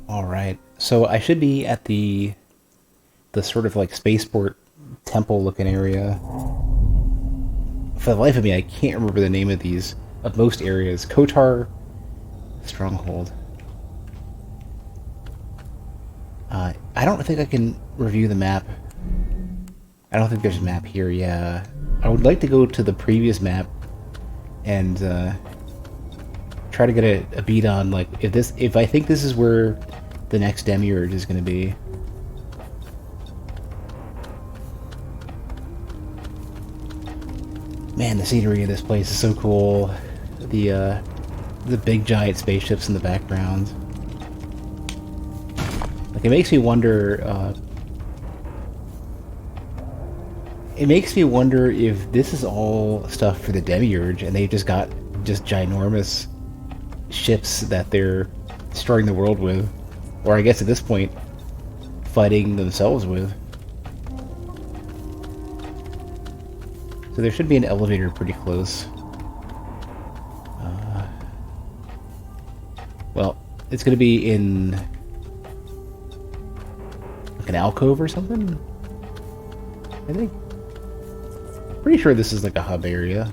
All right. So I should be at the sort of like spaceport temple looking area. For the life of me, I can't remember the name of these of most areas. Kotar Stronghold. I don't think I can review the map. I don't think there's a map here. Yeah, I would like to go to the previous map and try to get a beat on like if I think this is where the next demiurge is going to be. Man, the scenery of this place is so cool. The big giant spaceships in the background. Like it makes me wonder. It makes me wonder if this is all stuff for the demiurge, and they just got just ginormous ships that they're destroying the world with, or I guess at this point, fighting themselves with. So there should be an elevator pretty close. Well, it's going to be in like an alcove or something, I think. Pretty sure this is like a hub area.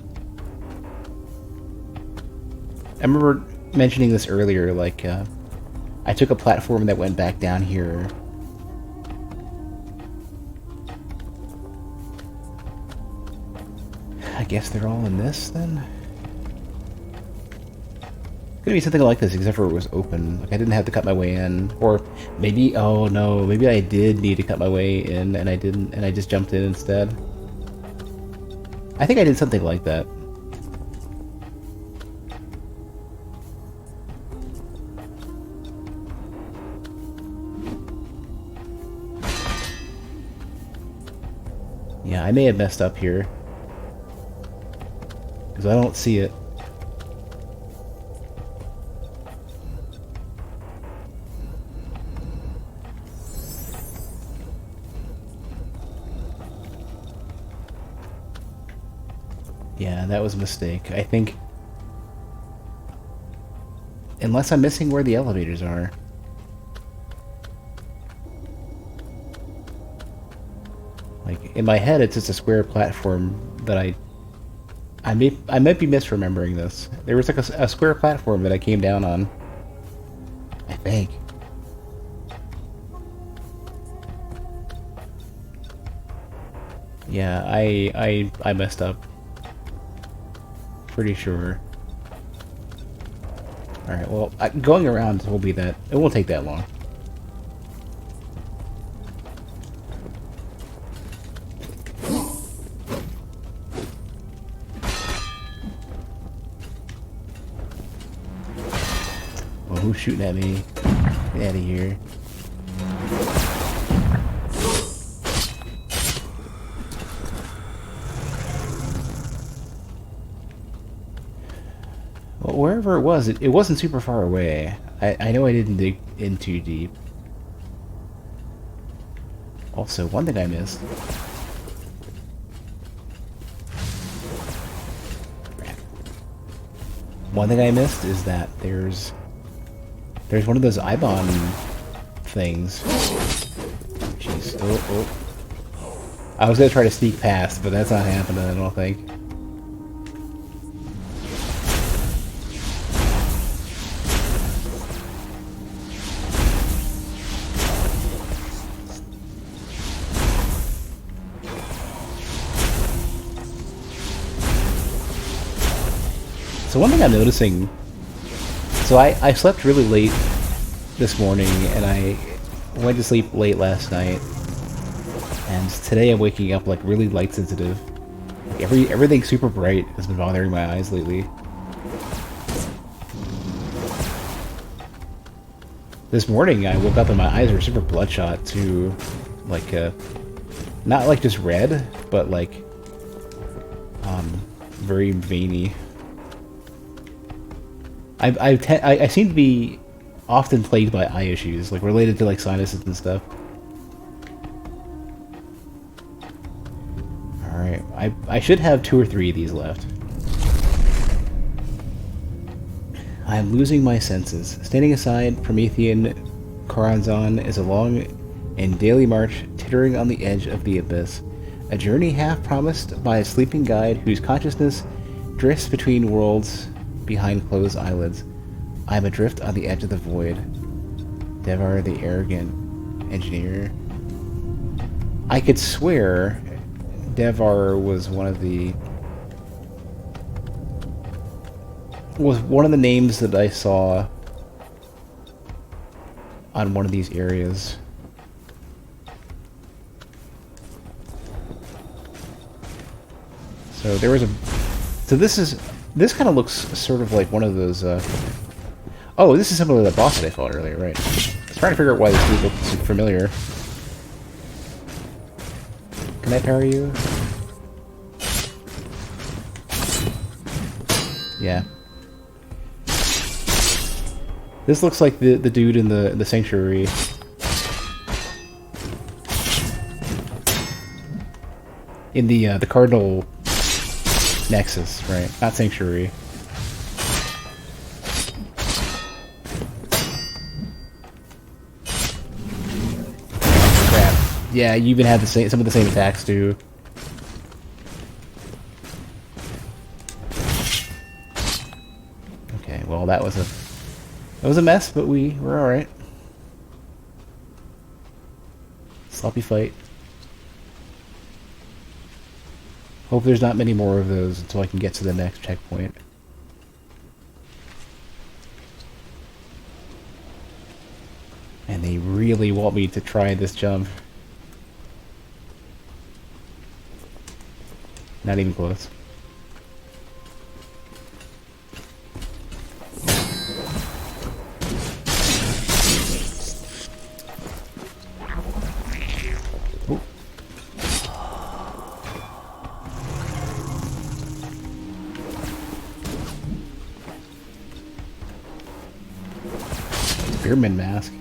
I remember mentioning this earlier, like, I took a platform that went back down here. I guess they're all in this, then? It's gonna be something like this, except for it was open. Like, I didn't have to cut my way in. Or maybe, oh no, maybe I did need to cut my way in, and I didn't, and I just jumped in instead. I think I did something like that. Yeah, I may have messed up here. Because I don't see it. Yeah, that was a mistake. I think... Unless I'm missing where the elevators are. Like, in my head, it's just a square platform that I might be misremembering this. There was like a square platform that I came down on. I think. Yeah, I messed up. Pretty sure. Alright, well, going around will be that... It won't take that long. Well, who's shooting at me? Get out of here. Well, wherever it was, it wasn't super far away. I know I didn't dig in too deep. Also, one thing I missed. One thing I missed is that there's one of those Ibon things. Jeez. Oh, oh. I was gonna try to sneak past, but that's not happening, I don't think. So one thing I'm noticing, so I slept really late this morning, and I went to sleep late last night, and today I'm waking up like really light sensitive. Like everything super bright has been bothering my eyes lately. This morning I woke up and my eyes were super bloodshot too, like not like just red, but like very veiny. I seem to be often plagued by eye issues, like related to like sinuses and stuff. Alright, I should have 2 or 3 of these left. I am losing my senses. Standing aside, Promethean Corazon is a long and daily march, teetering on the edge of the abyss. A journey half promised by a sleeping guide whose consciousness drifts between worlds behind closed eyelids. I am adrift on the edge of the void. Devar the arrogant engineer. I could swear Devar was one of the names that I saw on one of these areas. So there was a... So this kind of looks sort of like one of those... Oh, this is similar to the boss that I fought earlier, right. I was trying to figure out why this dude looked so familiar. Can I parry you? Yeah. This looks like the dude in the sanctuary. In the Cardinal Nexus, right? Not Sanctuary. Crap. Yeah, you even had some of the same attacks too. Okay, well that was a mess, but we were all right. Sloppy fight. Hope there's not many more of those until I can get to the next checkpoint. And they really want me to try this jump. Not even close. Spearman mask.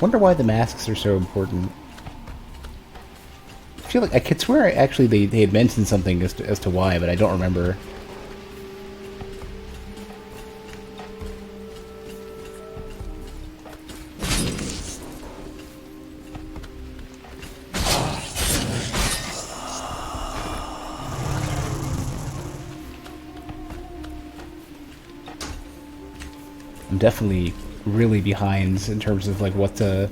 Wonder why the masks are so important. I feel like I could swear actually they had mentioned something as to why, but I don't remember. I'm definitely really behind in terms of like what to...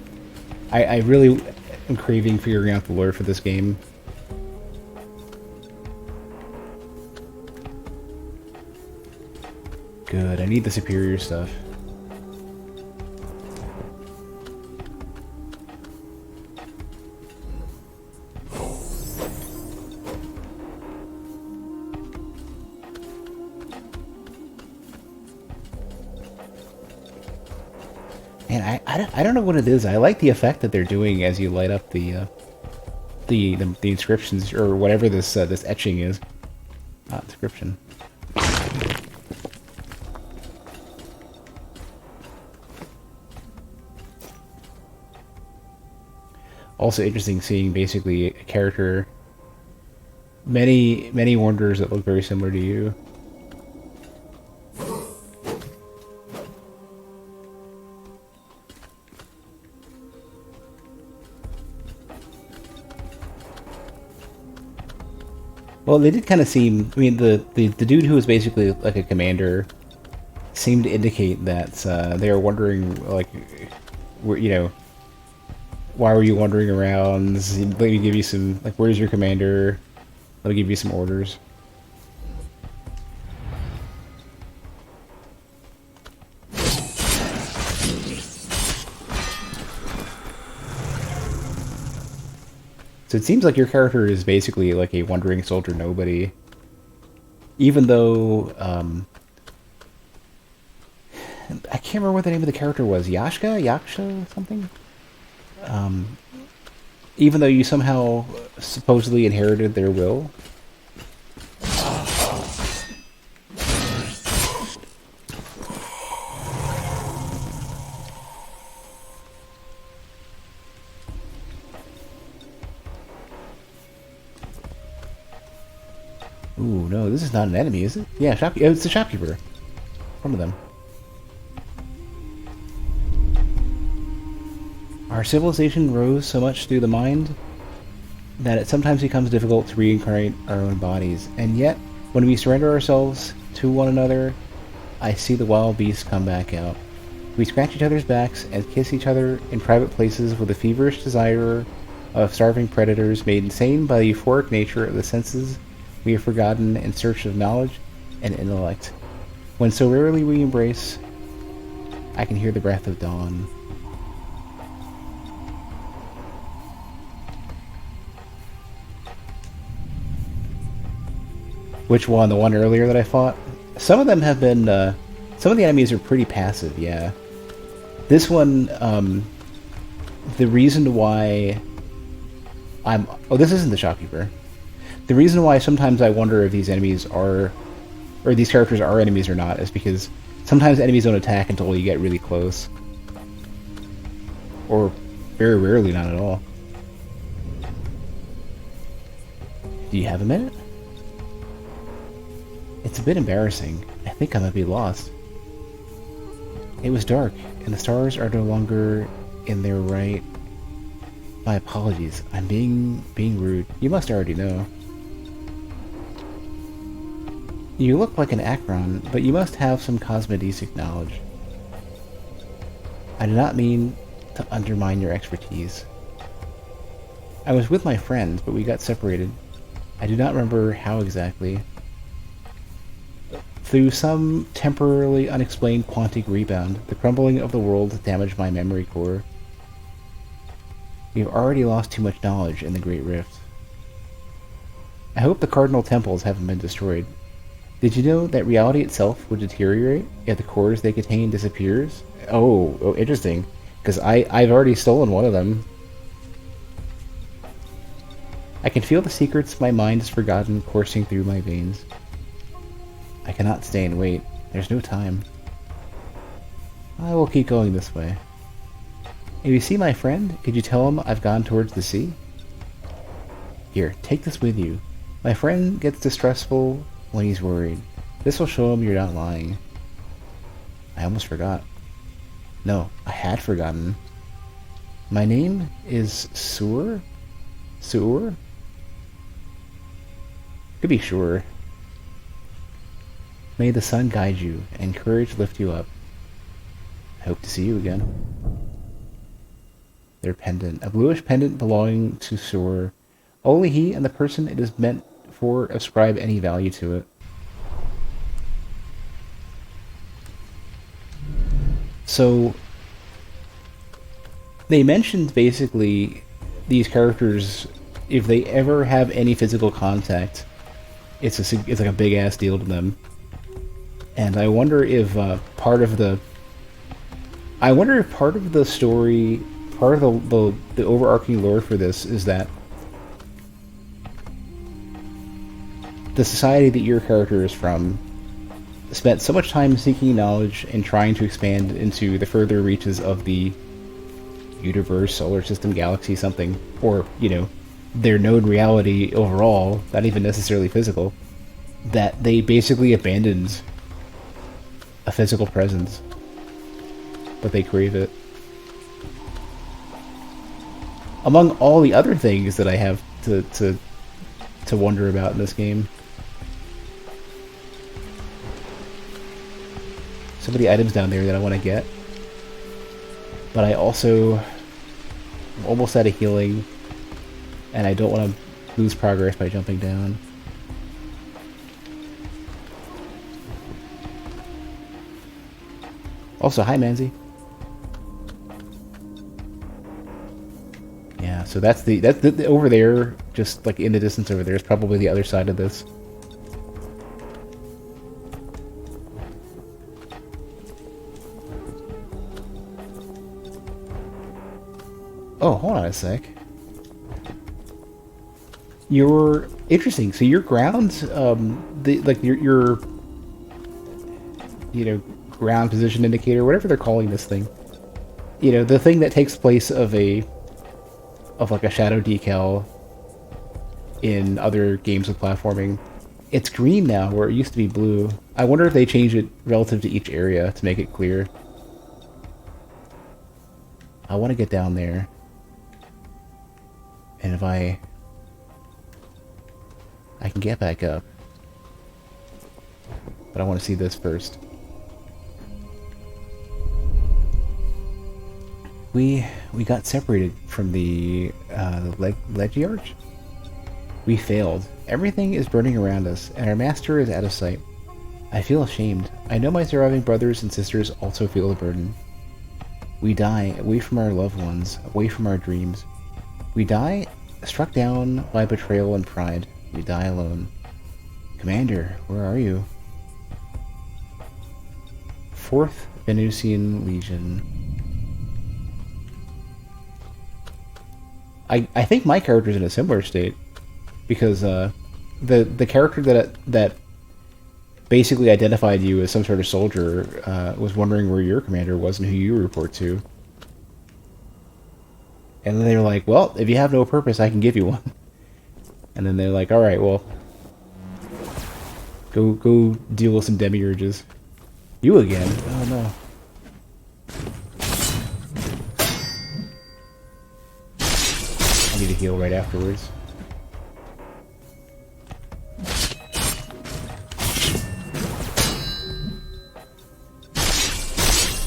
I really am craving figuring out the lore for this game. Good, I need the superior stuff. Man, I don't know what it is. I like the effect that they're doing as you light up the inscriptions or whatever this this etching is. Not inscription. Also interesting seeing basically a character, many wanderers that look very similar to you. Well, they did kind of seem... I mean, the dude who was basically like a commander seemed to indicate that they are wondering, like, you know, why were you wandering around? Let me give you some... Like, where's your commander? Let me give you some orders. So it seems like your character is basically like a wandering soldier nobody. Even though, I can't remember what the name of the character was. Yaksha? Something? Even though you somehow supposedly inherited their will. Ooh, no, this is not an enemy, is it? Yeah, it's the shopkeeper. One of them. Our civilization rose so much through the mind that it sometimes becomes difficult to reincarnate our own bodies. And yet, when we surrender ourselves to one another, I see the wild beasts come back out. We scratch each other's backs and kiss each other in private places with the feverish desire of starving predators made insane by the euphoric nature of the senses we have forgotten in search of knowledge and intellect. When so rarely we embrace, I can hear the breath of dawn. Which one? The one earlier that I fought? Some of them have been, some of the enemies are pretty passive, yeah. This one, the reason why oh, this isn't the shopkeeper. The reason why sometimes I wonder if these enemies are, or these characters are enemies or not, is because sometimes enemies don't attack until you get really close. Or very rarely not at all. Do you have a minute? It's a bit embarrassing. I think I might be lost. It was dark, and the stars are no longer in their right. My apologies. I'm being rude. You must already know. You look like an Akron, but you must have some cosmedesic knowledge. I do not mean to undermine your expertise. I was with my friends, but we got separated. I do not remember how exactly. Through some temporarily unexplained quantic rebound, the crumbling of the world damaged my memory core. We have already lost too much knowledge in the Great Rift. I hope the Cardinal Temples haven't been destroyed. Did you know that reality itself would deteriorate if the cores they contain disappears? Oh, interesting. Because I've already stolen one of them. I can feel the secrets my mind has forgotten coursing through my veins. I cannot stay and wait. There's no time. I will keep going this way. If you see my friend, could you tell him I've gone towards the sea? Here, take this with you. My friend gets distressful when he's worried. This will show him you're not lying. I almost forgot. No, I had forgotten. My name is Sur? Sur? Could be sure. May the sun guide you, and courage lift you up. I hope to see you again. Their pendant. A bluish pendant belonging to Sur. Only he and the person it is meant for ascribe any value to it. So, they mentioned basically these characters, if they ever have any physical contact, it's like a big ass deal to them. And I wonder if part of the story, part of the overarching lore for this is that the society that your character is from spent so much time seeking knowledge and trying to expand into the further reaches of the universe, solar system, galaxy, something, or, you know, their known reality overall, not even necessarily physical, that they basically abandoned a physical presence, but they crave it. Among all the other things that I have to wonder about in this game. So many items down there that I want to get. But I also am almost out of healing, and I don't want to lose progress by jumping down. Also, hi Manzi. Yeah, so that's the over there, just like in the distance over there, is probably the other side of this. Oh, hold on a sec. You're interesting. So your ground, like your ground position indicator, whatever they're calling this thing. The thing that takes place of like a shadow decal in other games of platforming. It's green now, where it used to be blue. I wonder if they changed it relative to each area to make it clear. I want to get down there. And if I can get back up. But I want to see this first. We got separated from the Legiarch. We failed. Everything is burning around us, and our master is out of sight. I feel ashamed. I know my surviving brothers and sisters also feel the burden. We die, away from our loved ones, away from our dreams. We die, struck down by betrayal and pride. We die alone. Commander, where are you? 4th Venusian Legion. I think my character's in a similar state. Because the character that basically identified you as some sort of soldier was wondering where your commander was and who you report to. And then they were like, well, if you have no purpose, I can give you one. And then they're like, alright, well, go deal with some demiurges. You again? Oh no. I need to heal right afterwards.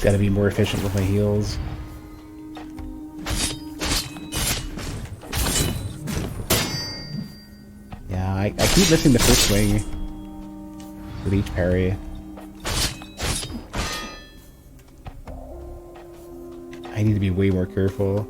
Gotta be more efficient with my heals. Yeah, I keep missing the first swing with each parry. I need to be way more careful.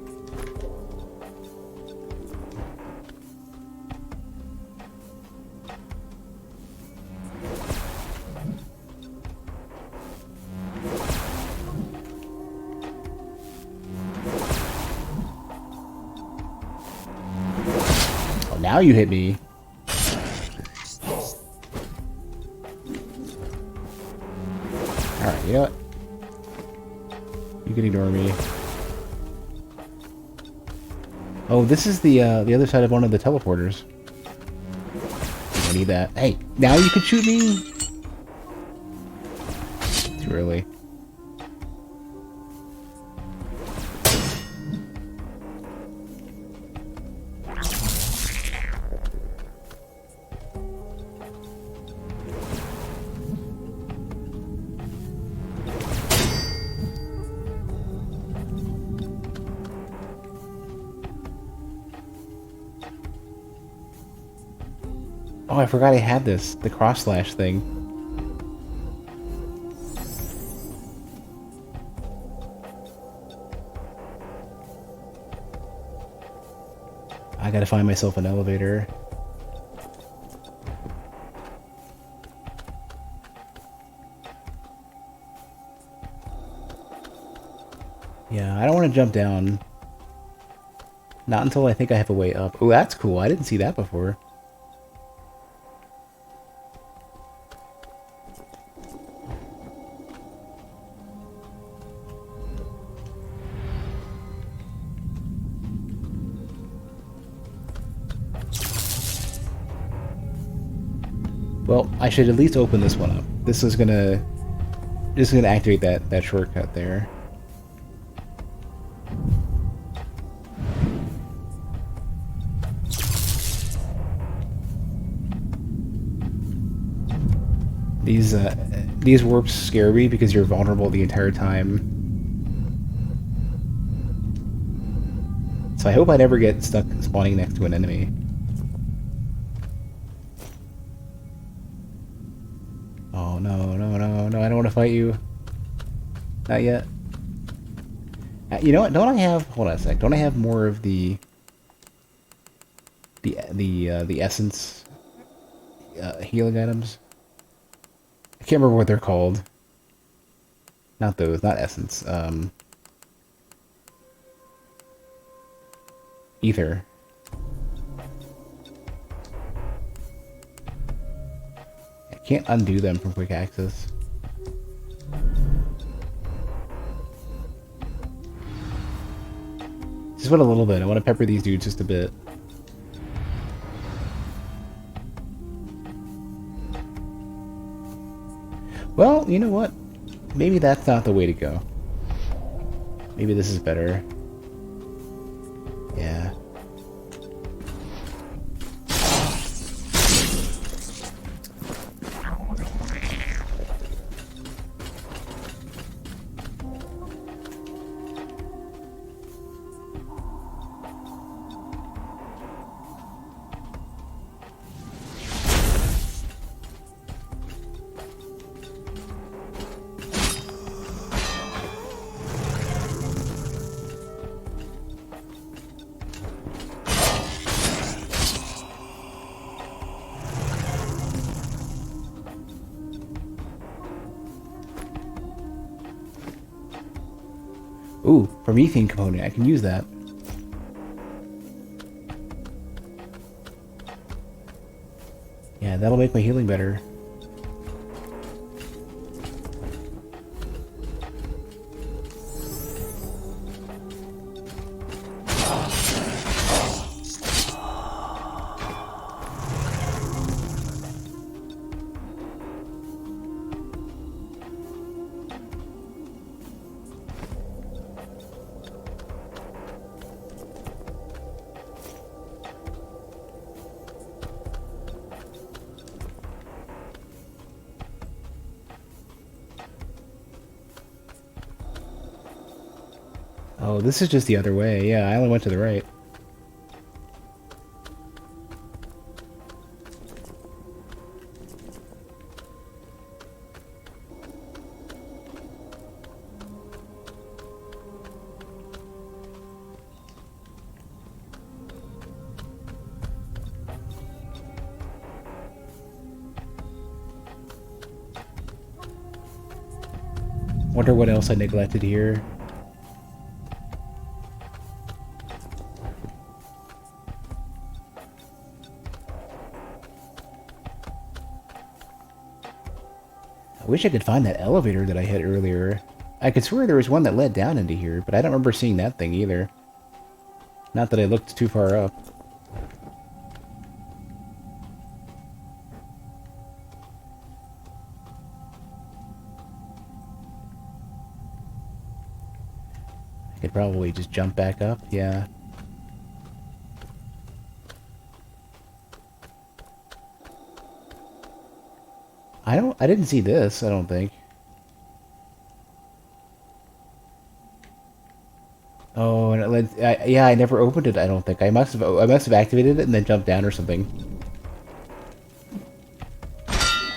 Now you hit me. Alright, you know what? You can ignore me. Oh, this is the other side of one of the teleporters. I need that. Hey, now you can shoot me? Too early. Oh, I forgot I had this. The cross slash thing. I gotta find myself an elevator. Yeah, I don't want to jump down. Not until I think I have a way up. Oh, that's cool. I didn't see that before. Well, I should at least open this one up. This is gonna activate that shortcut there. These warps scare me because you're vulnerable the entire time. So I hope I never get stuck spawning next to an enemy. Oh no, no, no, no, I don't want to fight you. Not yet. You know what, don't I have, hold on a sec, don't I have more of the essence healing items? I can't remember what they're called. Not those, not essence. Ether. Can't undo them from quick access. Just want a little bit. I want to pepper these dudes just a bit. Well, you know what? Maybe that's not the way to go. Maybe this is better. Yeah. Ooh, Promethean component. I can use that. Yeah, that'll make my healing better. Oh, this is just the other way. Yeah, I only went to the right. Wonder what else I neglected here. I wish I could find that elevator that I hit earlier. I could swear there was one that led down into here, but I don't remember seeing that thing either. Not that I looked too far up. I could probably just jump back up, yeah. I didn't see this, I don't think. Oh, and it led, yeah, I never opened it, I don't think. I must have activated it and then jumped down or something.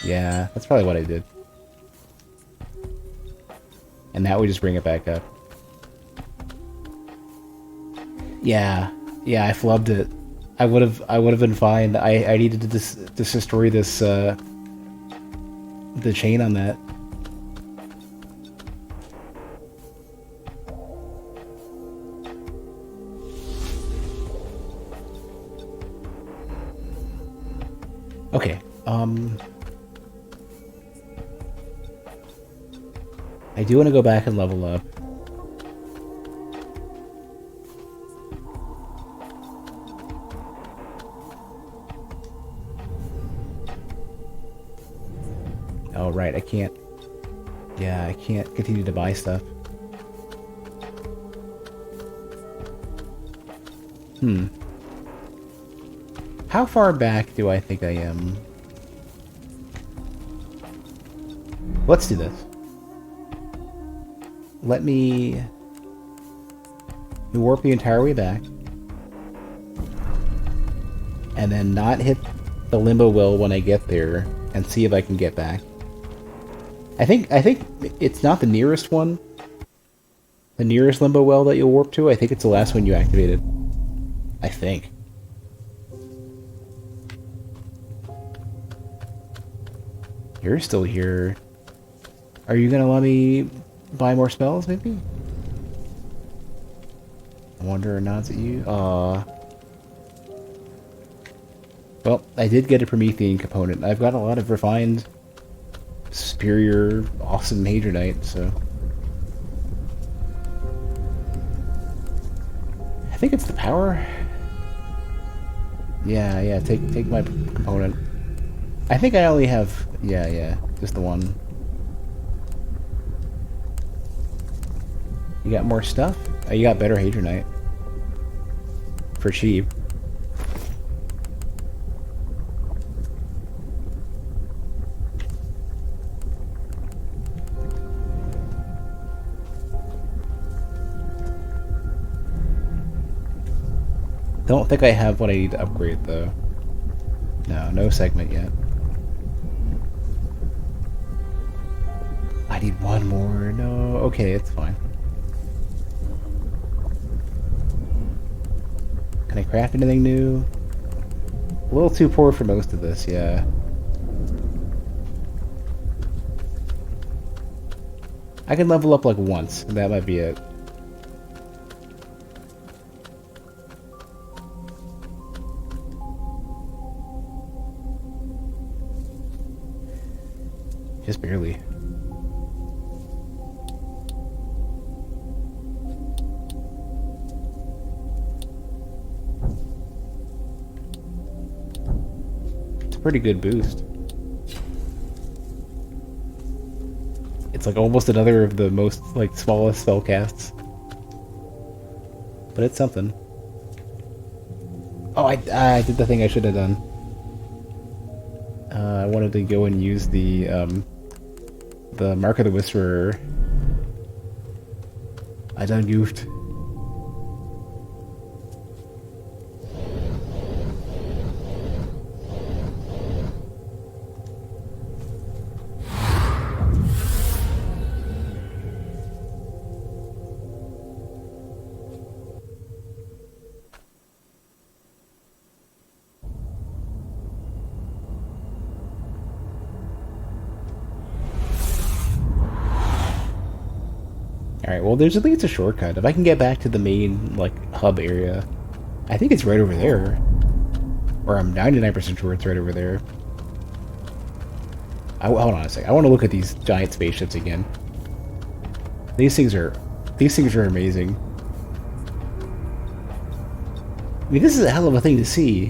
Yeah, that's probably what I did. And now we just bring it back up. Yeah, yeah, I flubbed it. I would have been fine. I needed to destroy this the chain on that. Okay. I do want to go back and level up. Oh, right, I can't... Yeah, I can't continue to buy stuff. How far back do I think I am? Let's do this. Let me warp the entire way back. And then not hit the limbo well when I get there, and see if I can get back. I think it's not the nearest one. The nearest limbo well that you'll warp to. I think it's the last one you activated. I think. You're still here. Are you gonna let me buy more spells, maybe? I wonder or nods at you. Well, I did get a Promethean component. I've got a lot of refined superior, awesome Hadronite, so... I think it's the power. Yeah, take my component. I think I only have... Yeah, just the one. You got more stuff? Oh, you got better Hadronite. For cheap. Don't think I have what I need to upgrade, though. No segment yet. I need one more. No, okay, it's fine. Can I craft anything new? A little too poor for most of this, yeah. I can level up like once, and that might be it. Just barely. It's a pretty good boost. It's like almost another of the most like smallest spell casts. But it's something. Oh, I did the thing I should have done. I wanted to go and use the Mark of the Whisperer. I done goofed. Alright, well there's at least a shortcut. If I can get back to the main, like, hub area, I think it's right over there. Or I'm 99% sure it's right over there. Hold on a sec. I want to look at these giant spaceships again. These things are amazing. I mean, this is a hell of a thing to see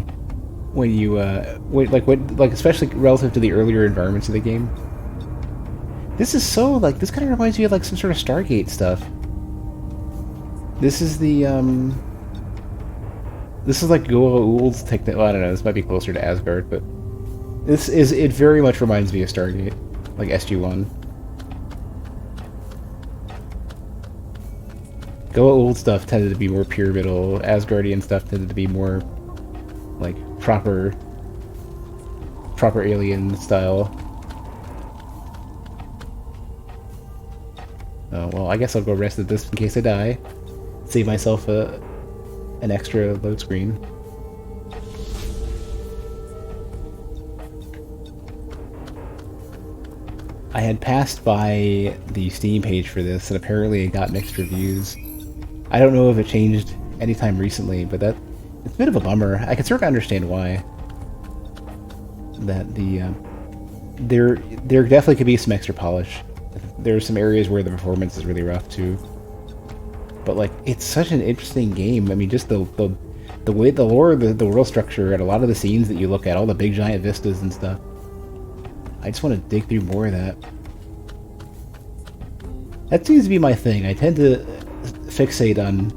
when you, like especially relative to the earlier environments of the game. This is so, like, this kind of reminds me of, like, some sort of Stargate stuff. This is the, this is, like, Goa'ul's technique. Well, I don't know, this might be closer to Asgard, but... it very much reminds me of Stargate. Like, SG-1. Goa'uld stuff tended to be more pyramidal. Asgardian stuff tended to be more, like, proper alien style. Oh, well, I guess I'll go rest at this in case I die. Save myself an extra load screen. I had passed by the Steam page for this, and apparently it got mixed reviews. I don't know if it changed anytime recently, but it's a bit of a bummer. I can sort of understand why. That there definitely could be some extra polish. There's some areas where the performance is really rough too. But like, it's such an interesting game. I mean, just the way the lore, the world structure, and a lot of the scenes that you look at, all the big giant vistas and stuff. I just want to dig through more of that. That seems to be my thing. I tend to fixate on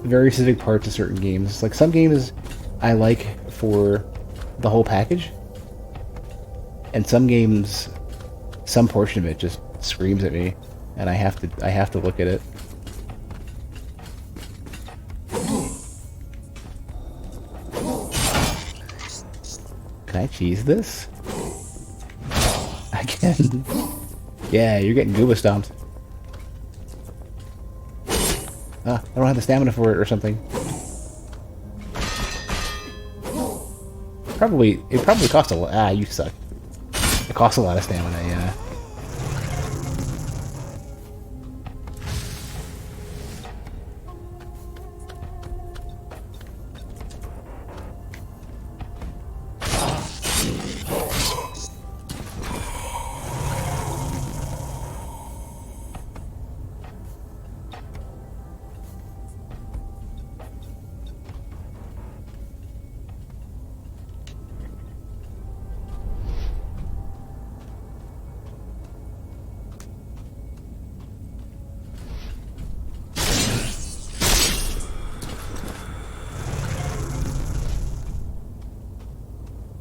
very specific parts of certain games. Like, some games I like for the whole package, and some games, some portion of it just screams at me, and I have to look at it. Can I cheese this? I can. Yeah, you're getting Gooba stomped. Ah, I don't have the stamina for it or something. It probably costs a lot. Ah, you suck. It costs a lot of stamina, yeah.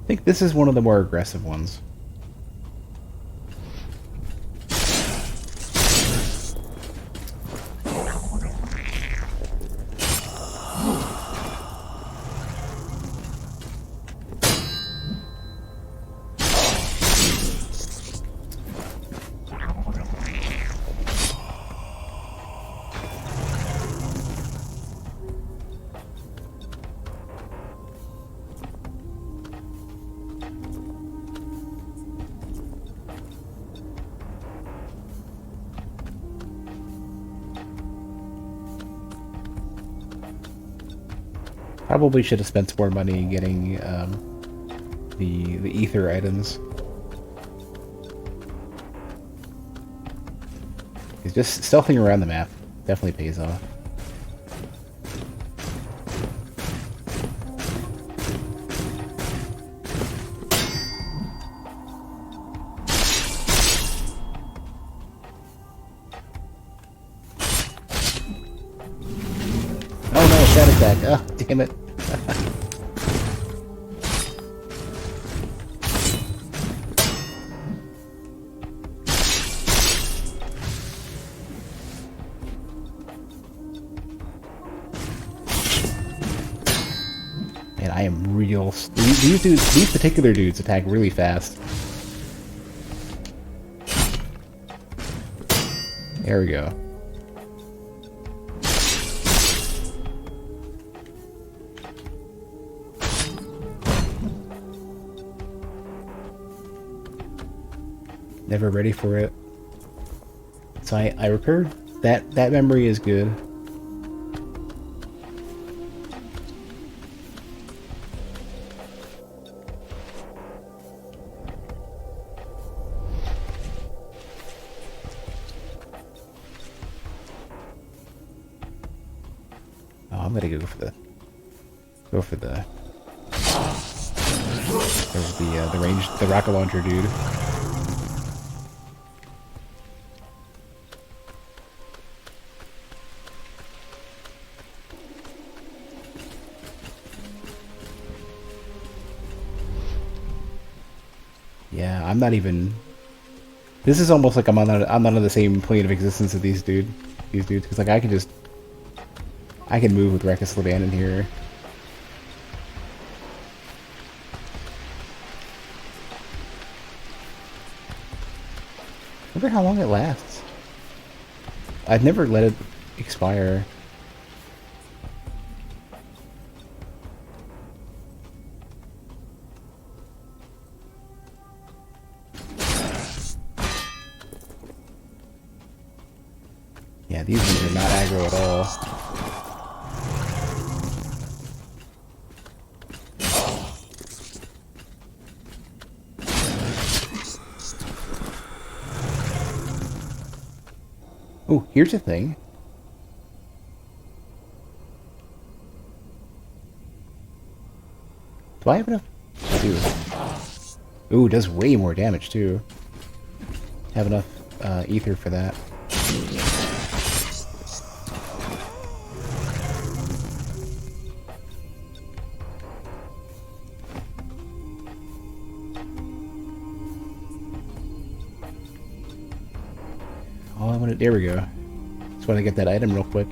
think this is one of the more aggressive ones. Probably should have spent more money getting the ether items. It's just stealthing around the map definitely pays off. Oh no, shadow attack! Oh, damn it. Man, I am real... These particular dudes attack really fast. There we go. Never ready for it. So I repaired that memory is good. Oh, I'm gonna go for the the rocket launcher dude. Yeah, I'm not even... This is almost like I'm not on the same plane of existence as these dudes, because like I can move with reckless abandon here. I wonder how long it lasts. I've never let it expire. Yeah, these ones are not aggro at all. Oh, here's a thing. Do I have enough? I do. Ooh, it does way more damage too. Have enough ether for that. Oh, I want it. There we go. Just want to get that item real quick.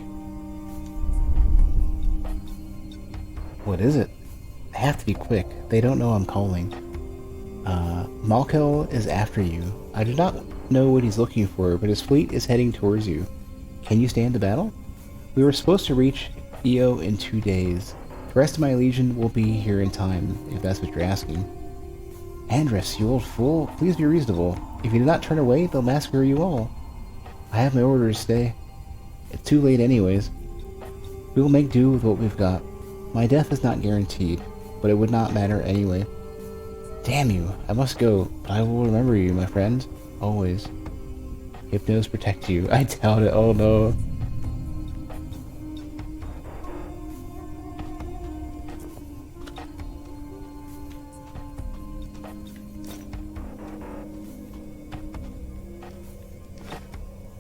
What is it? I have to be quick. They don't know I'm calling. Malkel is after you. I do not know what he's looking for, but his fleet is heading towards you. Can you stand the battle? We were supposed to reach Io in 2 days. The rest of my legion will be here in time, if that's what you're asking. Andrus, you old fool, please be reasonable. If you do not turn away, they'll massacre you all. I have my orders, stay. It's too late anyways. We will make do with what we've got. My death is not guaranteed, but it would not matter anyway. Damn you, I must go, but I will remember you, my friend. Always. Hypnos protect you. I doubt it, oh no.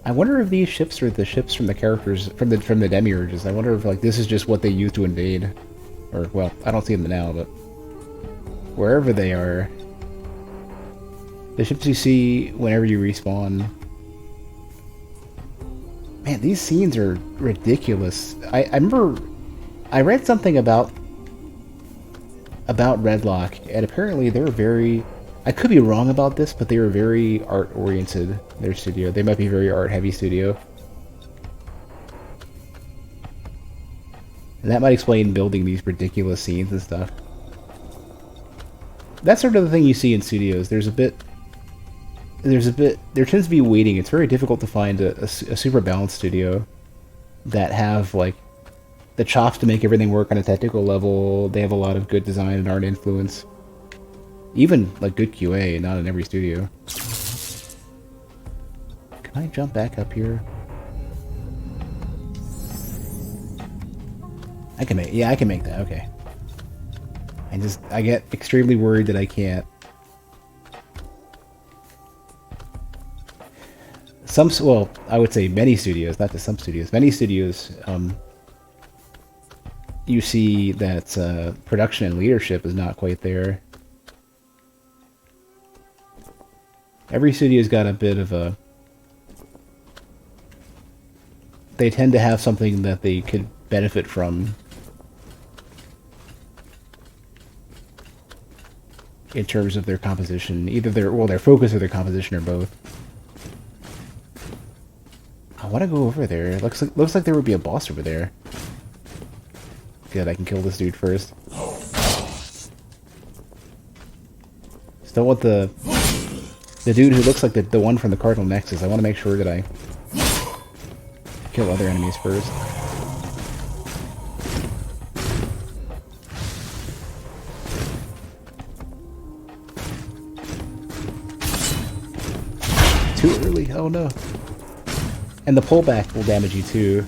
I wonder if these ships are the ships from the characters from the demiurges. I wonder if like this is just what they use to invade, or well, I don't see them now, but wherever they are. The ships you see whenever you respawn. Man, these scenes are ridiculous. I remember I read something about Redlock, and apparently they were very... I could be wrong about this, but they were very art-oriented, their studio. They might be a very art-heavy studio. And that might explain building these ridiculous scenes and stuff. That's sort of the thing you see in studios. There tends to be weighting. It's very difficult to find a super balanced studio that have, like, the chops to make everything work on a technical level. They have a lot of good design and art influence. Even, like, good QA, not in every studio. Can I jump back up here? I can make... Yeah, I can make that. Okay. I get extremely worried that I can't. Well, I would say many studios, not just some studios. Many studios, you see that production and leadership is not quite there. Every studio's got a bit of a... They tend to have something that they could benefit from in terms of their composition. Either their focus or their composition, or both. I want to go over there. It looks like there would be a boss over there. Good, I can kill this dude first. Just don't want the dude who looks like the one from the Cardinal Nexus. I want to make sure that I kill other enemies first. Too early. Oh no. And the pullback will damage you too.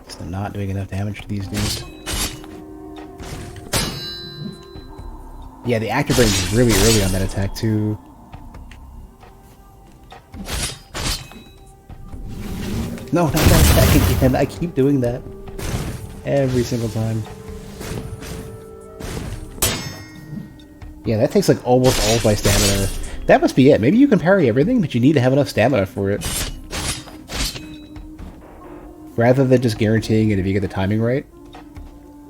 Still not doing enough damage to these dudes. Yeah, the Active Range is really early on that attack too. No, not that attack again. I keep doing that. Every single time. Yeah, that takes like almost all of my stamina. That must be it. Maybe you can parry everything, but you need to have enough stamina for it. Rather than just guaranteeing it if you get the timing right.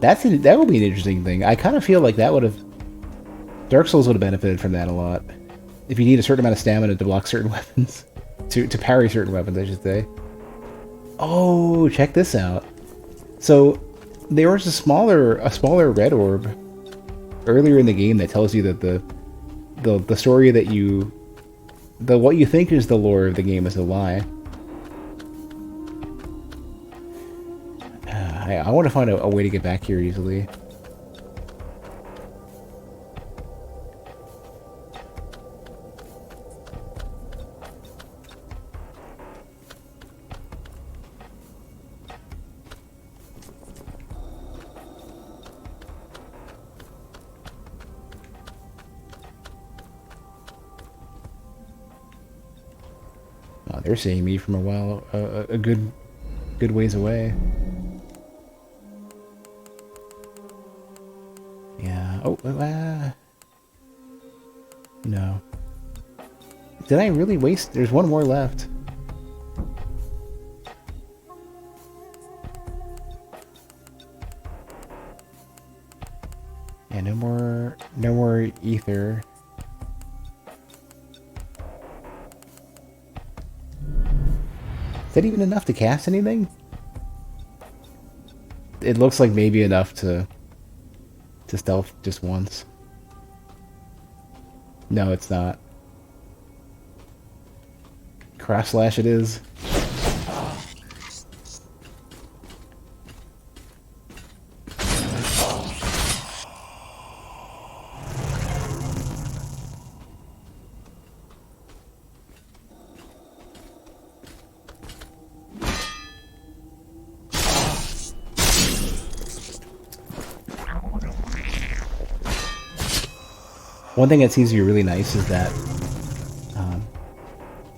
That would be an interesting thing. I kind of feel like that would have... Dark Souls would have benefited from that a lot. If you need a certain amount of stamina to block certain weapons. To parry certain weapons, I should say. Oh, check this out. So, there was a smaller red orb earlier in the game that tells you that the story that what you think is the lore of the game is a lie. I want to find a way to get back here easily. Oh, they're seeing me from a good ways away. Yeah. Oh, no. Did I really waste? There's one more left. Yeah, no more ether. Is that even enough to cast anything? It looks like maybe enough to stealth just once. No, it's not. Cross slash it is. One thing that seems to be really nice is that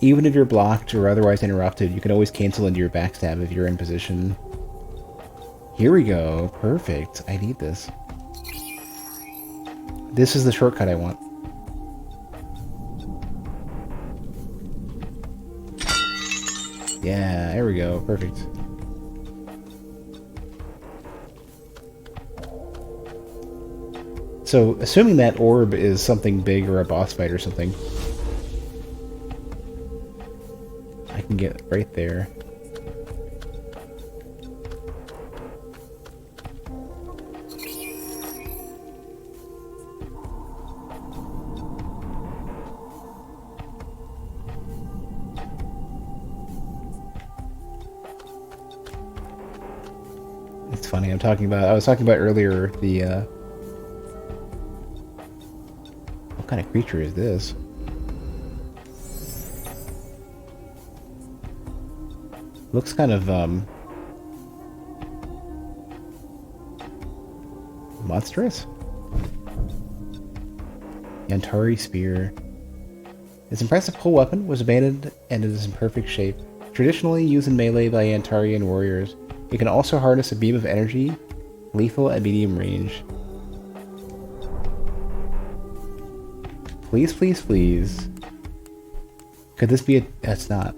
even if you're blocked or otherwise interrupted, you can always cancel into your backstab if you're in position. Here we go. Perfect. I need this. This is the shortcut I want. Yeah, there we go. Perfect. So, assuming that orb is something big or a boss fight or something, I can get right there. It's funny, I was talking about earlier the, what kind of creature is this? Looks kind of, monstrous? Yantari Spear. This impressive pull weapon was abandoned and it is in perfect shape. Traditionally used in melee by Yantarian warriors, it can also harness a beam of energy, lethal at medium range. Please, please, please. Could this be a... That's not.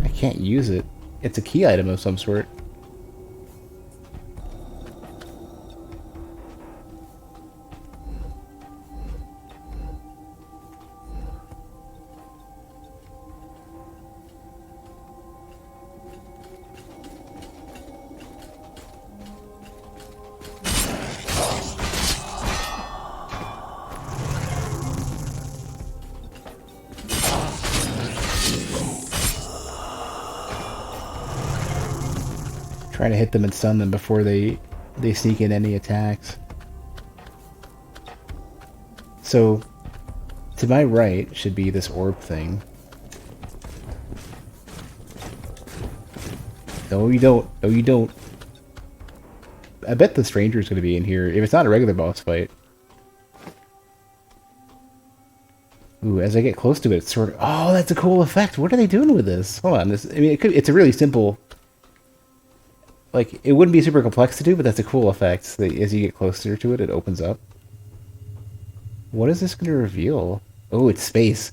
I can't use it. It's a key item of some sort. Trying to hit them and stun them before they sneak in any attacks. So, to my right should be this orb thing. No, you don't. No, you don't. I bet the stranger's going to be in here, if it's not a regular boss fight. Ooh, as I get close to it, it's sort of... Oh, that's a cool effect. What are they doing with this? Hold on. This, I mean, it's a really simple... Like, it wouldn't be super complex to do, but that's a cool effect. That as you get closer to it, it opens up. What is this going to reveal? Oh, it's space.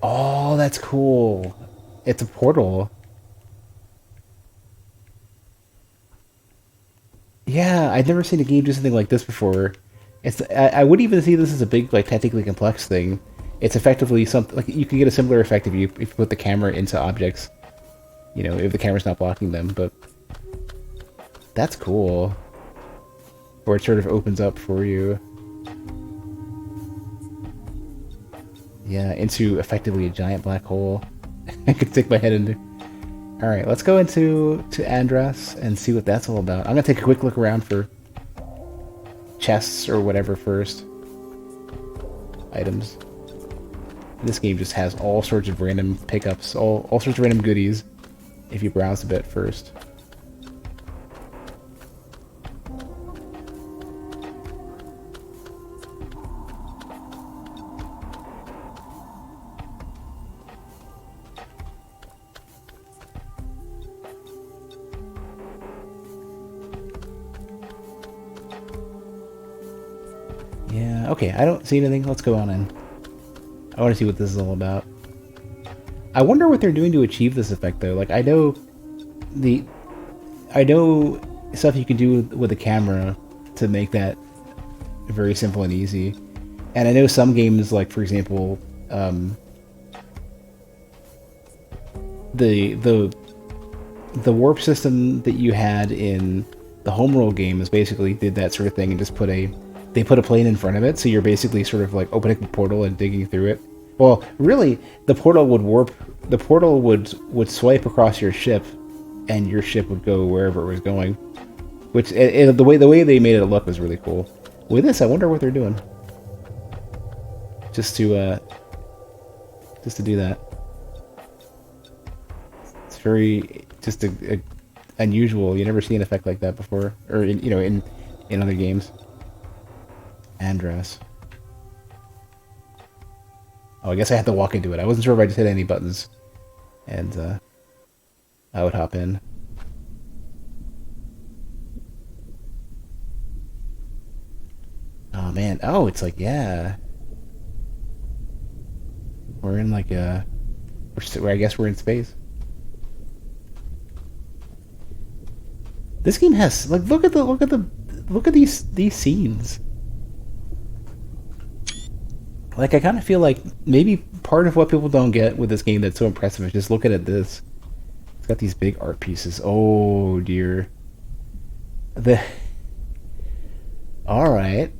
Oh, that's cool. It's a portal. Yeah, I'd never seen a game do something like this before. I wouldn't even see this as a big, like, technically complex thing. It's effectively something... Like, you can get a similar effect if you put the camera into objects. You know, if the camera's not blocking them, but... That's cool. Or it sort of opens up for you. Yeah, into effectively a giant black hole. I could stick my head into. Alright, let's go into Andras and see what that's all about. I'm gonna take a quick look around for chests or whatever first. Items. This game just has all sorts of random pickups, all sorts of random goodies if you browse a bit first. Yeah, okay, I don't see anything. Let's go on in. I want to see what this is all about. I wonder what they're doing to achieve this effect, though. Like, I know stuff you can do with a camera to make that very simple and easy. And I know some games, like, for example, the warp system that you had in the Homeworld games basically did that sort of thing and just they put a plane in front of it, so you're basically sort of like opening the portal and digging through it. Well, really, the portal would swipe across your ship, and your ship would go wherever it was going. Which, the way they made it look was really cool. With this, I wonder what they're doing. just to do that. It's very just a unusual. You never see an effect like that before, or in, you know, in other games. Andress. Oh, I guess I had to walk into it. I wasn't sure if I just hit any buttons, and I would hop in. Oh man! Oh, it's like, yeah. We're in like a, I guess we're in space. This game has like look at these scenes. Like I kind of feel like maybe part of what people don't get with this game that's so impressive is just looking at this. It's got these big art pieces. Oh dear. All right.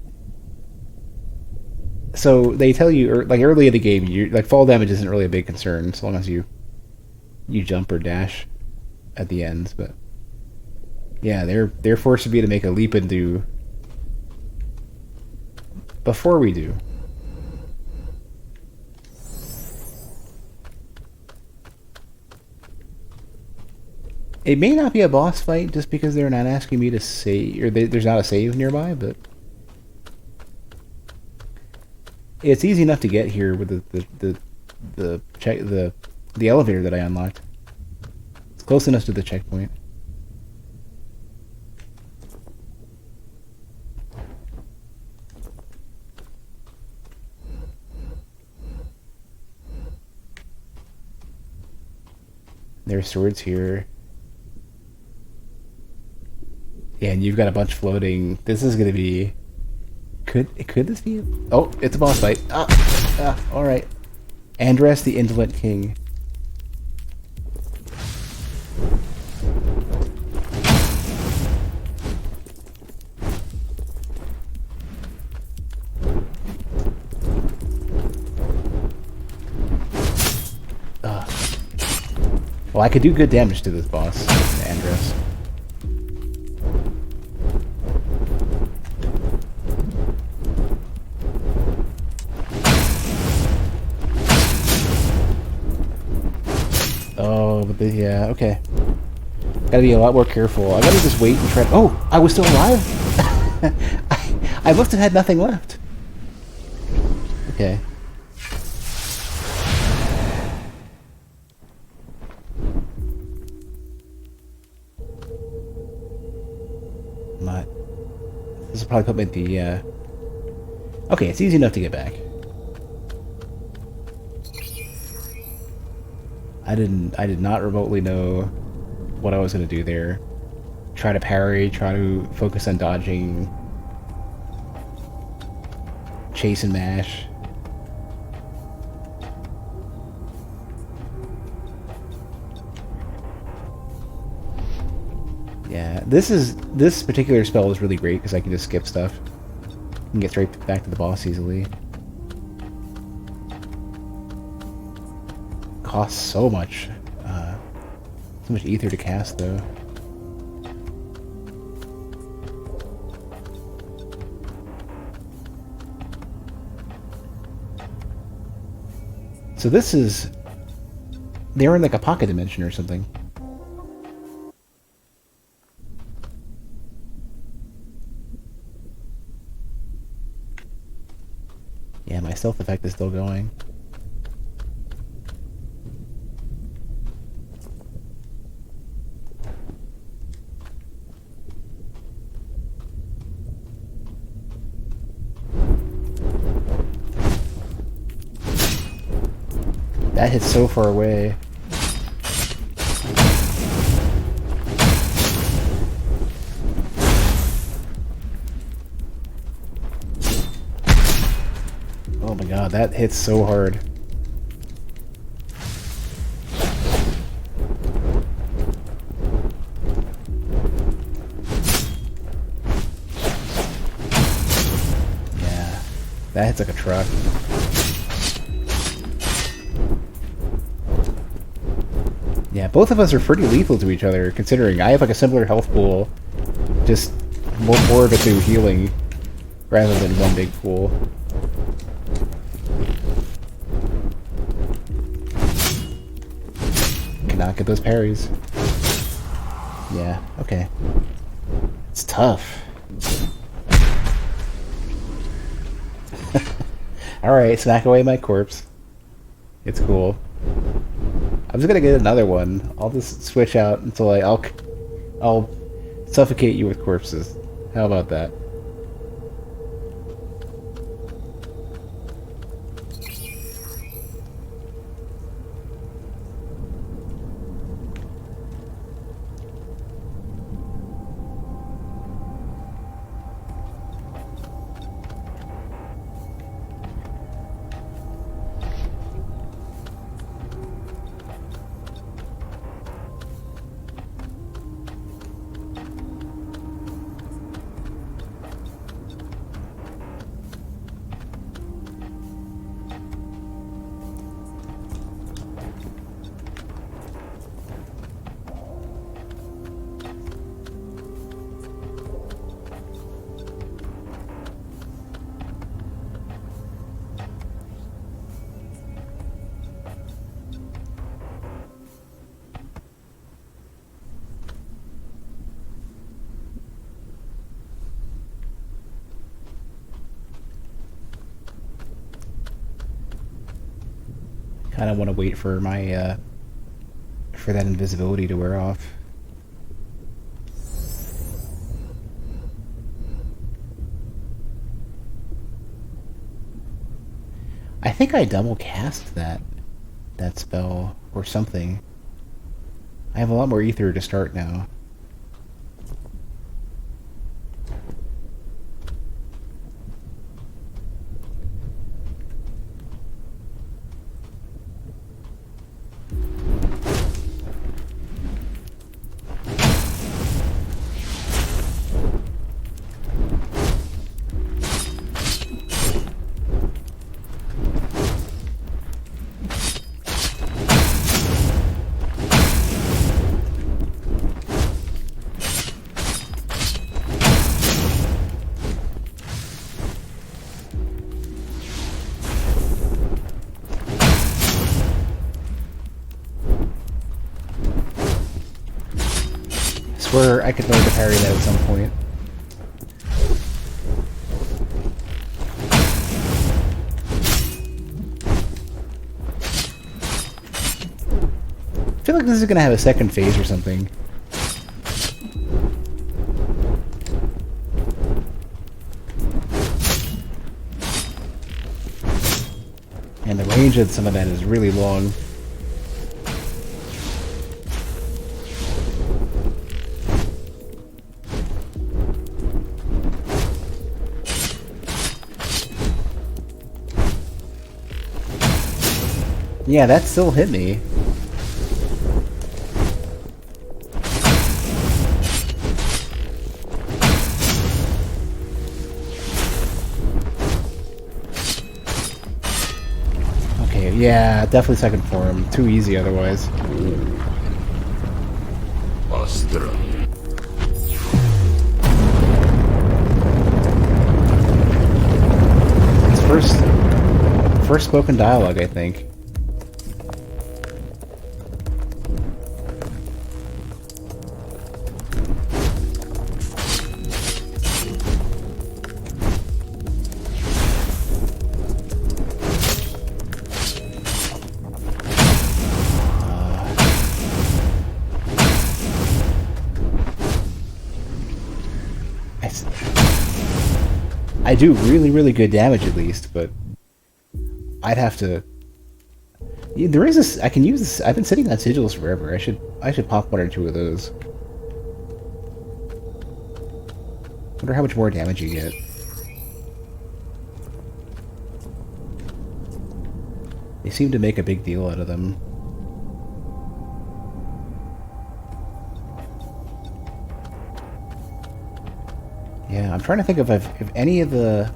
So they tell you, like early in the game, you like fall damage isn't really a big concern as long as you jump or dash at the ends. But yeah, they're forcing me to make a leap into before we do. It may not be a boss fight just because they're not asking me to save, or there's not a save nearby, but it's easy enough to get here with the elevator that I unlocked. It's close enough to the checkpoint. There's swords here. Yeah, and you've got a bunch floating. This is gonna be. Could this be? Oh, it's a boss fight. All right. Andress, the Indolent King. Well, I could do good damage to this boss, Andress. Oh, but yeah, okay. Gotta be a lot more careful. I gotta just wait and try. Oh, I was still alive? I must have had nothing left. Okay. This will probably put me at the, okay, it's easy enough to get back. I did not remotely know what I was going to do there. Try to parry, try to focus on dodging, chase and mash. Yeah, this particular spell is really great because I can just skip stuff and get straight back to the boss easily. Costs so much ether to cast though. So this is, they're in like a pocket dimension or something. Yeah, my stealth effect is still going. That hits so far away. Oh my god, that hits so hard. Yeah, that hits like a truck. Yeah, both of us are pretty lethal to each other, considering I have like a similar health pool, just more of it through healing, rather than one big pool. Cannot get those parries. Yeah, okay. It's tough. Alright, smack away my corpse. It's cool. I'm just gonna get another one. I'll just switch out until I'll suffocate you with corpses. How about that? Kind of want to wait for my for that invisibility to wear off. I think I double cast that spell or something. I have a lot more ether to start now. I swear I could learn to parry that at some point. I feel like this is gonna have a second phase or something. And the range of some of that is really long. Yeah, that still hit me. Okay, yeah, definitely second form. Too easy otherwise. Astra. It's first spoken dialogue, I think. I do really, really good damage at least, but I'd have to. Yeah, there is this. I can use this. I've been sitting on sigils forever. I should pop one or two of those. Wonder how much more damage you get. They seem to make a big deal out of them. Yeah, I'm trying to think of if any other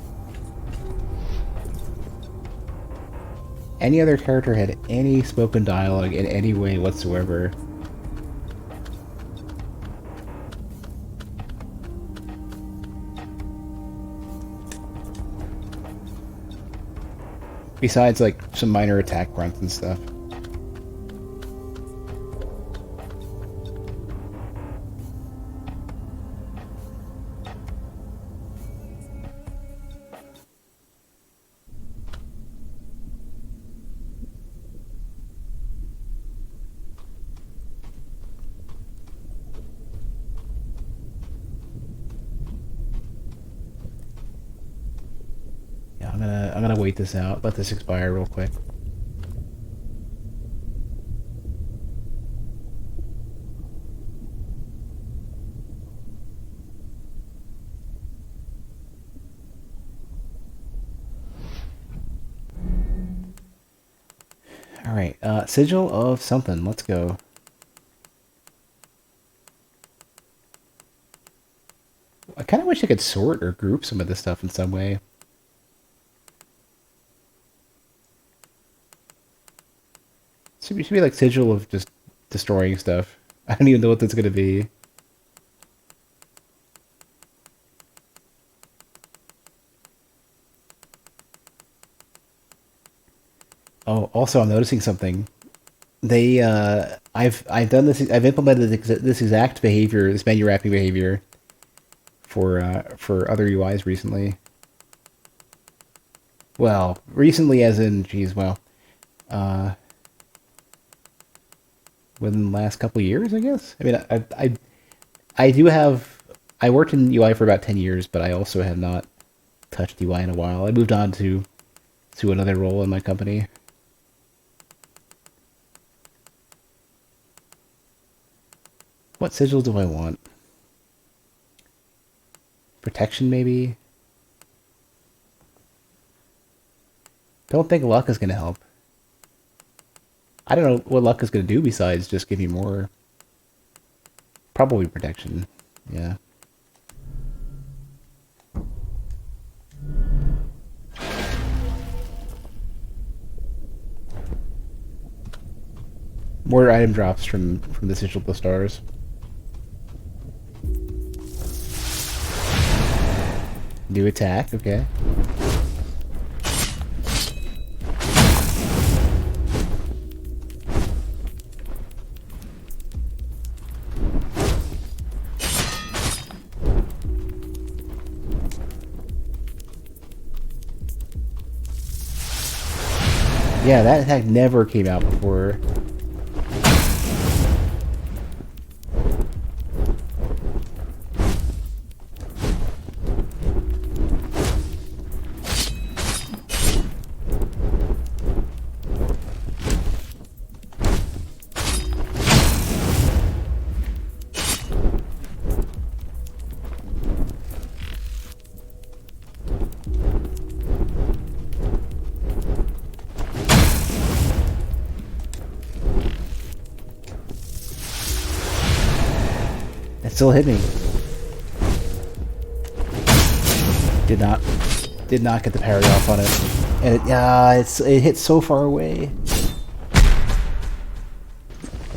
character had any spoken dialogue in any way whatsoever. Besides, like, some minor attack grunts and stuff. I'm gonna wait this out. Let this expire real quick. All right, sigil of something. Let's go. I kind of wish I could sort or group some of this stuff in some way. Should be like sigil of just destroying stuff. I don't even know what that's gonna be. Oh, also I'm noticing something. I've done this. I've implemented this exact behavior, this menu wrapping behavior, for other UIs recently. Well, recently, as in, geez, well, uh, within the last couple of years, I guess. I mean, I do have. I worked in UI for about 10 years, but I also have not touched UI in a while. I moved on to another role in my company. What sigil do I want? Protection, maybe? Don't think luck is going to help. I don't know what luck is going to do besides just give me more. Probably protection. Yeah. More item drops from the sigil of the stars. New attack, okay. Yeah, that attack never came out before. It still hit me. Did not get the parry off on it. And it hit so far away.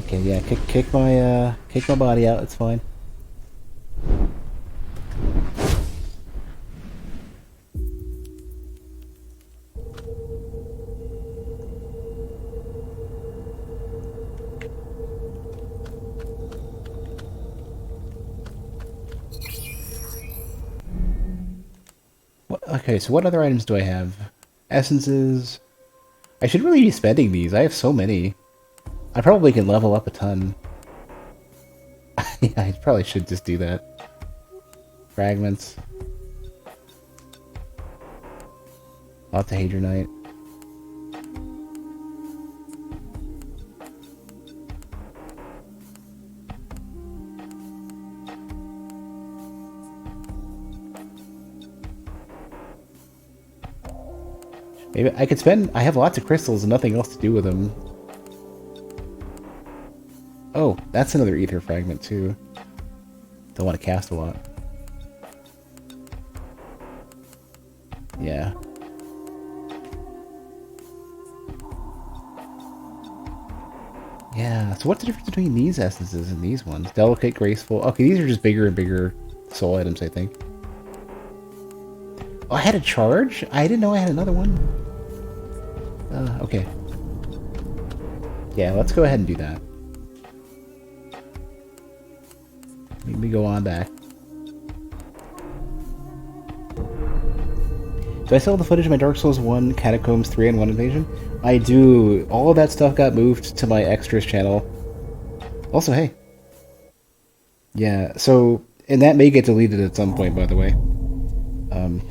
Okay, yeah, kick my body out, it's fine. Okay, so what other items do I have? Essences. I should really be spending these. I have so many. I probably can level up a ton. Yeah, I probably should just do that. Fragments. Lots of Hadronite. Maybe I could spend... I have lots of crystals and nothing else to do with them. Oh, that's another ether fragment too. Don't want to cast a lot. Yeah. Yeah, so what's the difference between these essences and these ones? Delicate, graceful... Okay, these are just bigger and bigger soul items, I think. Oh, I had a charge? I didn't know I had another one. Okay. Yeah, let's go ahead and do that. Let me go on back. Do I still have the footage of my Dark Souls 1, Catacombs 3, and 1 Invasion? I do. All of that stuff got moved to my extras channel. Also, hey. Yeah, so... And that may get deleted at some point, by the way.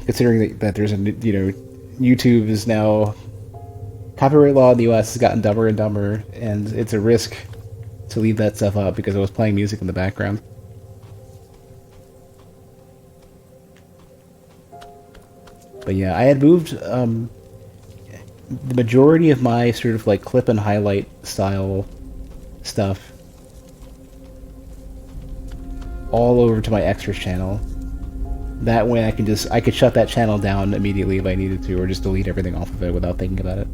Considering that there's a, you know... YouTube is now... Copyright law in the US has gotten dumber and dumber, and it's a risk to leave that stuff up because I was playing music in the background. But yeah, I had moved the majority of my sort of like clip and highlight style stuff all over to my extras channel. That way I could shut that channel down immediately if I needed to, or just delete everything off of it without thinking about it.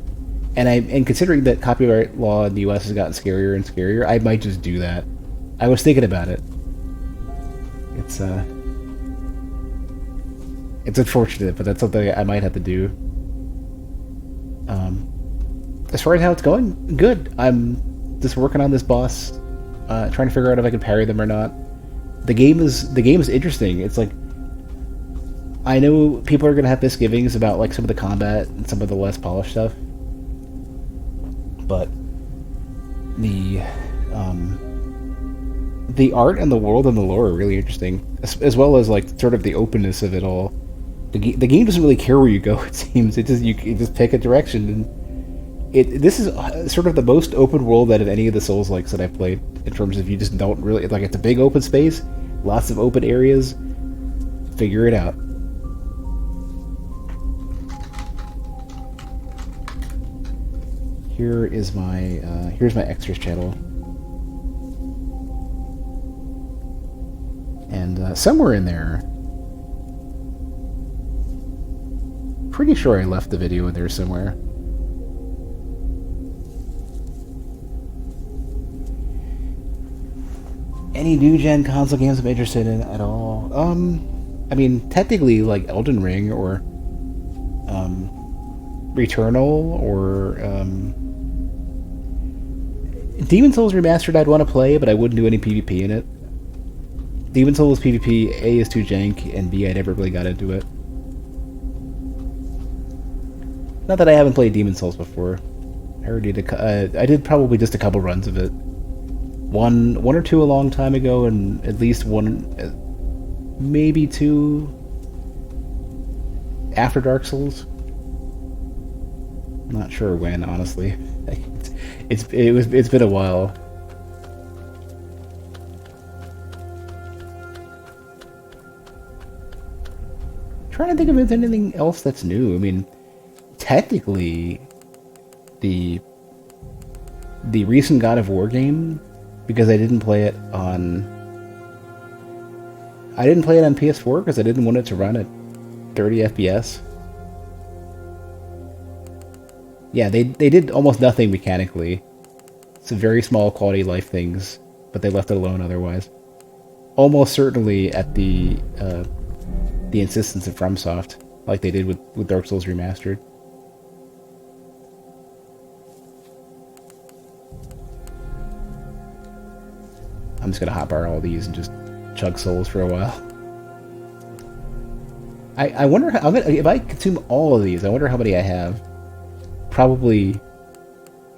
And considering that copyright law in the US has gotten scarier and scarier, I might just do that. I was thinking about it. It's unfortunate, but that's something I might have to do. As far as how it's going, good. I'm just working on this boss, trying to figure out if I can parry them or not. The game is interesting. It's like, I know people are gonna have misgivings about like some of the combat and some of the less polished stuff, but the art and the world and the lore are really interesting, as well as like sort of the openness of it all. The game doesn't really care where you go. It seems you just pick a direction, and this is sort of the most open world out of any of the Souls-likes that I've played. In terms of you just don't really like, it's a big open space, lots of open areas. Figure it out. Here's my extras channel, and somewhere in there, pretty sure I left the video in there somewhere. Any new gen console games I'm interested in at all? I mean, technically, like Elden Ring or Returnal or Demon Souls Remastered I'd want to play, but I wouldn't do any PvP in it. Demon Souls PvP, A, is too jank, and B, I never really got into it. Not that I haven't played Demon Souls before. I already did I did probably just a couple runs of it. One or two a long time ago, and at least one, maybe two after Dark Souls. Not sure when, honestly. It's been a while. Trying to think if there's anything else that's new. I mean, technically, the recent God of War game, because I didn't play it on PS4 because I didn't want it to run at 30 FPS. Yeah, they did almost nothing mechanically. Some very small quality of life things, but they left it alone otherwise. Almost certainly at the insistence of FromSoft, like they did with Dark Souls Remastered. I'm just gonna hotbar all these and just chug souls for a while. I wonder how, if I consume all of these, I wonder how many I have. Probably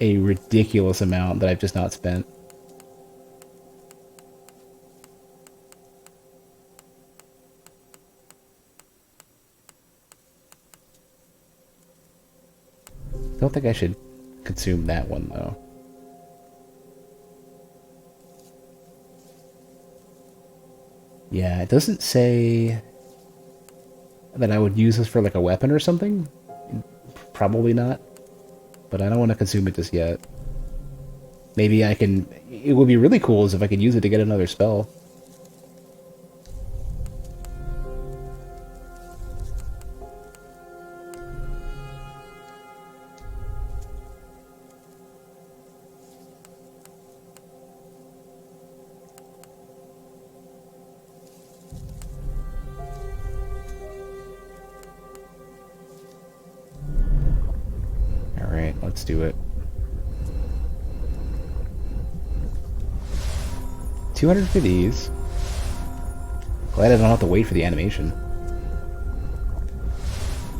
a ridiculous amount that I've just not spent. Don't think I should consume that one though. Yeah, it doesn't say that I would use this for like a weapon or something. Probably not. But I don't want to consume it just yet. Maybe I can... It would be really cool is if I could use it to get another spell. Let's do it. 200 for these. Glad I don't have to wait for the animation.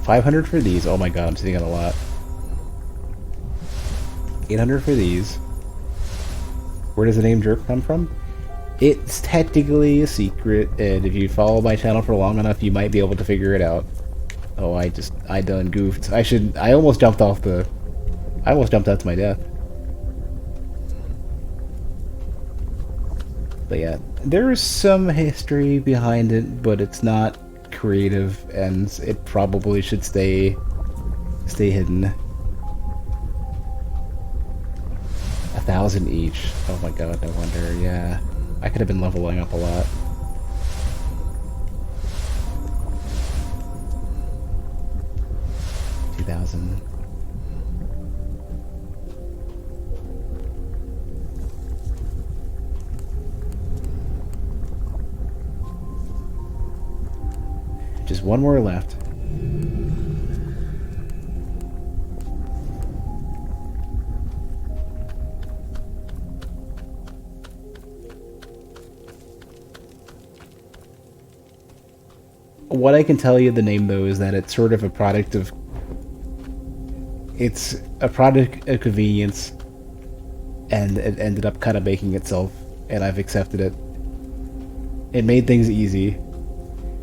500 for these. Oh my god, I'm sitting on a lot. 800 for these. Where does the name Jerp come from? It's technically a secret, and if you follow my channel for long enough, you might be able to figure it out. Oh, I done goofed. I almost jumped off the, I almost jumped out to my death. But yeah, there is some history behind it, but it's not creative, and it probably should stay hidden. 1,000 each. Oh my god, no wonder. Yeah, I could have been leveling up a lot. $2,000. Just one more left. What I can tell you the name though is that it's sort of a product of, it's a product of convenience, and it ended up kind of making itself, and I've accepted it. It made things easy.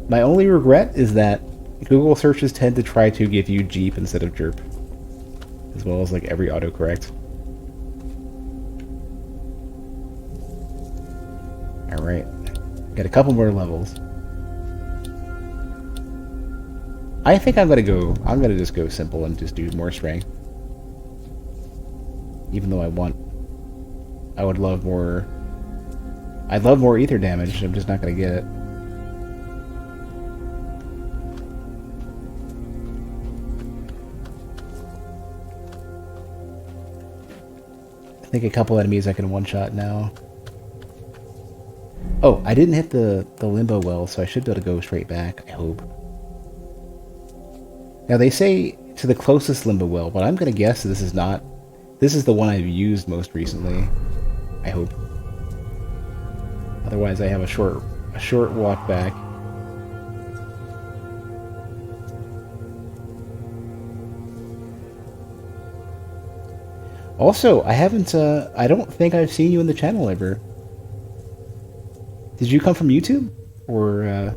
My only regret is that Google searches tend to try to give you Jeep instead of Jerp, as well as like every autocorrect. Alright, got a couple more levels. I think I'm gonna just go simple and just do more strength. Even though I'd love more ether damage, I'm just not gonna get it. I think a couple enemies I can one-shot now. Oh, I didn't hit the limbo well, so I should be able to go straight back, I hope. Now they say to the closest limbo well, but I'm gonna guess this is not. This is the one I've used most recently. I hope. Otherwise, I have a short walk back. Also, I haven't. I don't think I've seen you in the channel ever. Did you come from YouTube, or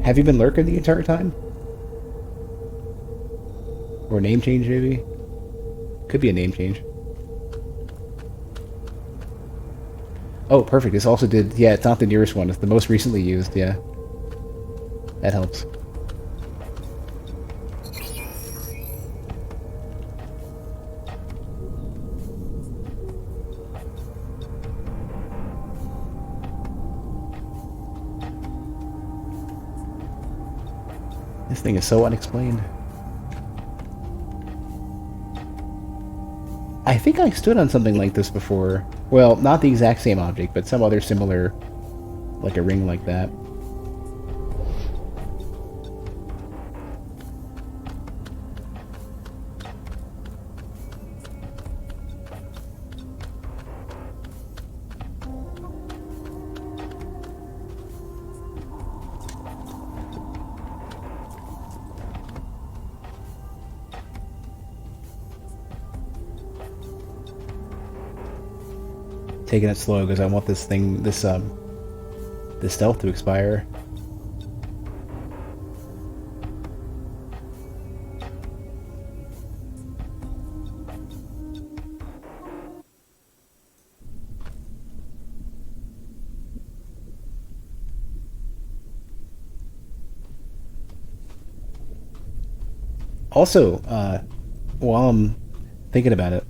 have you been lurking the entire time? Or name change, maybe? Could be a name change. Oh, perfect. This also did... Yeah, it's not the nearest one. It's the most recently used, yeah. That helps. This thing is so unexplained. I think I stood on something like this before. Well, not the exact same object, but some other similar, like a ring like that. Taking it slow because I want this thing, this stealth to expire. Also, while I'm thinking about it,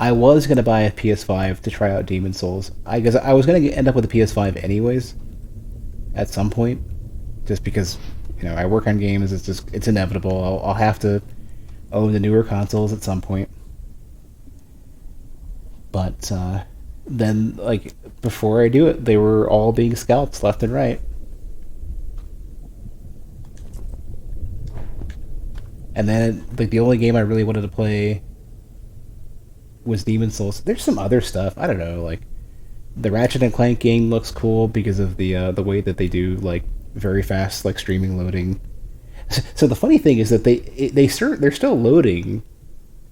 I was gonna buy a PS5 to try out Demon Souls. Guess I was gonna end up with a PS5 anyways, at some point, just because I work on games. It's inevitable. I'll have to own the newer consoles at some point. But then, like before I do it, they were all being scalped left and right. And then, like, the only game I really wanted to play was Demon Souls. There's some other stuff. I don't know, like the Ratchet and Clank game looks cool because of the way that they do like very fast like streaming loading. So the funny thing is that they're still loading.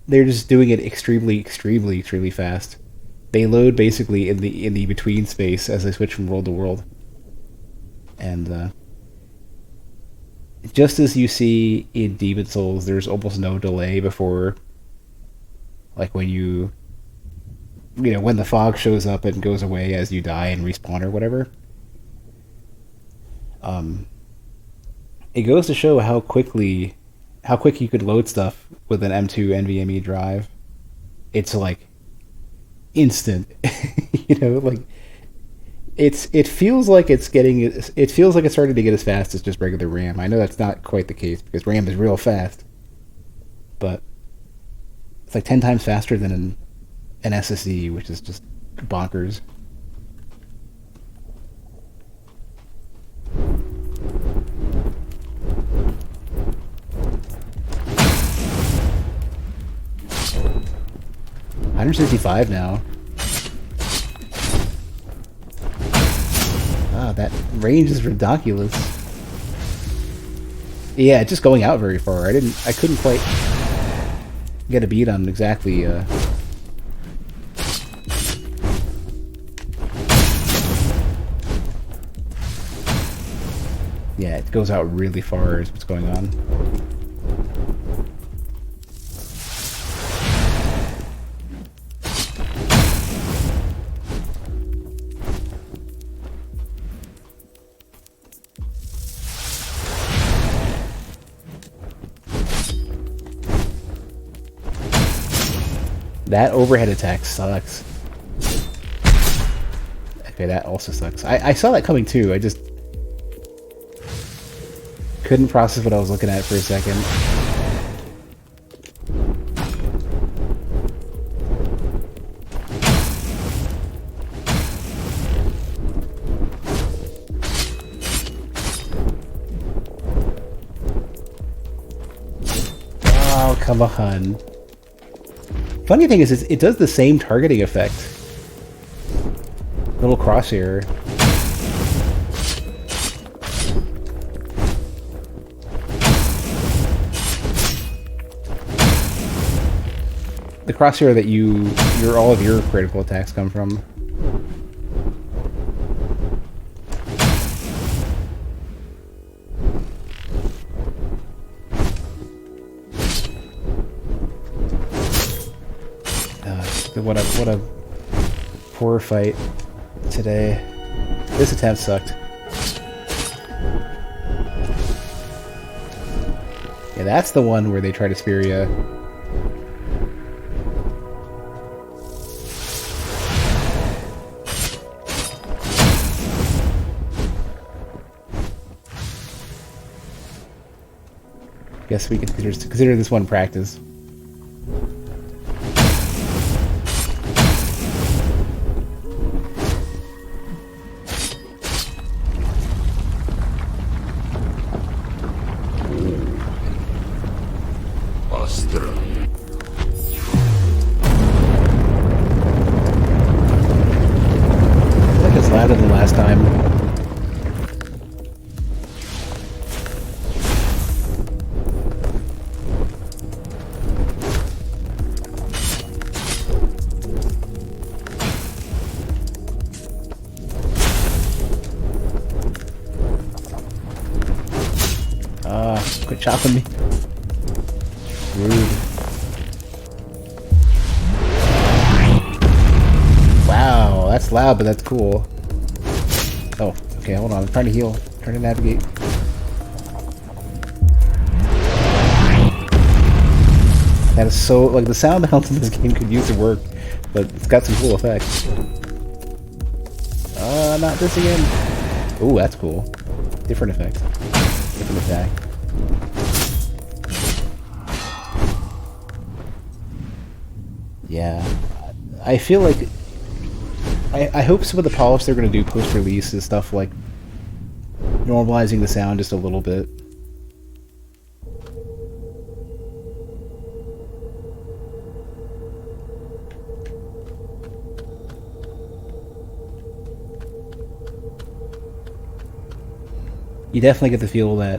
They're just doing it extremely fast. They load basically in the between space as they switch from world to world. And just as you see in Demon Souls, there's almost no delay before, like when when the fog shows up and goes away as you die and respawn or whatever. It goes to show how quick you could load stuff with an M2 NVMe drive. It's like instant, like it feels like it's starting to get as fast as just regular RAM. I know that's not quite the case because RAM is real fast, but it's like 10 times faster than an SSD, which is just bonkers. $165 now. Ah, that range is ridiculous. Yeah, just going out very far. I couldn't quite get a beat on exactly. Yeah, it goes out really far is what's going on. That overhead attack sucks. Okay, that also sucks. I saw that coming too. I just couldn't process what I was looking at for a second. Oh, come on. Funny thing is, it does the same targeting effect. Little crosshair. The crosshair that all of your critical attacks come from. What a poor fight today. This attempt sucked. Yeah, that's the one where they try to spear you. Guess we can consider this one practice. Louder than last time. Quit chopping me. Rude. Wow, that's loud, but that's cool. Oh, okay, hold on. I'm trying to heal. I'm trying to navigate. That is so... Like, the sound bounce in this game could use to work, but it's got some cool effects. Not this again. Ooh, that's cool. Different effect. Different attack. Yeah. I feel like... I hope some of the polish they're going to do post-release is stuff like normalizing the sound just a little bit. You definitely get the feel that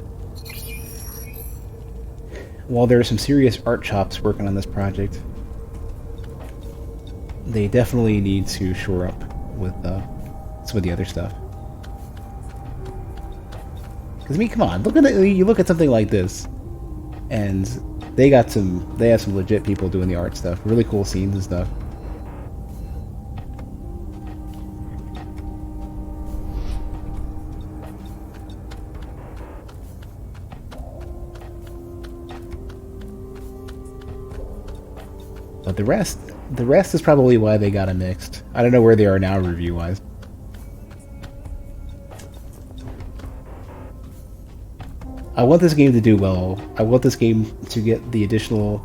while there are some serious art chops working on this project, they definitely need to shore up with some of the other stuff. Because I mean, come on, look at it. You look at something like this, and they have some legit people doing the art stuff, really cool scenes and stuff. But the rest is probably why they got it mixed. I don't know where they are now review-wise. I want this game to do well. I want this game to get the additional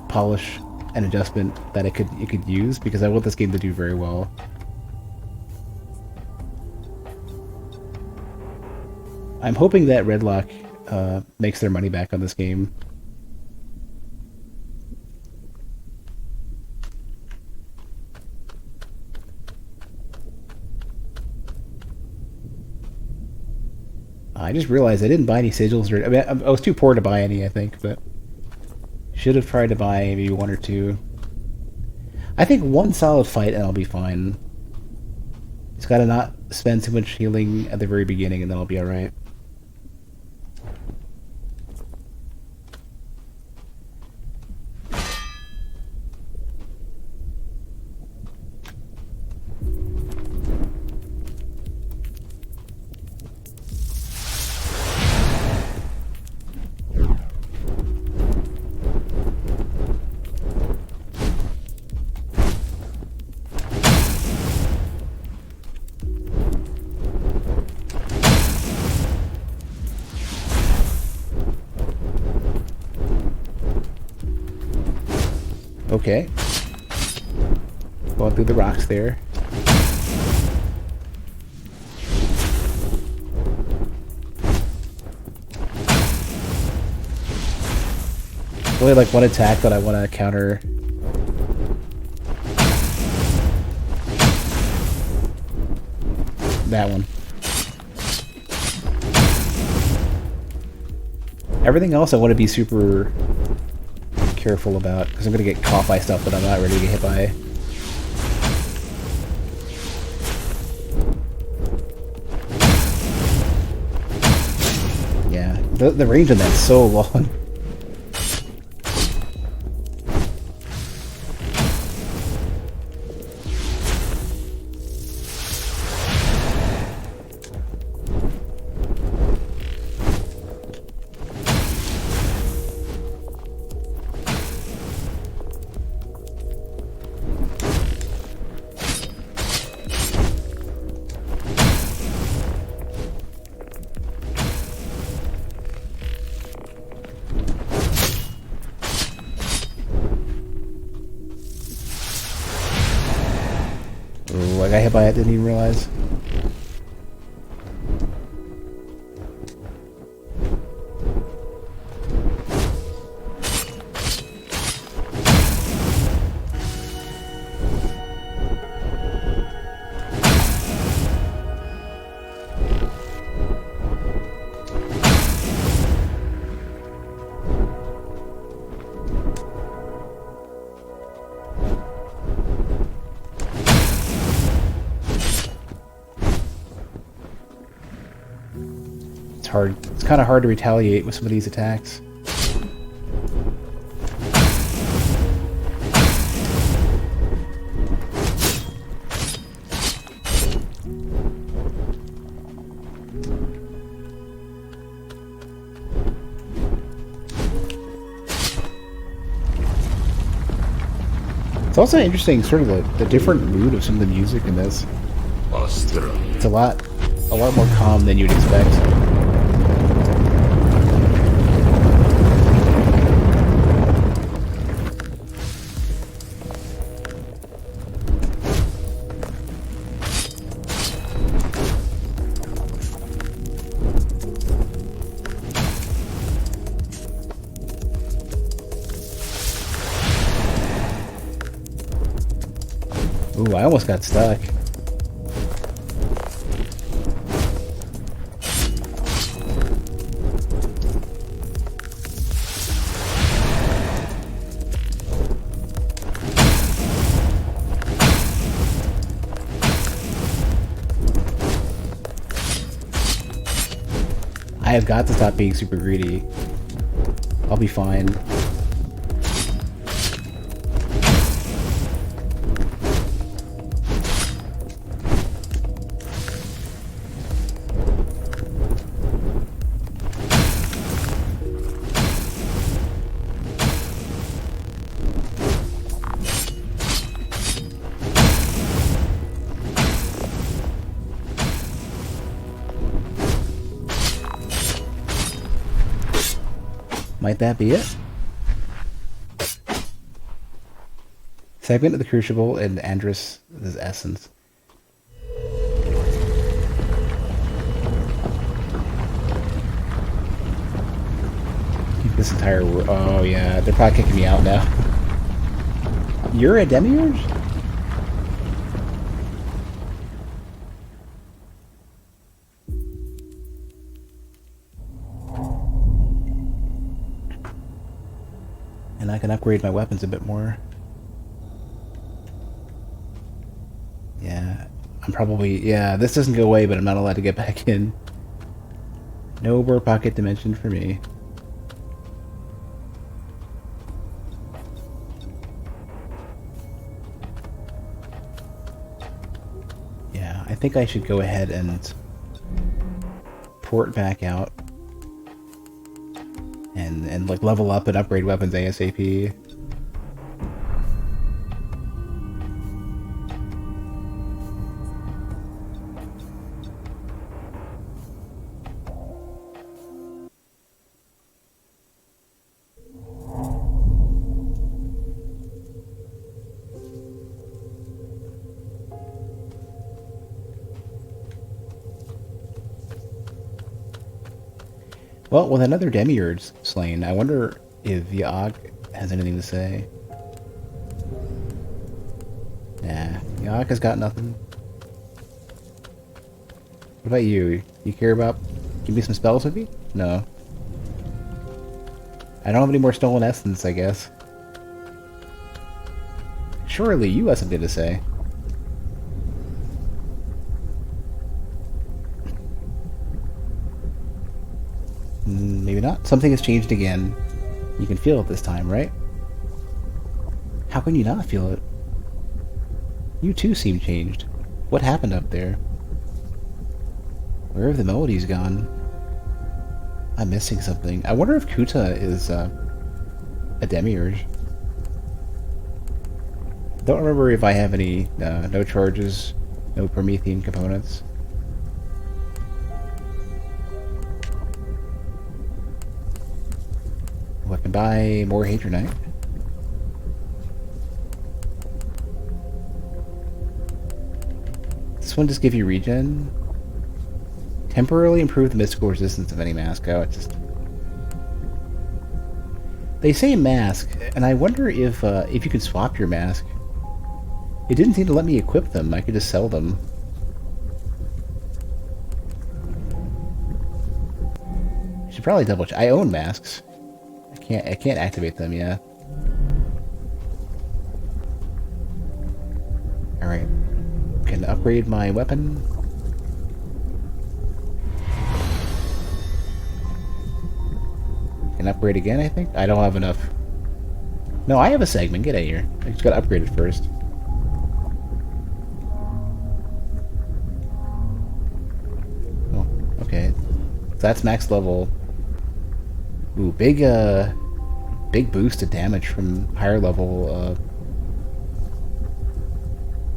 polish and adjustment that it could use, because I want this game to do very well. I'm hoping that Redlock makes their money back on this game. I just realized I didn't buy any sigils. I mean, I was too poor to buy any, I think, but should have tried to buy maybe one or two. I think one solid fight and I'll be fine. Just gotta not spend too much healing at the very beginning and then I'll be alright. Okay. Going through the rocks there. Only like one attack that I want to counter. That one. Everything else I want to be super careful about, because I'm going to get caught by stuff that I'm not ready to get hit by. Yeah, the range on that's so long. Ooh, I got hit by it, didn't even realize. It's kind of hard to retaliate with some of these attacks. It's also interesting, sort of the different mood of some of the music in this. It's a lot more calm than you'd expect. Ooh, I almost got stuck. have got to stop being super greedy. I'll be fine. Might that be it? Segment of the Crucible and Andrus' essence. Keep this entire world. Oh yeah, they're probably kicking me out now. You're a demiurge? And I can upgrade my weapons a bit more. Yeah, I'm probably... Yeah, this doesn't go away, but I'm not allowed to get back in. No more pocket dimension for me. Yeah, I think I should go ahead and port back out. And like level up and upgrade weapons ASAP. Well, with another demiurge slain, I wonder if Yogg has anything to say. Nah, Yogg has got nothing. What about you? You care about... Give me some spells with me? No. I don't have any more stolen essence, I guess. Surely you have something to say. Maybe not. Something has changed again. You can feel it this time, right? How can you not feel it? You too seem changed. What happened up there? Where have the melodies gone? I'm missing something. I wonder if Kuta is a demiurge. Don't remember if I have any no charges, no Promethean components. Oh, I can buy more Hadronite. This one just give you regen. Temporarily improve the mystical resistance of any mask. Oh, it just... They say mask, and I wonder if you could swap your mask. It didn't seem to let me equip them. I could just sell them. I should probably double check. I own masks. I can't activate them yet. Alright. Can upgrade my weapon. Can upgrade again, I think? I don't have enough. No, I have a segment. Get out of here. I just gotta upgrade it first. Oh, okay. So that's max level. Ooh, big boost to damage from higher level,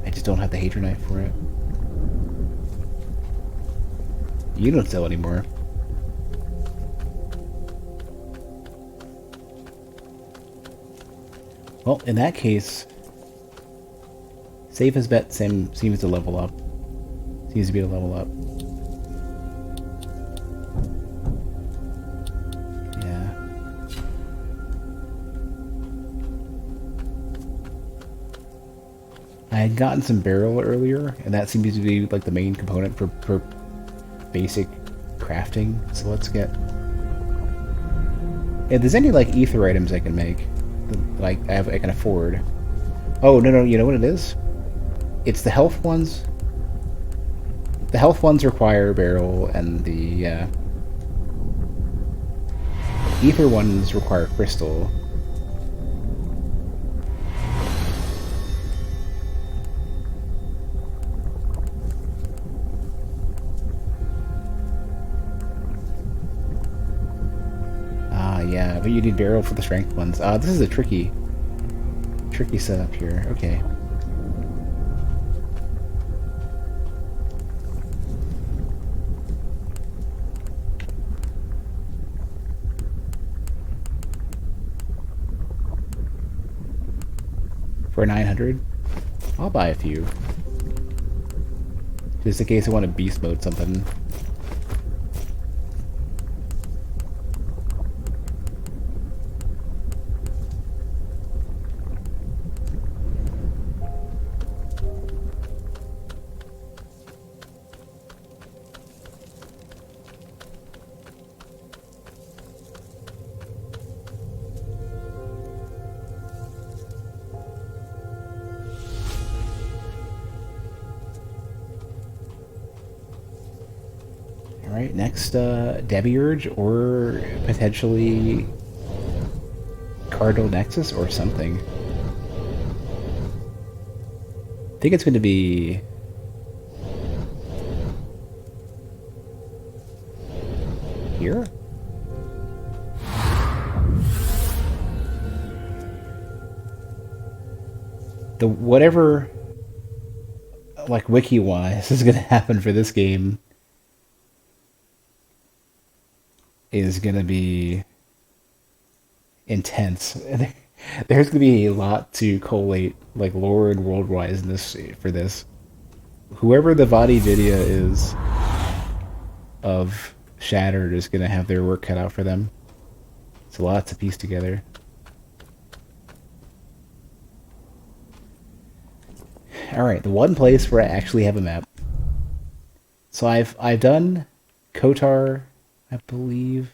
I just don't have the Hadronite for it. You don't sell anymore. Well, in that case, safest bet seems to level up. Seems to be to level up. Yeah. I had gotten some barrel earlier, and that seems to be like the main component for basic crafting. So let's get... If there's any like ether items I can make, like I can afford. Oh no, you know what it is? It's the health ones. The health ones require barrel, and the Ether ones require crystal. Ah, yeah, but you need barrel for the strength ones. This is a tricky setup here. Okay. For 900, I'll buy a few. Just in case I want to beast mode something. Alright, next, Demiurge or potentially Cardinal Nexus or something. I think it's going to be here? The whatever, like, wiki-wise is going to happen for this game is going to be intense. There's going to be a lot to collate, like, lore and world-wise in this for this. Whoever the Vadi Vidya is of Shattered is going to have their work cut out for them. It's a lot to piece together. Alright, the one place where I actually have a map. So I've done Kotar, I believe.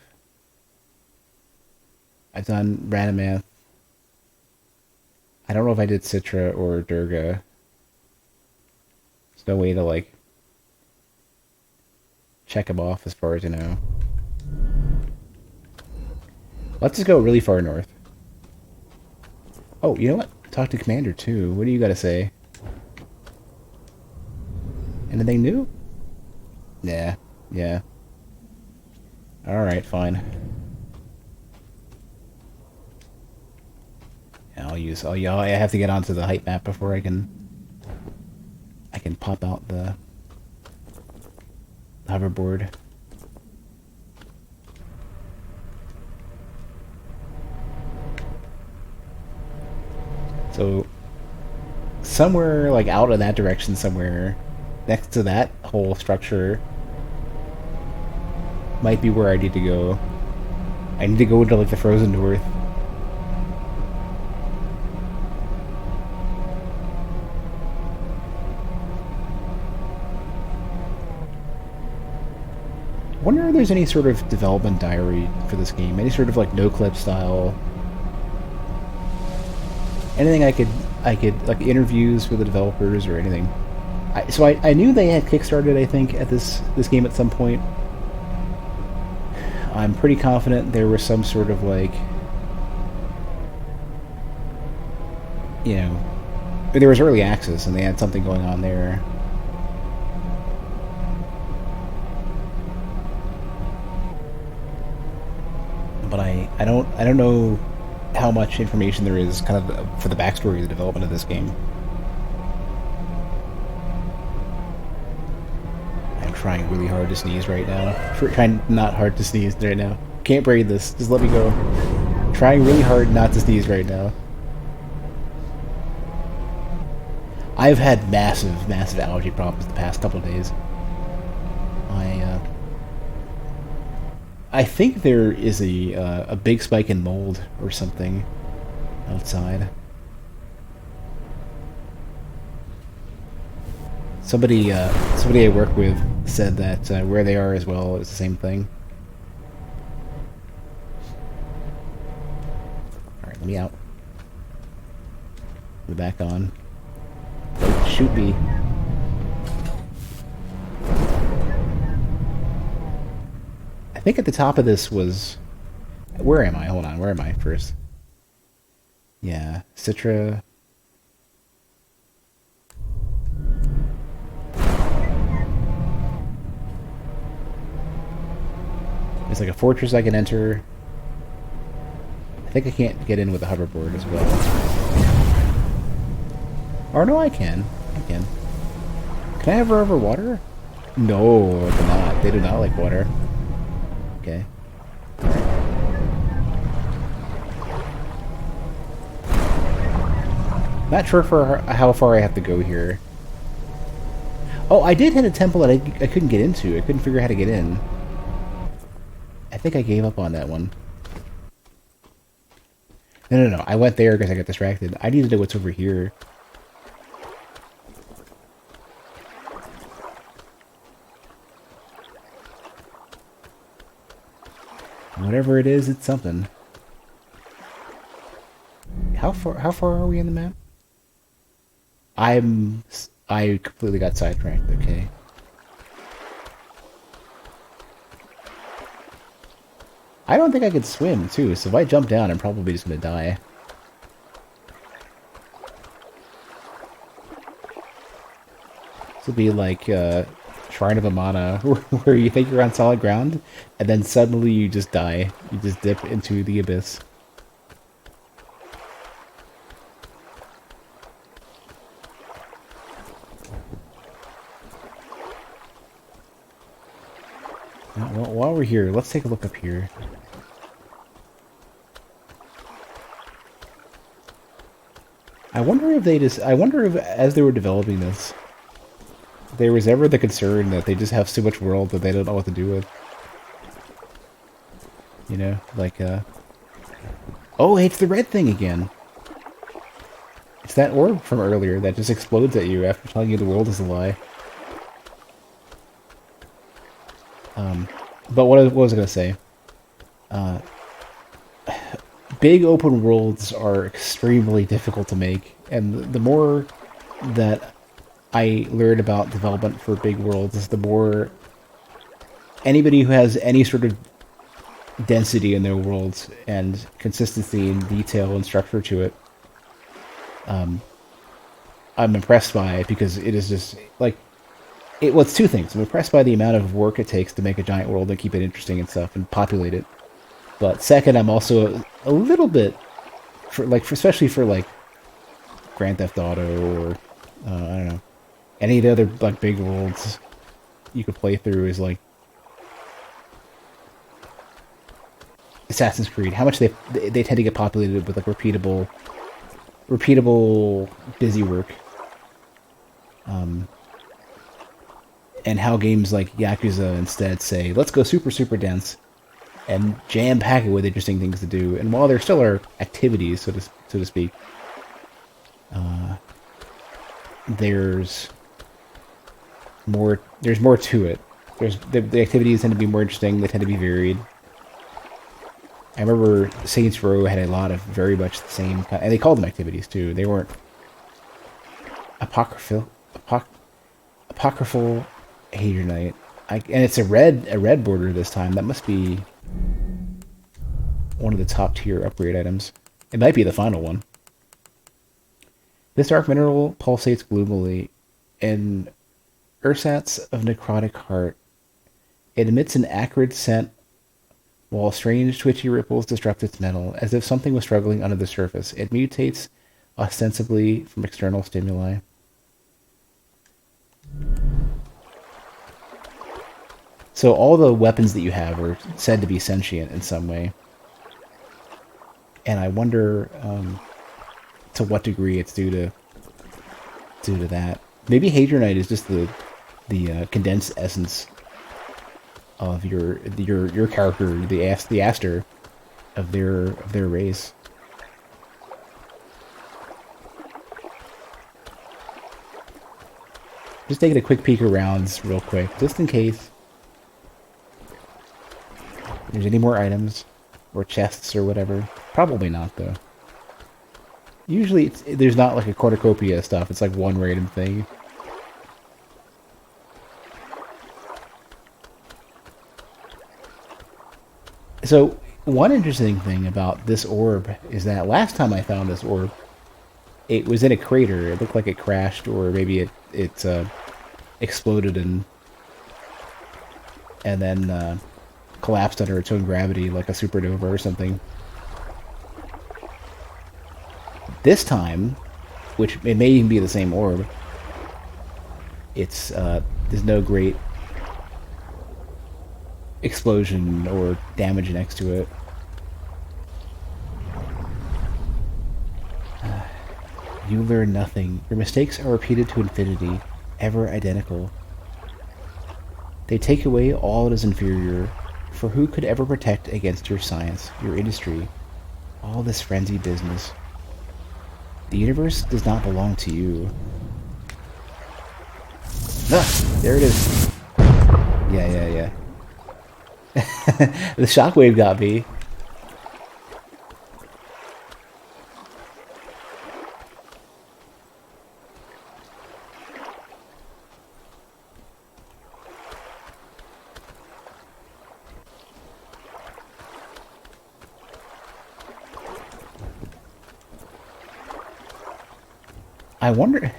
I've done Ranamath. I don't know if I did Citra or Durga. There's no way to, like, check them off as far as I know. Let's just go really far north. Oh, you know what? Talk to Commander, too. What do you gotta say? Anything new? Yeah. Yeah. Alright, fine. Yeah, I have to get onto the height map before I can pop out the hoverboard. So somewhere like out in that direction somewhere next to that whole structure might be where I need to go. I need to go into like the frozen north. I wonder if there's any sort of development diary for this game, any sort of like no-clip style, anything I could like interviews with the developers or anything. So I knew they had kickstarted, I think, at this game at some point. I'm pretty confident there was some sort of like, you know, there was early access and they had something going on there. But I don't know how much information there is kind of for the backstory of the development of this game. I'm trying really hard to sneeze right now. Trying not hard to sneeze right now. Can't braid this. Just let me go. Trying really hard not to sneeze right now. I've had massive allergy problems the past couple of days. I think there is a big spike in mold or something outside. Somebody I work with said that where they are as well is the same thing. All right, let me out. We're back on. Don't shoot me. I think at the top of this was Where am I? Hold on. Where am I first? Yeah, Citra. There's like a fortress I can enter. I think I can't get in with a hoverboard as well. Or no, I can. I can. Can I ever over water? No, I cannot. They do not like water. Okay. Not sure for how far I have to go here. Oh, I did hit a temple that I couldn't get into. I couldn't figure out how to get in. I think I gave up on that one. No. I went there because I got distracted. I need to know what's over here. Whatever it is, it's something. How far are we in the map? I completely got sidetracked, okay. I don't think I could swim, too, so if I jump down, I'm probably just gonna die. This will be like, Shrine of Amana, where you think you're on solid ground, and then suddenly you just die. You just dip into the abyss. Well, while we're here, let's take a look up here. I wonder if as they were developing this, there was ever the concern that they just have so much world that they don't know what to do with. You know, like, oh, it's the red thing again. It's that orb from earlier that just explodes at you after telling you the world is a lie. But what was I going to say? Big open worlds are extremely difficult to make, and the more that I learn about development for big worlds, the more anybody who has any sort of density in their worlds and consistency and detail and structure to it, I'm impressed by it because it is just like well, it's two things. I'm impressed by the amount of work it takes to make a giant world and keep it interesting and stuff and populate it. But second, I'm also a little bit especially for like Grand Theft Auto or I don't know, any of the other like big worlds you could play through is like Assassin's Creed. How much they tend to get populated with like repeatable busy work. And how games like Yakuza instead say, let's go super dense and jam-pack it with interesting things to do. And while there still are activities, so to speak, there's more to it. The activities tend to be more interesting, they tend to be varied. I remember Saints Row had a lot of very much the same kind, and they called them activities too. They weren't apocryphal Hater Knight. And it's a red border this time. That must be one of the top tier upgrade items. It might be the final one. This dark mineral pulsates gloomily in ersatz of necrotic heart. It emits an acrid scent while strange twitchy ripples disrupt its metal, as if something was struggling under the surface. It mutates ostensibly from external stimuli. So all the weapons that you have are said to be sentient in some way. And I wonder to what degree it's due to that. Maybe Hadronite is just the condensed essence of your character, the Aster of their race. Just taking a quick peek around real quick, just in case there's any more items or chests or whatever. Probably not, though. Usually there's not like a cornucopia of stuff. It's like one random thing. So One interesting thing about this orb is that last time I found this orb, it was in a crater. It looked like it crashed, or maybe it exploded and then collapsed under its own gravity, like a supernova or something. This time, which it may even be the same orb, it's there's no great explosion or damage next to it. You learn nothing. Your mistakes are repeated to infinity, ever identical. They take away all that is inferior, for who could ever protect against your science, your industry, all this frenzied business? The universe does not belong to you. Ah, there it is. Yeah. The shockwave got me. I wonder.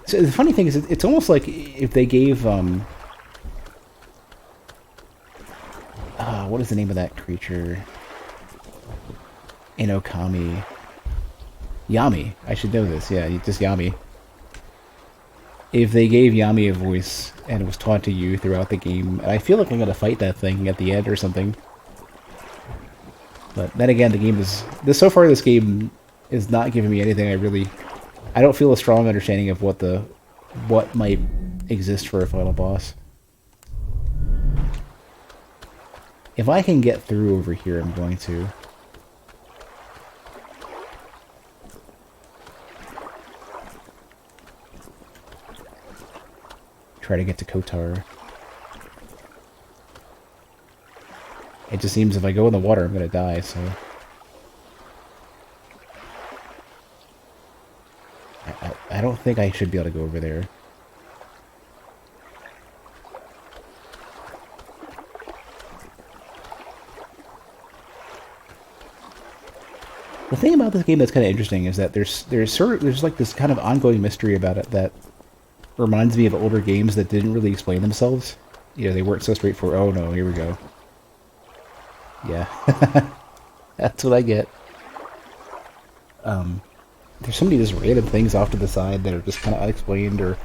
So the funny thing is, it's almost like if they gave what is the name of that creature in Okami? Yami. I should know this. Yeah, just Yami. If they gave Yami a voice and it was taught to you throughout the game, I feel like I'm gonna fight that thing at the end or something. But then again, the game is so far. This game is not giving me anything I don't feel a strong understanding of what might exist for a final boss. If I can get through over here, I'm going to. Try to get to Kotar. It just seems if I go in the water, I'm gonna die, so... I don't think I should be able to go over there. The thing about this game that's kind of interesting is that there's like this kind of ongoing mystery about it that reminds me of older games that didn't really explain themselves. You know, they weren't so straightforward. Oh no, here we go. Yeah. That's what I get. There's so many just random things off to the side that are just kind of unexplained or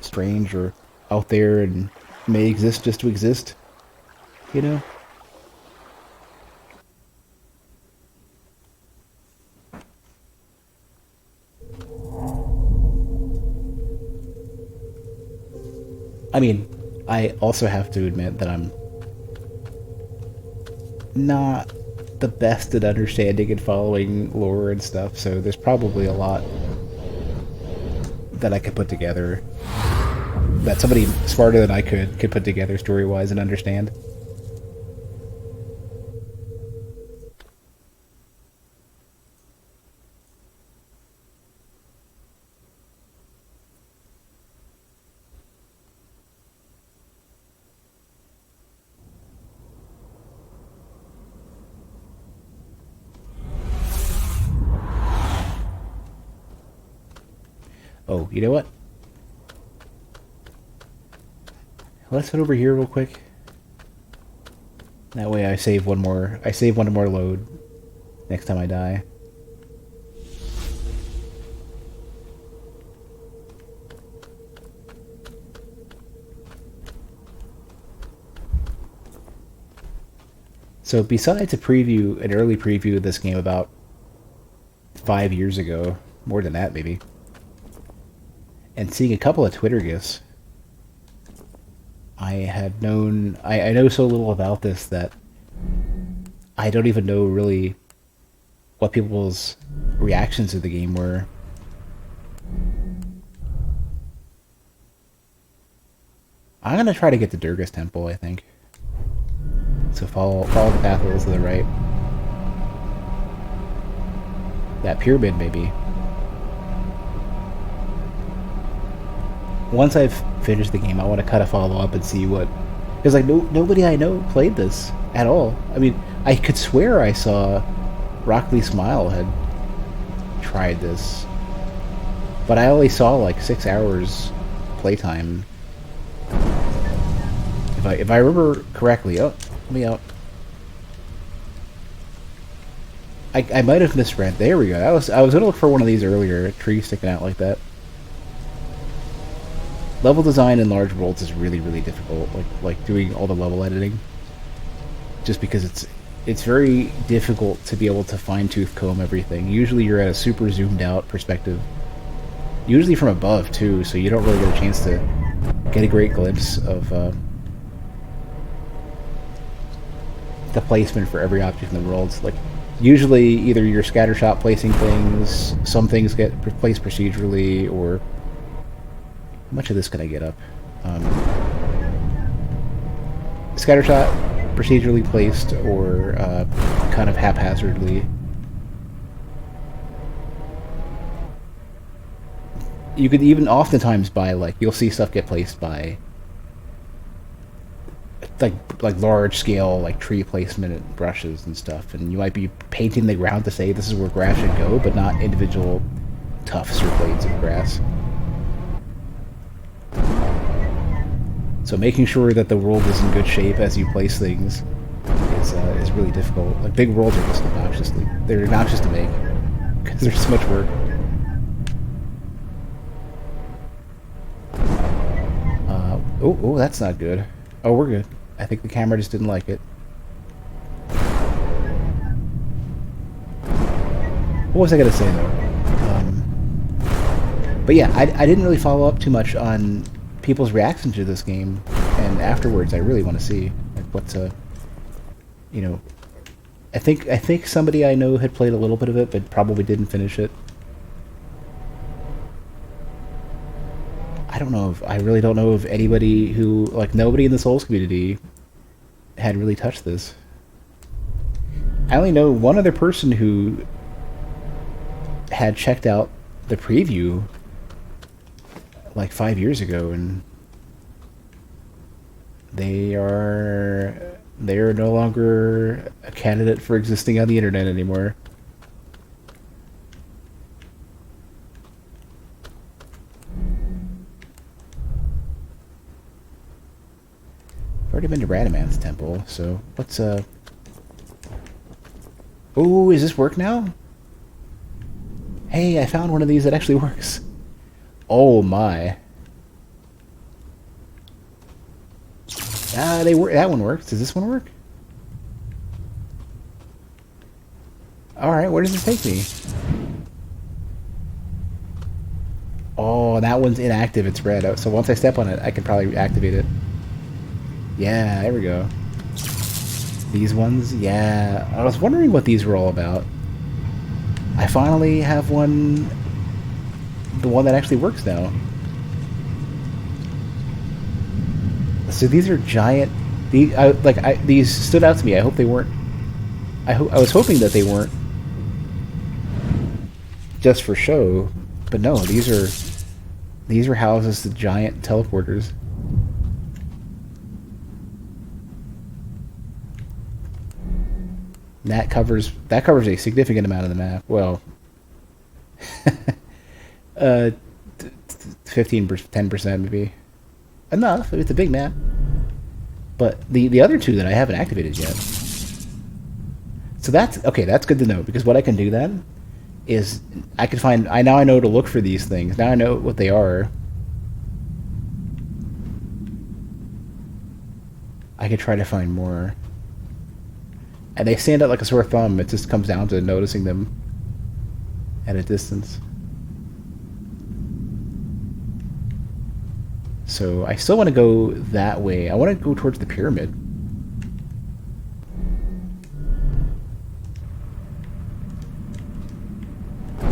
strange or out there and may exist just to exist. You know? I mean, I also have to admit that I'm not the best at understanding and following lore and stuff, so there's probably a lot that I could put together that somebody smarter than I could put together story-wise and understand. Oh, you know what? Let's head over here real quick. That way I save one more load next time I die. So besides an early preview of this game about 5 years ago, more than that maybe, and seeing a couple of Twitter GIFs, I know so little about this that I don't even know really what people's reactions to the game were. I'm gonna try to get to Durga's temple, I think. So follow the pathways to the right. That pyramid, maybe. Once I've finished the game, I want to kind of follow up and see what... Because like nobody I know played this at all. I mean, I could swear I saw Rockly Smile had tried this, but I only saw like 6 hours playtime. If I remember correctly, oh, let me out. I might have misread. There we go. I was gonna look for one of these earlier. A tree sticking out like that. Level design in large worlds is really difficult. Like doing all the level editing, just because it's very difficult to be able to fine tooth comb everything. Usually you're at a super zoomed out perspective. Usually from above too, so you don't really get a chance to get a great glimpse of the placement for every object in the world. Like, usually either you're scattershot placing things, some things get placed procedurally, or how much of this can I get up? Scattershot, procedurally placed, or kind of haphazardly. You could even oftentimes buy, like, you'll see stuff get placed by like large scale like tree placement and brushes and stuff, and you might be painting the ground to say this is where grass should go, but not individual tufts or blades of grass. So making sure that the world is in good shape as you place things is really difficult. Like, big worlds are just they're obnoxious to make because there's so much work. Oh, that's not good. Oh, we're good. I think the camera just didn't like it. What was I gonna say though? But yeah, I didn't really follow up too much on people's reaction to this game, and afterwards I really want to see like what's you know, I think somebody I know had played a little bit of it, but probably didn't finish it. I really don't know of anybody who, like, nobody in the Souls community had really touched this. I only know one other person who had checked out the preview like 5 years ago, and they are no longer a candidate for existing on the internet anymore. I've already been to Radaman's temple, so let's oh, does this work now? Hey, I found one of these that actually works. Oh my. Ah, they work. That one works. Does this one work? Alright, where does this take me? Oh, that one's inactive. It's red. So once I step on it, I can probably activate it. Yeah, there we go. These ones? Yeah. I was wondering what these were all about. I finally have one... the one that actually works now. So these are giant... these stood out to me. I hope they weren't... I was hoping that they weren't just for show, but no, these are houses to giant teleporters. That covers a significant amount of the map. Well, 15%, 10% maybe. Enough. It's a big map. But the other two that I haven't activated yet. So that's okay. That's good to know, because what I can do then is I can find. Now I know to look for these things. Now I know what they are. I could try to find more. And they stand out like a sore thumb. It just comes down to noticing them at a distance. So I still want to go that way. I want to go towards the pyramid. I'm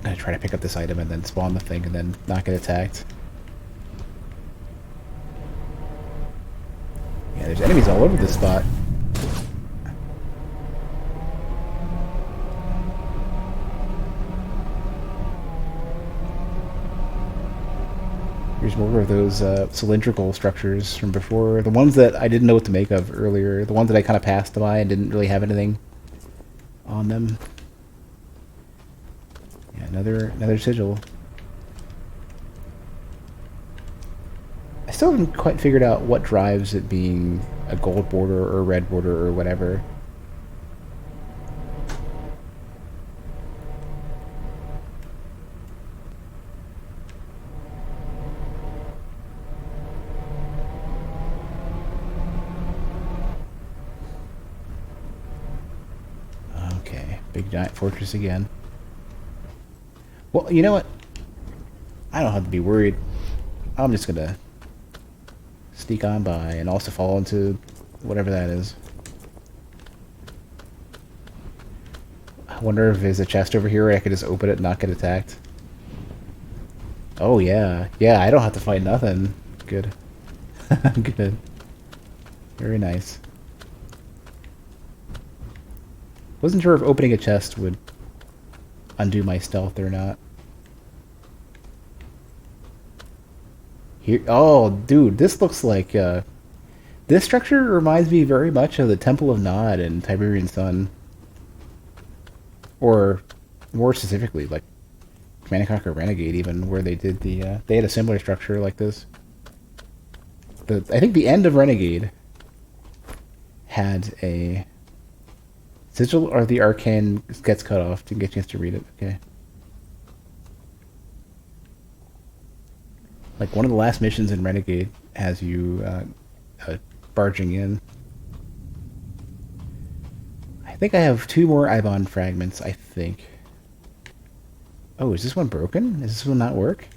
going to try to pick up this item and then spawn the thing and then not get attacked. Yeah, there's enemies all over this spot. Here's more of those cylindrical structures from before. The ones that I didn't know what to make of earlier. The ones that I kind of passed by and didn't really have anything on them. Yeah, another sigil. I still haven't quite figured out what drives it being a gold border or a red border or whatever. Okay, big giant fortress again. Well, you know what? I don't have to be worried. I'm just gonna sneak on by and also fall into whatever that is. I wonder if there's a chest over here where I could just open it and not get attacked. Oh yeah. Yeah, I don't have to fight nothing. Good. Good. Very nice. Wasn't sure if opening a chest would undo my stealth or not. Here, oh, dude, this looks like this structure reminds me very much of the Temple of Nod in Tiberian Sun, or more specifically, like Command & Conquer Renegade, even where they did the they had a similar structure like this. I think the end of Renegade had a sigil, or the arcane gets cut off. Didn't get a chance to read it. Okay. Like one of the last missions in Renegade has you barging in. I think I have 2 more Ibon fragments, I think. Oh, is this one broken? Does this one not work?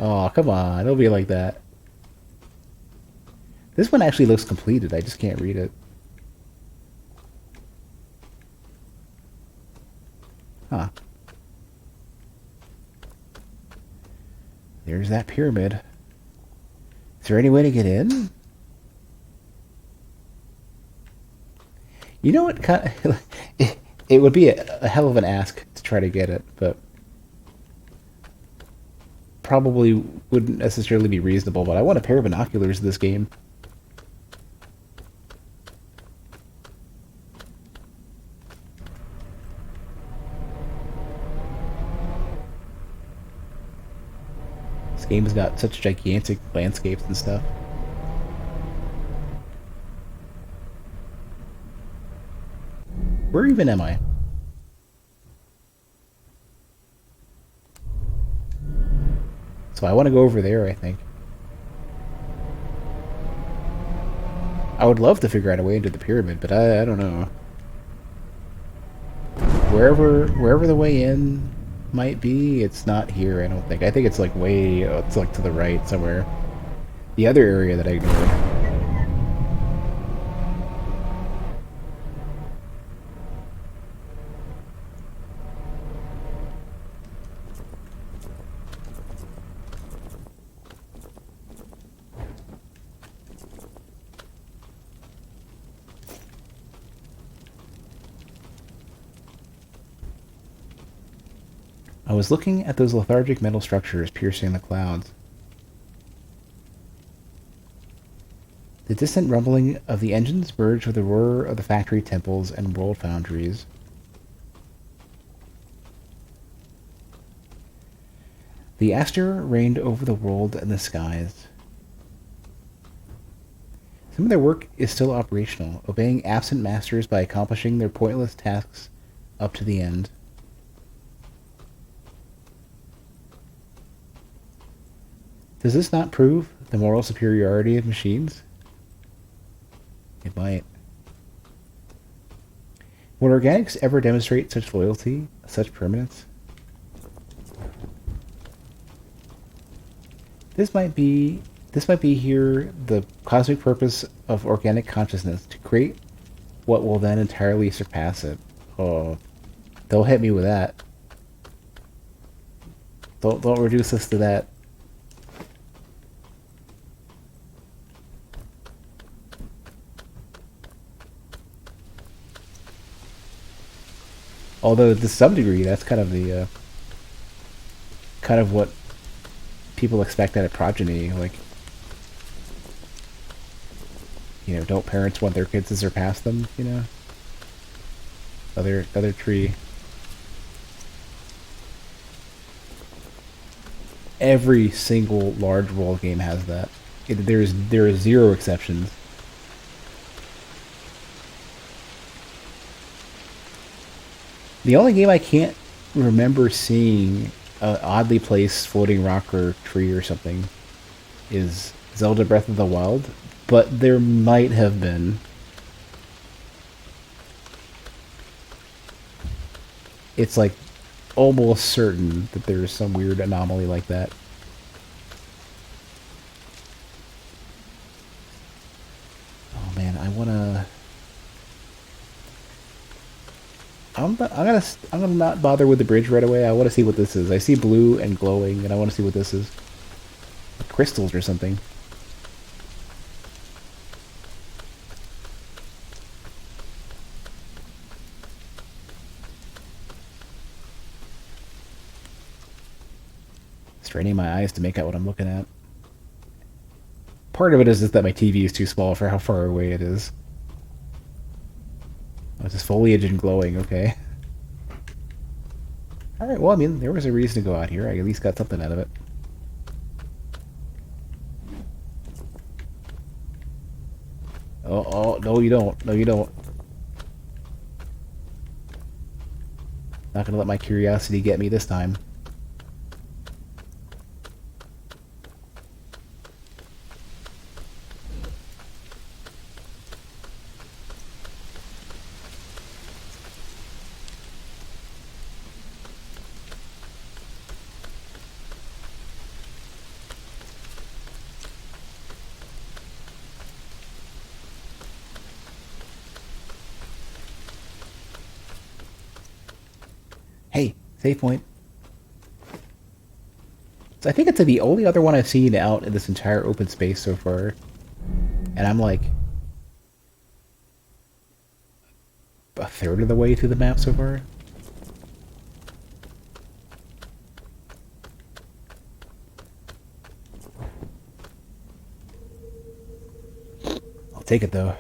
Oh, come on. It'll be like that. This one actually looks completed. I just can't read it. Huh. There's that pyramid. Is there any way to get in? You know what? It would be a hell of an ask to try to get it, but probably wouldn't necessarily be reasonable. But I want a pair of binoculars in this game. This game has got such gigantic landscapes and stuff. Where even am I? So I want to go over there, I think. I would love to figure out a way into the pyramid, but I don't know. Wherever the way in might be, it's not here, I don't think. I think it's like way, it's like to the right somewhere. The other area that I ignored. I was looking at those lethargic metal structures piercing the clouds. The distant rumbling of the engines merged with the roar of the factory temples and world foundries. The Aster reigned over the world and the skies. Some of their work is still operational, obeying absent masters by accomplishing their pointless tasks up to the end. Does this not prove the moral superiority of machines? It might. Would organics ever demonstrate such loyalty, such permanence? This might be here the cosmic purpose of organic consciousness, to create what will then entirely surpass it. Oh, don't hit me with that. Don't reduce us to that. Although to some degree, that's kind of the kind of what people expect out of progeny. Like, you know, don't parents want their kids to surpass them? You know, other tree. Every single large world game has that. There are zero exceptions. The only game I can't remember seeing an oddly placed floating rock or tree or something is Zelda Breath of the Wild, but there might have been. It's like almost certain that there's some weird anomaly like that. Oh man, I wanna. I'm gonna not bother with the bridge right away. I want to see what this is. I see blue and glowing, and I want to see what this is. Crystals or something. Straining my eyes to make out what I'm looking at. Part of it is just that my TV is too small for how far away it is. Oh, it's just foliage and glowing, okay. Alright, well, I mean, there was a reason to go out here. I at least got something out of it. Oh, no you don't. No you don't. Not gonna let my curiosity get me this time. Hey, save point. So I think it's the only other one I've seen out in this entire open space so far. And I'm like a third of the way through the map so far. I'll take it though.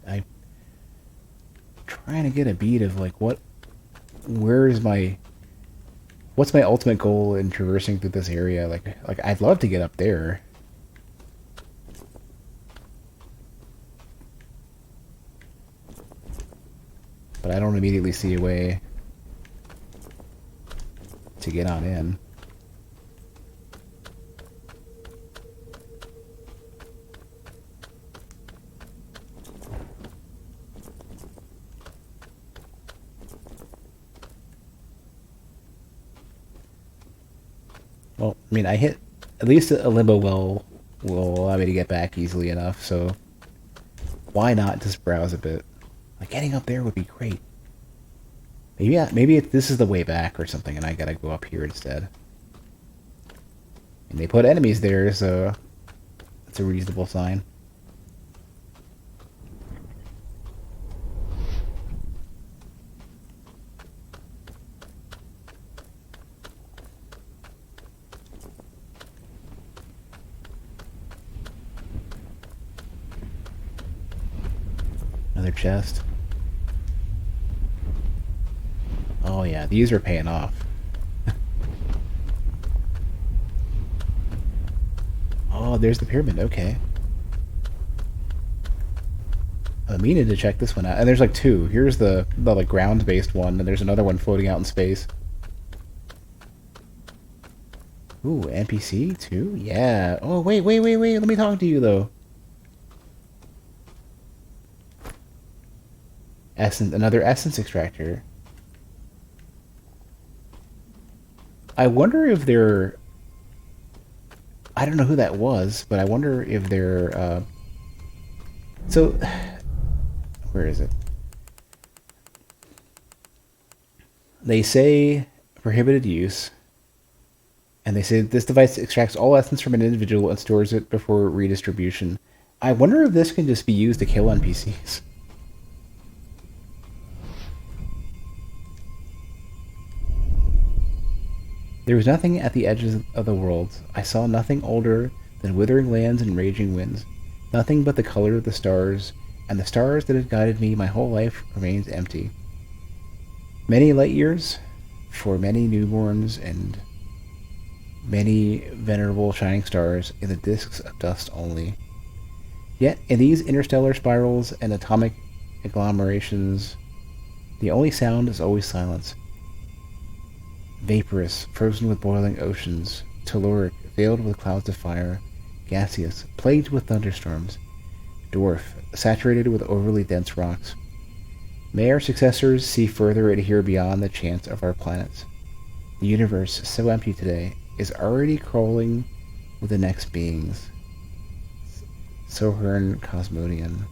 I'm trying to get a beat of like what's my ultimate goal in traversing through this area? Like I'd love to get up there. But I don't immediately see a way to get on in. Well, I mean, I hit at least a limbo well will allow me to get back easily enough, so why not just browse a bit? Like, getting up there would be great. Maybe, yeah, maybe this is the way back or something, and I gotta go up here instead. And they put enemies there, so that's a reasonable sign. Another chest. Oh yeah, these are paying off. Oh, there's the pyramid, okay. I'm meaning to check this one out. And there's like two. Here's the like ground-based one, and there's another one floating out in space. Ooh, NPC too? Yeah. Oh, wait. Let me talk to you, though. Essence, another essence extractor. I wonder if they're... I don't know who that was, but I wonder if they're So, where is it? They say prohibited use, and they say this device extracts all essence from an individual and stores it before redistribution. I wonder if this can just be used to kill NPCs. There was nothing at the edges of the world. I saw nothing older than withering lands and raging winds. Nothing but the color of the stars, and the stars that had guided me my whole life remains empty. Many light years for many newborns and many venerable shining stars in the disks of dust only. Yet in these interstellar spirals and atomic agglomerations, the only sound is always silence. Vaporous, frozen with boiling oceans, telluric, veiled with clouds of fire, gaseous, plagued with thunderstorms, dwarf, saturated with overly dense rocks. May our successors see further and hear beyond the chance of our planets. The universe, so empty today, is already crawling with the next beings. Sohern Cosmodian.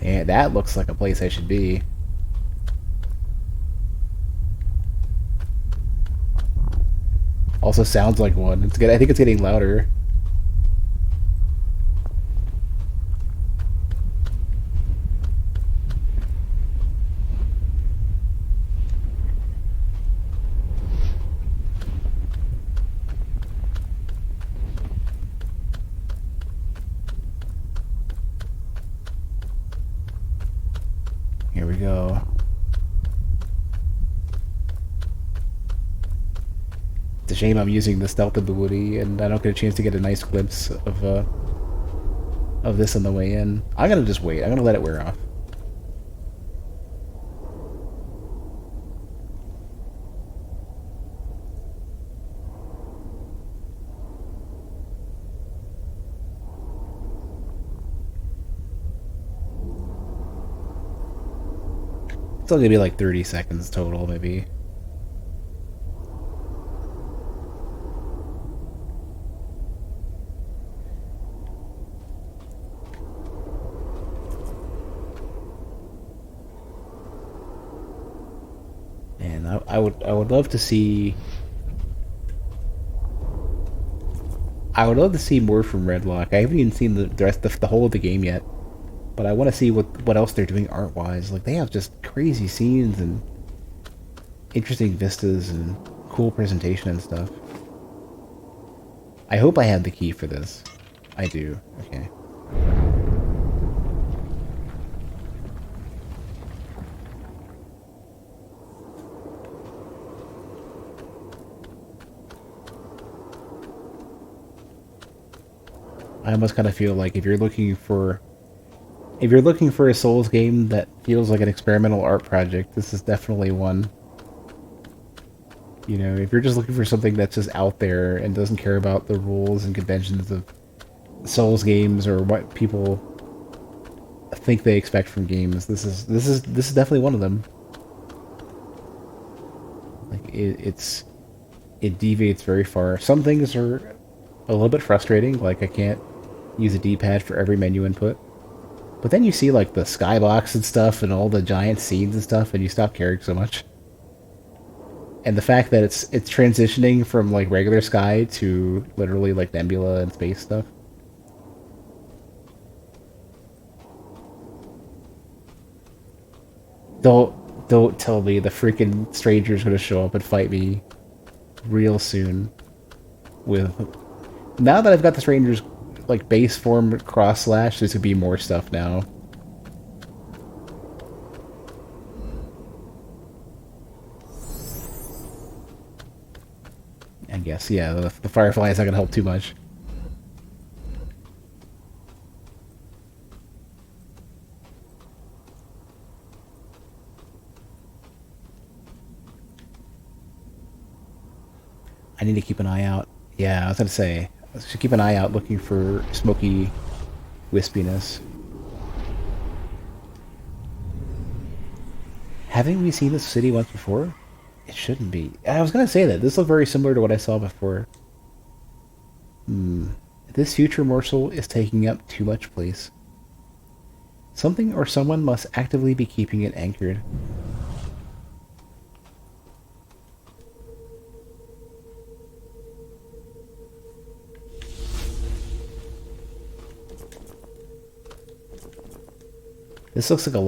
Yeah, that looks like a place I should be. Also sounds like one. It's good. I think it's getting louder. Here we go. It's a shame I'm using the stealth ability and I don't get a chance to get a nice glimpse of this on the way in. I'm gonna just wait. I'm gonna let it wear off. It's only gonna be like 30 seconds total, maybe. And I would love to see. I would love to see more from Redlock. I haven't even seen the rest of the whole of the game yet, but I want to see what else they're doing art wise. Like they have just crazy scenes and interesting vistas and cool presentation and stuff. I hope I have the key for this. I do. Okay. I almost kind of feel like if you're looking for a Souls game that feels like an experimental art project, this is definitely one. You know, if you're just looking for something that's just out there and doesn't care about the rules and conventions of Souls games or what people think they expect from games, this is definitely one of them. Like it deviates very far. Some things are a little bit frustrating, like I can't use a D-pad for every menu input. But then you see like the skybox and stuff and all the giant scenes and stuff and you stop caring so much. And the fact that it's transitioning from like regular sky to literally like nebula and space stuff. Don't tell me the freaking stranger's gonna show up and fight me real soon. With now that I've got the stranger's like base form cross slash, there's gonna be more stuff now. I guess, yeah, the Firefly is not gonna help too much. I need to keep an eye out. Yeah, I was gonna say, I should keep an eye out looking for smoky wispiness. Haven't we seen this city once before? It shouldn't be. I was gonna say that. This looked very similar to what I saw before. This future morsel is taking up too much place. Something or someone must actively be keeping it anchored. This looks like a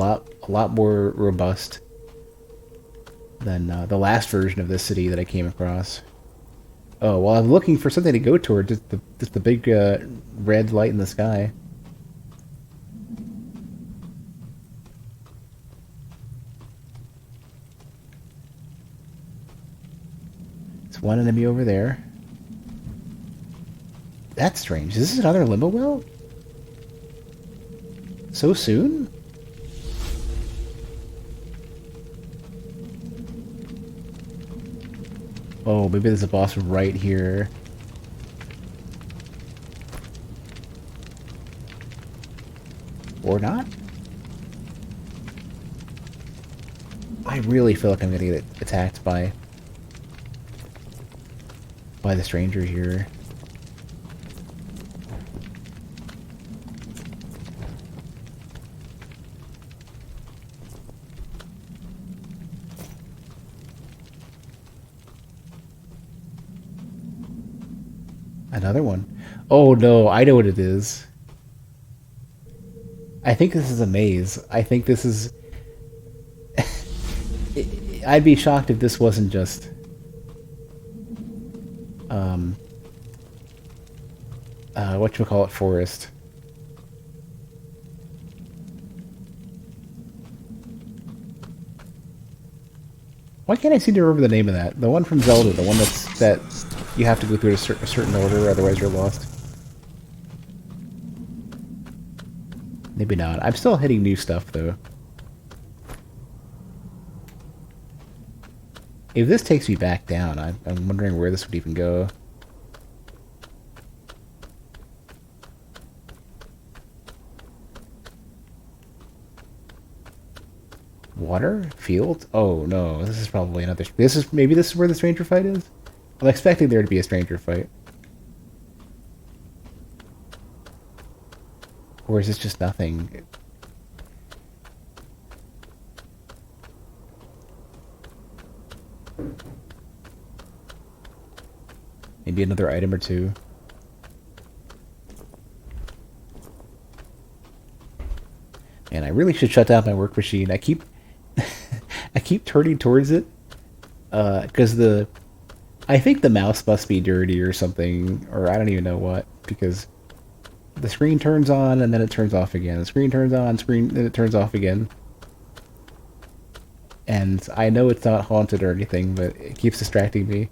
lot more robust than the last version of this city that I came across. Oh, well, I'm looking for something to go toward. Just the big red light in the sky. There's one enemy over there. That's strange. Is this another limbo well? So soon? Oh, maybe there's a boss right here. Or not? I really feel like I'm gonna get attacked by the stranger here. Another one. Oh no, I know what it is. I think this is a maze. I think this is... I'd be shocked if this wasn't just... whatchamacallit, forest. Why can't I seem to remember the name of that? The one from Zelda, the one that you have to go through a certain order, otherwise you're lost. Maybe not. I'm still hitting new stuff, though. If this takes me back down, I'm wondering where this would even go. Water? Field? Oh no, this is probably another... Maybe this is where the stranger fight is? I'm expecting there to be a stranger fight. Or is this just nothing? Maybe another item or two. Man, I really should shut down my work machine. I keep I keep turning towards it because I think the mouse must be dirty or something, or I don't even know what, because the screen turns on and then it turns off again. The screen turns on, then it turns off again. And I know it's not haunted or anything, but it keeps distracting me.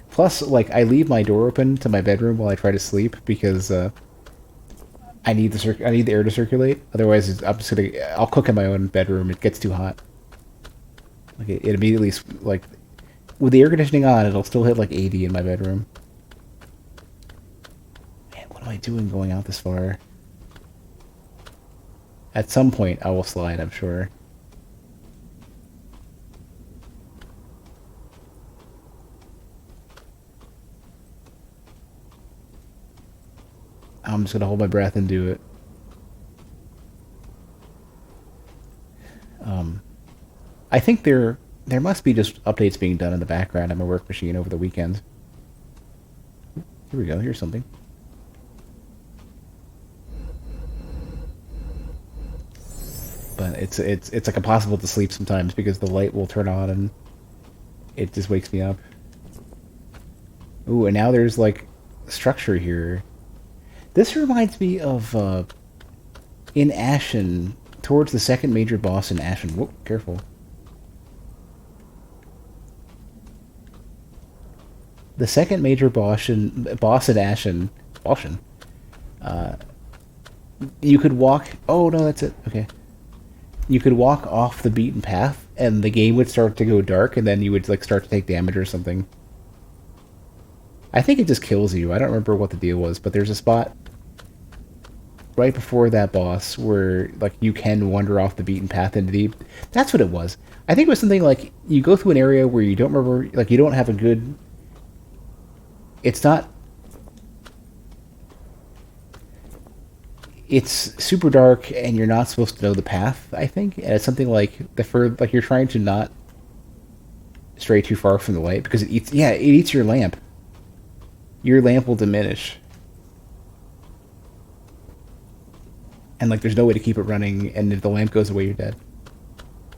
Plus, like, I leave my door open to my bedroom while I try to sleep because I need the air to circulate. Otherwise, I'll cook in my own bedroom. It gets too hot. Like it immediately, like, with the air conditioning on, it'll still hit like 80 in my bedroom. Man, what am I doing going out this far? At some point, I will slide, I'm sure. I'm just gonna hold my breath and do it. I think there must be just updates being done in the background on my work machine over the weekend. Here we go. Here's something. But it's like impossible to sleep sometimes because the light will turn on and it just wakes me up. Ooh, and now there's like structure here. This reminds me of in Ashen, towards the second major boss in Ashen. Whoa, careful. The second major boss in Ashen, you could walk... Oh, no, that's it. Okay. You could walk off the beaten path, and the game would start to go dark, and then you would like start to take damage or something. I think it just kills you. I don't remember what the deal was, but there's a spot right before that boss where like you can wander off the beaten path into deep. That's what it was. I think it was something like you go through an area where you don't remember, like you don't have a good. It's not. It's super dark and you're not supposed to know the path. I think, and it's something like like you're trying to not stray too far from the light because it eats. Yeah, it eats your lamp. Your lamp will diminish. And like there's no way to keep it running, and if the lamp goes away you're dead.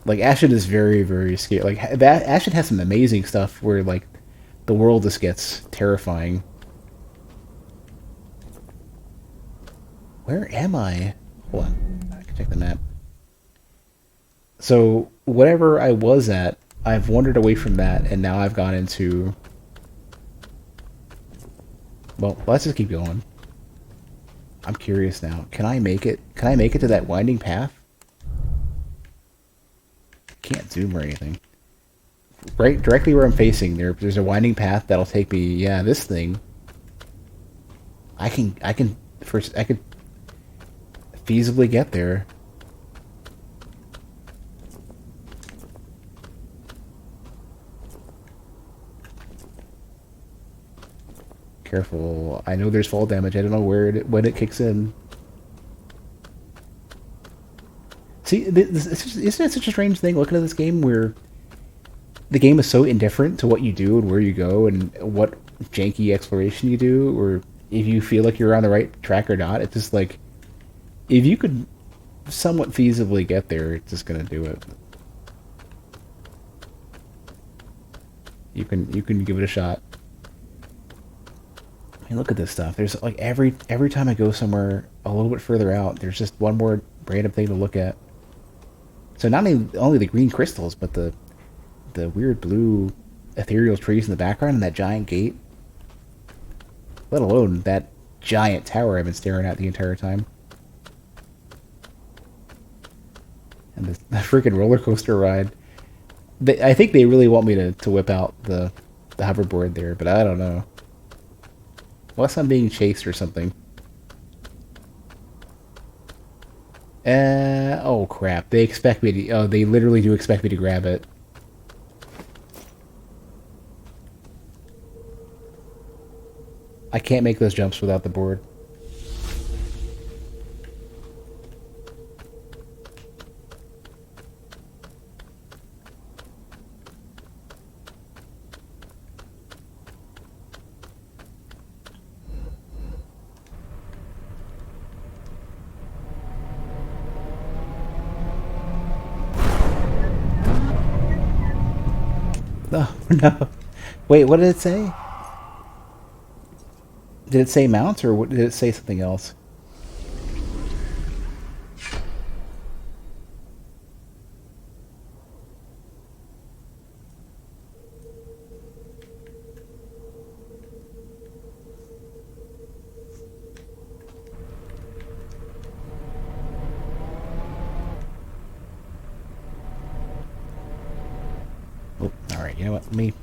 Like Ashen is very, very scary. Like that Ashen has some amazing stuff where like the world just gets terrifying. Where am I? Hold on, I can check the map. So whatever I was at, I've wandered away from that, and now I've gone into. Well, let's just keep going. I'm curious now. Can I make it? Can I make it to that winding path? Can't zoom or anything. Right, directly where I'm facing, there's a winding path that'll take me. Yeah, this thing. I can feasibly get there. Careful. I know there's fall damage. I don't know when it kicks in. See, isn't it such a strange thing looking at this game where the game is so indifferent to what you do and where you go and what janky exploration you do, or if you feel like you're on the right track or not. It's just like, if you could somewhat feasibly get there, it's just gonna do it. You can give it a shot. I mean, look at this stuff. There's like every time I go somewhere a little bit further out, there's just one more random thing to look at. So not only the green crystals, but the weird blue ethereal trees in the background and that giant gate. Let alone that giant tower I've been staring at the entire time. And the freaking roller coaster ride. I think they really want me to whip out the hoverboard there, but I don't know. Unless I'm being chased or something. Oh crap. They expect me to... Oh, they literally do expect me to grab it. I can't make those jumps without the board. Oh, no. Wait, what did it say? Did it say mounts, or did it say something else? Oh, alright, you know what? Let me...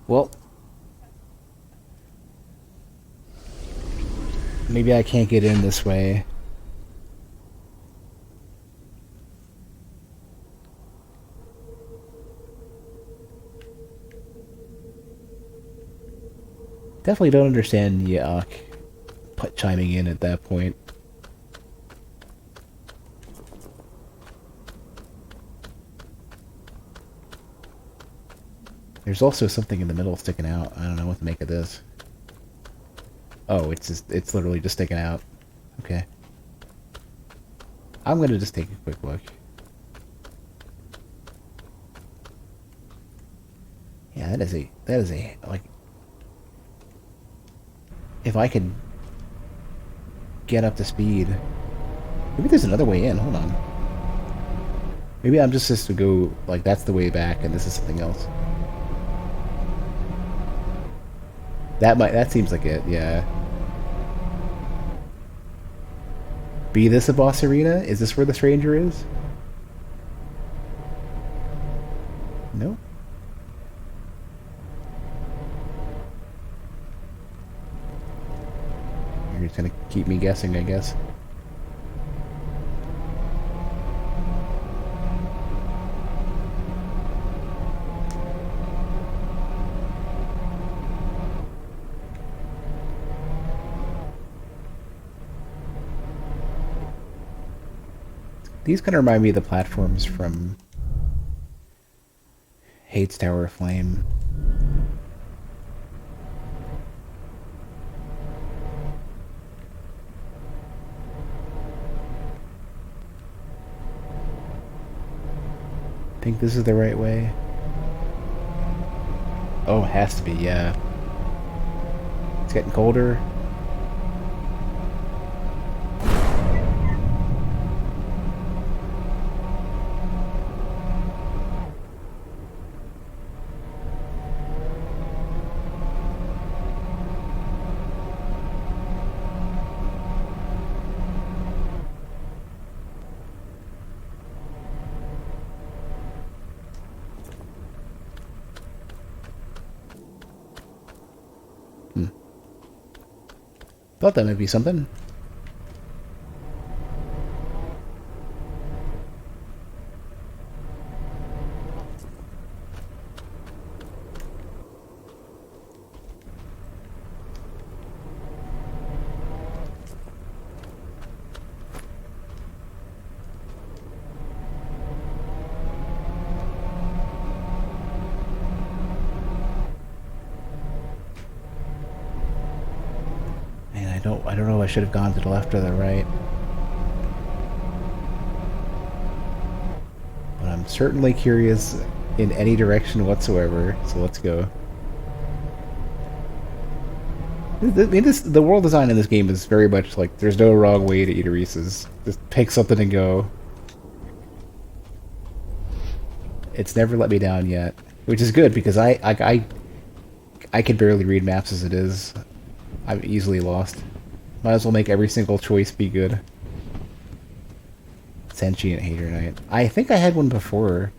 Well, maybe I can't get in this way. Definitely don't understand Yuck chiming in at that point. There's also something in the middle sticking out. I don't know what to make of this. Oh, it's literally just sticking out. Okay. I'm gonna just take a quick look. Yeah, that is a like, if I could get up to speed. Maybe there's another way in, hold on. Maybe I'm just to go, like, that's the way back and this is something else. That seems like it, yeah. Be this a boss arena? Is this where the stranger is? No. You're just gonna keep me guessing, I guess. These kind of remind me of the platforms from Hades Tower of Flame. Think this is the right way? Oh, it has to be, yeah. It's getting colder. Thought that might be something. I don't know if I should have gone to the left or the right. But I'm certainly curious in any direction whatsoever, so let's go. The world design in this game is very much like there's no wrong way to eat a Reese's. Just pick something and go. It's never let me down yet, which is good because I can barely read maps as it is. I'm easily lost. Might as well make every single choice be good. Sentient Hater Knight. I think I had one before.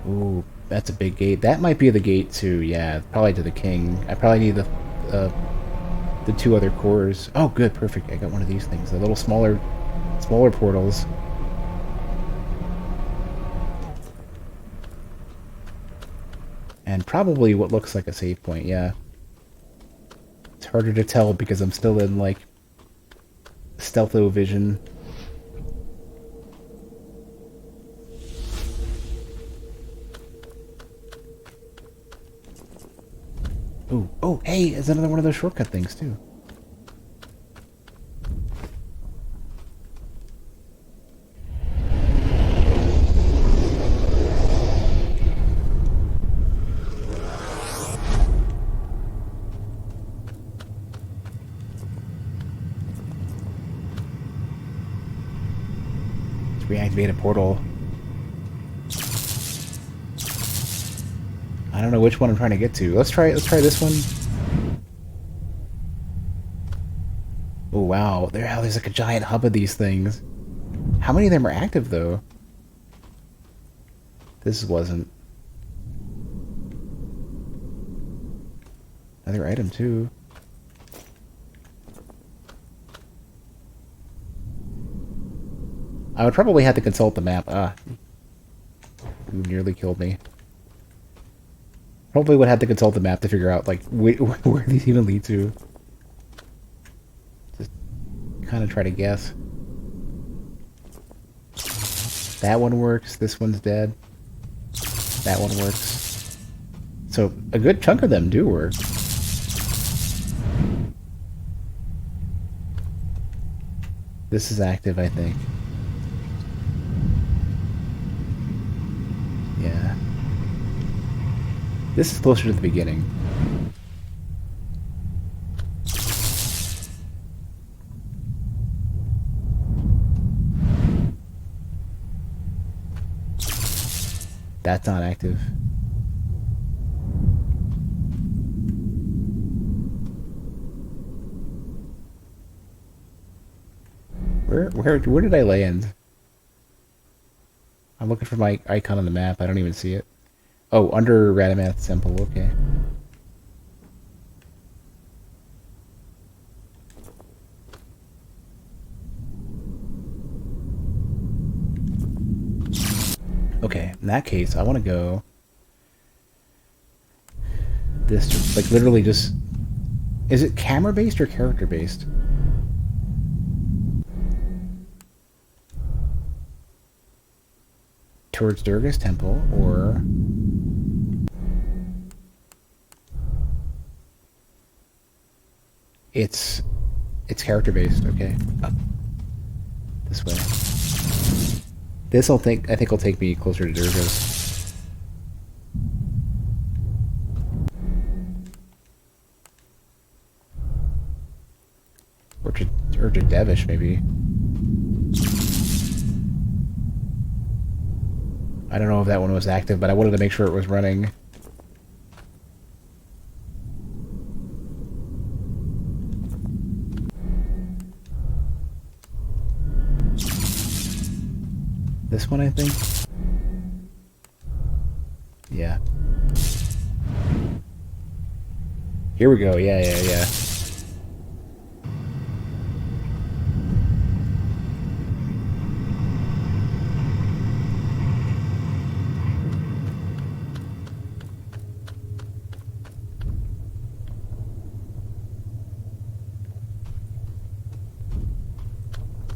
Ooh, that's a big gate. That might be the gate too, yeah. Probably to the king. I probably need the two other cores. Oh, good, perfect. I got one of these things. The little smaller portals. And probably what looks like a save point, yeah. It's harder to tell because I'm still in, like, stealtho vision. Ooh, oh, hey, it's another one of those shortcut things, too. Let's reactivate a portal. I don't know which one I'm trying to get to. Let's try this one. Oh wow, there's like a giant hub of these things. How many of them are active though? This wasn't. Another item too. I would probably have to consult the map. Ah, you nearly killed me. Probably would have to consult the map to figure out, like, where these even lead to. Just kind of try to guess. That one works, this one's dead. That one works. So, a good chunk of them do work. This is active, I think. Yeah. This is closer to the beginning. That's not active. Where did I land? I'm looking for my icon on the map. I don't even see it. Oh, under Radamath Temple. Okay. Okay, in that case, I want to go this, like, literally just... Is it camera-based or character-based? Towards Durga's temple, or... It's character-based, okay. Up. This way. I think will take me closer to Durga's. Or to Devish, maybe. I don't know if that one was active, but I wanted to make sure it was running. This one, I think? Yeah. Here we go, yeah.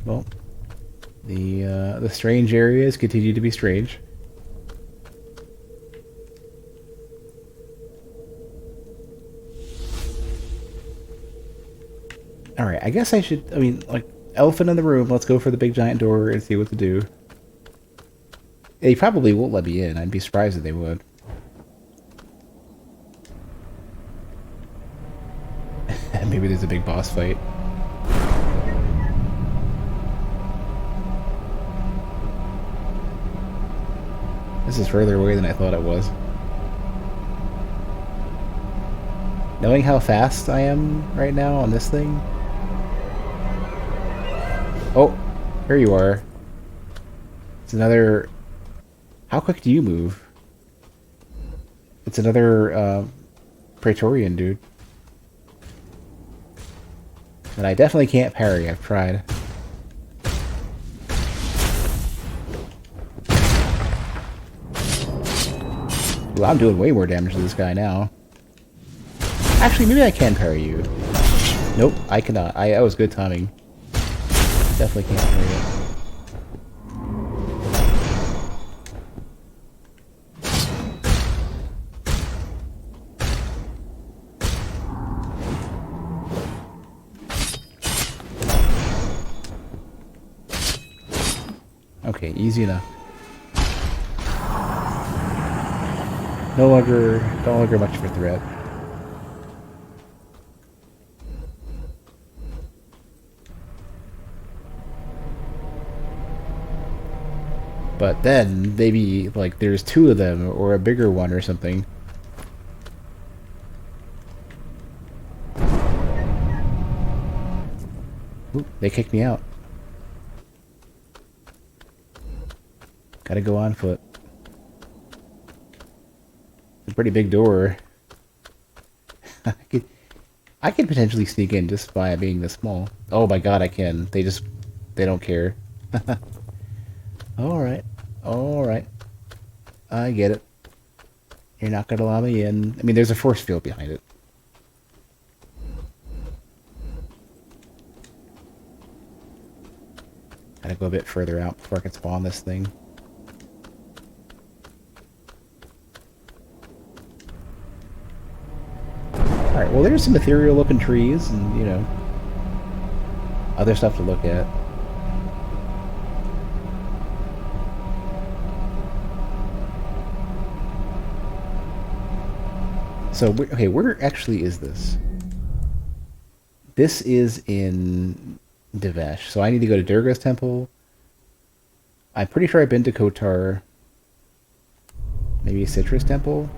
Well, the strange areas continue to be strange. Alright, I guess I should... I mean, like, elephant in the room, let's go for the big giant door and see what to do. They probably won't let me in. I'd be surprised if they would. Maybe there's a big boss fight. This is further away than I thought it was. Knowing how fast I am right now on this thing... Oh, here you are. It's another... How quick do you move? It's another, Praetorian dude. And I definitely can't parry, I've tried. Well, I'm doing way more damage to this guy now. Actually, maybe I can parry you. Nope, I cannot. That was good timing. Definitely can't parry it. Okay, easy enough. No longer much of a threat. But then, maybe, like, there's two of them, or a bigger one or something. Ooh, they kicked me out. Gotta go on foot. It's a pretty big door. I could potentially sneak in just by being this small. Oh my god, I can. They don't care. Alright. Alright. I get it. You're not gonna allow me in. I mean, there's a force field behind it. Gotta go a bit further out before I can spawn this thing. Alright, well there's some ethereal looking trees and, you know, other stuff to look at. So, okay, where actually is this? This is in Devesh. So I need to go to Durga's temple. I'm pretty sure I've been to Kotar. Maybe a Citrus temple?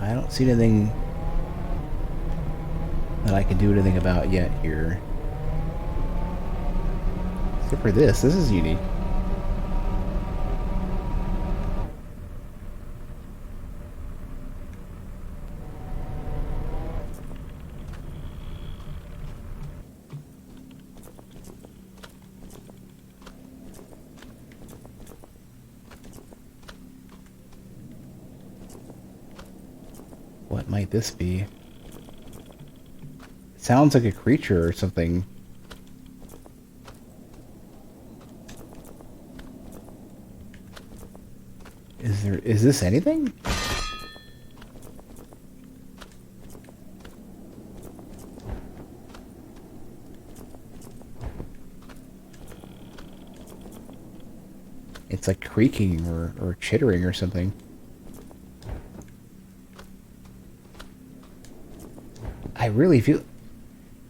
I don't see anything that I can do anything about yet here. Except for this. This is unique. What might this be? It sounds like a creature or something. Is this anything? It's like creaking or chittering or something. I really feel...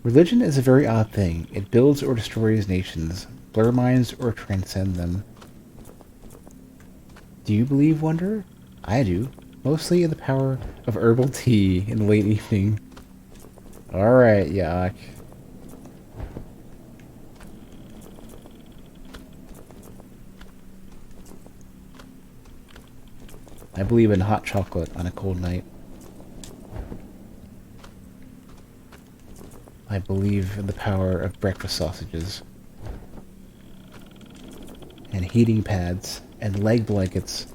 Religion is a very odd thing. It builds or destroys nations, blur minds or transcend them. Do you believe, Wanderer? I do. Mostly in the power of herbal tea in the late evening. Alright, Yak. I believe in hot chocolate on a cold night. I believe in the power of breakfast sausages. And heating pads. And leg blankets.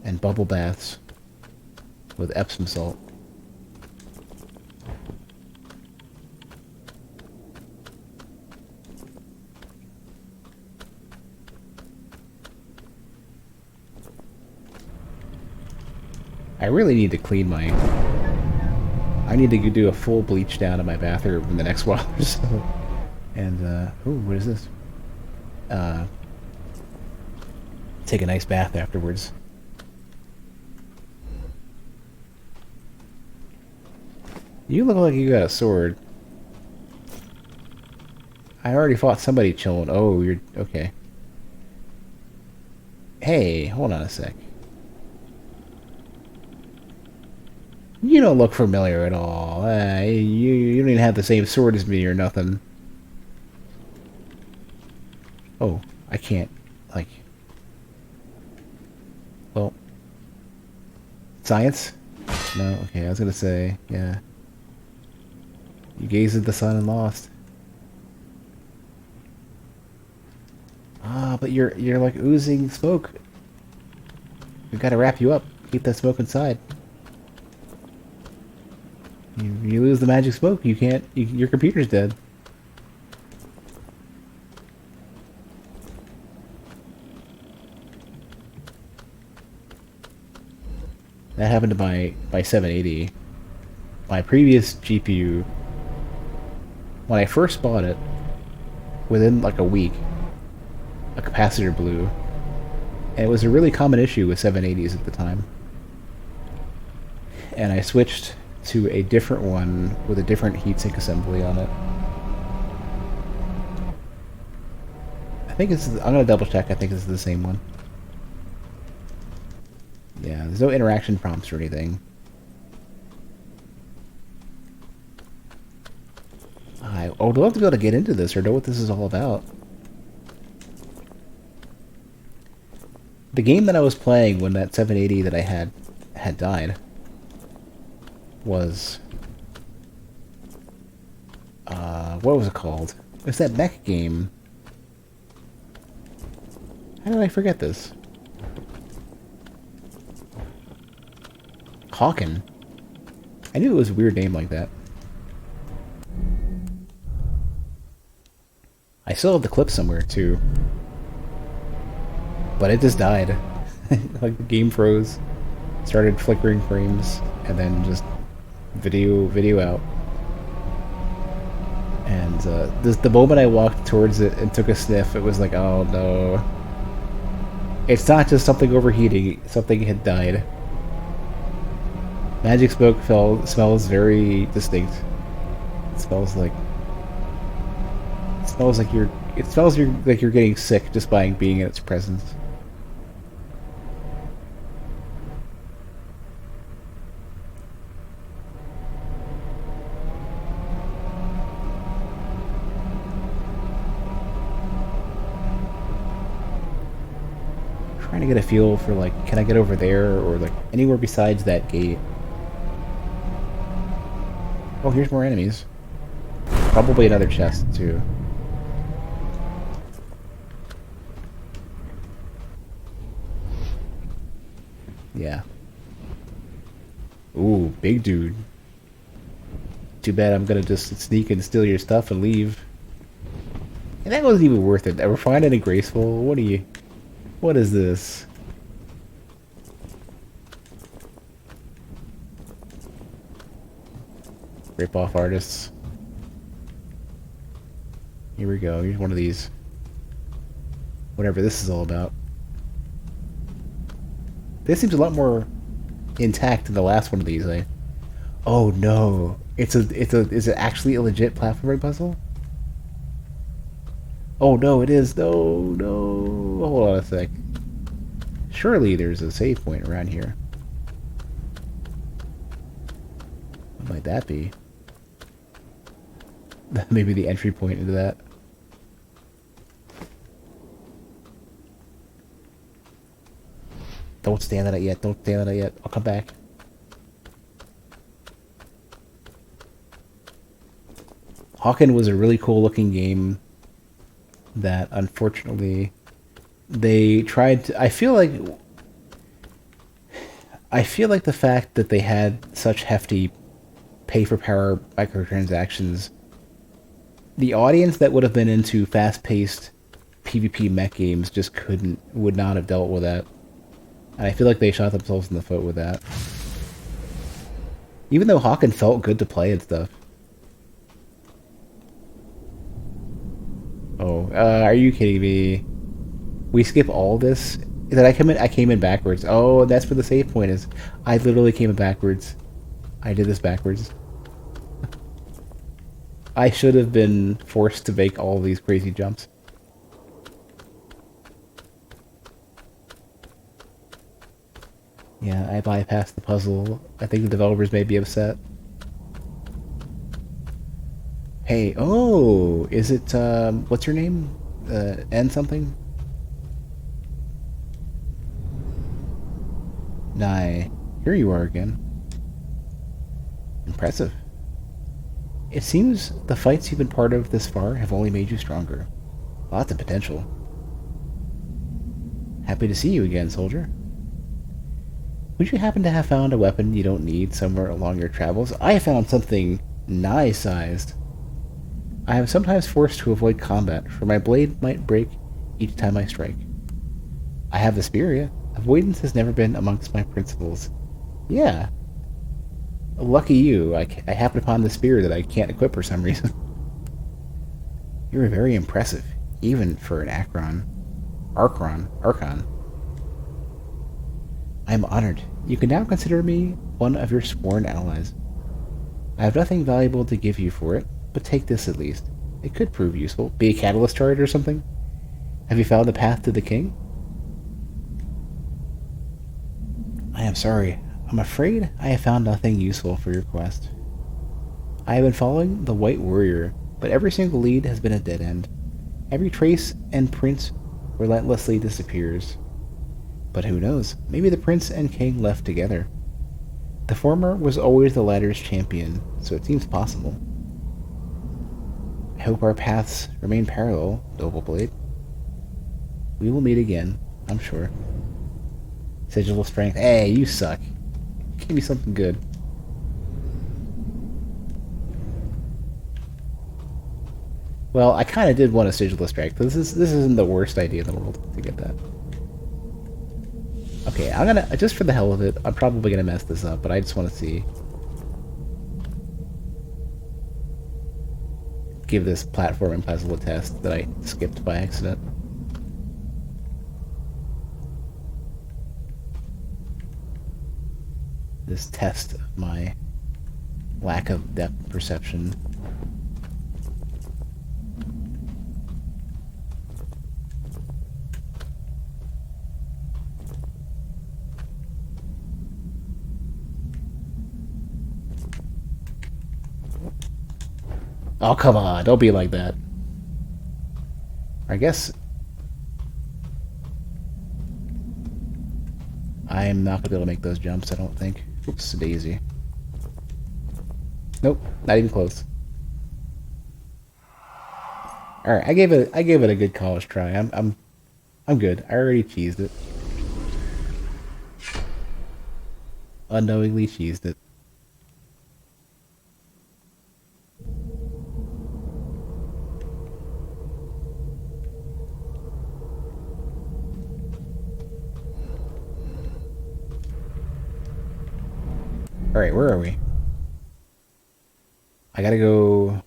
And bubble baths. With Epsom salt. I really need to clean my... I need to do a full bleach down in my bathroom in the next while or so. And, ooh, what is this? Take a nice bath afterwards. You look like you got a sword. I already fought somebody chilling. Oh, you're... okay. Hey, hold on a sec. You don't look familiar at all. You don't even have the same sword as me or nothing. Oh, I can't, like... Well... Science? No, okay, I was gonna say, yeah. You gazed at the sun and lost. Ah, but you're like oozing smoke. We gotta wrap you up. Keep that smoke inside. You lose the magic smoke, you can't... your computer's dead. That happened to my 780. My previous GPU, when I first bought it, within like a week, a capacitor blew. And it was a really common issue with 780s at the time. And I switched to a different one with a different heatsink assembly on it. I think it's... I'm gonna double check, I think it's the same one. Yeah, there's no interaction prompts or anything. I would love to be able to get into this or know what this is all about. The game that I was playing when that 780 that I had died was... what was it called? It was that mech game. How did I forget this? Hawken. I knew it was a weird name like that. I still have the clip somewhere too. But it just died. Like the game froze. Started flickering frames and then just video out. And the moment I walked towards it and took a sniff, it was like, oh no. It's not just something overheating, something had died. Magic smoke smells very distinct. It smells like you're getting sick just by being in its presence. Trying to get a feel for like, can I get over there or like anywhere besides that gate? Oh, here's more enemies. Probably another chest too. Yeah. Ooh, big dude. Too bad I'm gonna just sneak and steal your stuff and leave. And that wasn't even worth it. Refined and graceful. What are you? What is this? Rip-off artists. Here we go. Here's one of these. Whatever this is all about. This seems a lot more intact than the last one of these. Oh no! Is it actually a legit platforming puzzle? Oh no, it is. No. Hold on a sec. Surely there's a save point around here. What might that be? Maybe the entry point into that. Don't stand at it yet. Don't stand at it yet. I'll come back. Hawken was a really cool looking game that unfortunately they tried to, I feel like the fact that they had such hefty pay for power microtransactions, the audience that would have been into fast paced PvP mech games just would not have dealt with that. And I feel like they shot themselves in the foot with that. Even though Hawken felt good to play and stuff. Oh, are you kidding me? We skip all this? Did I come in? I came in backwards. Oh, that's where the save point is. I literally came in backwards. I did this backwards. I should have been forced to make all these crazy jumps. Yeah, I bypassed the puzzle. I think the developers may be upset. Hey, oh, is it, what's your name? N something? Nye, here you are again. Impressive. It seems the fights you've been part of this far have only made you stronger. Lots of potential. Happy to see you again, soldier. Would you happen to have found a weapon you don't need somewhere along your travels? I have found something Nye-sized. I am sometimes forced to avoid combat, for my blade might break each time I strike. I have the spear, yeah. Avoidance has never been amongst my principles. Yeah. Lucky you, I happened upon the spear that I can't equip for some reason. You're very impressive, even for an Archon. I am honored. You can now consider me one of your sworn allies. I have nothing valuable to give you for it, but take this at least. It could prove useful. Be a catalyst charge or something? Have you found the path to the king? I am sorry. I'm afraid I have found nothing useful for your quest. I have been following the White Warrior, but every single lead has been a dead end. Every trace and print relentlessly disappears. But who knows? Maybe the prince and king left together. The former was always the latter's champion, so it seems possible. I hope our paths remain parallel, Noble Blade. We will meet again, I'm sure. Sigil of Strength. Hey, you suck. Give me something good. Well, I kind of did want a sigil strike. This isn't the worst idea in the world to get that. Okay, I'm gonna, just for the hell of it, I'm probably gonna mess this up, but I just want to see. Give this platforming puzzle a test that I skipped by accident. This test of my lack of depth perception. Oh, come on, don't be like that. I guess I'm not gonna be able to make those jumps, I don't think. Oops, daisy. Nope, not even close. Alright, I gave it a good college try. I'm good. I already cheesed it. Unknowingly cheesed it. Alright, where are we? I gotta go...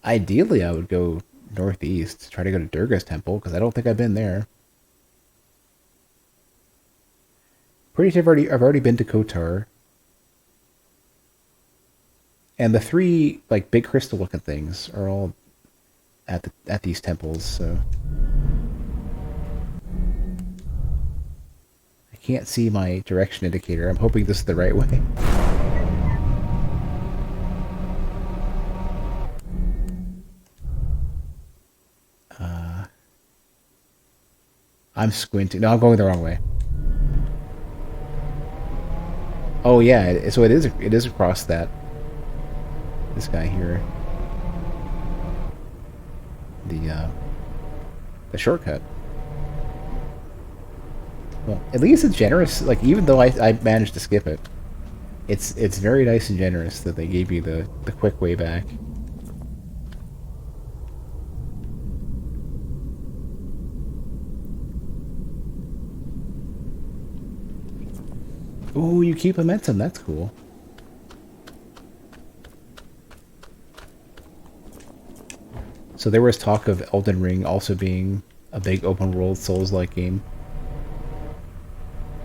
Ideally, I would go northeast. Try to go to Durga's temple, because I don't think I've been there. Pretty sure I've already been to Kotar. And the three, like, big crystal-looking things are all at these temples, so... I can't see my direction indicator. I'm hoping this is the right way. I'm squinting. No, I'm going the wrong way. Oh yeah, so it is across that. This guy here. The shortcut. Well, at least it's generous. Like, even though I managed to skip it, it's very nice and generous that they gave you the quick way back. Ooh, you keep momentum. That's cool. So there was talk of Elden Ring also being a big open world Souls-like game.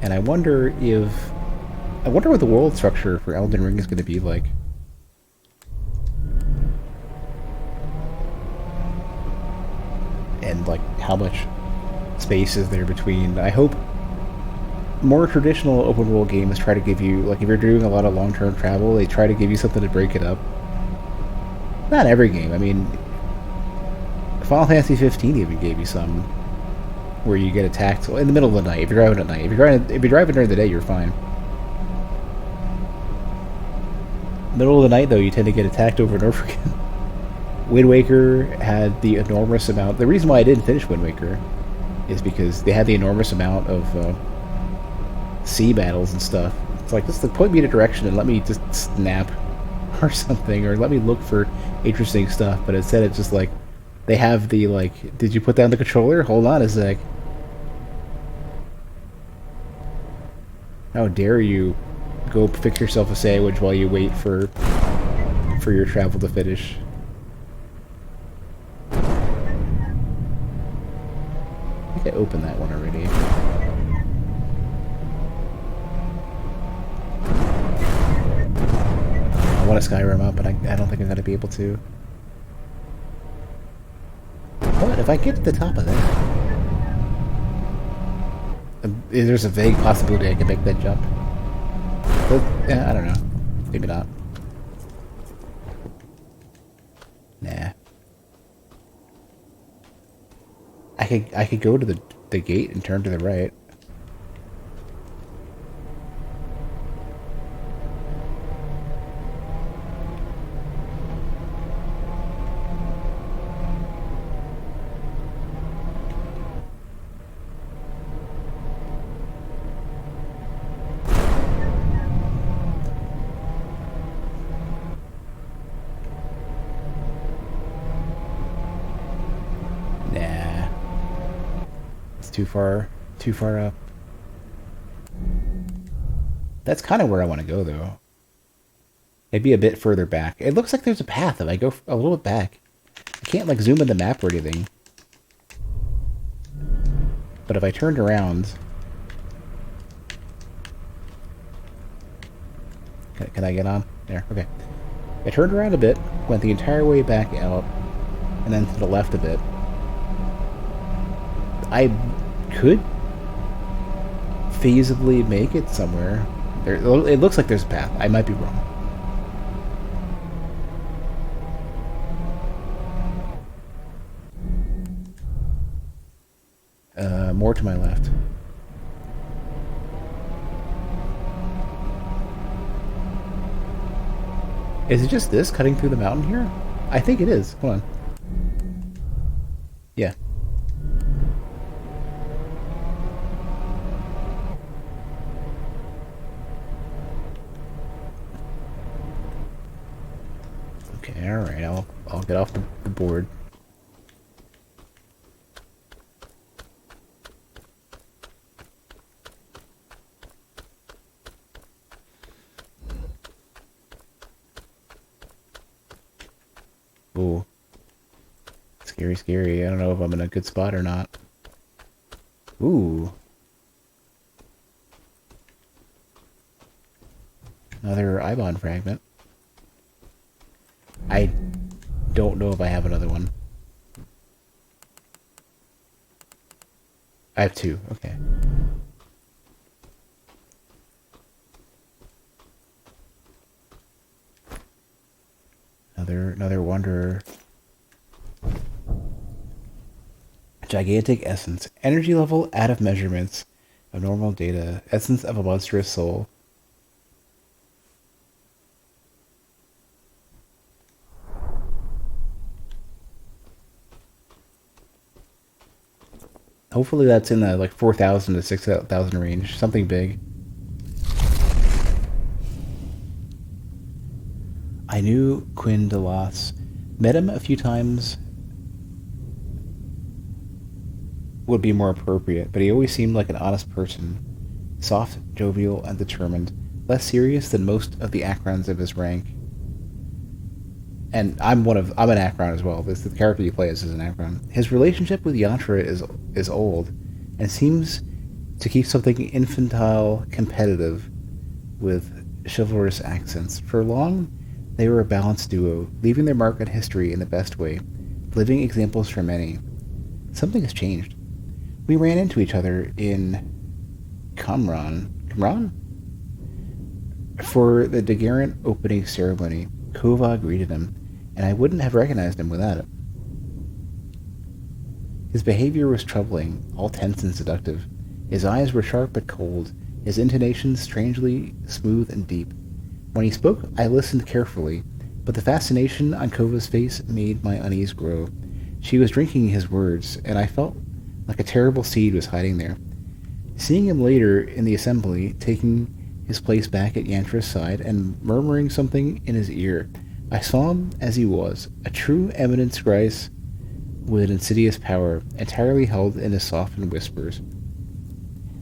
And I wonder what the world structure for Elden Ring is going to be like. And like how much space is there between. I hope more traditional open world games try to give you, like, if you're doing a lot of long-term travel, they try to give you something to break it up. Not every game. I mean, Final Fantasy 15 even gave you some where you get attacked in the middle of the night. If you're driving at night, if you're driving during the day, you're fine. Middle of the night, though, you tend to get attacked over and over again. Wind Waker had the enormous amount. The reason why I didn't finish Wind Waker is because they had the enormous amount of sea battles and stuff. It's like, just point me in a direction and let me just snap or something, or let me look for interesting stuff. But instead, it's just like they have the, like, did you put down the controller? Hold on a sec. How dare you go fix yourself a sandwich while you wait for your travel to finish. I think I opened that one already. I want to Skyrim up, but I don't think I'm going to be able to. But if I get to the top of that... There's a vague possibility I can make that jump. But, yeah, I don't know. Maybe not. Nah. I could go to the gate and turn to the right. too far up. That's kind of where I want to go, though. Maybe a bit further back. It looks like there's a path if I go a little bit back. I can't, like, zoom in the map or anything. But if I turned around... Can I get on? There, okay. I turned around a bit, went the entire way back out, and then to the left a bit. I could feasibly make it somewhere. It looks like there's a path. I might be wrong. More to my left. Is it just this cutting through the mountain here? I think it is. Hold on. Yeah. Okay, alright, I'll get off the board. Ooh. Scary, scary. I don't know if I'm in a good spot or not. Ooh. Another Ibon fragment. I don't know if I have another one. I have two. Okay. Another wanderer. Gigantic essence. Energy level out of measurements of normal data. Essence of a monstrous soul. Hopefully that's in the like 4,000 to 6,000 range. Something big. I knew Quinn DeLoss. Met him a few times. Would be more appropriate, but he always seemed like an honest person. Soft, jovial, and determined. Less serious than most of the Akrons of his rank. And I'm an Akron as well. The character you play as is an Akron. His relationship with Yantra is old, and seems to keep something infantile competitive with chivalrous accents. For long, they were a balanced duo, leaving their mark on history in the best way, living examples for many. Something has changed. We ran into each other in Qumran? For the Daguerrean opening ceremony. Kova greeted him, and I wouldn't have recognized him without it. His behavior was troubling, all tense and seductive. His eyes were sharp but cold, his intonations strangely smooth and deep. When he spoke, I listened carefully, but the fascination on Kova's face made my unease grow. She was drinking his words, and I felt like a terrible seed was hiding there. Seeing him later in the assembly, taking his place back at Yantra's side and murmuring something in his ear, I saw him as he was, a true eminence grace with an insidious power, entirely held in his softened whispers.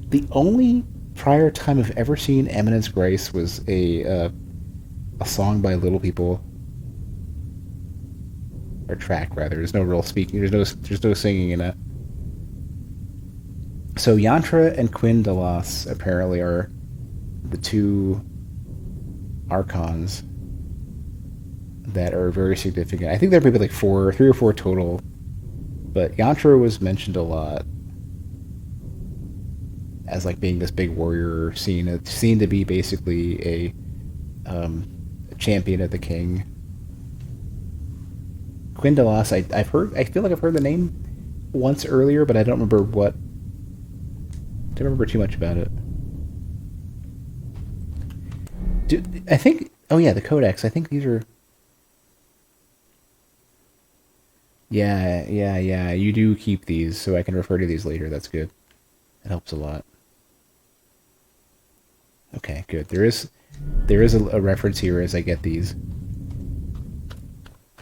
The only prior time I've ever seen eminence grace was a song by Little People, or track rather. There's no real speaking. There's no singing in it. So Yantra and Quinn DeLoss apparently are the two Archons that are very significant. I think there may be like three or four total, but Yantra was mentioned a lot as like being this big warrior, seen to be basically a champion of the king. Quinn DeLoss, I feel like I've heard the name once earlier, but I don't remember what. Don't remember too much about it. I think. Oh yeah, the codex. I think these are. Yeah. You do keep these, so I can refer to these later. That's good. That helps a lot. Okay, good. There is a reference here as I get these.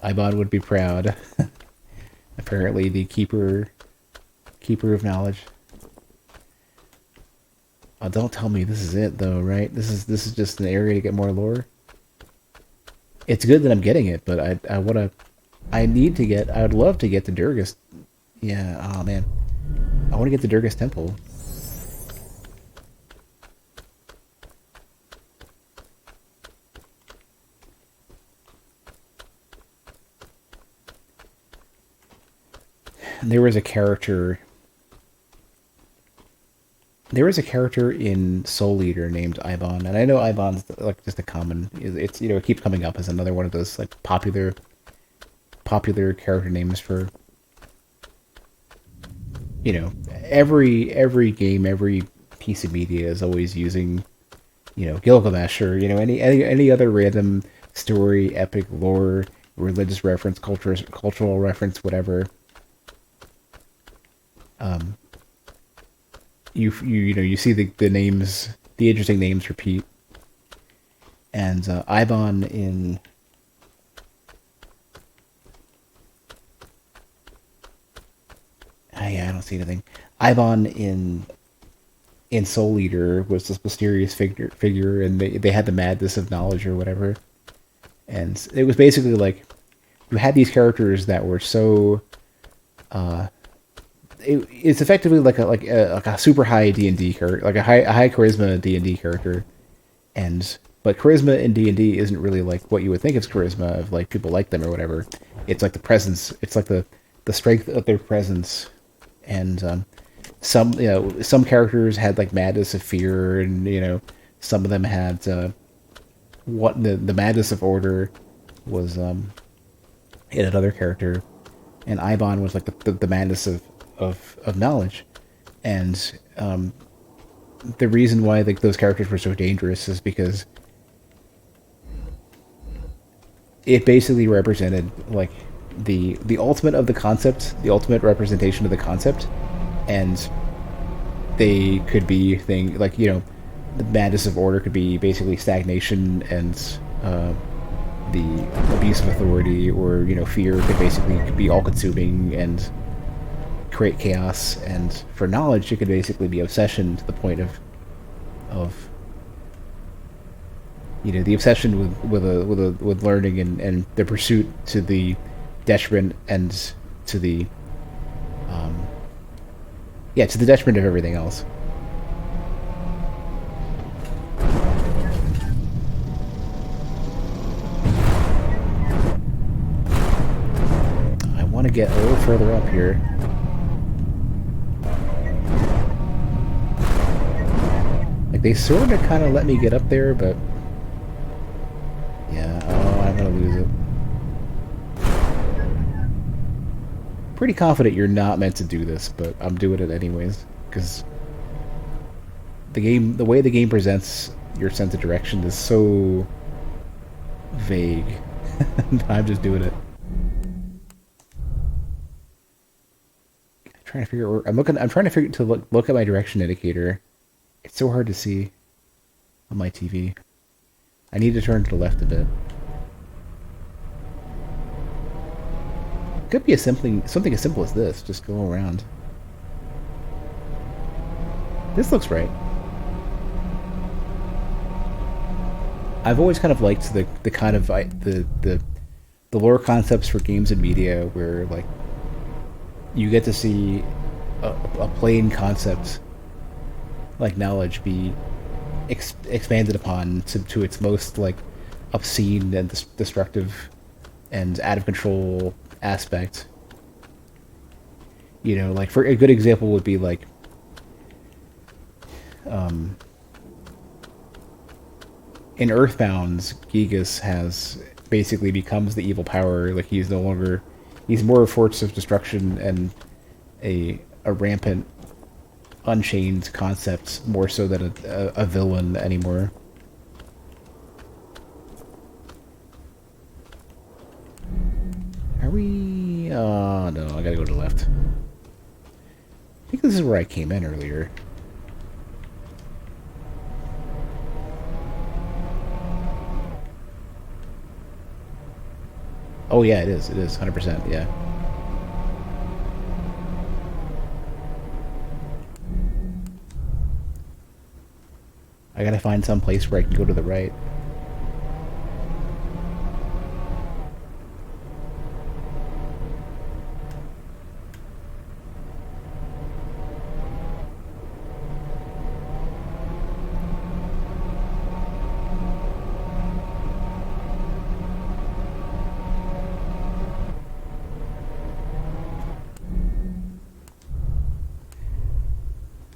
Ibon would be proud. Apparently, the keeper of knowledge. Oh, don't tell me this is it though, right? This is just an area to get more lore. It's good that I'm getting it, but I wanna I need to get I would love to get to Durgus. Yeah, oh man. I wanna get to Durgus Temple. There was a character there was a character in Soul Eater named Ibon, and I know Ibon's like just a common. It's it keeps coming up as another one of those like popular character names for every game, every piece of media is always using Gilgamesh or any other random story, epic lore, religious reference, cultural reference, whatever. Um, you see the names, the interesting names repeat, and Ibon in yeah, I don't see anything. Ibon in Soul Eater was this mysterious figure, and they had the madness of knowledge or whatever, and it was basically like you had these characters that were so it's effectively like a super high D&D character, like a high charisma D&D character, and but charisma in D&D isn't really like what you would think of charisma of like people like them or whatever. It's like the presence. It's like the strength of their presence, and some characters had like madness of fear, and some of them had what the madness of order was in another character, and Ibon was like the madness of knowledge, and the reason why those characters were so dangerous is because it basically represented like the ultimate of the concept, the ultimate representation of the concept, and they could be the madness of order could be basically stagnation, and the abuse of authority, or fear could basically be all consuming and create chaos, and for knowledge it could basically be obsession to the point of the obsession with learning, and the pursuit to the detriment, and to the to the detriment of everything else. I want to get a little further up here. Like they sort of kind of let me get up there, but yeah, oh, I'm gonna lose it. Pretty confident you're not meant to do this, but I'm doing it anyways because the way the game presents your sense of direction is so vague. I'm just doing it. I'm trying to figure. I'm trying to look at my direction indicator. It's so hard to see on my TV. I need to turn to the left a bit. Could be something as simple as this. Just go around. This looks right. I've always kind of liked the kind of the lore concepts for games and media where like you get to see a plain concept like knowledge be expanded upon to its most like obscene and destructive and out of control aspect. Like for a good example would be like in Earthbound, Gigas has basically becomes the evil power. Like he's more a force of destruction and a rampant, unchained concept more so than a villain anymore. Are we? No, I gotta go to the left. I think this is where I came in earlier. Oh yeah, it is. It is 100%. Yeah. I gotta find some place where I can go to the right.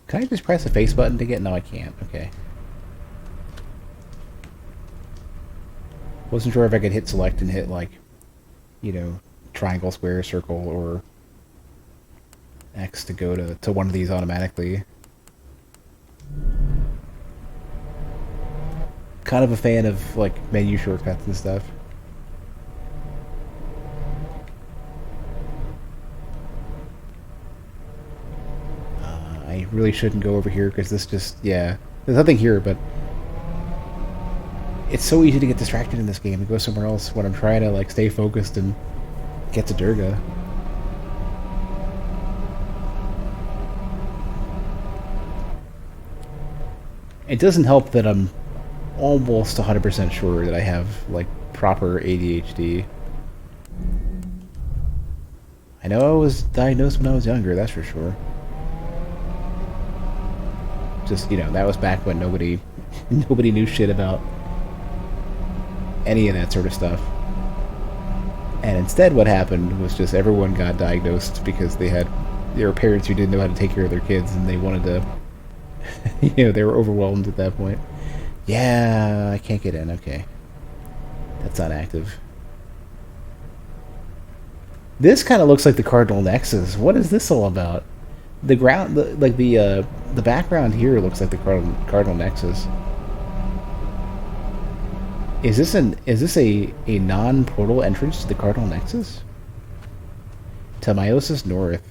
Can I just press the face button to get? No, I can't. Okay. Wasn't sure if I could hit select and hit, like, you know, triangle, square, circle, or X to go to one of these automatically. Kind of a fan of, like, menu shortcuts and stuff. I really shouldn't go over here because this just, yeah. There's nothing here, but it's so easy to get distracted in this game and go somewhere else when I'm trying to, like, stay focused and get to Durga. It doesn't help that I'm almost 100% sure that I have, like, proper ADHD. I know I was diagnosed when I was younger, that's for sure. Just, you know, that was back when nobody knew shit about any of that sort of stuff. And instead what happened was just everyone got diagnosed because there were parents who didn't know how to take care of their kids and they wanted to, you know, they were overwhelmed at that point. Yeah, I can't get in, okay. That's not active. This kind of looks like the Cardinal Nexus. What is this all about? The ground, the background here looks like the Cardinal Nexus. Is this a non-portal entrance to the Cardinal Nexus? To Meiosis North.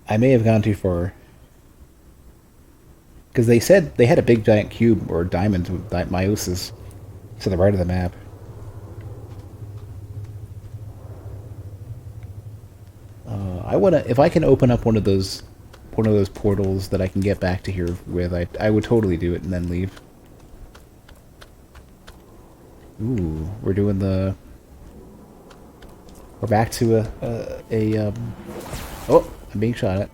I may have gone too far. Because they said they had a big giant cube or diamond with Meiosis to the right of the map. I wanna, if I can open up one of those portals that I can get back to here with, I would totally do it and then leave. Ooh, we're back to oh, I'm being shot at.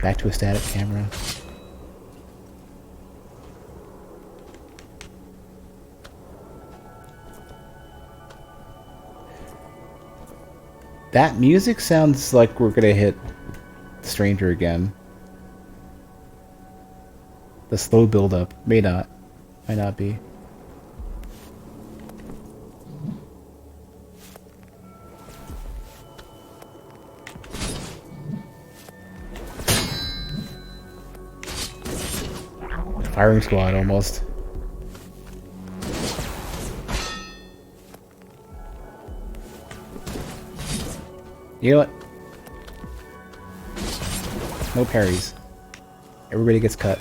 Back to a static camera. That music sounds like we're gonna hit Stranger again. The slow build-up. May not. Might not be. Firing squad, almost. You know what? No parries. Everybody gets cut.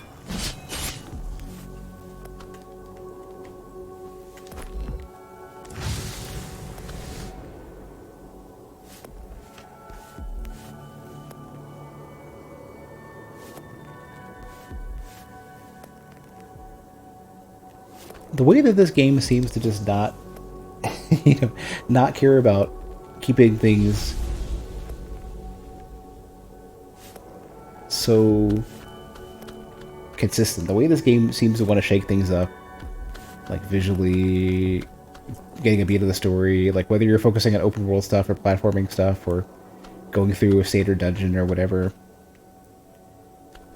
The way that this game seems to just not, you know, not care about keeping things so consistent. The way this game seems to want to shake things up, like visually, getting a beat of the story, like whether you're focusing on open world stuff or platforming stuff or going through a standard dungeon or whatever.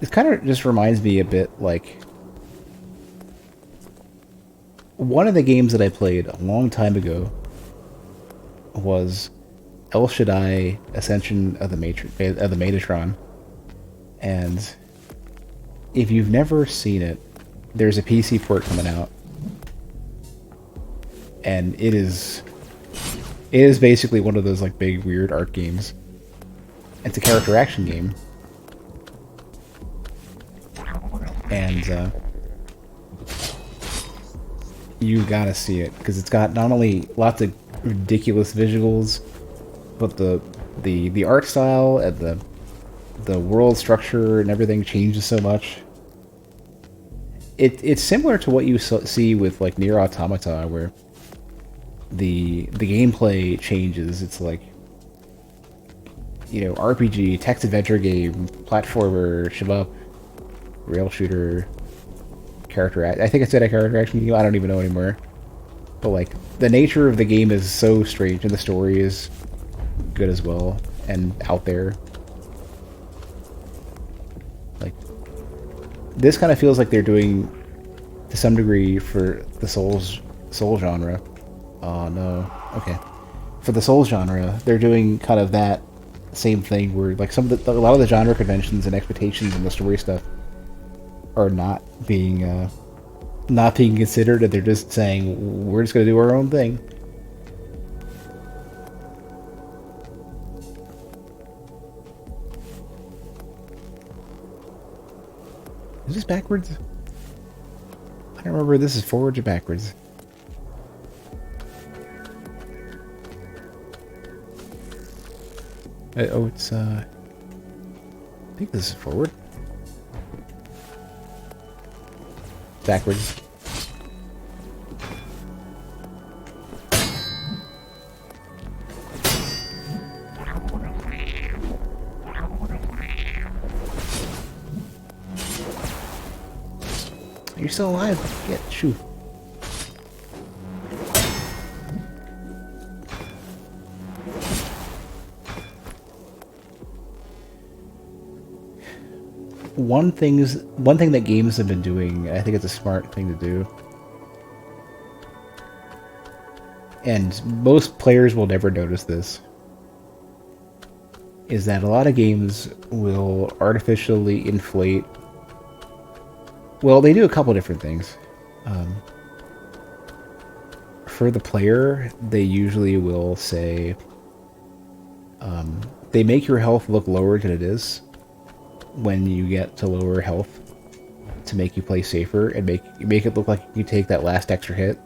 It kind of just reminds me a bit like one of the games that I played a long time ago was El Shaddai Ascension of the Metatron. And if you've never seen it, there's a PC port coming out. And it is basically one of those like big weird art games. It's a character action game. And You gotta see it because it's got not only lots of ridiculous visuals, but the art style and the world structure and everything changes so much. It's similar to what you see with like Nier Automata, where the gameplay changes. It's like, you know, RPG, text adventure game, platformer, shmup, rail shooter, character. I think I said a character action game. I don't even know anymore. But like the nature of the game is so strange, and the story is good as well and out there. Like this kind of feels like they're doing to some degree for the soul genre. Oh no. Okay. For the Souls genre, they're doing kind of that same thing where like a lot of the genre conventions and expectations and the story stuff are not being considered, and they're just saying we're just gonna do our own thing. Is this backwards? I don't remember if this is forwards or backwards. Oh, it's, I think this is forward. Backwards. You're still alive. Get, shoot. One thing that games have been doing, I think it's a smart thing to do, and most players will never notice this, is that a lot of games will artificially inflate. Well, they do a couple different things. For the player, they usually will say, they make your health look lower than it is when you get to lower health to make you play safer and make it look like you take that last extra hit.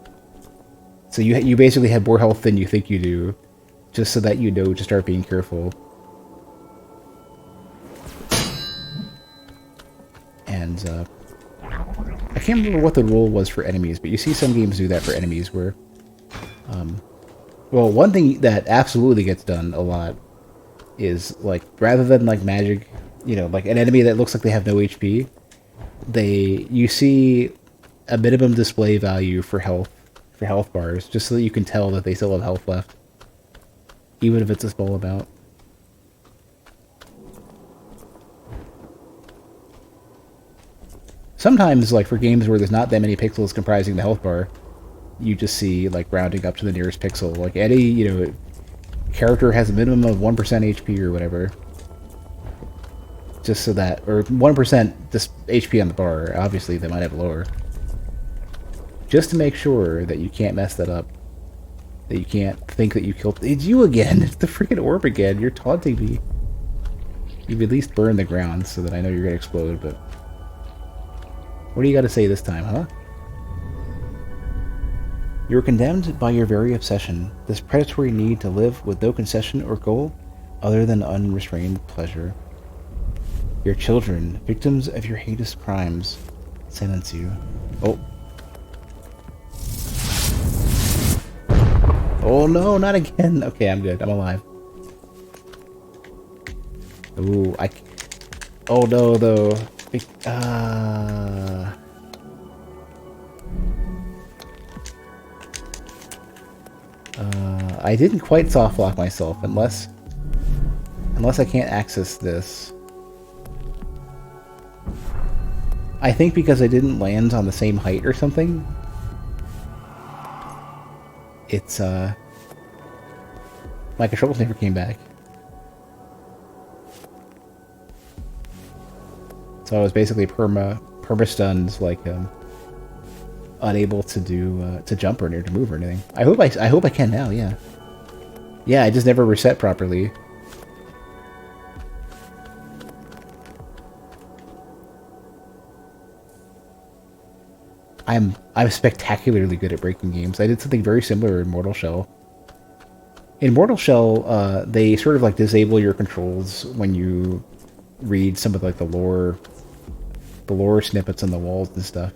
So you basically have more health than you think you do, just so that you know to start being careful. And I can't remember what the rule was for enemies, but you see some games do that for enemies where, well, one thing that absolutely gets done a lot is, like, rather than like magic, you know, like an enemy that looks like they have no HP, you see a minimum display value for health bars, just so that you can tell that they still have health left, even if it's a small amount. Sometimes, like for games where there's not that many pixels comprising the health bar, you just see like rounding up to the nearest pixel. Like any, you know, character has a minimum of 1% HP or whatever. Just so that, or 1% just HP on the bar. Obviously, they might have lower. Just to make sure that you can't mess that up. That you can't think that you killed. It's you again! It's the freaking orb again! You're taunting me! You've at least burned the ground so that I know you're gonna explode, but... What do you gotta say this time, huh? You're condemned by your very obsession, this predatory need to live with no concession or goal other than unrestrained pleasure. Your children, victims of your heinous crimes, sentence you. Oh. Oh no, not again! Okay, I'm good. I'm alive. Ooh, oh no, though. I didn't quite soft lock myself, unless I can't access this. I think because I didn't land on the same height or something. It's, my controls never came back. So I was basically perma-stunned, like, unable to do, to jump or to move or anything. I hope I can now, yeah. Yeah, I just never reset properly. I'm spectacularly good at breaking games. I did something very similar in Mortal Shell. In Mortal Shell, they sort of like disable your controls when you read some of like the lore snippets on the walls and stuff.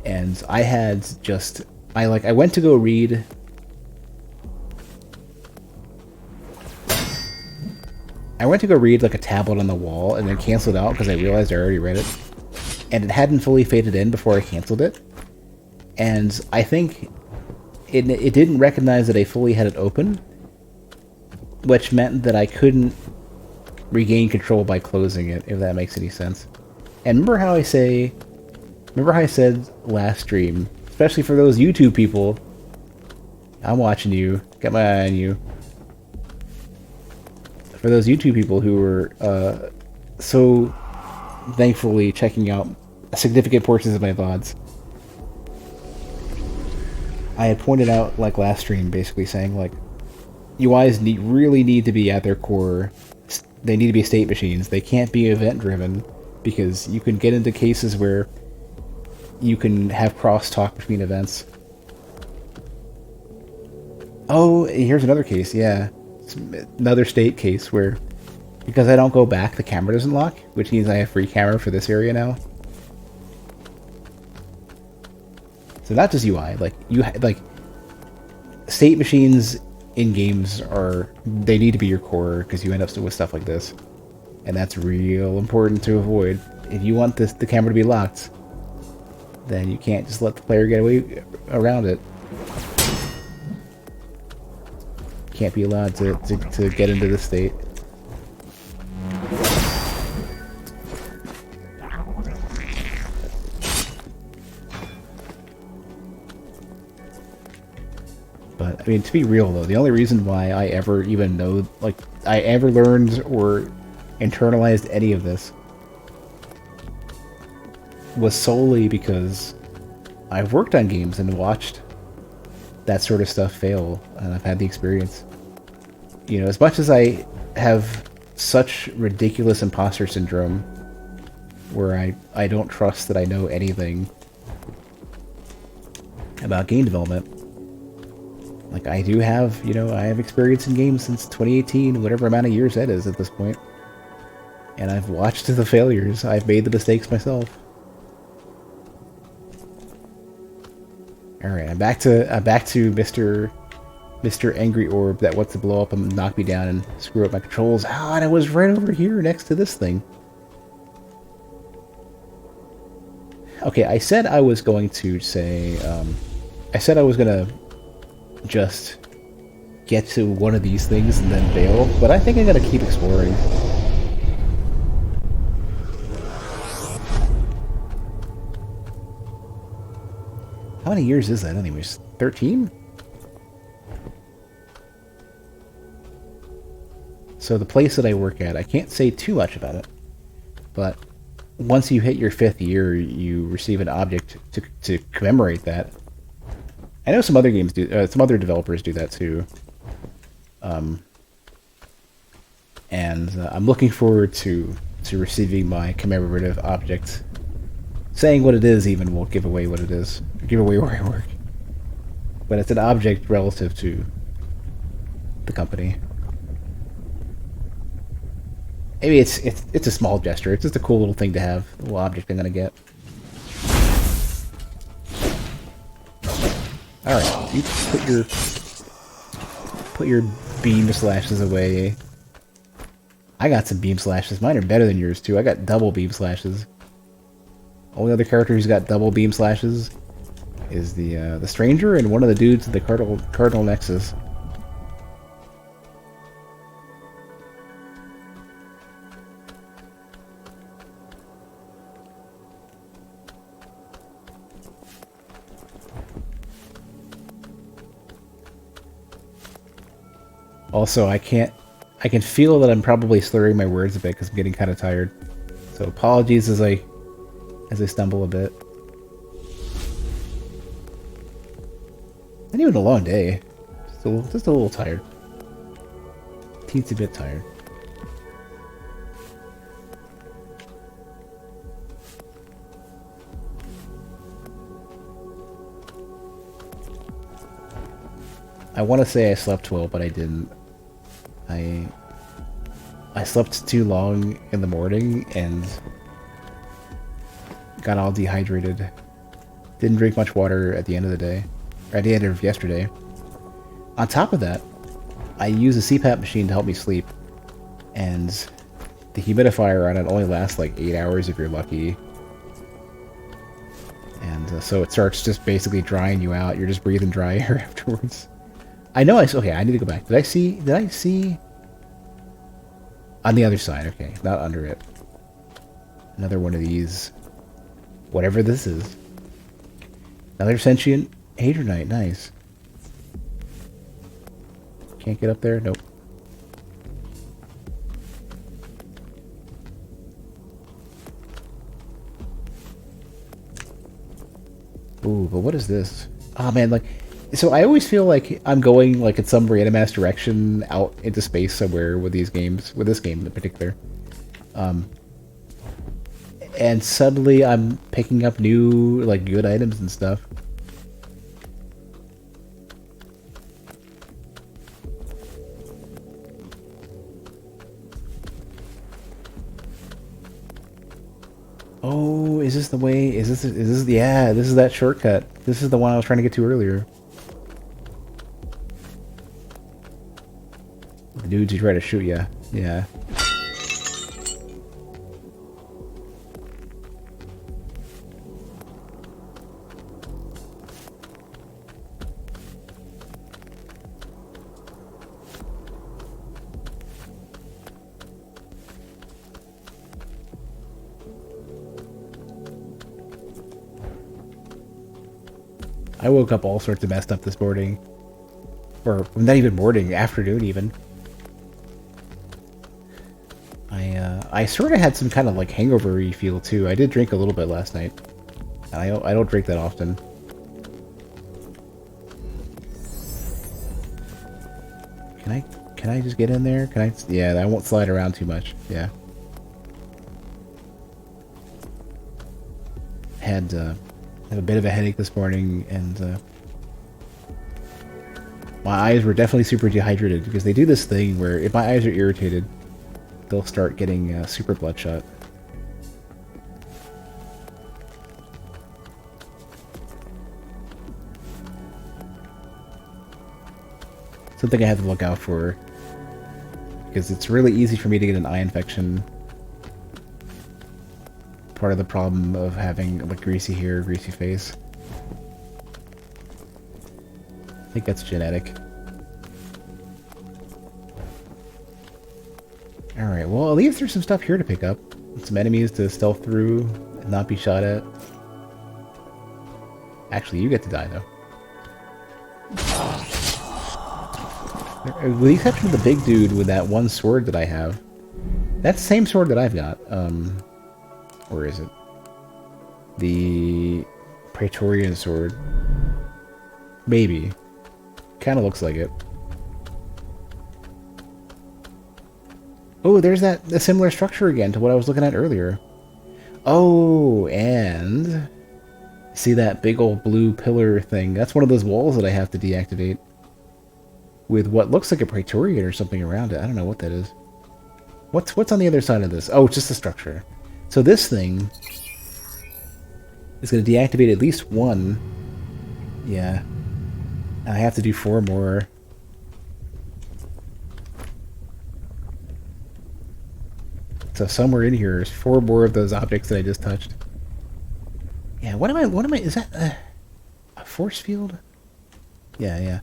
And I had just I went to go read. I went to go read like a tablet on the wall and then canceled out because I realized I already read it. And it hadn't fully faded in before I canceled it. And I think it didn't recognize that I fully had it open, which meant that I couldn't regain control by closing it, if that makes any sense. And remember how I said last stream, especially for those YouTube people, I'm watching you, got my eye on you. For those YouTube people who were so thankfully checking out significant portions of my VODs, I had pointed out, like last stream, basically saying, like, UIs really need to be at their core. They need to be state machines. They can't be event-driven, because you can get into cases where you can have crosstalk between events. Oh, here's another case, yeah. It's another state case where, because I don't go back, the camera doesn't lock, which means I have free camera for this area now. So not just UI, like state machines in games they need to be your core, because you end up with stuff like this, and that's real important to avoid. If you want the camera to be locked, then you can't just let the player get away around it. Can't be allowed to get into this state. But, I mean, to be real though, the only reason why I ever even know, like, I ever learned or internalized any of this was solely because I've worked on games and watched that sort of stuff fail, and I've had the experience. You know, as much as I have such ridiculous imposter syndrome, where I don't trust that I know anything about game development, like, I do have, you know, I have experience in games since 2018, whatever amount of years that is at this point. And I've watched the failures, I've made the mistakes myself. Alright, I'm back to Mr. Angry Orb that wants to blow up and knock me down and screw up my controls. Ah, and I was right over here next to this thing. Okay, I said I was going to say, I said I was gonna just get to one of these things and then bail, but I think I'm gonna keep exploring. How many years is that anyways? 13? So the place that I work at, I can't say too much about it, but once you hit your 5th year, you receive an object to commemorate that. I know some other games do, some other developers do that too. And I'm looking forward to receiving my commemorative object. Saying what it is even won't give away what it is, give away where I work. But it's an object relative to the company. Maybe it's a small gesture. It's just a cool little thing to have, a little object I'm gonna get. Alright, you put your beam slashes away. I got some beam slashes. Mine are better than yours too. I got double beam slashes. Only other character who's got double beam slashes is the stranger and one of the dudes at the Cardinal Nexus. Also, I can feel that I'm probably slurring my words a bit because I'm getting kind of tired. So apologies as I stumble a bit. Not even a long day. Just a little tired. Teensy bit tired. I want to say I slept well, but I didn't. I slept too long in the morning and got all dehydrated. Didn't drink much water at the end of the day, or at the end of yesterday. On top of that, I use a CPAP machine to help me sleep, and the humidifier on it only lasts like 8 hours if you're lucky. And so it starts just basically drying you out. You're just breathing dry air afterwards. I know okay, I need to go back. Did I see on the other side? Okay, not under it. Another one of these, whatever this is. Another sentient hadronite, nice. Can't get up there? Nope. Ooh, but what is this? Oh man, like, so I always feel like I'm going like in some random ass direction out into space somewhere with these games, with this game in particular. And suddenly I'm picking up new, like, good items and stuff. Oh, is this the way? Is this, yeah, this is that shortcut. This is the one I was trying to get to earlier. The dudes who try to shoot you. Yeah. I woke up all sorts of messed up this morning. Or, not even morning, afternoon even. I sort of had some kind of like hangover-y feel too. I did drink a little bit last night. And I don't drink that often. Can I just get in there? Can I? Yeah, I won't slide around too much. Yeah. Had a bit of a headache this morning, and my eyes were definitely super dehydrated because they do this thing where if my eyes are irritated, they'll start getting super bloodshot. Something I have to look out for, because it's really easy for me to get an eye infection. Part of the problem of having like greasy hair, greasy face. I think that's genetic. Alright, well at least there's some stuff here to pick up. Some enemies to stealth through and not be shot at. Actually, you get to die though. With the exception of the big dude with that one sword that I have. That's the same sword that I've got. Where is it? The Praetorian sword. Maybe. Kinda looks like it. Oh, there's a similar structure again to what I was looking at earlier. Oh, and see that big old blue pillar thing? That's one of those walls that I have to deactivate. With what looks like a Praetorian or something around it. I don't know what that is. What's on the other side of this? Oh, it's just a structure. So this thing is going to deactivate at least one. Yeah. And I have to do 4 more. So somewhere in here is 4 more of those objects that I just touched. Yeah, what am I, is that a force field? Yeah, yeah.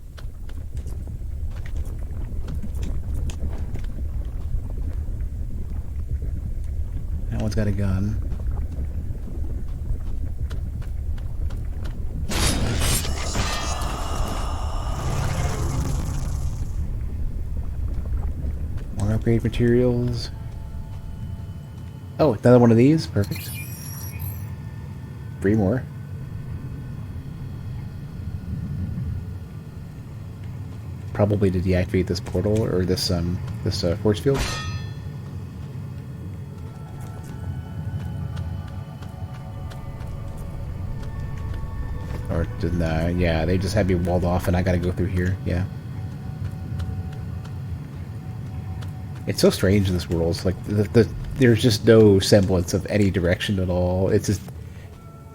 That one's got a gun. More upgrade materials. Oh, another one of these? Perfect. 3 more. Probably to deactivate this portal, or this force field. Or, yeah, they just had me walled off and I gotta go through here, yeah. It's so strange in this world. It's like there's just no semblance of any direction at all. It's just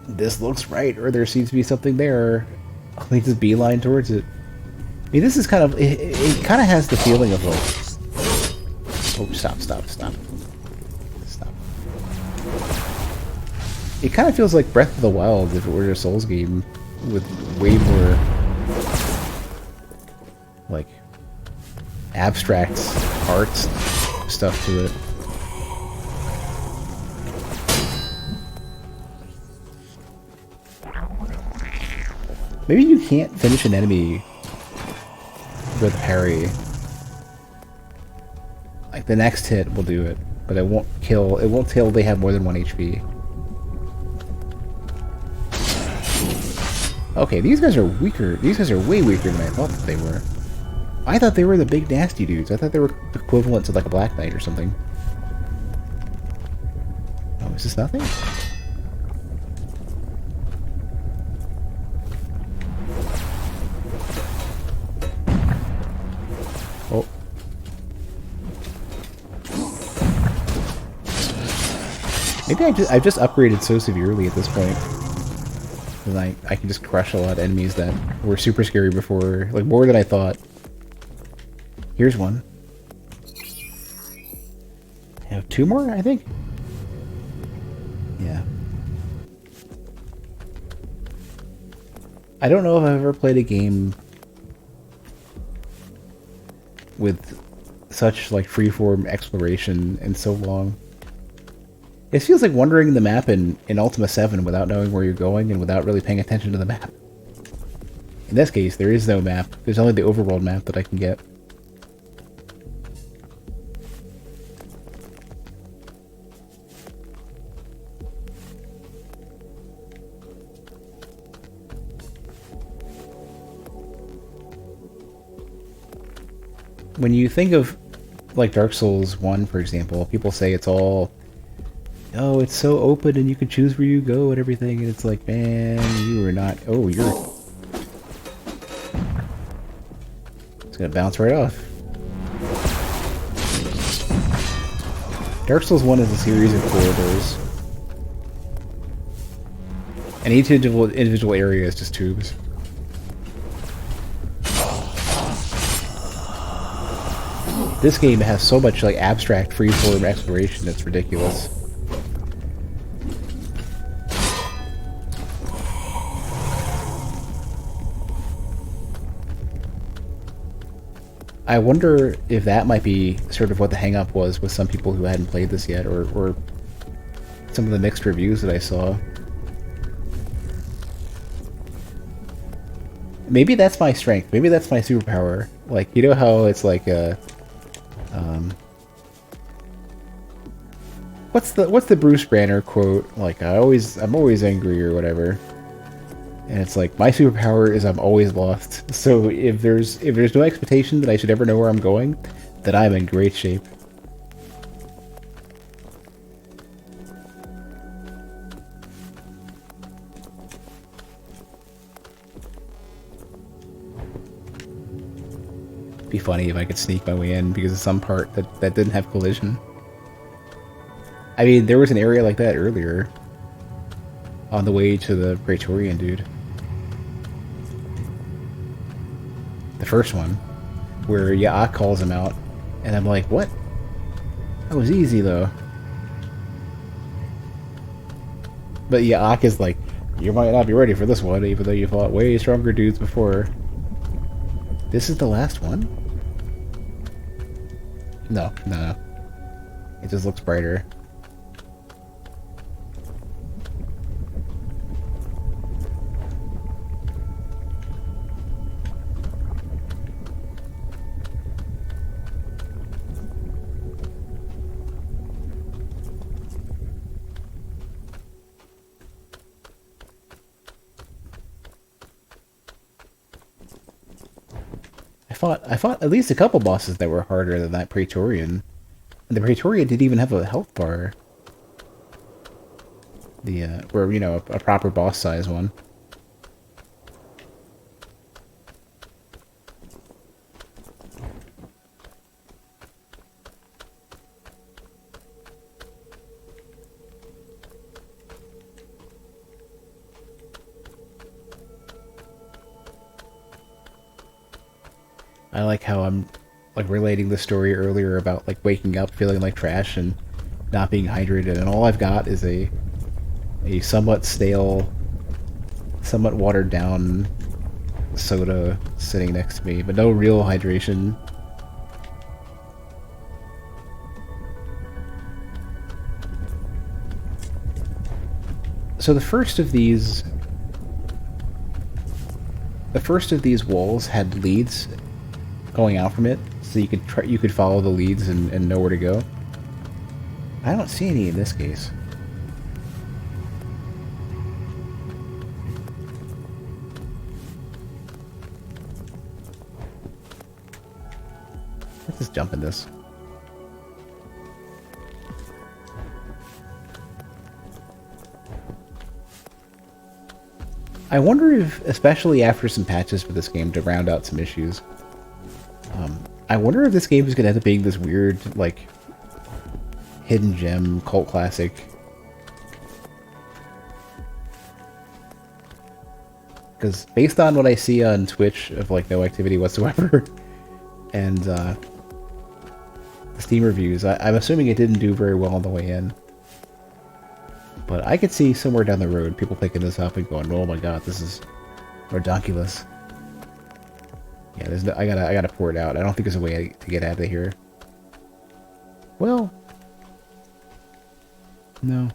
this looks right, or there seems to be something there. They just beeline towards it. I mean, this is kind of it kind of has the feeling of like, oh, stop. It kind of feels like Breath of the Wild if it were a Souls game with way more like abstract art stuff to it. Maybe you can't finish an enemy with parry. Like the next hit will do it, but it won't kill. It won't till they have more than 1 HP. Okay, these guys are weaker. These guys are way weaker than I thought that they were. I thought they were the big nasty dudes. I thought they were equivalent to like a Black Knight or something. Oh, is this nothing? Oh. Maybe I've just upgraded so severely at this point. And I can just crush a lot of enemies that were super scary before, like more than I thought. Here's one. I have 2 more, I think? Yeah. I don't know if I've ever played a game with such like freeform exploration in so long. It feels like wandering the map in Ultima 7 without knowing where you're going and without really paying attention to the map. In this case, there is no map. There's only the overworld map that I can get. When you think of like Dark Souls 1, for example, people say it's all, oh, it's so open and you can choose where you go and everything, and it's like, man, you are not. Oh, you're. It's gonna bounce right off. Dark Souls 1 is a series of corridors, and each individual area is just tubes. This game has so much like abstract freeform exploration, it's ridiculous. I wonder if that might be sort of what the hang-up was with some people who hadn't played this yet, or some of the mixed reviews that I saw. Maybe that's my strength. Maybe that's my superpower. Like, you know how it's like what's the Bruce Banner quote? Like, I'm always angry or whatever. And it's like, my superpower is I'm always lost. So if there's no expectation that I should ever know where I'm going, then I'm in great shape. It'd be funny if I could sneak my way in because of some part that didn't have collision. I mean, there was an area like that earlier on the way to the Praetorian dude. The first one, where Yaak calls him out, and I'm like, what? That was easy, though. But Yaak is like, you might not be ready for this one, even though you fought way stronger dudes before. This is the last one? No. It just looks brighter. I fought at least a couple bosses that were harder than that Praetorian. And the Praetorian didn't even have a health bar. Or, you know, a proper boss size one. I like how I'm like relating the story earlier about like waking up feeling like trash and not being hydrated, and all I've got is a somewhat stale, somewhat watered down soda sitting next to me, but no real hydration. So the first of these walls had leads going out from it, so you could follow the leads and know where to go. I don't see any in this case. Let's just jump in this. I wonder if, especially after some patches for this game to round out some issues, I wonder if this game is going to end up being this weird, like, hidden gem, cult classic. Because based on what I see on Twitch of, like, no activity whatsoever, and the Steam reviews, I'm assuming it didn't do very well on the way in. But I could see somewhere down the road people picking this up and going, "Oh my god, this is redonkulous." Yeah, there's no, I gotta pour it out. I don't think there's a way to get out of here. Well, no.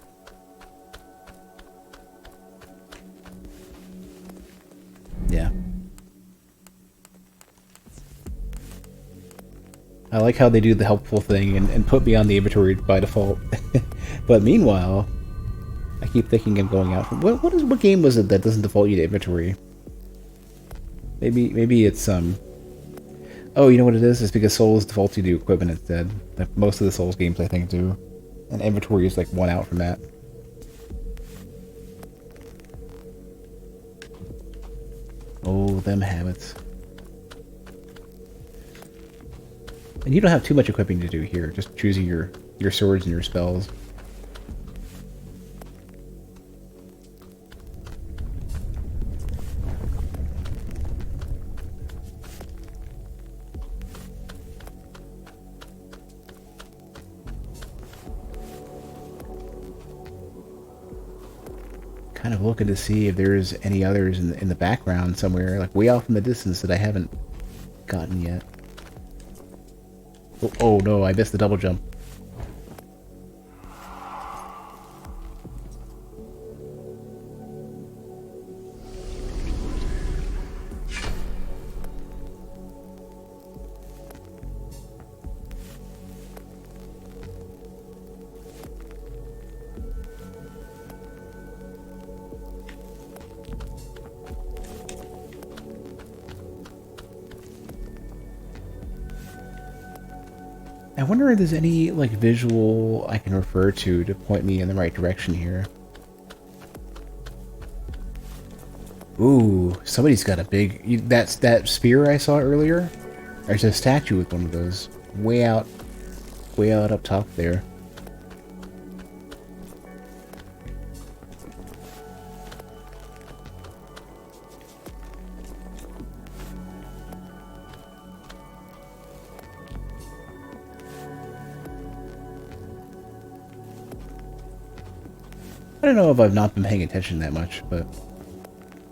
Yeah. I like how they do the helpful thing and put me on the inventory by default. But meanwhile, I keep thinking of going out. What game was it that doesn't default you to inventory? Maybe it's Oh, you know what it is? It's because Souls defaults you to equipment instead. Like most of the Souls games I think do. And inventory is like one out from that. Oh, them habits. And you don't have too much equipping to do here, just choosing your swords and your spells. Kind of looking to see if there's any others in the background somewhere, like way off in the distance that I haven't gotten yet. Oh no, I missed the double jump. I wonder if there's any, like, visual I can refer to point me in the right direction here. Ooh, somebody's got a big... That spear I saw earlier? There's a statue with one of those. Way out up top there. I don't know if I've not been paying attention that much, but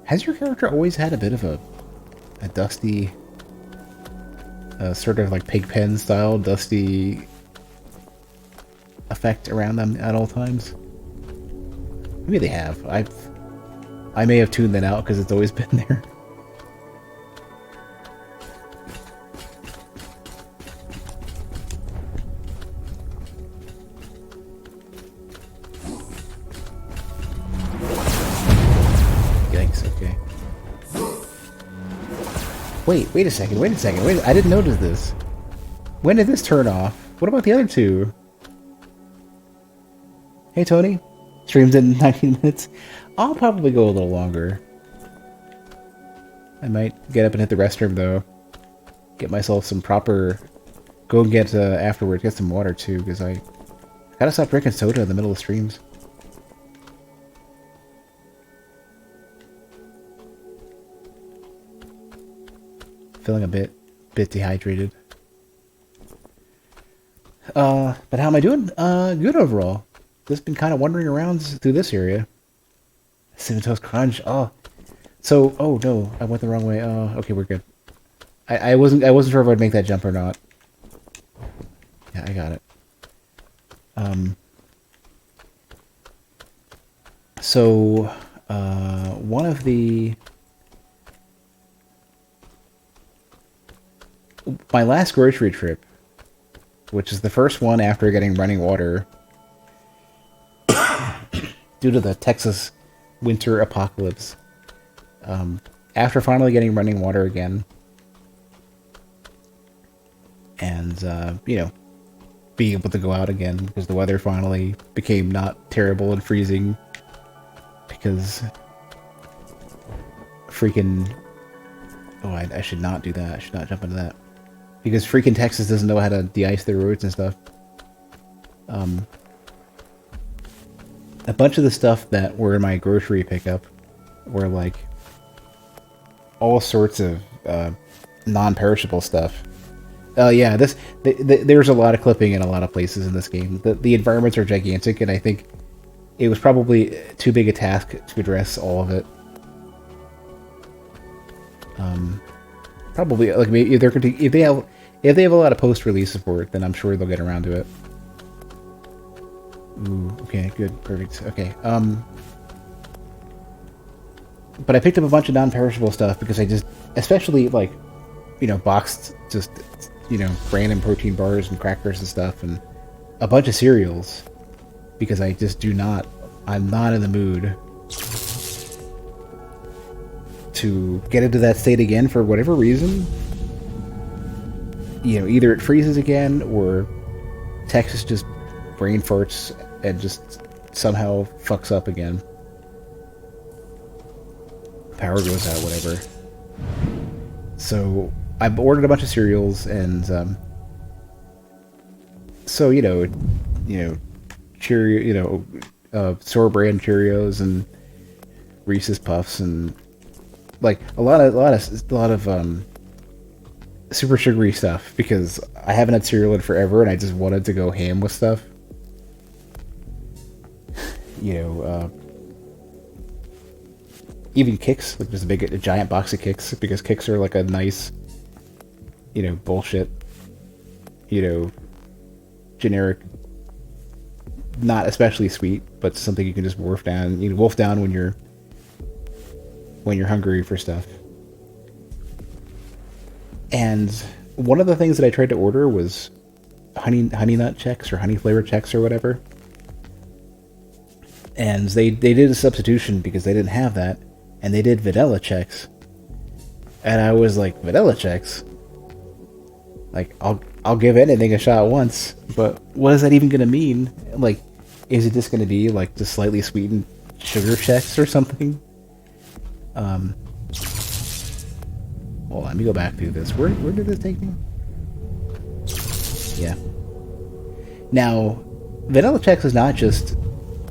has your character always had a bit of a dusty, sort of like Pigpen style dusty effect around them at all times? Maybe they have. I may have tuned that out because it's always been there. Wait a second, I didn't notice this. When did this turn off? What about the other two? Hey Tony, streams in 19 minutes. I'll probably go a little longer. I might get up and hit the restroom though. Get myself some proper... Go and get, afterwards, get some water too, because I gotta stop drinking soda in the middle of streams. Feeling a bit bit dehydrated. But how am I doing? Good overall. Just been kind of wandering around through this area. Cinnamon Toast Crunch. Oh, so oh no, I went the wrong way. Oh, okay, we're good. I wasn't sure if I'd make that jump or not. Yeah, I got it. So one of my last grocery trip, which is the first one after getting running water due to the Texas winter apocalypse. After finally getting running water again, and you know, being able to go out again because the weather finally became not terrible and freezing, because freaking I should not do that. I should not jump into that, because freaking Texas doesn't know how to de-ice their roads and stuff. A bunch of the stuff that were in my grocery pickup were like all sorts of non-perishable stuff. Yeah, there's a lot of clipping in a lot of places in this game. The environments are gigantic, and I think it was probably too big a task to address all of it. Probably like maybe if they have a lot of post-release support, then I'm sure they'll get around to it. Ooh, okay, good, perfect. Okay, but I picked up a bunch of non-perishable stuff because I just, especially like, you know, boxed just, you know, random protein bars and crackers and stuff, and a bunch of cereals, because I just I'm not in the mood to get into that state again for whatever reason. You know, either it freezes again, or Texas just brain farts and just somehow fucks up again. Power goes out, whatever. So I ordered a bunch of cereals, and so you know, Cheerio, store brand Cheerios and Reese's Puffs, and like a lot of super sugary stuff, because I haven't had cereal in forever, and I just wanted to go ham with stuff. You know, even Kix, like just a giant box of Kix, because Kix are like a nice, you know, bullshit, you know, generic, not especially sweet, but something you can just wolf down. You can wolf down when you're hungry for stuff. And one of the things that I tried to order was honey nut Chex, or honey flavored Chex, or whatever. And they did a substitution because they didn't have that, and they did vanilla Chex. And I was like, vanilla Chex? Like, I'll give anything a shot once, but what is that even gonna mean? Like, is it just gonna be like the slightly sweetened sugar Chex or something? Well, let me go back through this. Where did this take me? Yeah. Now, vanilla Chex is not just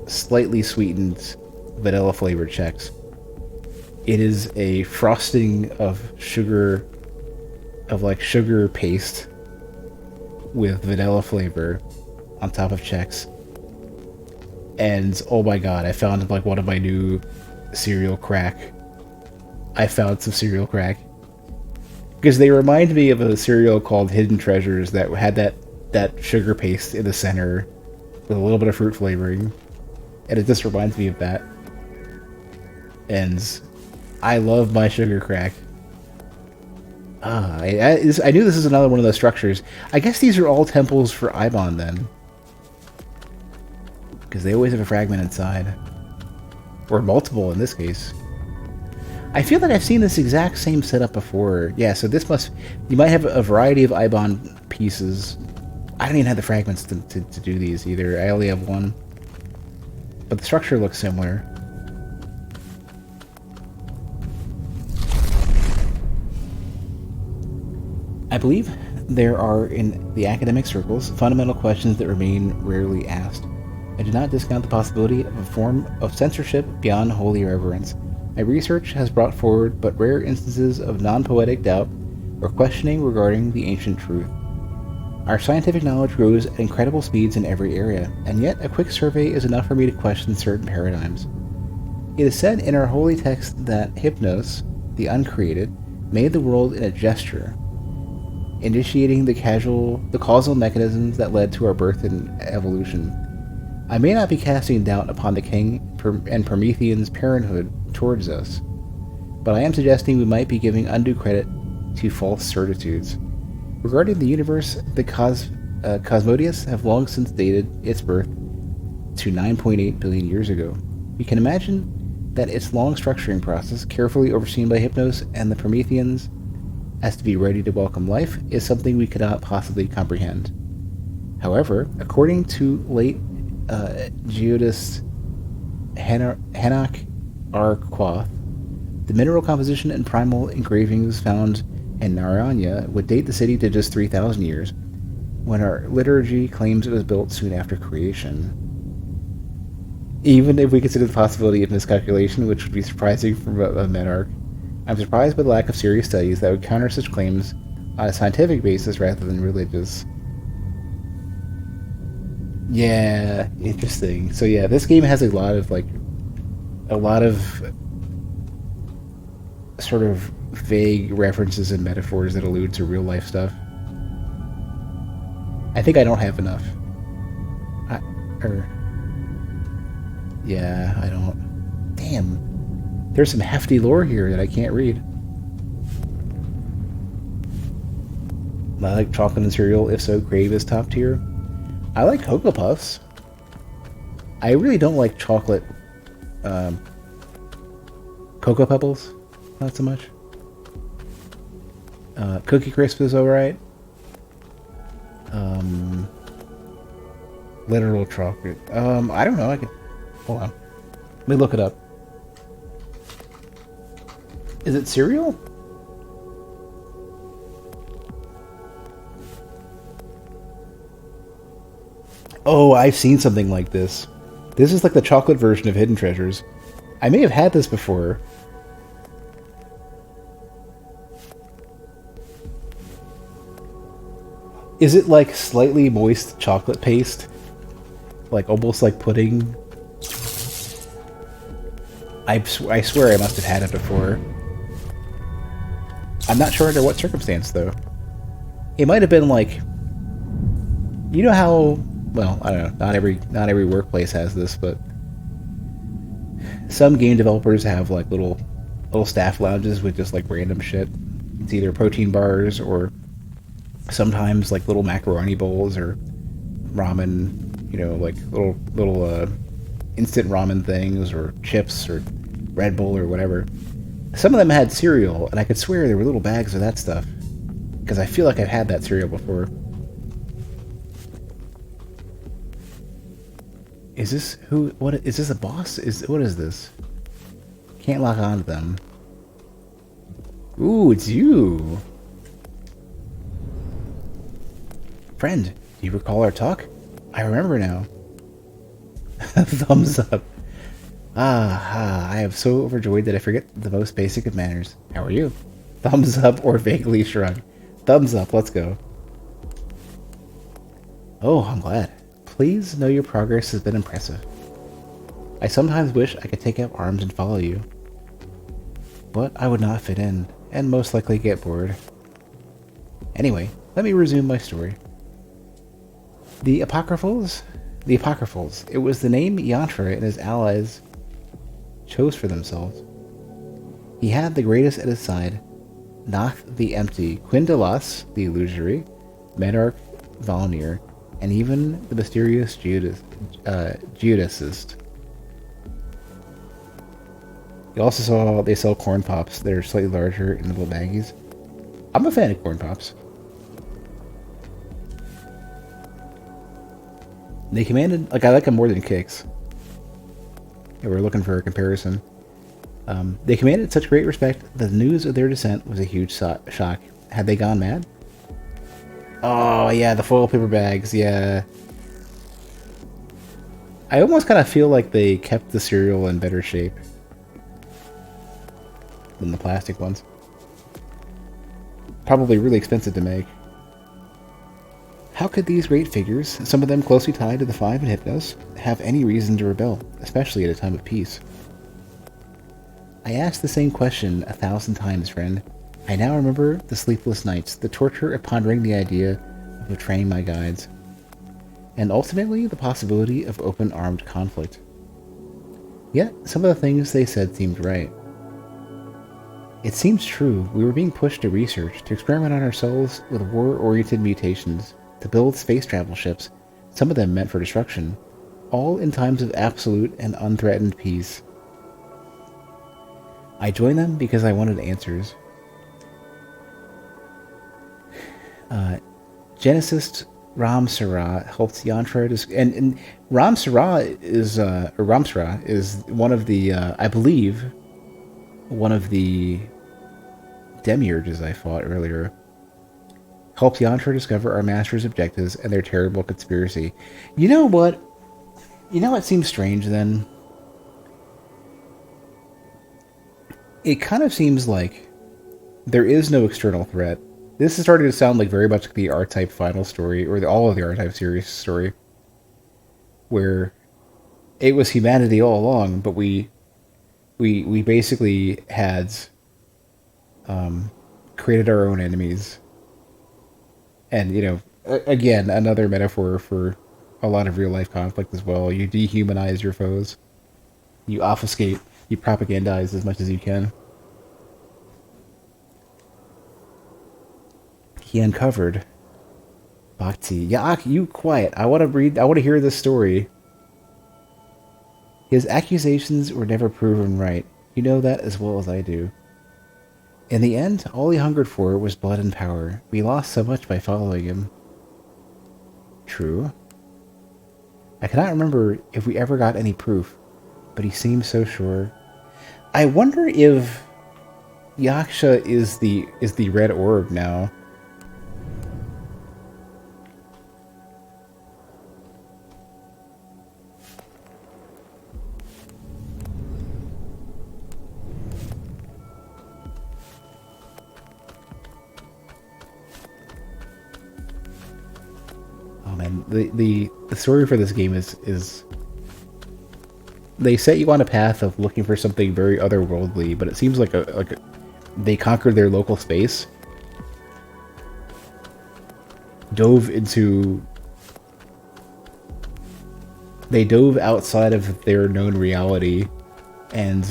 slightly sweetened vanilla flavored Chex. It is a frosting of sugar paste with vanilla flavor on top of Chex. And oh my god, I found like one of my new cereal crack. I found some cereal crack, because they remind me of a cereal called Hidden Treasures that had that sugar paste in the center with a little bit of fruit flavoring, and it just reminds me of that. And I love my sugar crack. I knew this is another one of those structures. I guess these are all temples for Ibon then, because they always have a fragment inside, or multiple in this case. I feel like I've seen this exact same setup before. Yeah, so you might have a variety of Ibon pieces. I don't even have the fragments to do these either. I only have one. But the structure looks similar. I believe there are, in the academic circles, fundamental questions that remain rarely asked. I do not discount the possibility of a form of censorship beyond holy reverence. My research has brought forward but rare instances of non-poetic doubt or questioning regarding the ancient truth. Our scientific knowledge grows at incredible speeds in every area, and yet a quick survey is enough for me to question certain paradigms. It is said in our holy text that Hypnos, the uncreated, made the world in a gesture, initiating the causal mechanisms that led to our birth and evolution. I may not be casting doubt upon the king and Promethean's parenthood towards us, but I am suggesting we might be giving undue credit to false certitudes. Regarding the universe, the Cosmodius have long since dated its birth to 9.8 billion years ago. We can imagine that its long structuring process, carefully overseen by Hypnos and the Prometheans, as to be ready to welcome life, is something we cannot possibly comprehend. However, according to late geodist Hanok R. Quoth, the mineral composition and primal engravings found in Naranja would date the city to just 3,000 years, when our liturgy claims it was built soon after creation. Even if we consider the possibility of miscalculation, which would be surprising from a Menarch, I'm surprised by the lack of serious studies that would counter such claims on a scientific basis rather than religious. Yeah, interesting. So yeah, this game has a lot of sort of vague references and metaphors that allude to real life stuff. I think I don't have enough. Yeah, I don't. Damn. There's some hefty lore here that I can't read. I like chocolate and cereal. If so, Crave is top tier. I like Cocoa Puffs. I really don't like chocolate Cocoa Pebbles. Not so much. Cookie Crisp is alright. Literal chocolate. I don't know. I could. Hold on. Let me look it up. Is it cereal? Oh, I've seen something like this. This is like the chocolate version of Hidden Treasures. I may have had this before. Is it like slightly moist chocolate paste? Like almost like pudding? I swear I must have had it before. I'm not sure under what circumstance though. It might have been like, you know how, well, I don't know, not every workplace has this, but some game developers have like little staff lounges with just like random shit. It's either protein bars or sometimes like little macaroni bowls or ramen, you know, like little instant ramen things or chips or Red Bull or whatever. Some of them had cereal, and I could swear there were little bags of that stuff because I feel like I've had that cereal before. Is this who? What is this? A boss? What is this? Can't lock onto them. Ooh, it's you, friend. Do you recall our talk? I remember now. Thumbs up. I am so overjoyed that I forget the most basic of manners. How are you? Thumbs up or vaguely shrug. Thumbs up. Let's go. Oh, I'm glad. Please know your progress has been impressive. I sometimes wish I could take up arms and follow you, but I would not fit in, and most likely get bored. Anyway, let me resume my story. The Apocryphals? The Apocryphals. It was the name Yantra and his allies chose for themselves. He had the greatest at his side, Noth the Empty, Quindalas the Illusory, Menarch Valnir, and even the mysterious geodesist. You also saw they sell corn pops. They're slightly larger in little baggies. I'm a fan of corn pops. They commanded, like, I like them more than Kicks. Yeah, we're looking for a comparison. They commanded such great respect that the news of their descent was a huge shock. Had they gone mad? Oh, yeah, the foil paper bags, yeah. I almost kind of feel like they kept the cereal in better shape than the plastic ones. Probably really expensive to make. How could these great figures, some of them closely tied to the Five and Hypnos, have any reason to rebel, especially at a time of peace? I asked the same question 1,000 times, friend. I now remember the sleepless nights, the torture of pondering the idea of betraying my guides, and ultimately the possibility of open armed conflict. Yet, some of the things they said seemed right. It seems true, we were being pushed to research, to experiment on ourselves with war-oriented mutations, to build space travel ships, some of them meant for destruction, all in times of absolute and unthreatened peace. I joined them because I wanted answers. Genesis Ram Sarah helped Yantra and Ram Sarah is Ramsara is one of the I believe one of the demiurges I fought earlier. Helped Yantra discover our master's objectives and their terrible conspiracy. You know what? You know what seems strange then? It kind of seems like there is no external threat. This is starting to sound like very much like the R-Type final story, or all of the R-Type series story, where it was humanity all along, but we basically had created our own enemies. And, you know, again, another metaphor for a lot of real-life conflict as well. You dehumanize your foes. You obfuscate. You propagandize as much as you can. He uncovered Bhakti. Yeah, you quiet. I want to hear this story. His accusations were never proven right. You know that as well as I do. In the end, all he hungered for was blood and power. We lost so much by following him. True. I cannot remember if we ever got any proof, but he seemed so sure. I wonder if Yaksha is the red orb now. The story for this game is they set you on a path of looking for something very otherworldly, but it seems like they conquered their local space, they dove outside of their known reality, and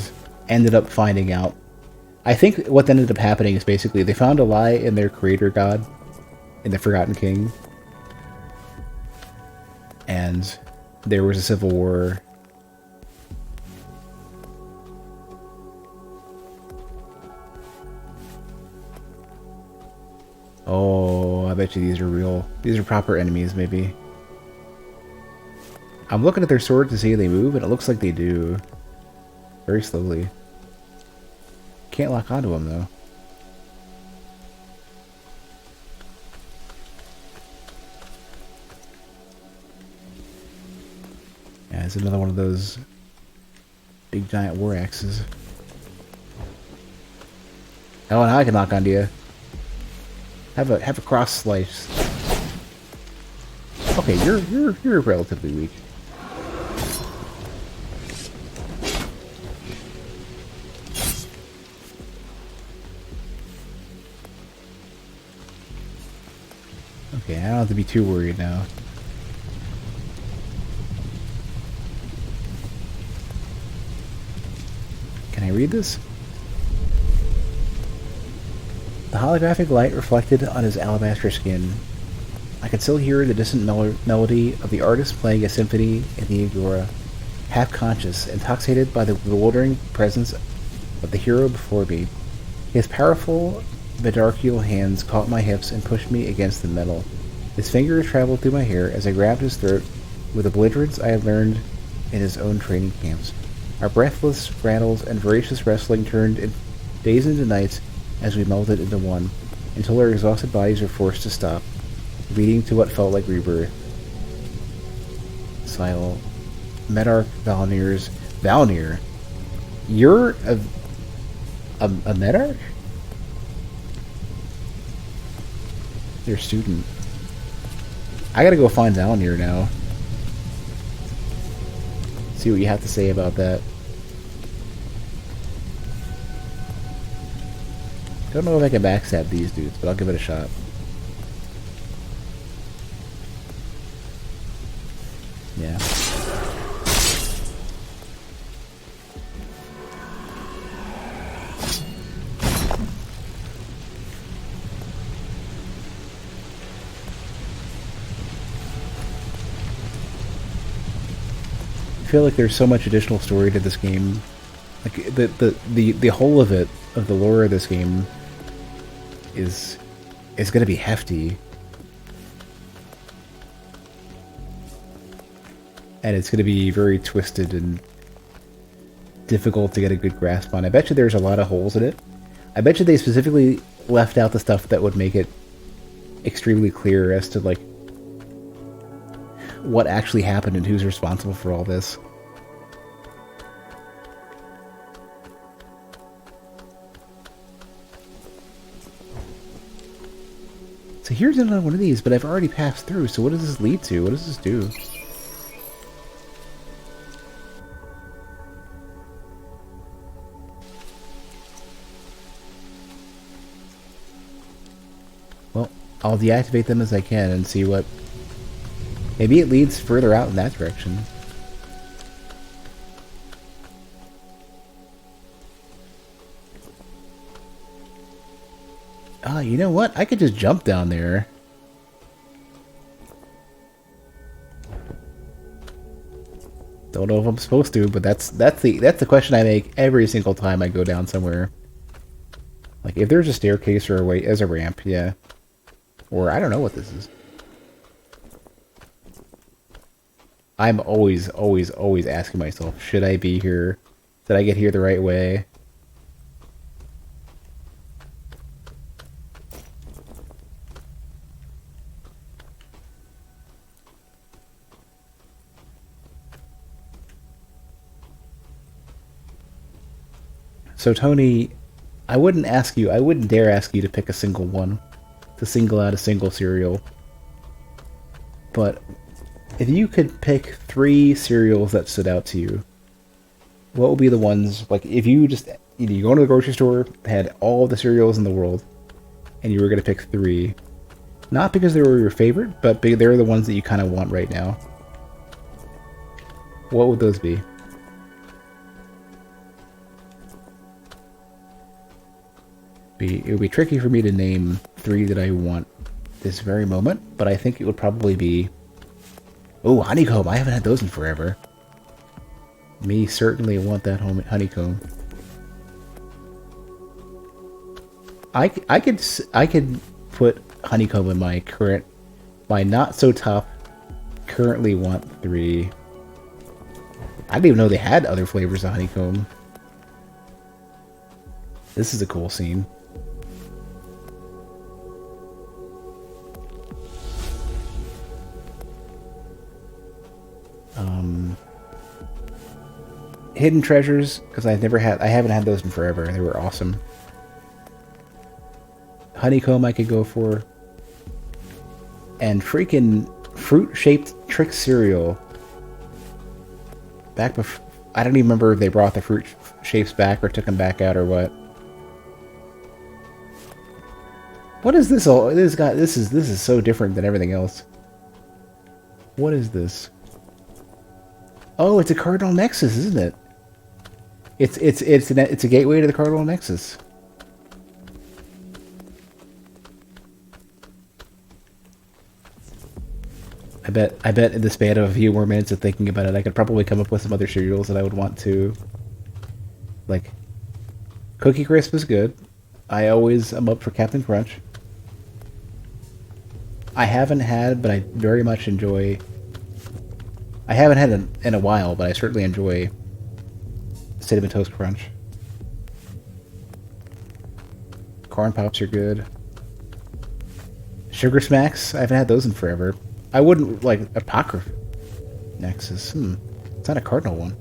ended up finding out. I think what ended up happening is basically they found a lie in their creator god, in the Forgotten King. And there was a civil war. Oh, I bet you these are real. These are proper enemies, maybe. I'm looking at their sword to see if they move, and it looks like they do. Very slowly. Can't lock onto them, though. Yeah, it's another one of those big giant war axes. Oh, now I can lock onto you. Have a cross slice. Okay, you're relatively weak. Okay, I don't have to be too worried now. Can I read this? The holographic light reflected on his alabaster skin. I could still hear the distant melody of the artist playing a symphony in the agora, half-conscious, intoxicated by the bewildering presence of the hero before me. His powerful, vidarchial hands caught my hips and pushed me against the metal. His fingers traveled through my hair as I grabbed his throat with a belligerence I had learned in his own training camps. Our breathless rattles and voracious wrestling turned days into nights as we melted into one, until our exhausted bodies were forced to stop, leading to what felt like rebirth. Sile. Medarch Valnir's... Valnir? You're a Medarch? Their student. I gotta go find Zalanir now. See what you have to say about that. Don't know if I can backstab these dudes, but I'll give it a shot. Yeah. I feel like there's so much additional story to this game. Like the whole of it, of the lore of this game, is gonna be hefty. And it's gonna be very twisted and difficult to get a good grasp on. I bet you there's a lot of holes in it. I bet you they specifically left out the stuff that would make it extremely clear as to, like, what actually happened and who's responsible for all this. So here's another one of these, but I've already passed through, so what does this lead to? What does this do? Well, I'll deactivate them as I can and see what... Maybe it leads further out in that direction. Ah, you know what? I could just jump down there. Don't know if I'm supposed to, but that's the question I make every single time I go down somewhere. Like, if there's a staircase or a way as a ramp, yeah. Or I don't know what this is. I'm always asking myself, should I be here? Did I get here the right way? So Tony, I wouldn't dare ask you to pick a single one, to single out a single cereal. But if you could pick 3 cereals that stood out to you, what would be the ones, like, if you just, you go to the grocery store, had all the cereals in the world, and you were going to pick 3, not because they were your favorite, but they're the ones that you kind of want right now, what would those be? It would be tricky for me to name 3 that I want this very moment, but I think it would probably be... Oh, honeycomb! I haven't had those in forever. Me certainly want that honeycomb. I could put honeycomb in my not so top currently want 3. I didn't even know they had other flavors of honeycomb. This is a cool scene. Hidden treasures, because I haven't had those in forever. They were awesome. Honeycomb I could go for. And freaking fruit-shaped trick cereal. Back before, I don't even remember if they brought the fruit shapes back or took them back out or what. What is this all? This is so different than everything else. What is this? Oh, it's a Cardinal Nexus, isn't it? It's a gateway to the Cardinal Nexus. I bet in the span of a few more minutes of thinking about it, I could probably come up with some other cereals that I would want to. Like, Cookie Crisp is good. I always am up for Captain Crunch. I haven't had, but I very much enjoy... I haven't had it in a while, but I certainly enjoy Cinnamon Toast Crunch. Corn Pops are good. Sugar Smacks, I haven't had those in forever. I wouldn't, like, Apocryph Nexus. It's not a Cardinal one.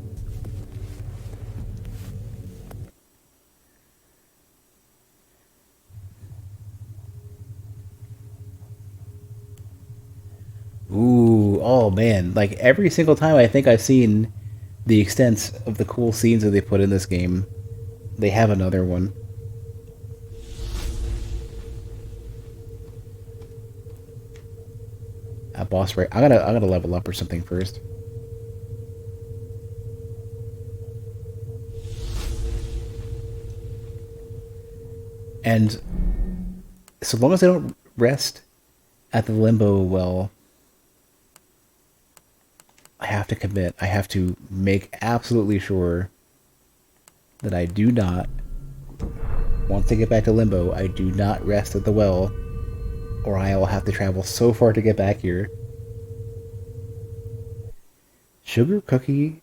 Oh man, like every single time I think I've seen the extent of the cool scenes that they put in this game, they have another one. A boss right. I'm gonna level up or something first. And so long as I don't rest at the limbo well, I have to commit. I have to make absolutely sure that I do not, once I get back to limbo, I do not rest at the well, or I will have to travel so far to get back here. Sugar cookie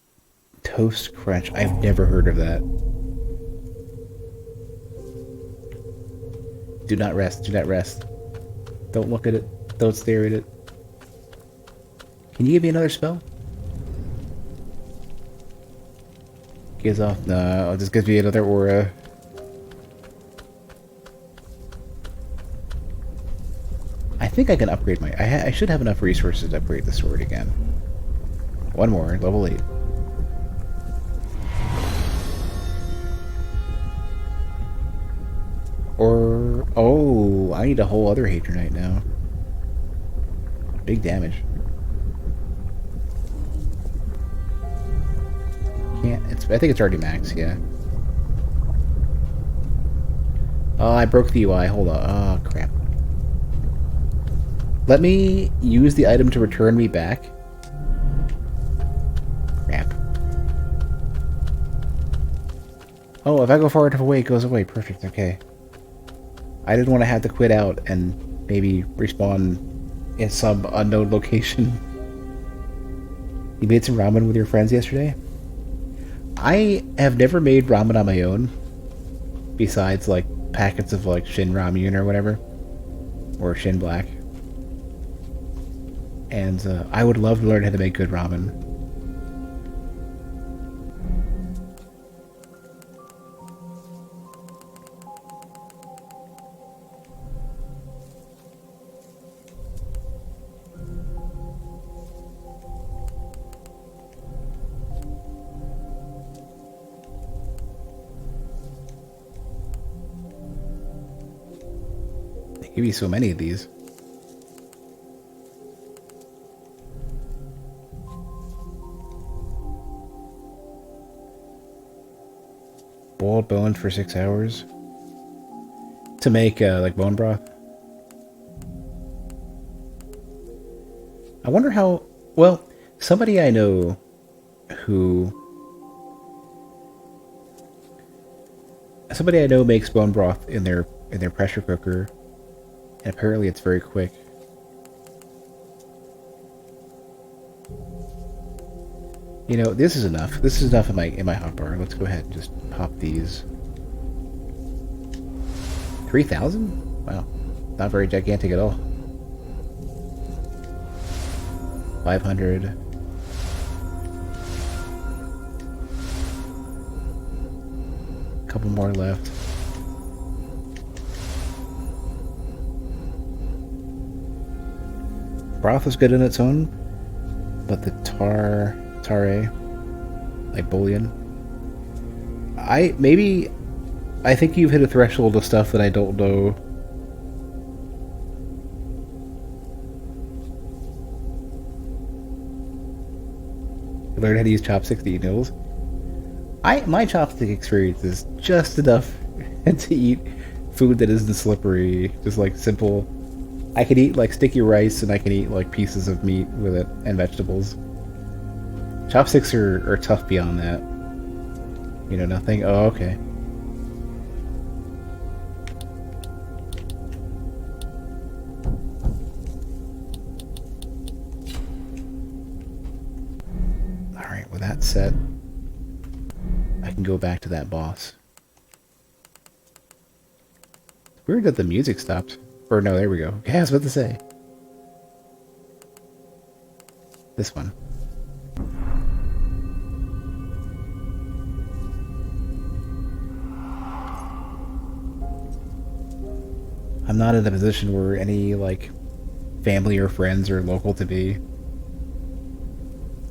toast crunch. I've never heard of that. Do not rest. Do not rest. Don't look at it. Don't stare at it. Can you give me another spell? Gives off. No, it just gives me another aura. I think I can upgrade my... I should have enough resources to upgrade the sword again. One more, level 8. Or... Oh, I need a whole other Hadronite now. Big damage. Can't... I think it's already max, yeah. Oh, I broke the UI. Hold on. Oh, crap. Let me use the item to return me back. Crap. Oh, if I go far enough away, it goes away. Perfect, okay. I didn't want to have to quit out and maybe respawn in some unknown location. You made some ramen with your friends yesterday? I have never made ramen on my own. Besides, like, packets of, like, Shin Ramyun or whatever. Or Shin Black. And I would love to learn how to make good ramen. They give you so many of these. Boiled bones for 6 hours to make like bone broth. I wonder how. Well, somebody I know makes bone broth in their pressure cooker, and apparently it's very quick. You know, this is enough. This is enough in my hotbar. Let's go ahead and just pop these. 3,000? Wow. Not very gigantic at all. 500. Couple more left. Broth is good in its own, but the tare, like bouillon. I think you've hit a threshold of stuff that I don't know. Learn how to use chopsticks to eat noodles. My chopstick experience is just enough to eat food that isn't slippery, just like simple. I can eat like sticky rice and I can eat like pieces of meat with it and vegetables. Chopsticks are tough beyond that. You know, nothing? Oh, okay. Alright, with that set, I can go back to that boss. It's weird that the music stopped. Or no, there we go. Yeah, I was about to say. This one. I'm not in a position where any, like, family or friends are local to me.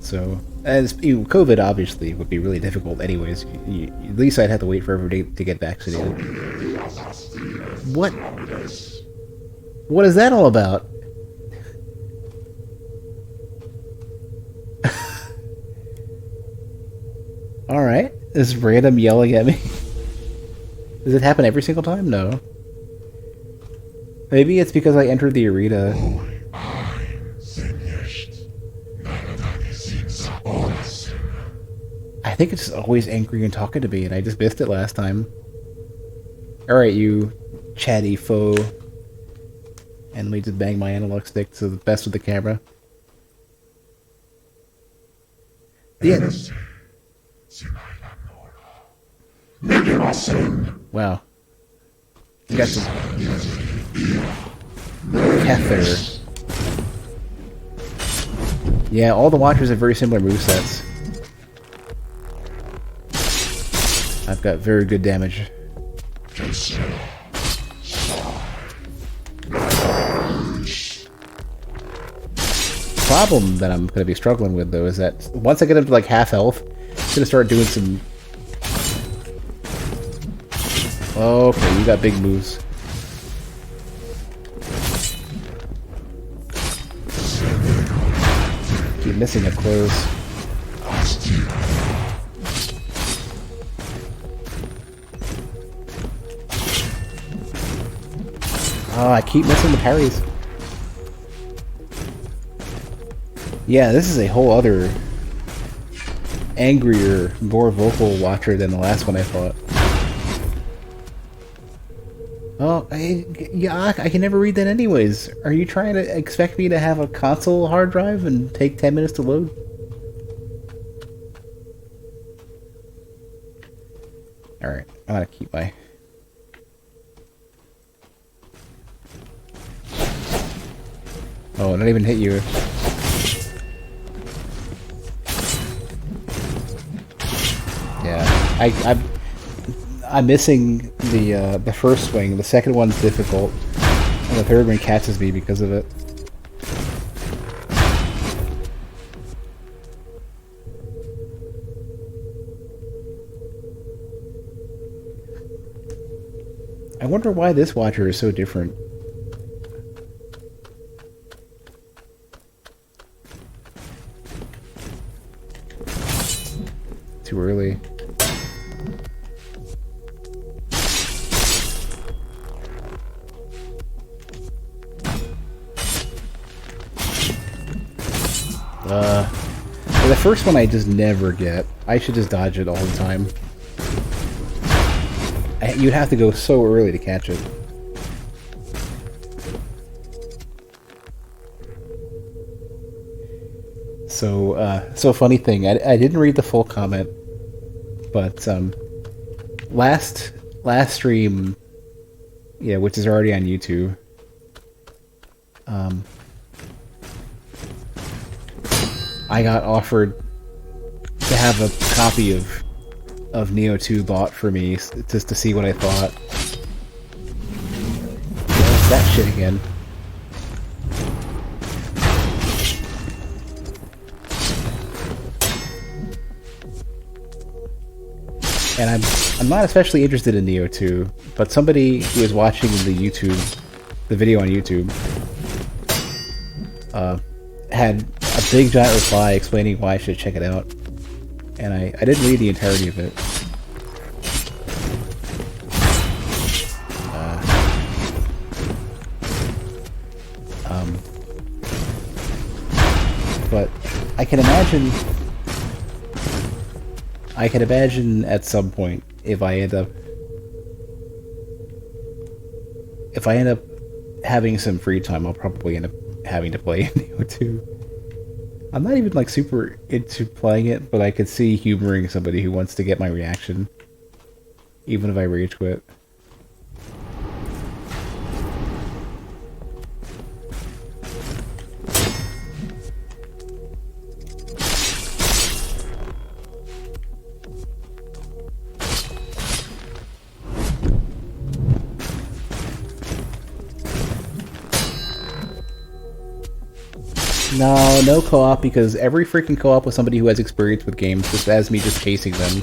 So, as COVID obviously would be really difficult anyways. At least I'd have to wait for every day to get vaccinated. What? What is that all about? Alright. Is random yelling at me? Does it happen every single time? No. Maybe it's because I entered the arena. I think it's always angry and talking to me, and I just missed it last time. Alright, you chatty foe. And let me just bang my analog stick to the best with the camera. Yeah. Wow. You got some Kether. Yeah, all the Watchers have very similar movesets. I've got very good damage. Problem that I'm going to be struggling with, though, is that once I get up to like half health, I'm going to start doing some... Okay, you got big moves. Keep missing up close. Oh, I keep missing the parries. Yeah, this is a whole other angrier, more vocal Watcher than the last one I fought. Oh, I can never read that anyways. Are you trying to expect me to have a console hard drive and take 10 minutes to load? Alright, I gotta keep my... Oh, it didn't even hit you. Yeah, I'm missing the first swing. The second one's difficult, and the third one catches me because of it. I wonder why this Watcher is so different. Too early. The first one I just never get. I should just dodge it all the time. You'd have to go so early to catch it. So funny thing, I didn't read the full comment, but last stream, yeah, which is already on YouTube. I got offered to have a copy of Neo 2 bought for me just to see what I thought. What's that shit again? And I'm not especially interested in Neo 2, but somebody who is watching the video on YouTube, had a big giant reply explaining why I should check it out, and I didn't read the entirety of it. But I can imagine at some point if I end up having some free time, I'll probably end up having to play Neo 2. I'm not even like super into playing it, but I could see humoring somebody who wants to get my reaction, even if I rage quit. No, no co-op, because every freaking co-op with somebody who has experience with games just has me just chasing them.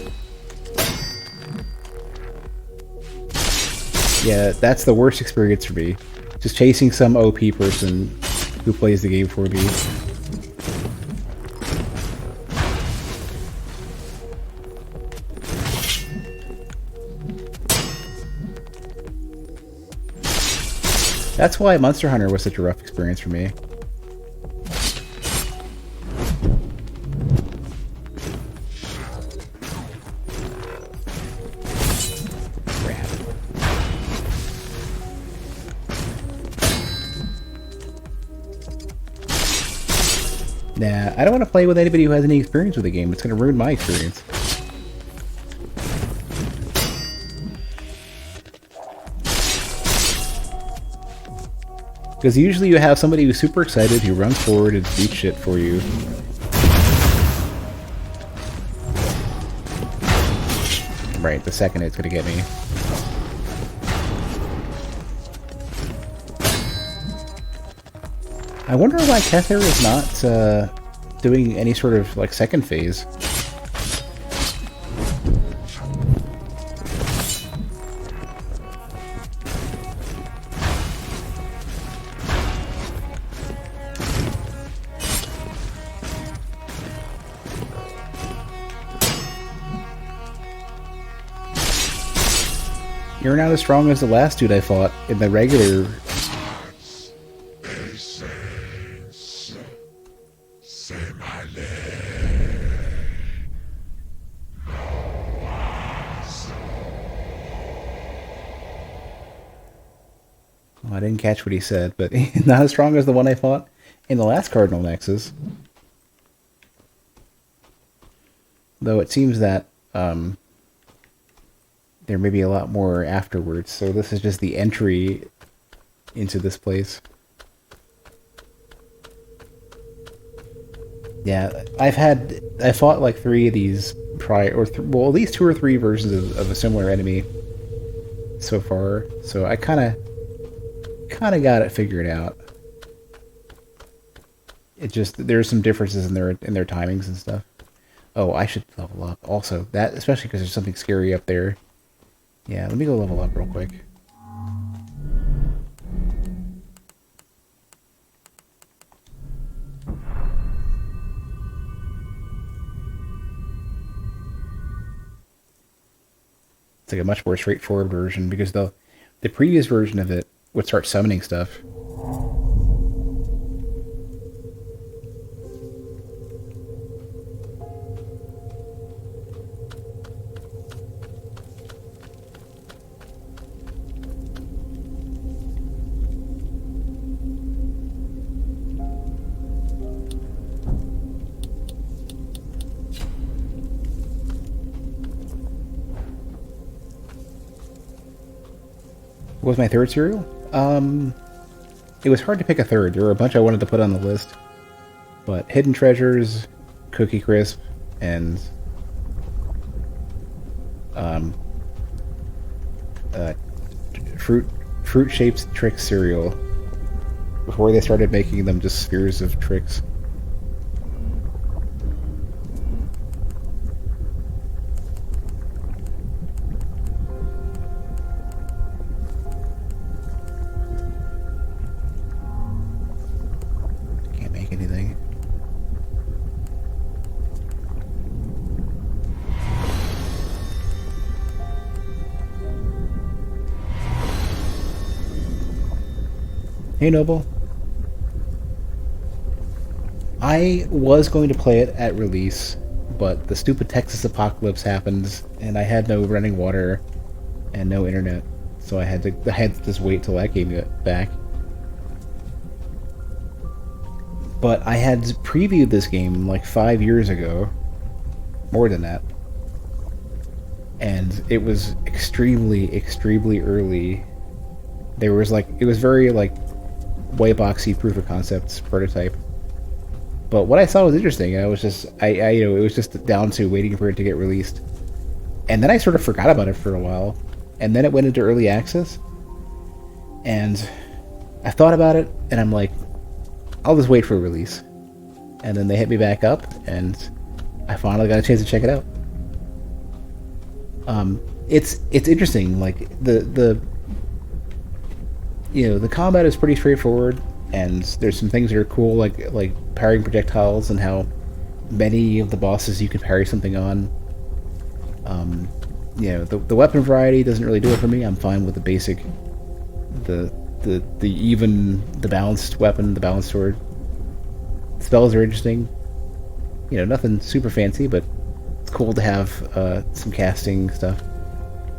Yeah, that's the worst experience for me. Just chasing some OP person who plays the game for me. That's why Monster Hunter was such a rough experience for me. Nah, I don't want to play with anybody who has any experience with the game. It's going to ruin my experience. Because usually you have somebody who's super excited who runs forward and beats shit for you. Right, the second it's going to get me. I wonder why Kether is not doing any sort of like second phase. You're not as strong as the last dude I fought in the regular. I didn't catch what he said, but not as strong as the one I fought in the last Cardinal Nexus. Though it seems that there may be a lot more afterwards, so this is just the entry into this place. Yeah, I fought like 3 of these prior, well, at least 2 or 3 versions of a similar enemy so far, so I kind of got it figured out. It just, there's some differences in their timings and stuff. Oh, I should level up also. That, especially because there's something scary up there. Yeah, let me go level up real quick. It's like a much more straightforward version because the previous version of it would start summoning stuff. What was my third cereal? It was hard to pick a third. There were a bunch I wanted to put on the list. But Hidden Treasures, Cookie Crisp, and fruit-shaped Trix cereal. Before they started making them just spheres of Trix. Anything. Hey, Noble. I was going to play it at release, but the stupid Texas apocalypse happened, and I had no running water and no internet, so I had to just wait till that game got back. But I had previewed this game like 5 years ago, more than that, and it was extremely early. There was like, it was very like white boxy proof of concept prototype. But what I saw was interesting. I was just, it was just down to waiting for it to get released, and then I sort of forgot about it for a while, and then it went into early access, and I thought about it, and I'm like, I'll just wait for release. and then they hit me back up, and I finally got a chance to check it out. It's interesting. Like the the combat is pretty straightforward, and there's some things that are cool, like parrying projectiles and how many of the bosses you can parry something on. The weapon variety doesn't really do it for me. I'm fine with the basic, the balanced weapon, the balanced sword. Spells are interesting. Nothing super fancy, but it's cool to have some casting stuff.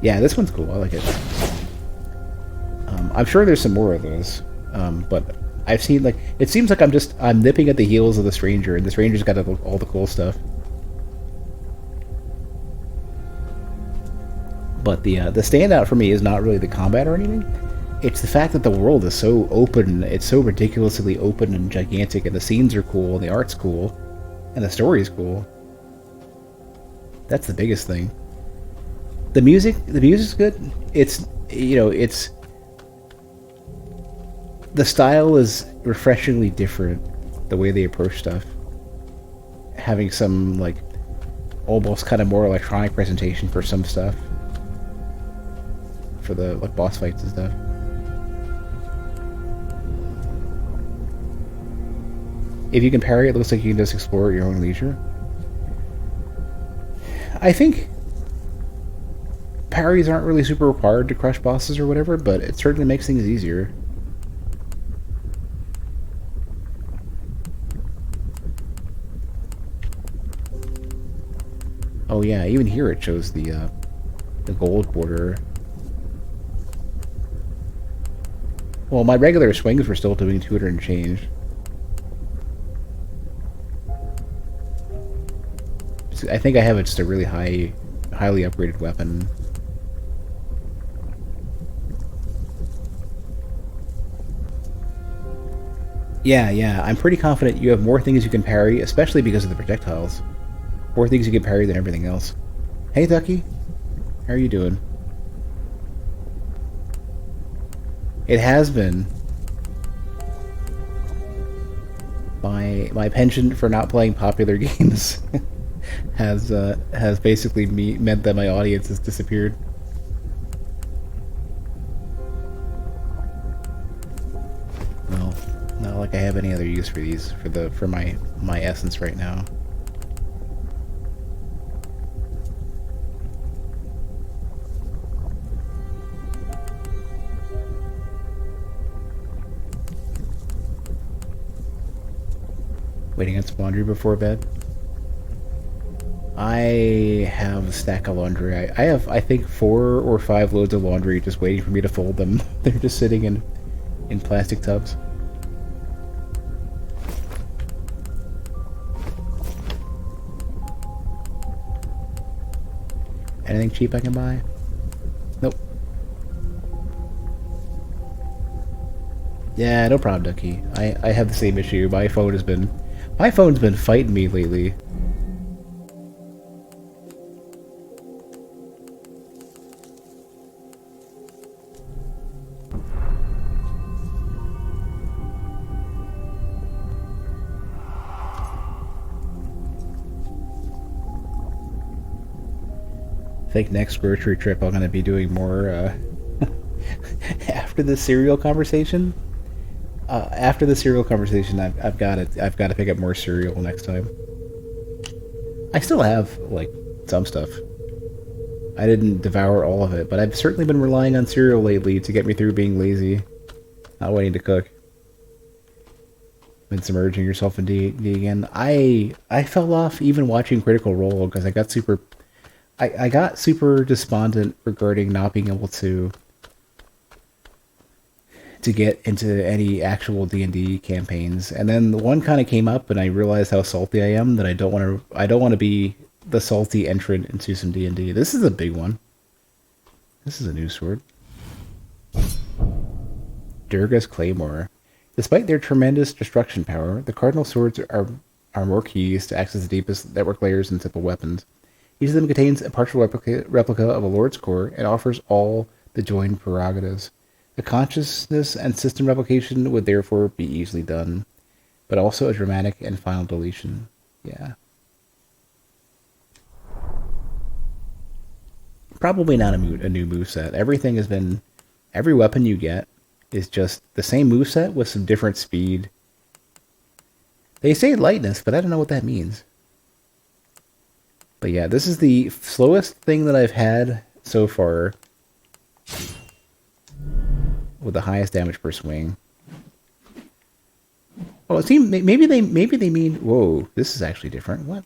Yeah, this one's cool. I like it. I'm sure there's some more of those, but I've seen, like, it seems like I'm nipping at the heels of the stranger, and the stranger's got all the cool stuff. But the standout for me is not really the combat or anything. It's the fact that the world is so open. It's so ridiculously open and gigantic, and the scenes are cool, and the art's cool, and the story's cool. That's the biggest thing. The music's good. It's the style is refreshingly different. The way they approach stuff, having some like almost kind of more electronic presentation for some stuff, for the like boss fights and stuff. If you can parry, it looks like you can just explore at your own leisure. I think parries aren't really super required to crush bosses or whatever, but it certainly makes things easier. Oh yeah, even here it shows the gold border. Well, my regular swings were still doing 200 and change. I think I have just a really highly upgraded weapon. Yeah, I'm pretty confident you have more things you can parry, especially because of the projectiles. More things you can parry than everything else. Hey, Ducky. How are you doing? It has been. My penchant for not playing popular games has basically meant that my audience has disappeared. Well, not like I have any other use for these for my essence right now. Waiting on some laundry before bed. I have a stack of laundry. I have, I think, 4 or 5 loads of laundry just waiting for me to fold them. They're just sitting in plastic tubs. Anything cheap I can buy? Nope. Yeah, no problem, Ducky. I have the same issue. My phone's been fighting me lately. I think next grocery trip I'm gonna be doing more after the cereal conversation. After the cereal conversation, I've got to pick up more cereal next time. I still have like some stuff. I didn't devour all of it, but I've certainly been relying on cereal lately to get me through being lazy, not waiting to cook. Been submerging yourself in D&D again. I fell off even watching Critical Role because I got super despondent regarding not being able to get into any actual D&D campaigns. And then the one kind of came up and I realized how salty I am, that I don't want to be the salty entrant into some D&D. This is a big one. This is a new sword. Durga's Claymore. Despite their tremendous destruction power, the Cardinal Swords are more keys to access the deepest network layers in simple weapons. Each of them contains a partial replica of a Lord's Core and offers all the joined prerogatives. The consciousness and system replication would therefore be easily done. but also a dramatic and final deletion. Yeah. Probably not a new moveset. Everything has been... Every weapon you get is just the same moveset with some different speed. They say lightness, but I don't know what that means. But yeah, this is the slowest thing that I've had so far with the highest damage per swing. Oh, it seems maybe they mean... Whoa, this is actually different. What?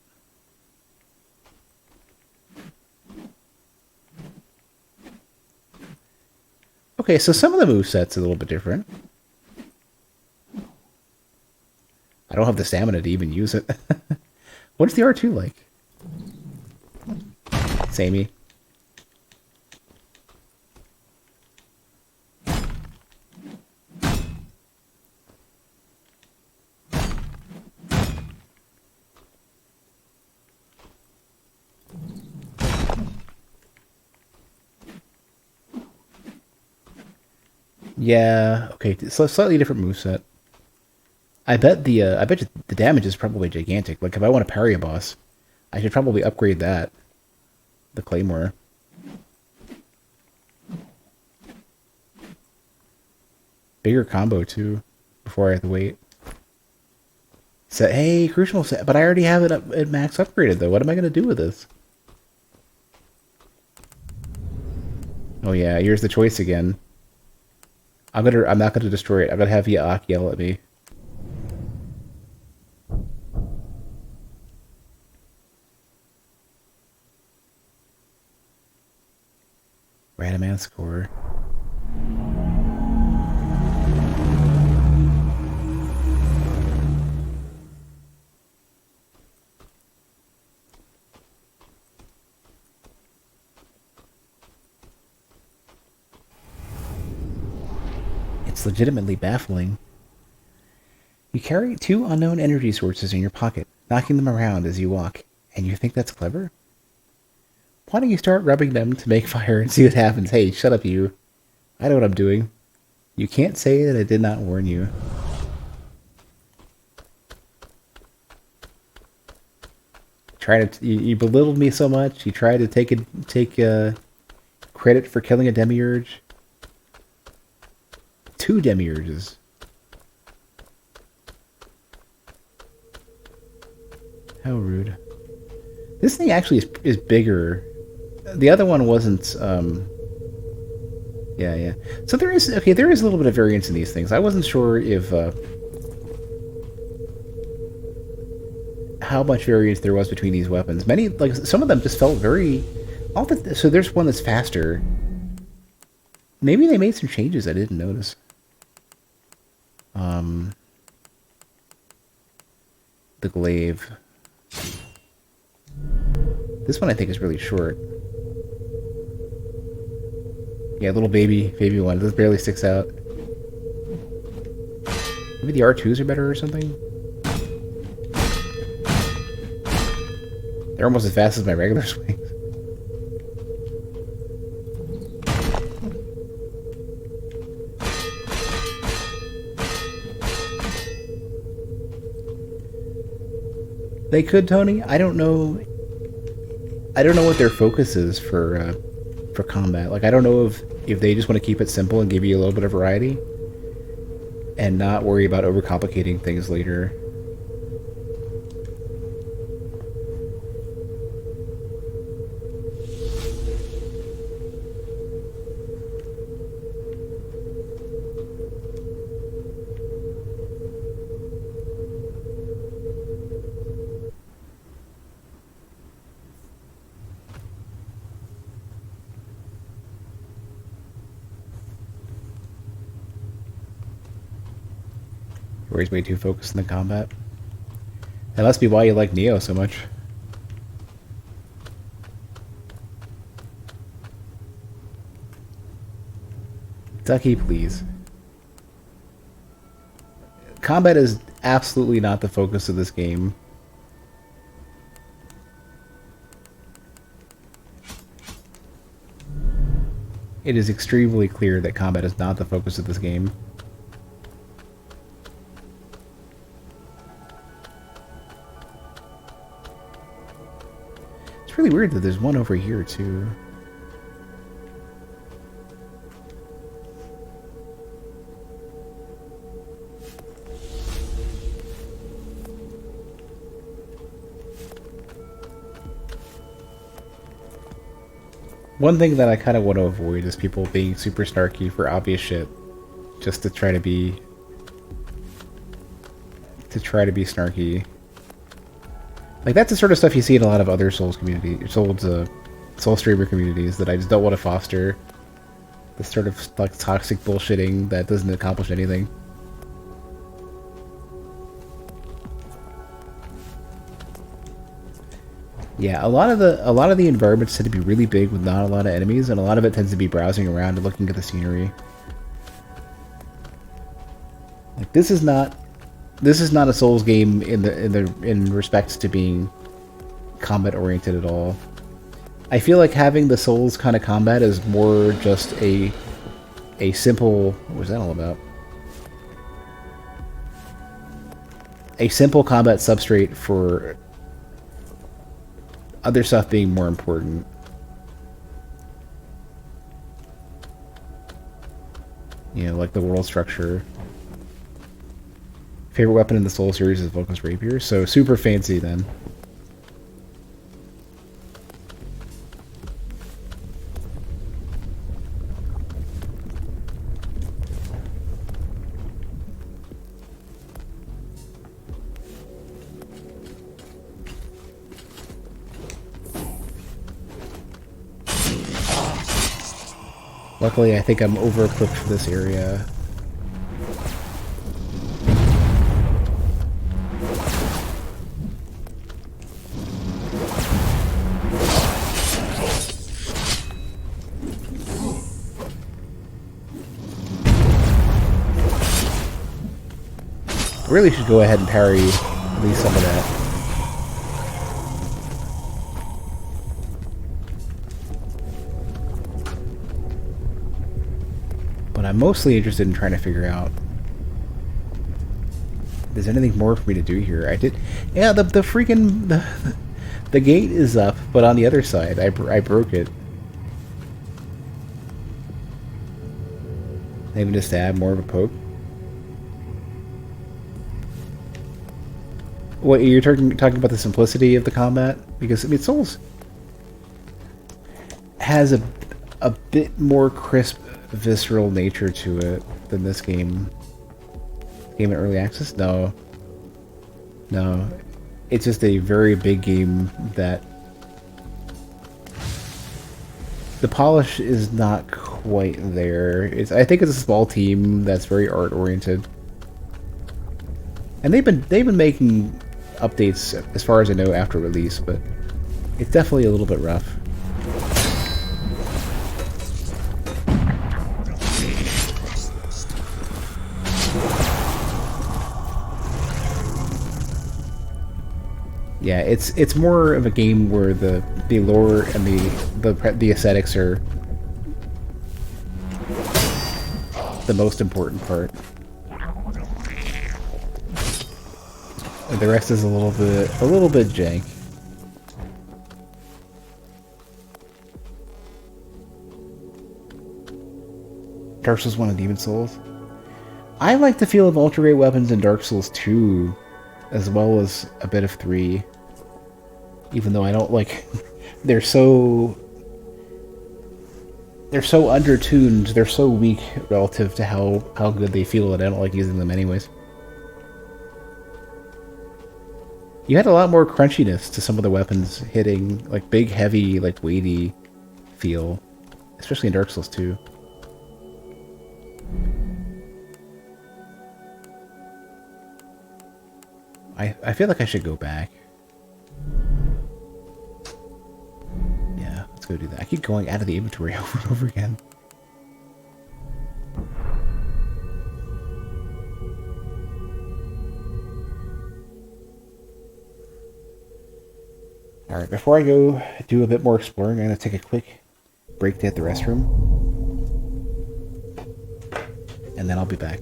Okay, so some of the moveset's a little bit different. I don't have the stamina to even use it. What's the R2 like? Samey. Yeah, okay, so slightly different moveset. I bet the damage is probably gigantic. Like if I want to parry a boss, I should probably upgrade that. The Claymore. Bigger combo too, before I have to wait. So, hey, Crucial set, but I already have it at max upgraded though. What am I gonna do with this? Oh yeah, here's the choice again. I'm not gonna destroy it. I'm gonna have Yaak yell at me. Random score. It's legitimately baffling. You carry 2 unknown energy sources in your pocket, knocking them around as you walk, and you think that's clever? Why don't you start rubbing them to make fire and see what happens? Hey, shut up, you. I know what I'm doing. You can't say that I did not warn you. You belittled me so much. You tried to take credit for killing a demiurge. 2 demiurges. How rude. This thing actually is bigger. The other one wasn't, yeah. So there is a little bit of variance in these things. I wasn't sure if, how much variance there was between these weapons. Many, like, some of them just felt very... so there's one that's faster. Maybe they made some changes I didn't notice. The glaive. This one I think is really short. Yeah, little baby one. This barely sticks out. Maybe the R2s are better or something? They're almost as fast as my regular swings. They could, Tony. I don't know what their focus is for combat. Like, I don't know if they just want to keep it simple and give you a little bit of variety and not worry about overcomplicating things later. Or he's way too focused on the combat. That must be why you like Neo so much. Ducky, please. Combat is absolutely not the focus of this game. It is extremely clear that combat is not the focus of this game. really weird that there's one over here, too. One thing that I kind of want to avoid is people being super snarky for obvious shit. Just to try to be... snarky. Like, that's the sort of stuff you see in a lot of other Souls communities, Soul streamer communities that I just don't want to foster. This sort of, like, toxic bullshitting that doesn't accomplish anything. Yeah, a lot of the environments tend to be really big with not a lot of enemies, and a lot of it tends to be browsing around and looking at the scenery. Like, this is not a Souls game in respects to being combat oriented at all. I feel like having the Souls kind of combat is more just a simple... What was that all about? A simple combat substrate for other stuff being more important. You know, like the world structure. Favorite weapon in the Soul series is Vulcan's Rapier, so super fancy then. Luckily, I think I'm over-equipped for this area. I really should go ahead and parry at least some of that. But I'm mostly interested in trying to figure out if there's anything more for me to do here. Yeah, the freaking the gate is up, but on the other side, I broke it. Maybe just to add more of a poke. What, you're talking about the simplicity of the combat? Because I mean, Souls has a bit more crisp, visceral nature to it than this game. Game in early access? No. It's just a very big game that the polish is not quite there. I think it's a small team that's very art oriented, and they've been making updates as far as I know after release, but it's definitely a little bit rough. Yeah, it's more of a game where the lore and the aesthetics are the most important part. And the rest is a little bit jank. Dark Souls 1 and Demon Souls. I like the feel of ultra great weapons in Dark Souls 2, as well as a bit of 3. Even though I don't like, they're so undertuned, they're so weak relative to how good they feel that I don't like using them anyways. You had a lot more crunchiness to some of the weapons hitting, like big, heavy, like weighty feel, especially in Dark Souls 2. I feel like I should go back. Yeah, let's go do that. I keep going out of the inventory over and over again. Alright, before I go do a bit more exploring, I'm going to take a quick break to hit the restroom. And then I'll be back.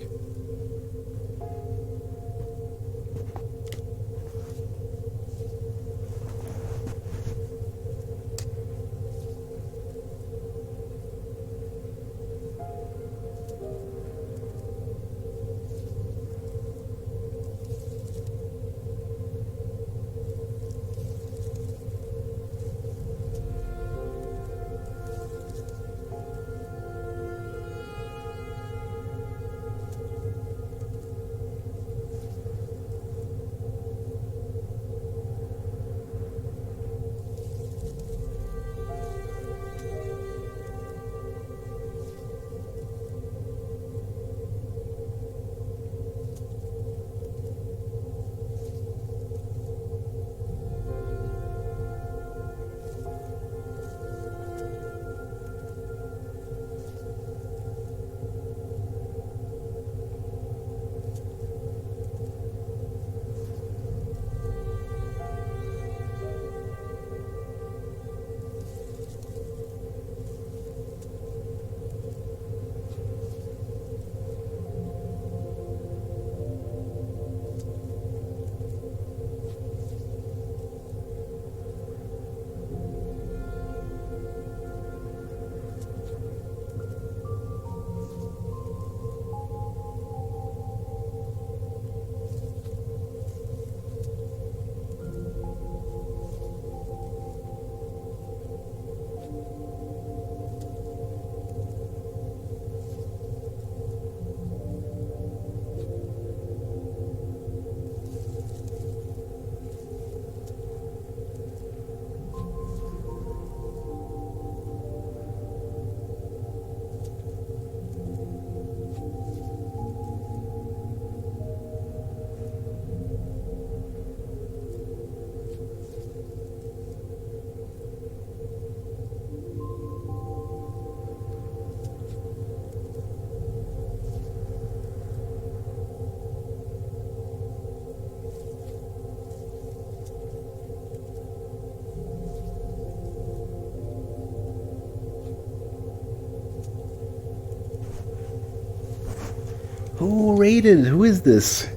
Who raided? Who is this?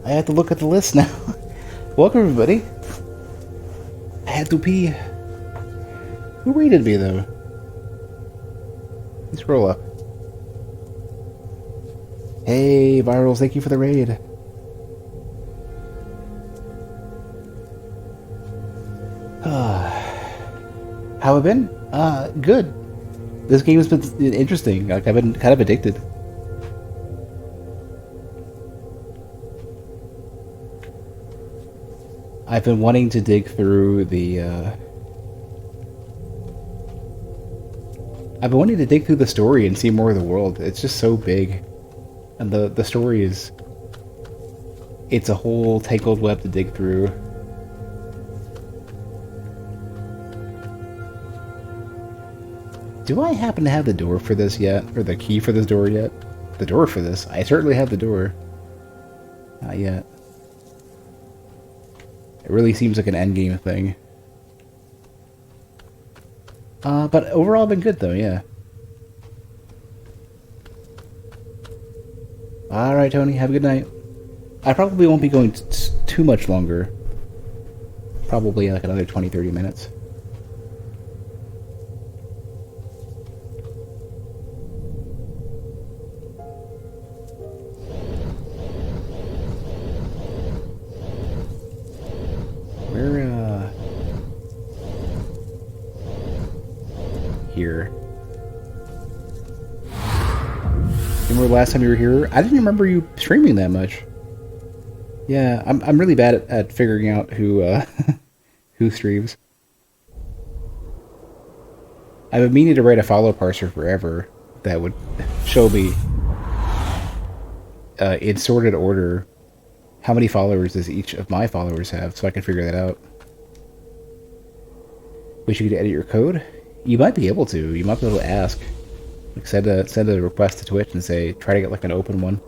I have to look at the list now. Welcome, everybody. I had to pee. Who raided me, though? Let's scroll up. Hey, Virals, thank you for the raid. How have I been? Good. This game has been interesting. Like, I've been kind of addicted. I've been wanting to dig through the, I've been wanting to dig through the story and see more of the world. It's just so big. And the story is... It's a whole tangled web to dig through. Do I happen to have the door for this yet? Or the key for this door yet? The door for this? I certainly have the door. Not yet. It really seems like an endgame thing. But overall been good though, yeah. Alright, Tony, have a good night. I probably won't be going too much longer. Probably like another 20-30 minutes. Here. Remember last time you were here? I didn't remember you streaming that much. Yeah, I'm really bad at figuring out who who streams. I've been meaning to write a follow parser forever that would show me in sorted order how many followers does each of my followers have, so I can figure that out. Wish you could edit your code? You might be able to. You might be able to ask. Like send a request to Twitch and say, try to get like an open one.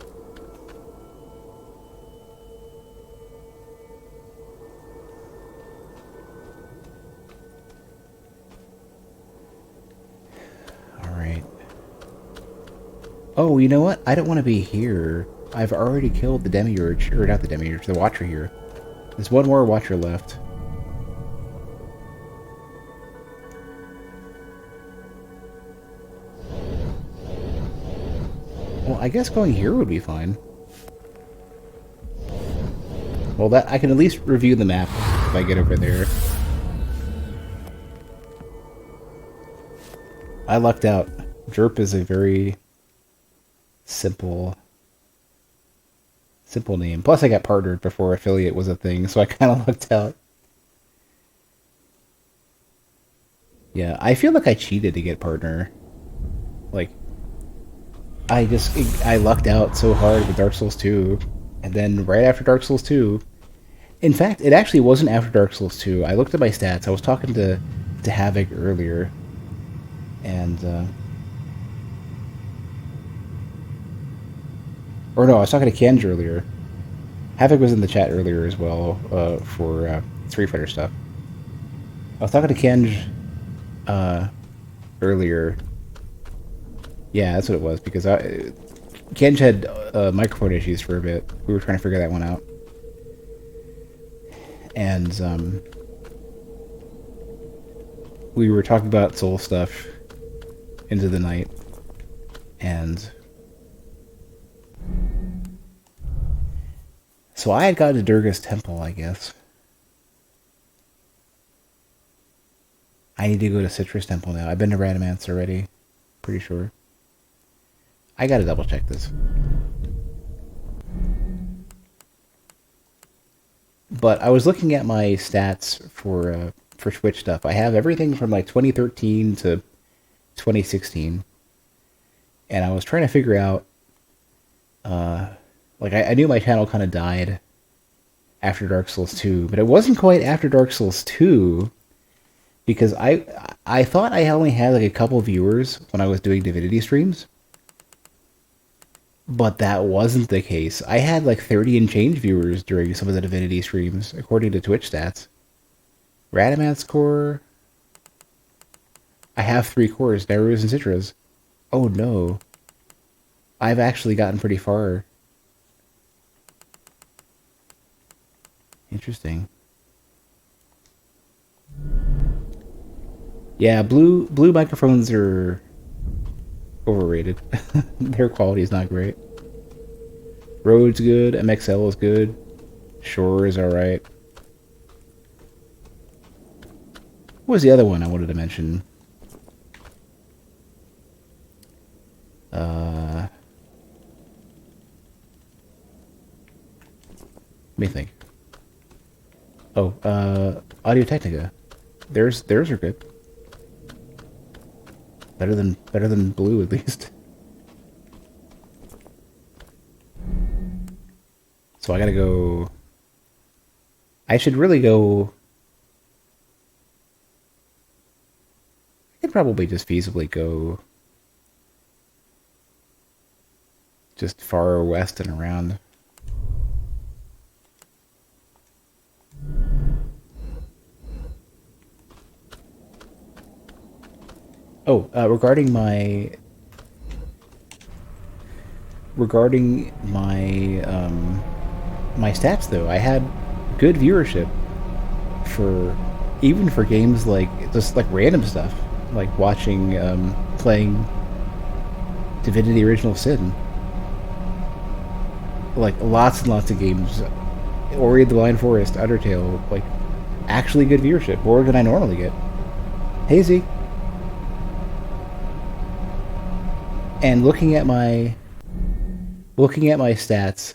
Alright. Oh, you know what? I don't want to be here. I've already killed the demiurge. Or not the demiurge, the watcher here. There's one more watcher left. Well, I guess going here would be fine. Well, that I can at least review the map if I get over there. I lucked out. Jerp is a very simple name. Plus, I got partnered before affiliate was a thing, so I kind of lucked out. Yeah, I feel like I cheated to get partner. Like, I lucked out so hard with Dark Souls 2, and then right after Dark Souls 2, in fact, it actually wasn't after Dark Souls 2. I looked at my stats. I was talking to Havoc earlier, and or no, I was talking to Kenj earlier. Havoc was in the chat earlier as well for Street Fighter stuff. I was talking to Kenj earlier. Yeah, that's what it was, because Kenj had microphone issues for a bit. We were trying to figure that one out. And we were talking about soul stuff into the night. And so I had gone to Durga's temple, I guess. I need to go to Citrus Temple now. I've been to Radamance already. Pretty sure. I gotta double check this. But I was looking at my stats for Twitch stuff. I have everything from like 2013 to 2016. And I was trying to figure out like I knew my channel kind of died after Dark Souls 2, but it wasn't quite after Dark Souls 2, because I thought I only had like a couple viewers when I was doing Divinity streams. But that wasn't the case. I had like 30 and change viewers during some of the Divinity streams, according to Twitch stats. Radamance core. I have 3 cores, Narus and Citras. Oh no. I've actually gotten pretty far. Interesting. Yeah, blue microphones are overrated. Their quality is not great. Rode's good, MXL is good, Shure is alright. What was the other one I wanted to mention? Let me think. Oh, Audio Technica. Theirs are good. Better than blue at least. So I gotta go. I should really go. I could probably just feasibly go just far west and around. Oh, regarding my stats though, I had good viewership for even for games like just like random stuff, like watching playing Divinity Original Sin, like lots and lots of games, Ori the Blind Forest, Undertale, like actually good viewership, more than I normally get. Hazy. And looking at my stats,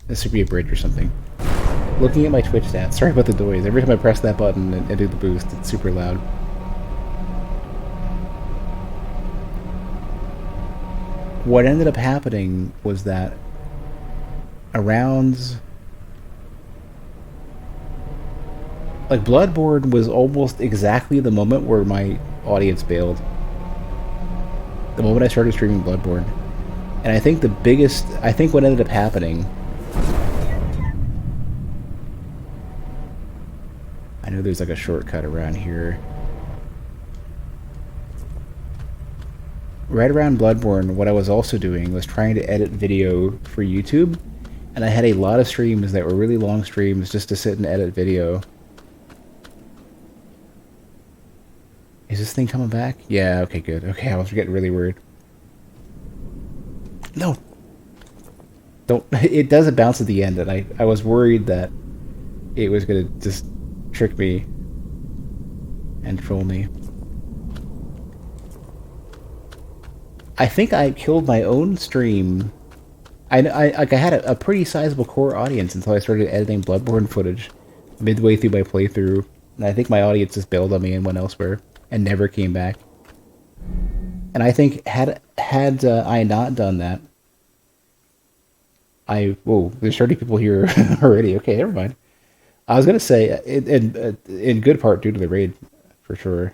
this should be a bridge or something. Looking at my Twitch stats, sorry about the noise. Every time I press that button and do the boost, it's super loud. What ended up happening was that around, like, Bloodborne was almost exactly the moment where my audience bailed. The moment I started streaming Bloodborne. And I think what ended up happening, I know there's like a shortcut around here. Right around Bloodborne, what I was also doing was trying to edit video for YouTube, and I had a lot of streams that were really long streams just to sit and edit video. Is this thing coming back? Yeah, okay, good. Okay, I was getting really worried. No! Don't. It does a bounce at the end, and I was worried that it was gonna just trick me and troll me. I think I killed my own stream. I had a pretty sizable core audience until I started editing Bloodborne footage midway through my playthrough, and I think my audience just bailed on me and went elsewhere and never came back. And I think had I not done that, whoa, there's 30 people here already. Okay, never mind. I was gonna say in good part due to the raid, for sure.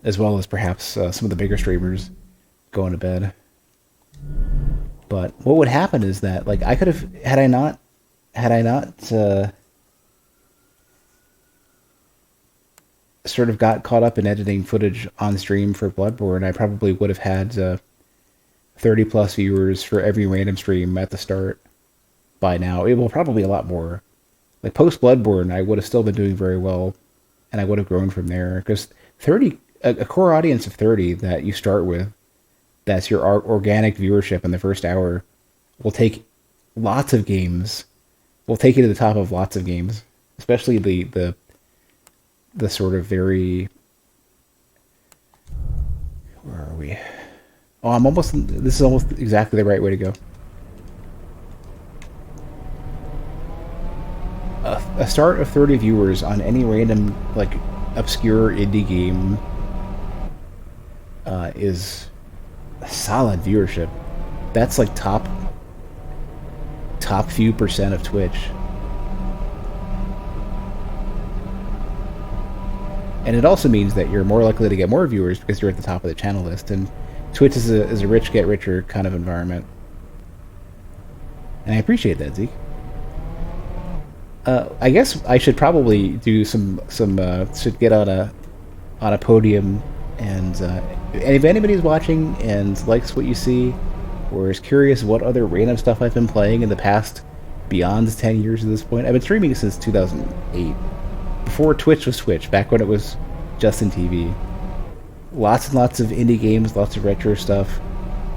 As well as perhaps some of the bigger streamers going to bed. But what would happen is that, like, I could have, had I not sort of got caught up in editing footage on stream for Bloodborne, I probably would have had 30 plus viewers for every random stream at the start by now. It will probably a lot more. Like, post Bloodborne, I would have still been doing very well, and I would have grown from there. Because a core audience of 30 that you start with, that's your organic viewership in the first hour, will take lots of games. Will take you to the top of lots of games, especially the sort of very. Where are we? Oh, I'm almost. This is almost exactly the right way to go. A start of 30 viewers on any random, like, obscure indie game is a solid viewership. That's like top few percent of Twitch. And it also means that you're more likely to get more viewers because you're at the top of the channel list. And Twitch is a rich get richer kind of environment. And I appreciate that, Zeke. I guess I should probably do should get on a podium And if anybody's watching and likes what you see, or is curious what other random stuff I've been playing in the past beyond 10 years at this point, I've been streaming since 2008. Before Twitch was Twitch, back when it was Justin TV. Lots and lots of indie games, lots of retro stuff,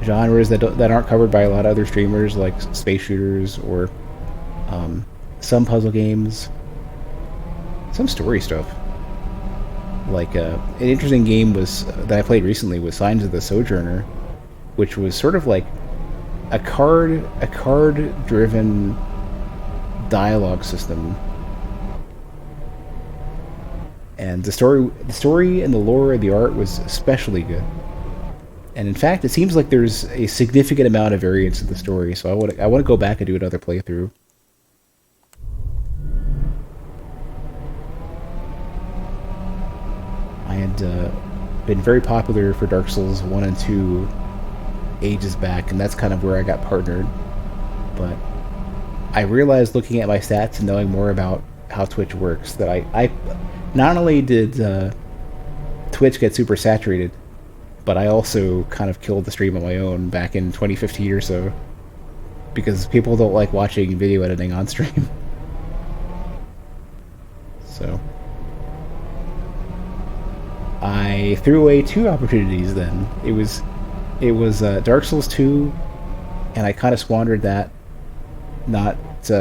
genres that aren't covered by a lot of other streamers, like space shooters or some puzzle games, some story stuff. Like an interesting game was that I played recently was Signs of the Sojourner, which was sort of like a card driven dialogue system. And the story and the lore and the art was especially good. And in fact, it seems like there's a significant amount of variance in the story, so I want to go back and do another playthrough. I had been very popular for Dark Souls 1 and 2 ages back, and that's kind of where I got partnered. But I realized, looking at my stats and knowing more about how Twitch works, that I not only did Twitch get super saturated, but I also kind of killed the stream on my own back in 2015 or so, because people don't like watching video editing on stream. So I threw away 2 opportunities then. It was Dark Souls 2, and I kind of squandered that, not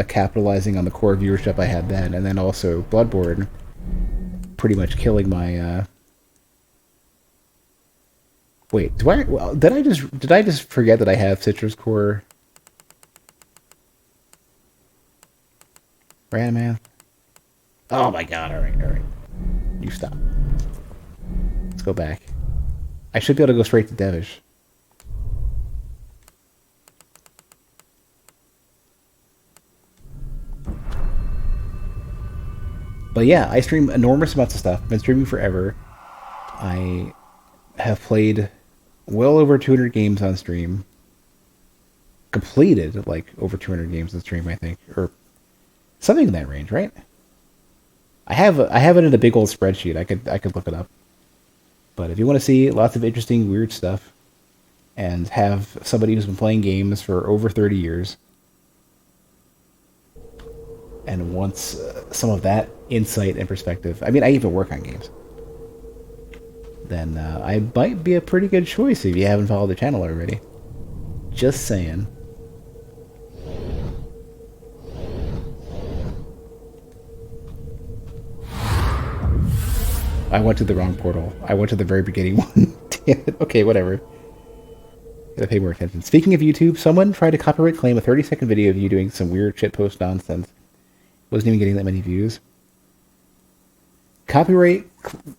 capitalizing on the core viewership I had then, and then also Bloodborne, pretty much killing my. Wait, did I just forget that I have Citrus Core? Random math. Oh my god! All right. You stop. Let's go back. I should be able to go straight to Devish. But yeah, I stream enormous amounts of stuff. I've been streaming forever. I have played well over 200 games on stream. Completed like over 200 games on stream, I think, or something in that range, right? I have it in a big old spreadsheet. I could look it up. But if you want to see lots of interesting, weird stuff, and have somebody who's been playing games for over 30 years, and wants some of that insight and perspective, I mean, I even work on games, then I might be a pretty good choice if you haven't followed the channel already. Just saying. I went to the wrong portal. I went to the very beginning one. Damn it. Okay, whatever. Gotta pay more attention. Speaking of YouTube, someone tried to copyright claim a 30-second video of you doing some weird shitpost nonsense. Wasn't even getting that many views. Copyright,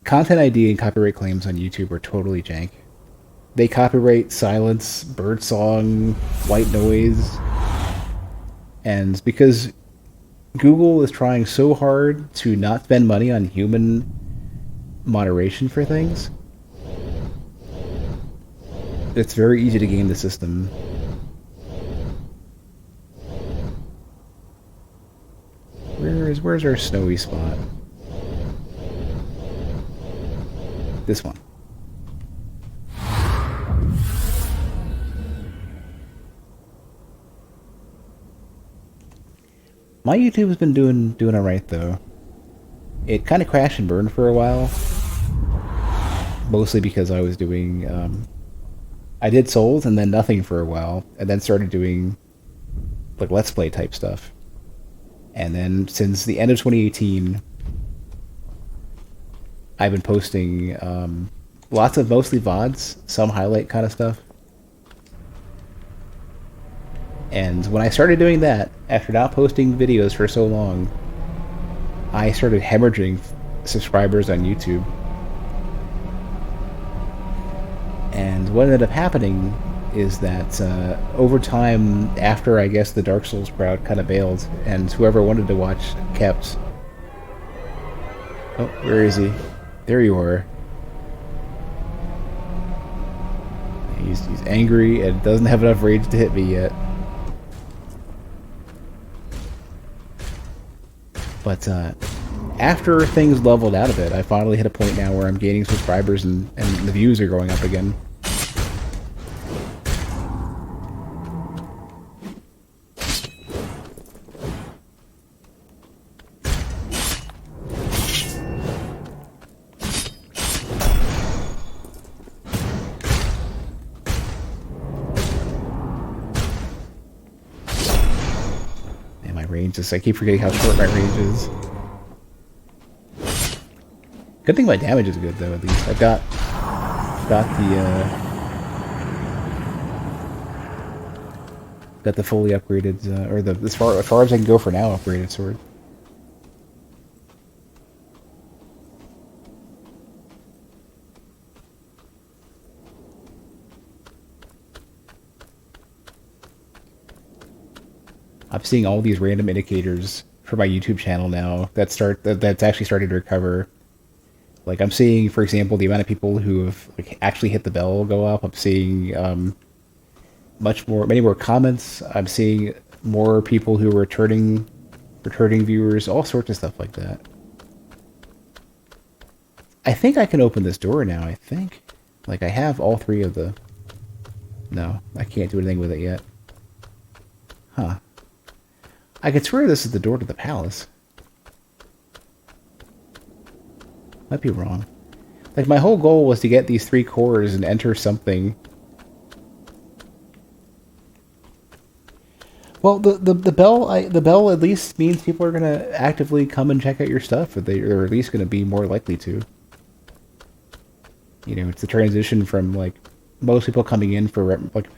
content ID and copyright claims on YouTube are totally jank. They copyright silence, birdsong, white noise. And because Google is trying so hard to not spend money on human moderation for things, it's very easy to game the system. Where's our snowy spot? This one. My YouTube has been doing alright though. It kind of crashed and burned for a while, mostly because I was doing I did Souls and then nothing for a while, and then started doing like Let's Play type stuff. And then since the end of 2018, I've been posting lots of mostly VODs, some highlight kind of stuff. And when I started doing that, after not posting videos for so long, I started hemorrhaging subscribers on YouTube. And what ended up happening is that over time, after I guess the Dark Souls crowd kind of bailed, and whoever wanted to watch kept. Oh, where is he? There you are. He's angry and doesn't have enough rage to hit me yet. But after things leveled out a bit, I finally hit a point now where I'm gaining subscribers and the views are going up again. And my range is, I keep forgetting how short my range is. Good thing my damage is good though, at least. I've got the fully upgraded, or the as far as I can go for now, upgraded sword. I'm seeing all these random indicators for my YouTube channel now that's actually starting to recover. Like I'm seeing, for example, the amount of people who have like actually hit the bell go up. I'm seeing many more comments. I'm seeing more people who are returning viewers, all sorts of stuff like that. I think I can open this door now. I think, like, I have all three of the. No, I can't do anything with it yet. Huh. I could swear this is the door to the palace. Might be wrong. Like, my whole goal was to get these 3 cores and enter something. Well, the bell at least means people are gonna actively come and check out your stuff, or they're at least gonna be more likely to. You know, it's the transition from like most people coming in for like.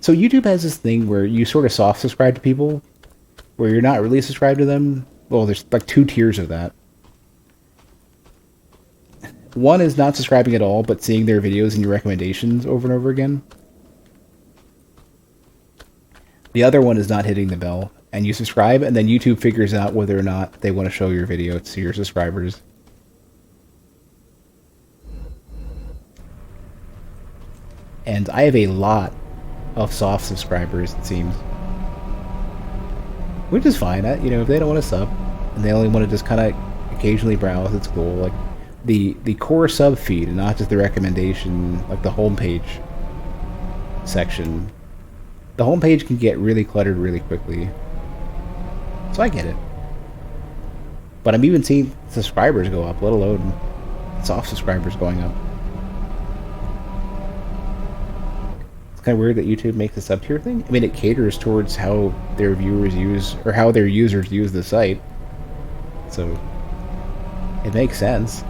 So YouTube has this thing where you sort of soft subscribe to people, where you're not really subscribed to them. Well, there's like 2 tiers of that. One is not subscribing at all, but seeing their videos and your recommendations over and over again. The other one is not hitting the bell, and you subscribe, and then YouTube figures out whether or not they want to show your video to your subscribers. And I have a lot of soft subscribers, it seems. Which is fine. You know, if they don't want to sub, and they only want to just kind of occasionally browse, it's cool. Like, the core sub feed, and not just the recommendation, like the homepage section. The homepage can get really cluttered really quickly. So I get it. But I'm even seeing subscribers go up, let alone soft subscribers going up. It's kind of weird that YouTube makes a sub-tier thing. I mean, it caters towards how their viewers use, or how their users use the site. So it makes sense.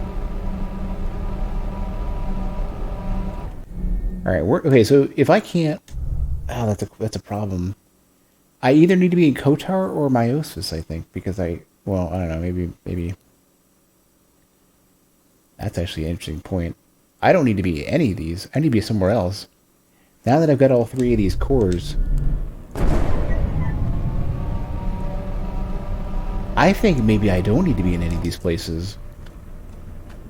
Alright, okay, so if I can't... Oh, that's a problem. I either need to be in Kotar or Meiosis, I think, because I don't know, maybe... That's actually an interesting point. I don't need to be any of these. I need to be somewhere else. Now that I've got all 3 of these cores... I think maybe I don't need to be in any of these places.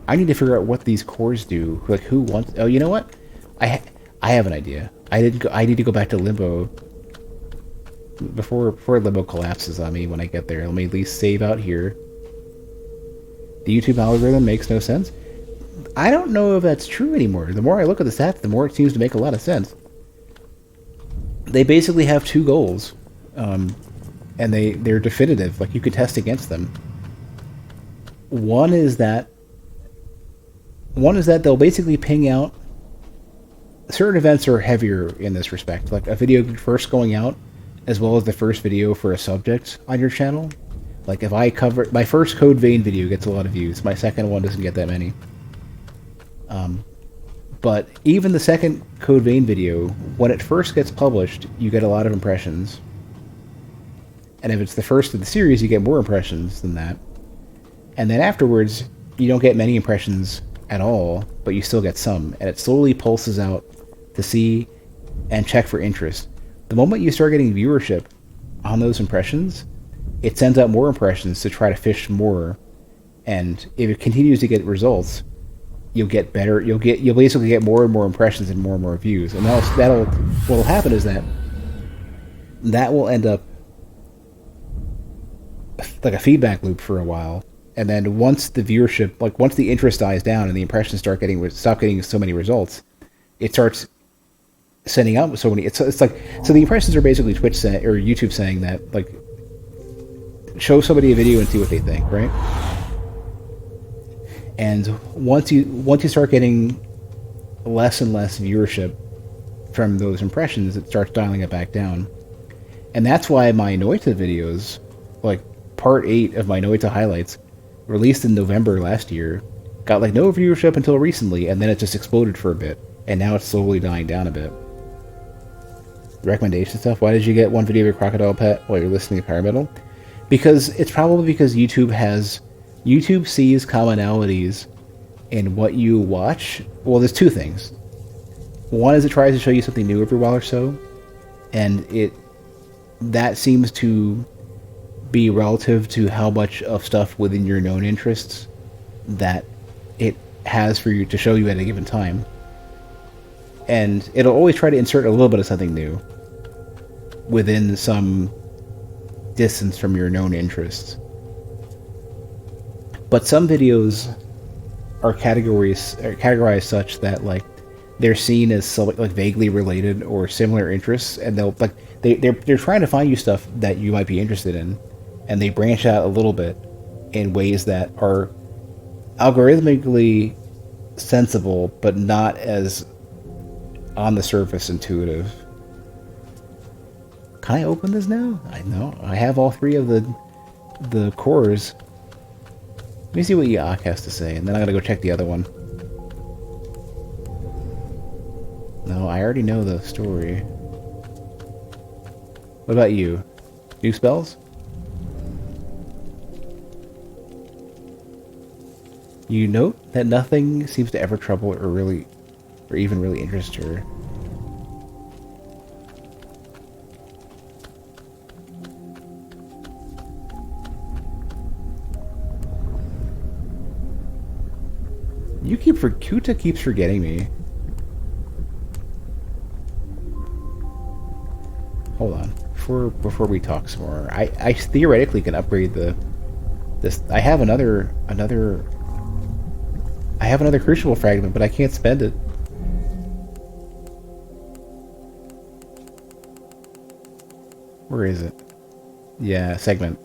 I need to figure out what these cores do. Like, who wants... Oh, you know what? I have an idea. I need to go back to Limbo before Limbo collapses on me when I get there. Let me at least save out here. The YouTube algorithm makes no sense. I don't know if that's true anymore. The more I look at the stats, the more it seems to make a lot of sense. They basically have 2 goals, and they're definitive. Like, you could test against them. One is that they'll basically ping out. Certain events are heavier in this respect, like a video first going out, as well as the first video for a subject on your channel. Like, if I cover... My first Code Vein video gets a lot of views. My second one doesn't get that many. But even the second Code Vein video, when it first gets published, you get a lot of impressions. And if it's the first of the series, you get more impressions than that. And then afterwards, you don't get many impressions at all, but you still get some. And it slowly pulses out to see and check for interest. The moment you start getting viewership on those impressions, it sends out more impressions to try to fish more. And if it continues to get results, you'll get better. You'll basically get more and more impressions and more views. And what'll happen is that will end up like a feedback loop for a while. and then once the viewership, like once the interest dies down and the impressions stop getting so many results, it starts sending out so many. It's like, so the impressions are basically Twitch or YouTube saying that, like, show somebody a video and see what they think, right? And once you start getting less and less viewership from those impressions, it starts dialing it back down. And that's why my Noita videos, like part 8 of my Noita highlights, released in November last year, got like no viewership until recently, and then it just exploded for a bit, and now it's slowly dying down a bit. Recommendation stuff. Why did you get one video of a crocodile pet while you're listening to power metal? Because it's probably because YouTube sees commonalities in what you watch. Well, there's two things. One is it tries to show you something new every while or so, and that seems to be relative to how much of stuff within your known interests that it has for you to show you at a given time. And it'll always try to insert a little bit of something new within some distance from your known interests. But some videos are categorized such that, like, they're seen as like vaguely related or similar interests, and they're trying to find you stuff that you might be interested in, and they branch out a little bit in ways that are algorithmically sensible but not as on the surface intuitive. Can I open this now? I know I have all 3 of the cores. Let me see what Yaak has to say, and then I gotta go check the other one. No, I already know the story. What about you? New spells? You note that nothing seems to ever trouble or even really interest her. Kuta keeps forgetting me. Hold on. Before we talk some more, I theoretically can upgrade this. I have another crucible fragment, but I can't spend it. Where is it? Yeah, segment.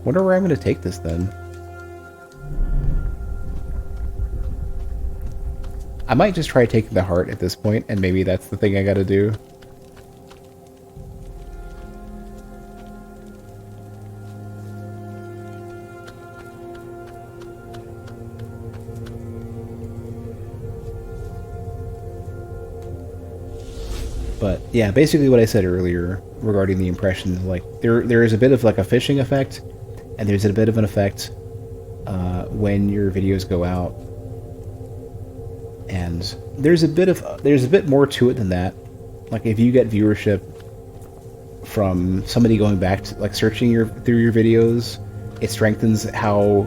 Wonder where I'm going to take this then. I might just try taking the heart at this point, and maybe that's the thing I gotta do. But yeah, basically what I said earlier regarding the impressions, like there is a bit of like a phishing effect, and there's a bit of an effect when your videos go out. And there's a bit more to it than that. Like if you get viewership from somebody going back to like searching through your videos, it strengthens how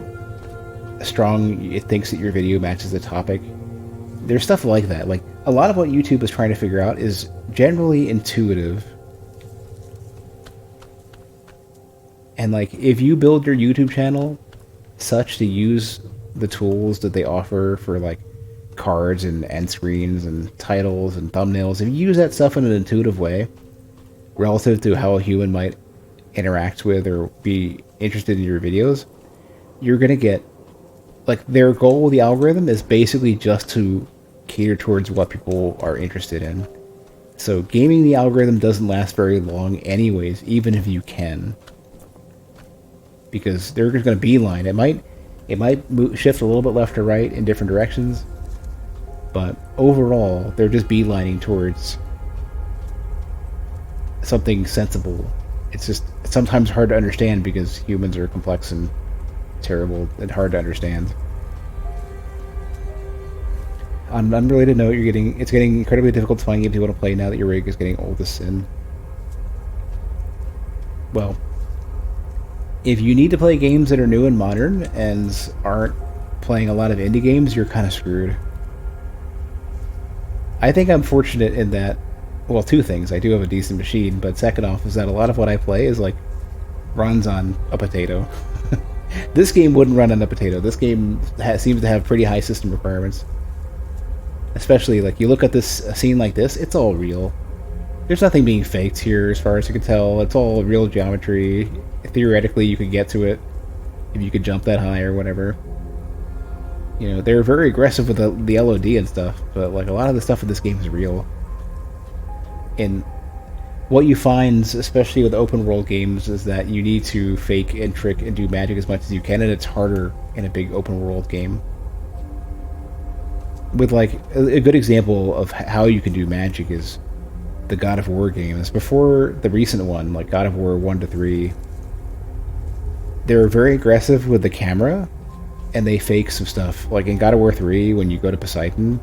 strong it thinks that your video matches the topic. There's stuff like that. Like a lot of what YouTube is trying to figure out is generally intuitive. And like if you build your YouTube channel such to use the tools that they offer for like cards and end screens and titles and thumbnails, if you use that stuff in an intuitive way relative to how a human might interact with or be interested in your videos, you're gonna get, like, their goal with the algorithm is basically just to cater towards what people are interested in. So gaming the algorithm doesn't last very long anyways, even if you can, because they're just gonna beeline. It might shift a little bit left or right in different directions, but overall, they're just beelining towards something sensible. It's just sometimes hard to understand because humans are complex and terrible and hard to understand. On an unrelated note, it's getting incredibly difficult to find games you want to play now that your rig is getting old as sin. Well, if you need to play games that are new and modern and aren't playing a lot of indie games, you're kind of screwed. I think I'm fortunate in that well, two things. I do have a decent machine, but second off is that a lot of what I play is like runs on a potato. This game wouldn't run on a potato. This game seems to have pretty high system requirements. Especially, like, you look at this a scene like this, it's all real. There's nothing being faked here, as far as you can tell. It's all real geometry. Theoretically, you could get to it if you could jump that high or whatever. You know, they're very aggressive with the LOD and stuff, but like a lot of the stuff in this game is real. And what you find, especially with open world games, is that you need to fake and trick and do magic as much as you can, and it's harder in a big open world game. With like a good example of how you can do magic is the God of War games. Before the recent one, like God of War 1 to 3, they were very aggressive with the camera, and they fake some stuff. Like in God of War 3, when you go to Poseidon,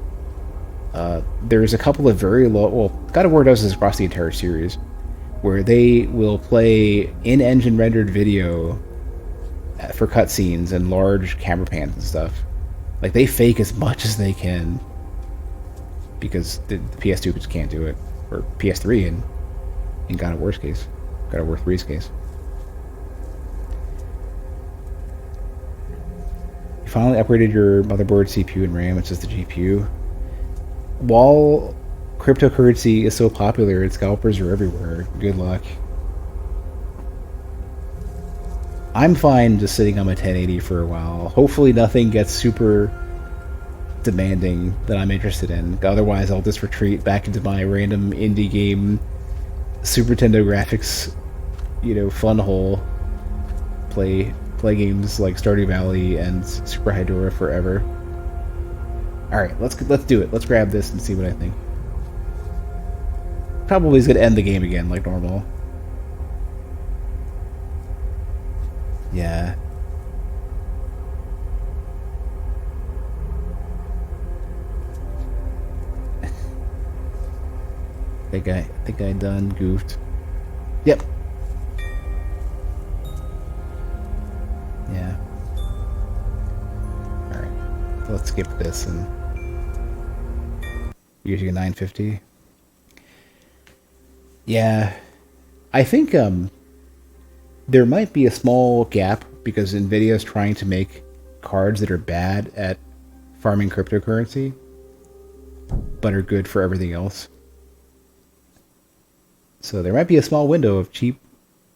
there's a couple of very low... Well, God of War does this across the entire series, where they will play in-engine rendered video for cutscenes and large camera pans and stuff. Like, they fake as much as they can, because the PS2 just can't do it. Or PS3 in God of War's case. God of War 3's case. You finally upgraded your motherboard, CPU, and RAM. It's just the GPU. While cryptocurrency is so popular and scalpers are everywhere, good luck. I'm fine just sitting on my 1080 for a while. Hopefully nothing gets super demanding that I'm interested in. Otherwise, I'll just retreat back into my random indie game, Super Nintendo graphics, you know, fun hole. Play games like Stardew Valley and Super Hydora forever. All right, let's do it. Let's grab this and see what I think. Probably is gonna end the game again like normal. Yeah. think I done goofed. Yep. Yeah. Alright. So let's skip this and using a 950. Yeah. I think there might be a small gap because Nvidia is trying to make cards that are bad at farming cryptocurrency but are good for everything else. So there might be a small window of cheap,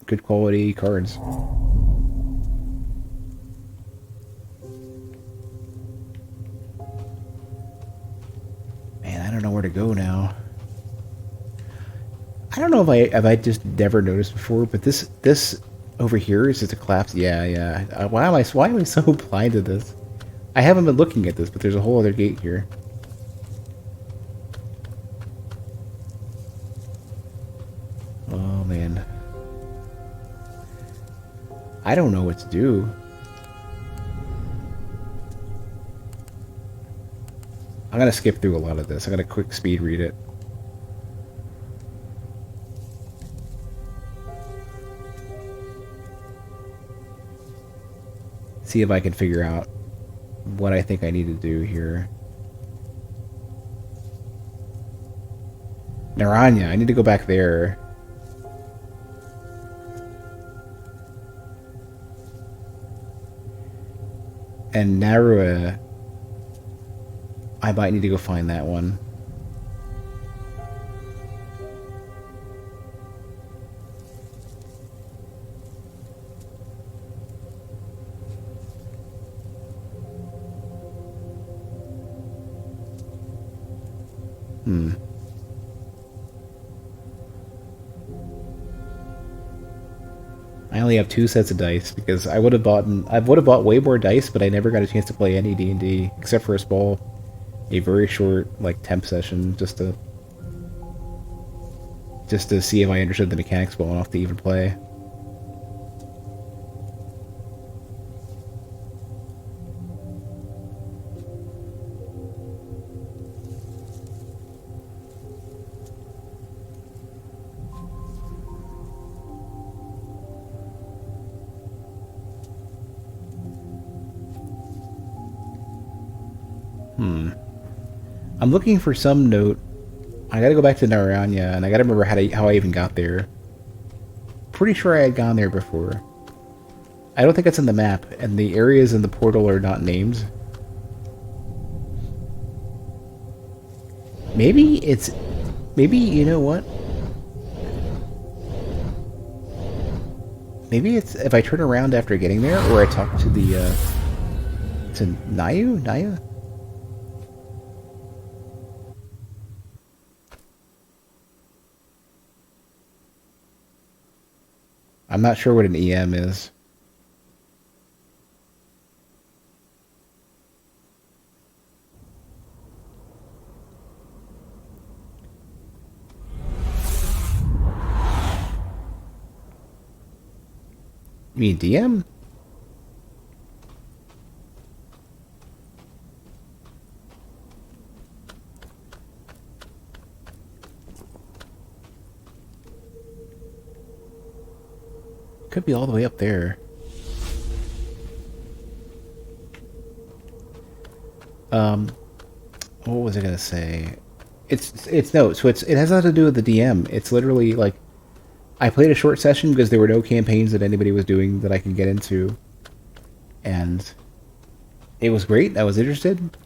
good quality cards. Man, I don't know where to go now. I don't know if I just never noticed before, but this over here is just a collapse. Yeah. Why am I so blind to this? I haven't been looking at this, but there's a whole other gate here. Oh man, I don't know what to do. I'm gonna skip through a lot of this. I'm gonna quick speed read it. See if I can figure out what I think I need to do here. Naranja, I need to go back there. And Narua, I might need to go find that one. I only have 2 sets of dice because I would have bought way more dice, but I never got a chance to play any D&D except for a very short like temp session just to see if I understood the mechanics well enough to even play. I'm looking for some note I gotta go back to Naranya, and I gotta remember how I even got there. Pretty sure I had gone there before. I don't think it's in the map, and the areas in the portal are not named. Maybe it's... Maybe, you know what? Maybe it's if I turn around after getting there, or I talk to the, to Naya? I'm not sure what an EM is. You mean DM? Could be all the way up there. What was I gonna say? It's no, so it has nothing to do with the DM. It's literally like I played a short session because there were no campaigns that anybody was doing that I could get into, and it was great. I was interested,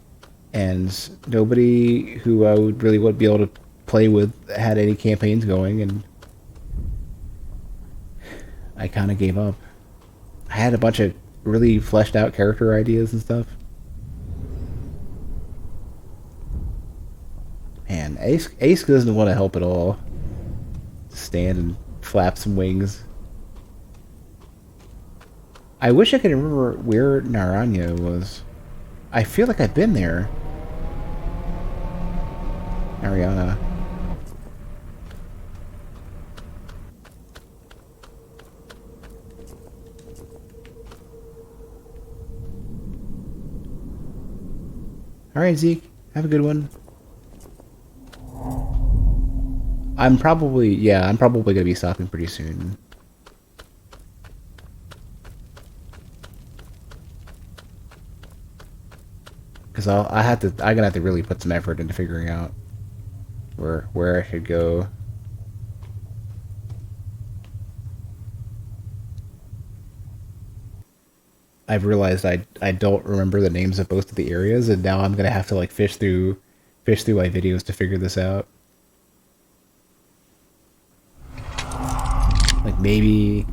and nobody who I would really would be able to play with had any campaigns going, and I kind of gave up. I had a bunch of really fleshed out character ideas and stuff. Man, Ace doesn't want to help at all. Stand and flap some wings. I wish I could remember where Naranya was. I feel like I've been there. Ariana. Alright, Zeke. Have a good one. I'm probably gonna be stopping pretty soon. Because I'm gonna have to really put some effort into figuring out where I should go. I've realized I don't remember the names of most of the areas, and now I'm gonna have to like fish through my videos to figure this out. Like maybe...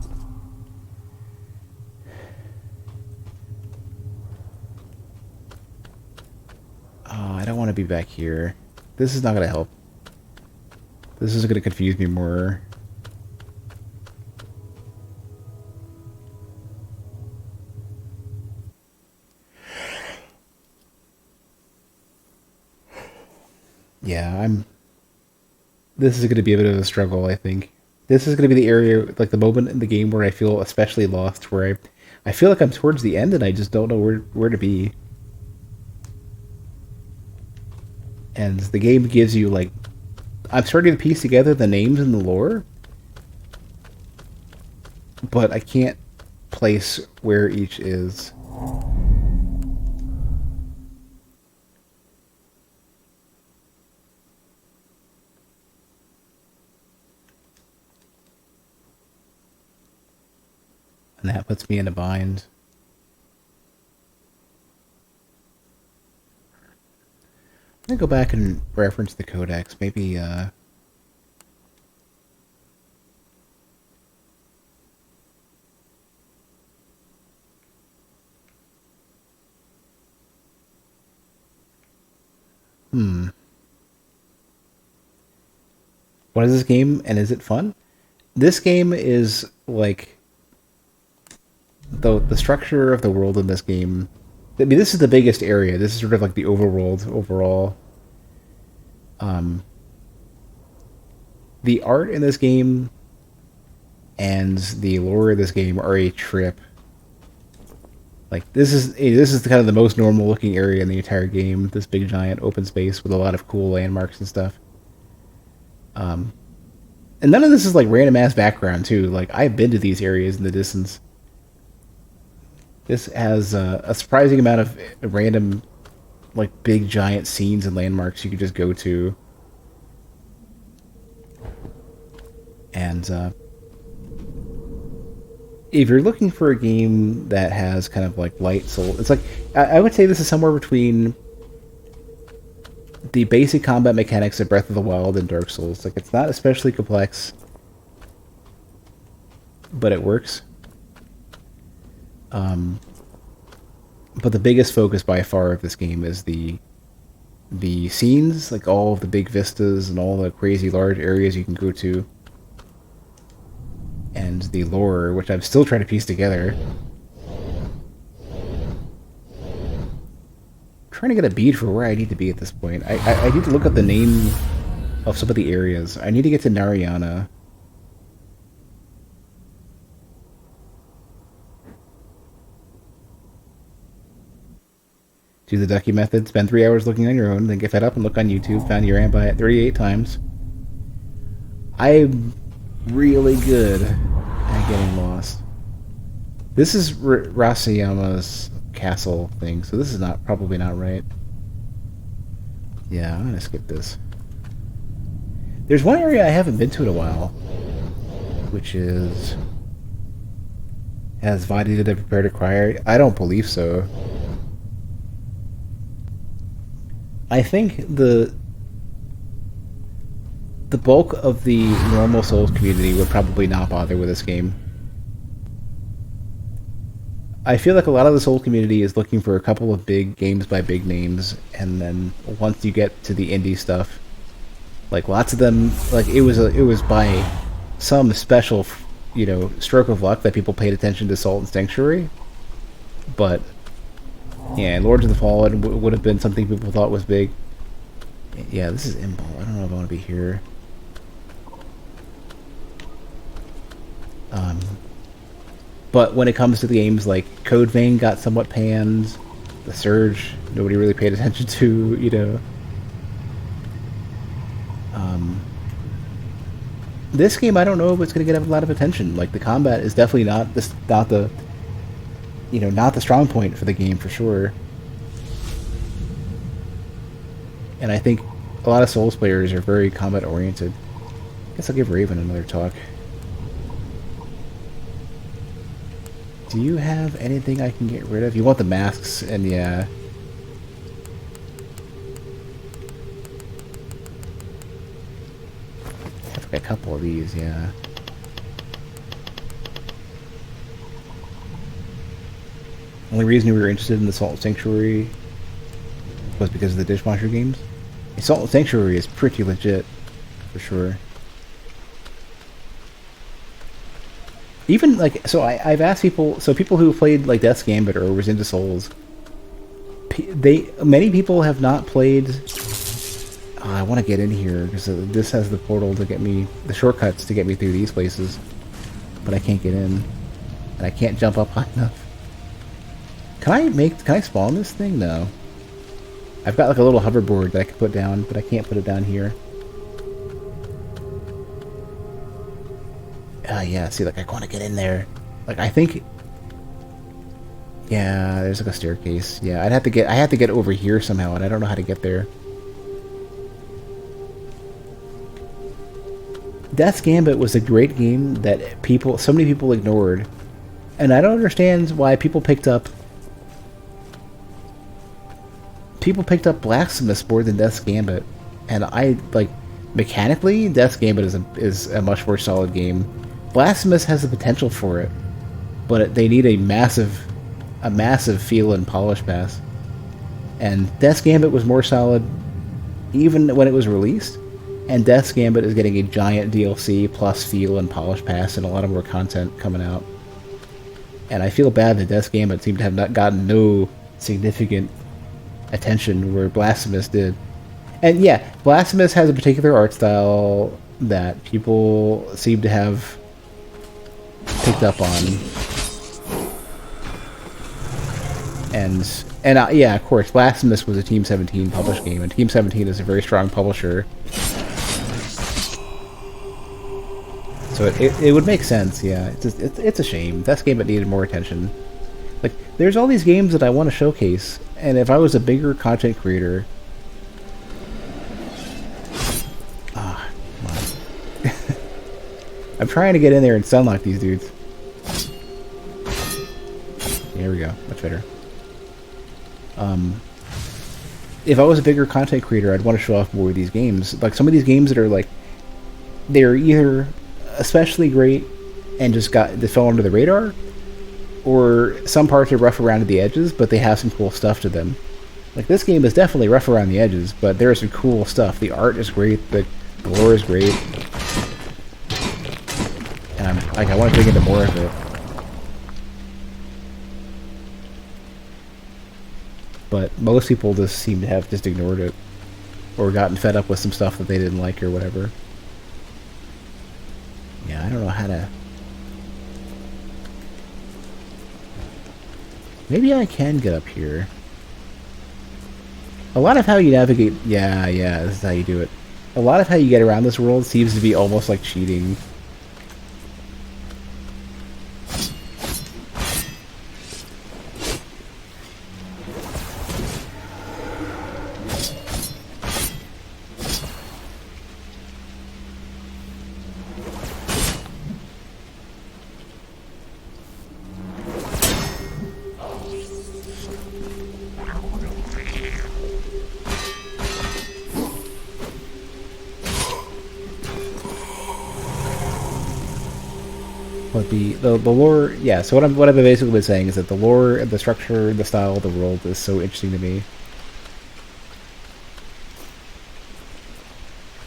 Oh, I don't want to be back here. This is not going to help. This is going to confuse me more. Yeah, this is going to be a bit of a struggle, I think. This is going to be the area, like the moment in the game where I feel especially lost, where I feel like I'm towards the end and I just don't know where to be. And the game gives you, like... I'm starting to piece together the names and the lore, but I can't place where each is. And that puts me in a bind. I'm gonna go back and reference the codex. Maybe, What is this game, and is it fun? This game is, like... The structure of the world in this game... I mean, this is the biggest area. This is sort of like the overworld overall. The art in this game and the lore of this game are a trip. Like, this is kind of the most normal looking area in the entire game. This big giant open space with a lot of cool landmarks and stuff. And none of this is like random ass background too. Like, I've been to these areas in the distance. This has a surprising amount of random, like, big giant scenes and landmarks you could just go to. And if you're looking for a game that has kind of like light soul, it's like I would say this is somewhere between the basic combat mechanics of Breath of the Wild and Dark Souls. Like, it's not especially complex, but it works. But the biggest focus by far of this game is the scenes, like all of the big vistas and all the crazy large areas you can go to, and the lore, which I'm still trying to piece together. Trying to get a bead for where I need to be at this point. I need to look up the name of some of the areas. I need to get to Narayana. Do the ducky method. Spend 3 hours looking on your own, then get fed up and look on YouTube. Found your by it 38 times. I'm really good at getting lost. This is Rasayama's castle thing, so this is probably not right. Yeah, I'm gonna skip this. There's one area I haven't been to in a while, which is... Has Vadi did I prepare to cry? I don't believe so. I think the bulk of the normal Souls community would probably not bother with this game. I feel like a lot of the Souls community is looking for a couple of big games by big names, and then once you get to the indie stuff, like lots of them, like it was by some special, you know, stroke of luck that people paid attention to Salt and Sanctuary, but yeah, Lords of the Fallen would have been something people thought was big. Yeah, this is Imbal. I don't know if I want to be here. But when it comes to the games like Code Vein got somewhat panned, The Surge, nobody really paid attention to, you know. This game, I don't know if it's going to get a lot of attention. Like, the combat is definitely not the strong point for the game, for sure. And I think a lot of Souls players are very combat oriented. I guess I'll give Raven another talk. Do you have anything I can get rid of? You want the masks, and yeah. I've got a couple of these, yeah. Only reason we were interested in the Salt Sanctuary was because of the Dishwasher games. The Salt Sanctuary is pretty legit, for sure. Even, like, so I've asked people, so people who played, like, Death's Gambit or was into Souls, many people have not played, I want to get in here, because this has the portal to get me, the shortcuts to get me through these places, but I can't get in, and I can't jump up high enough. Can I spawn this thing? No. I've got, like, a little hoverboard that I can put down, but I can't put it down here. Yeah, see, like, I want to get in there. Like, I think... Yeah, there's, like, a staircase. Yeah, I have to get over here somehow, and I don't know how to get there. Death's Gambit was a great game that so many people ignored. And I don't understand why people picked up Blasphemous more than Death's Gambit. And I, like, mechanically, Death's Gambit is a much more solid game. Blasphemous has the potential for it, but they need a massive feel and polish pass. And Death's Gambit was more solid even when it was released, and Death's Gambit is getting a giant DLC plus feel and polish pass and a lot of more content coming out. And I feel bad that Death's Gambit seemed to have not gotten no significant attention where Blasphemous did. And yeah, Blasphemous has a particular art style that people seem to have picked up on, and yeah, of course, Blasphemous was a Team 17 published game, and Team 17 is a very strong publisher, so it would make sense. Yeah, it's a shame. That's a game that needed more attention. Like, there's all these games that I want to showcase, and if I was a bigger content creator, I'm trying to get in there and sunlock these dudes. There we go. Much better. If I was a bigger content creator, I'd want to show off more of these games. Like some of these games that are like, they're either especially great and just they fell under the radar, or some parts are rough around the edges, but they have some cool stuff to them. Like this game is definitely rough around the edges, but there is some cool stuff. The art is great, the lore is great, and I want to dig into more of it. But most people just seem to have just ignored it, or gotten fed up with some stuff that they didn't like or whatever. Yeah, I don't know how to... Maybe I can get up here. A lot of how you navigate... Yeah, this is how you do it. A lot of how you get around this world seems to be almost like cheating. But the lore, yeah. So what I've basically been saying is that the lore, and the structure, and the style of the world is so interesting to me.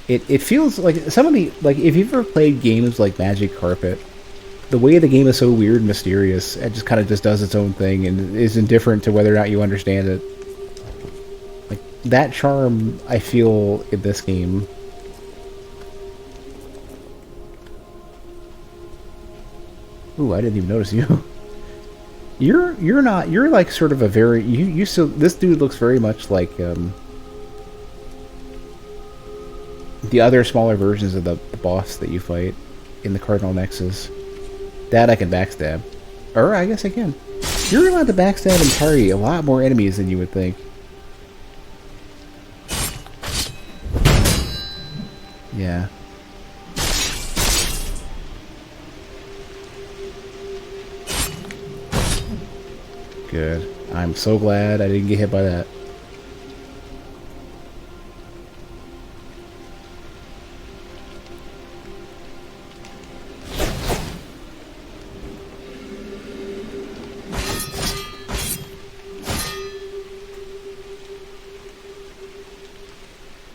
It feels like some of the, like, if you've ever played games like Magic Carpet, the way the game is so weird and mysterious, it just kind of just does its own thing and is indifferent to whether or not you understand it. Like that charm I feel in this game. Ooh, I didn't even notice you. You're not, you're like sort of a very, you still, this dude looks very much like the other smaller versions of the boss that you fight in the Cardinal Nexus. That I can backstab. Or I guess I can. You're allowed to backstab and parry a lot more enemies than you would think. Yeah. Good. I'm so glad I didn't get hit by that.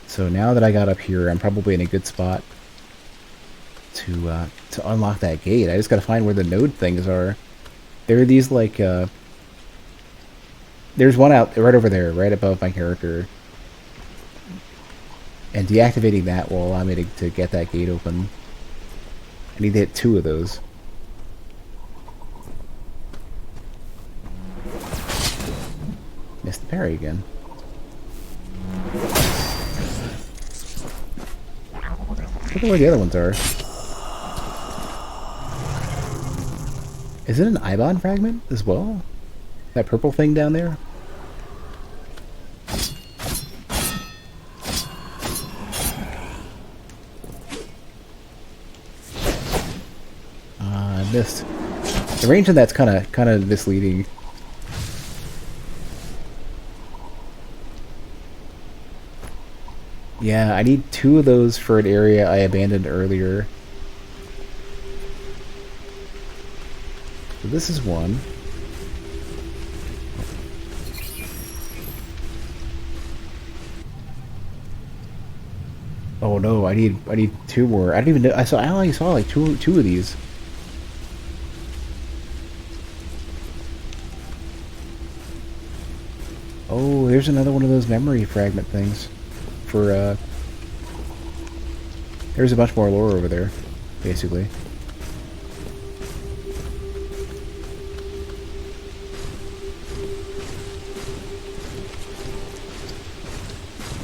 So now that I got up here, I'm probably in a good spot to unlock that gate. I just gotta find where the node things are. There are these like there's one out right over there, right above my character. And deactivating that will allow me to get that gate open. I need to hit 2 of those. Missed the parry again. Look at where the other ones are. Is it an Ibon fragment as well? That purple thing down there? I missed. The range of that's kind of misleading. Yeah, I need 2 of those for an area I abandoned earlier. So this is one. Oh no, I need 2 more. I didn't even know. I only saw like two of these. Oh, there's another one of those memory fragment things. For there's a bunch more lore over there, basically.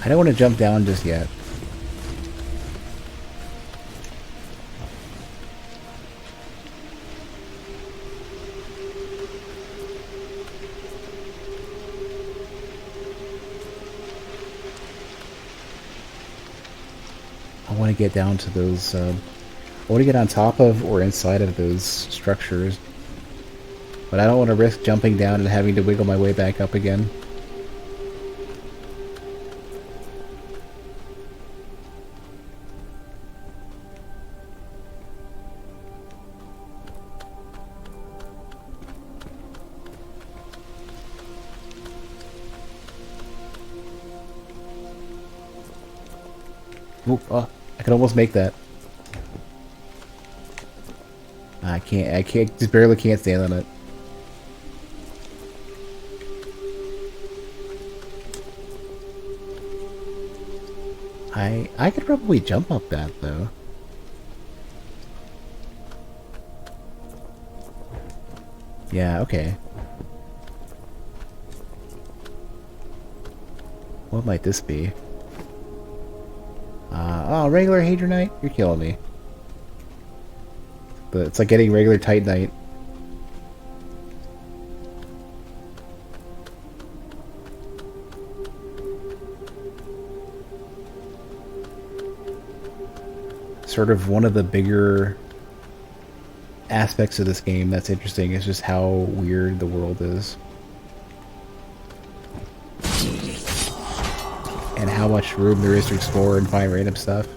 I don't want to jump down just yet. I want to get down to those I want to get on top of or inside of those structures. But I don't want to risk jumping down and having to wiggle my way back up again. Ooh, oh, I can almost make that. I can't, just barely can't stand on it. I could probably jump up that, though. Yeah, okay. What might this be? Oh, regular Hadronite? You're killing me. But it's like getting regular Titanite. Sort of one of the bigger aspects of this game that's interesting is just how weird the world is. And how much room there is to explore and find random stuff.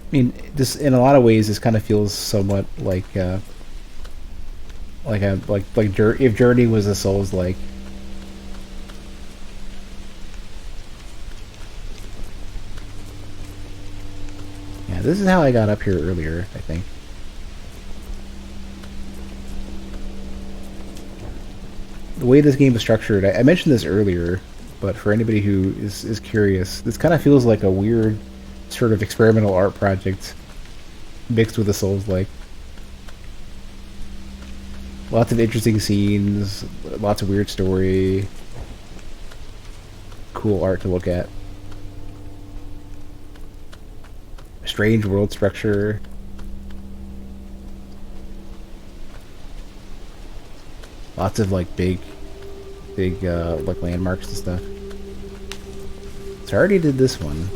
I mean, this in a lot of ways, this kind of feels somewhat like if Journey was a Souls-like. Yeah, this is how I got up here earlier, I think. The way this game is structured, I mentioned this earlier, but for anybody who is curious, this kind of feels like a weird sort of experimental art project mixed with a Souls-like. Lots of interesting scenes, lots of weird story, cool art to look at. Strange world structure. Lots of like big like landmarks and stuff. So I already did this one.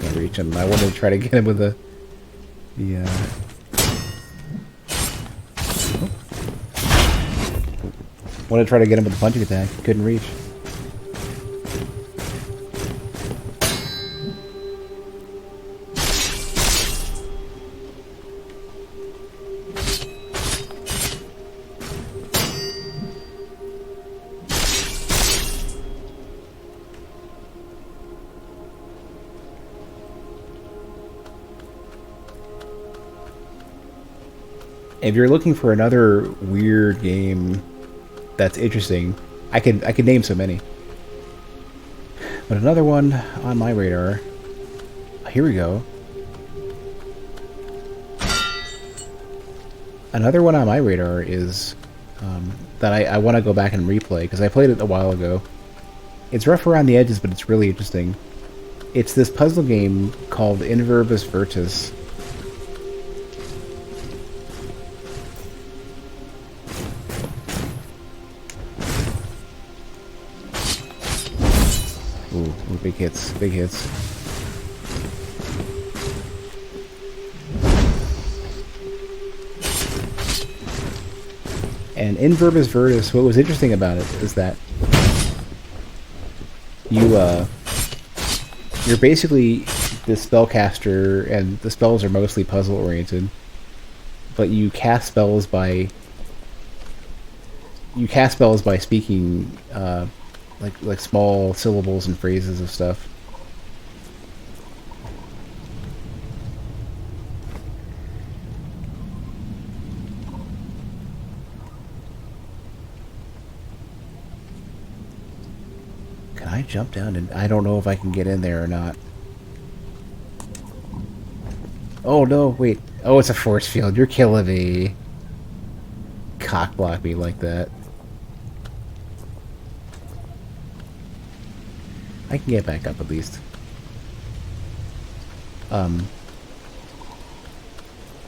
Can't reach him. I wanted to try to get him with the wanted to try to get him with the punching attack. Couldn't reach. If you're looking for another weird game that's interesting, I could name so many. But another one on my radar. Here we go. Another one on my radar is that I want to go back and replay because I played it a while ago. It's rough around the edges, but it's really interesting. It's this puzzle game called Inverbus Virtus. Ooh, big hits, big hits. And in Inverbus Virtus, what was interesting about it is that you're basically this spellcaster, and the spells are mostly puzzle oriented, but you cast spells by speaking like small syllables and phrases of stuff. Can I jump down? And I don't know if I can get in there or not. Oh no, wait. Oh, it's a force field. You're killing me. Cock block me like that. I can get back up at least. Um,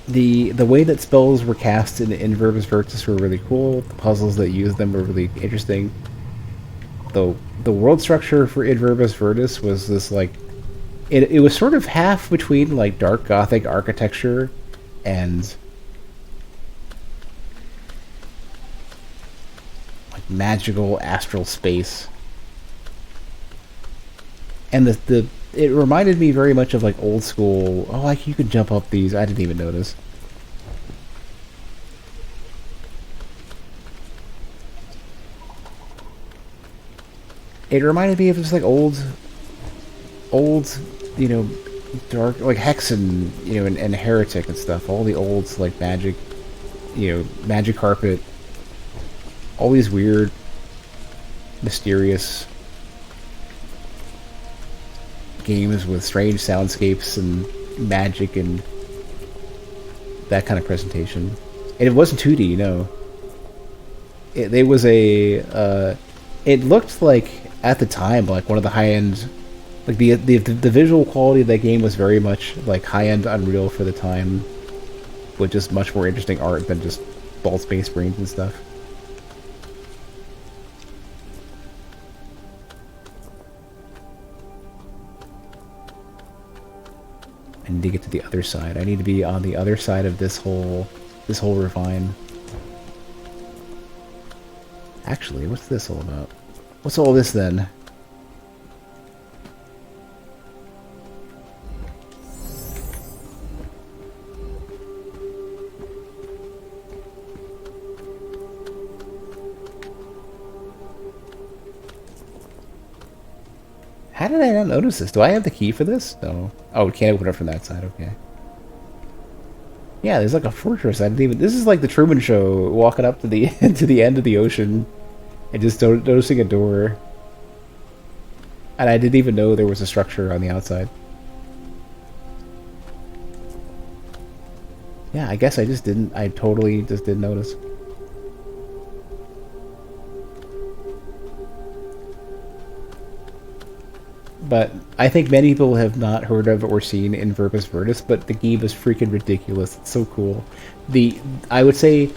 the way that spells were cast in Verbis Virtus were really cool. The puzzles that used them were really interesting. Though the world structure for In Verbis Virtus was this like it was sort of half between like dark gothic architecture and like magical astral space. And the it reminded me very much of like old school. Oh, like you could jump up these. I didn't even notice. It reminded me of just like old, you know, dark like Hexen, you know, and Heretic and stuff. All the old like magic, you know, magic carpet. All these weird, mysterious games with strange soundscapes and magic and that kind of presentation. And it wasn't 2D, you know. It was a. It looked like at the time like one of the high end, like the visual quality of that game was very much like high end Unreal for the time, with just much more interesting art than just bald space brains and stuff. I need to get to the other side. I need to be on the other side of this whole ravine. Actually, what's this all about? What's all this then? How did I not notice this? Do I have the key for this? No. Oh, we can't open it from that side. Okay. Yeah, there's like a fortress. I didn't even. This is like the Truman Show, walking up to the to the end of the ocean, and just noticing a door. And I didn't even know there was a structure on the outside. Yeah, I guess I just didn't. I totally just didn't notice. But I think many people have not heard of or seen In Verbis Virtus, but the game is freaking ridiculous. It's so cool. I would say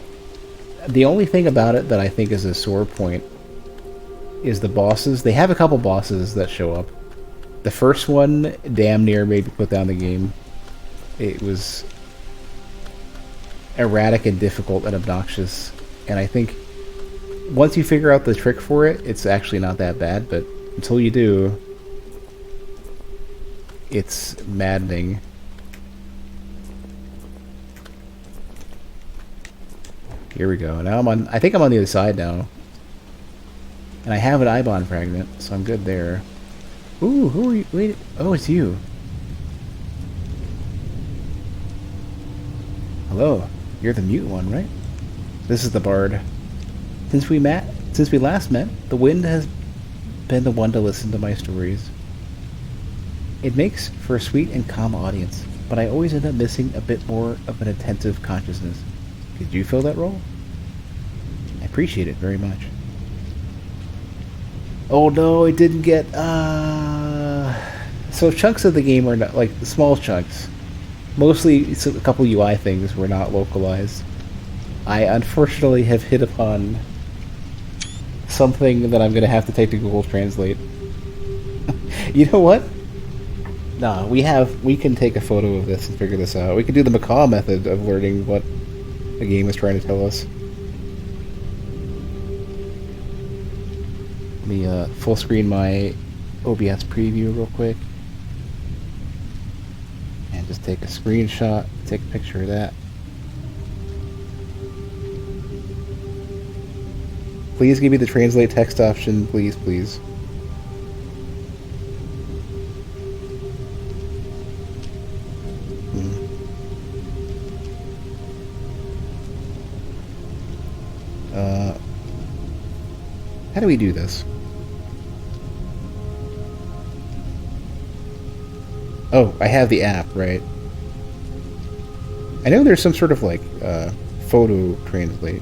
the only thing about it that I think is a sore point is the bosses. They have a couple bosses that show up. The first one damn near made me put down the game. It was erratic and difficult and obnoxious, and I think once you figure out the trick for it, it's actually not that bad, but until you do, it's maddening. Here we go. Now I think I'm on the other side now. And I have an Ibon fragment, so I'm good there. Ooh, who are you? Wait, oh, it's you. Hello. You're the mute one, right? This is the bard. Since we last met, the wind has been the one to listen to my stories. It makes for a sweet and calm audience, but I always end up missing a bit more of an attentive consciousness. Could you fill that role? I appreciate it very much. Oh no, it didn't get, So chunks of the game are not, like, small chunks. Mostly, a couple UI things were not localized. I unfortunately have hit upon something that I'm gonna have to take to Google Translate. You know what? Nah, we can take a photo of this and figure this out. We can do the macaw method of learning what the game is trying to tell us. Let me full screen my OBS preview real quick. And just take a screenshot, take a picture of that. Please give me the translate text option, please, please. How do we do this? Oh, I have the app, right? I know there's some sort of like photo translate.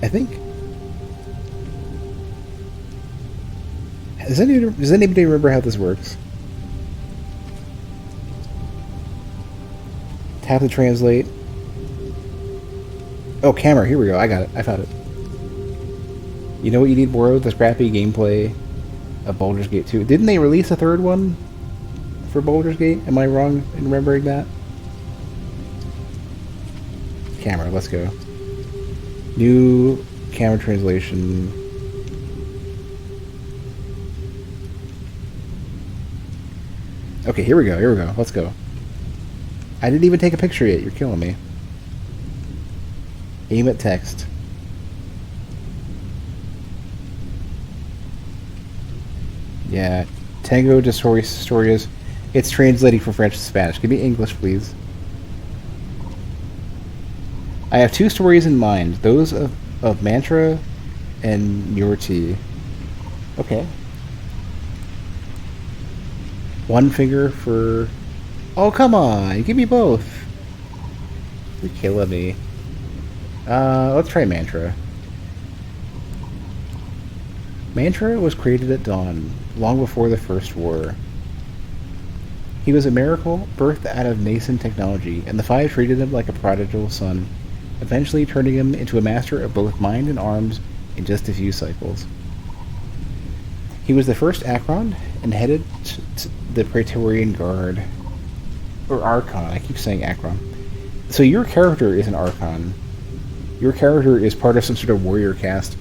I think. Does anybody remember how this works? Tap to translate. Oh, camera. Here we go. I got it. I found it. You know what you need more of? The scrappy gameplay of Baldur's Gate 2. Didn't they release a third one for Baldur's Gate? Am I wrong in remembering that? Camera. Let's go. New camera translation. Okay, here we go. Here we go. Let's go. I didn't even take a picture yet. You're killing me. Aim at text. Yeah. Tango de Storias. It's translating from French to Spanish. Give me English, please. I have two stories in mind. Those of Mantra and Murti. Okay. One finger for... Oh, come on! Give me both! You're killing me. Let's try Mantra. Mantra was created at dawn, long before the First War. He was a miracle, birthed out of nascent technology, and the Five treated him like a prodigal son, eventually turning him into a master of both mind and arms in just a few cycles. He was the first Akron, and headed to the Praetorian Guard. Or Archon, I keep saying Akron. So your character is an Archon. Your character is part of some sort of warrior caste.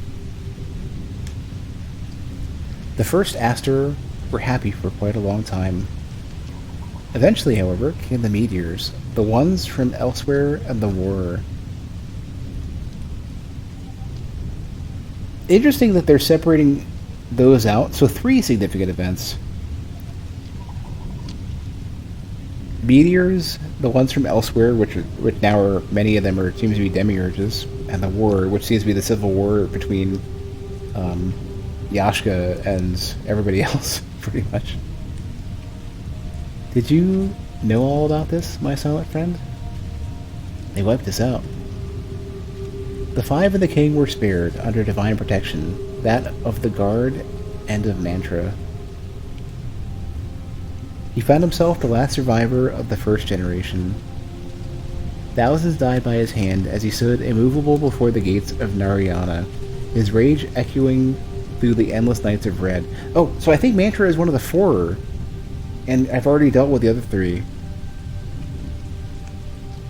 The first Aster were happy for quite a long time. Eventually, however, came the meteors, the ones from elsewhere and the war. Interesting that they're separating those out. So 3 significant events. Meteors, the ones from elsewhere, which now are, many of them seems to be demiurges, and the war, which seems to be the civil war between Yashka and everybody else, pretty much. Did you know all about this, my silent friend? They wiped us out. The Five and the King were spared under divine protection, that of the Guard and of Mantra. He found himself the last survivor of the first generation. Thousands died by his hand as he stood immovable before the gates of Narayana, his rage echoing through the endless nights of red. Oh, so I think Mantra is one of the 4, and I've already dealt with the other 3.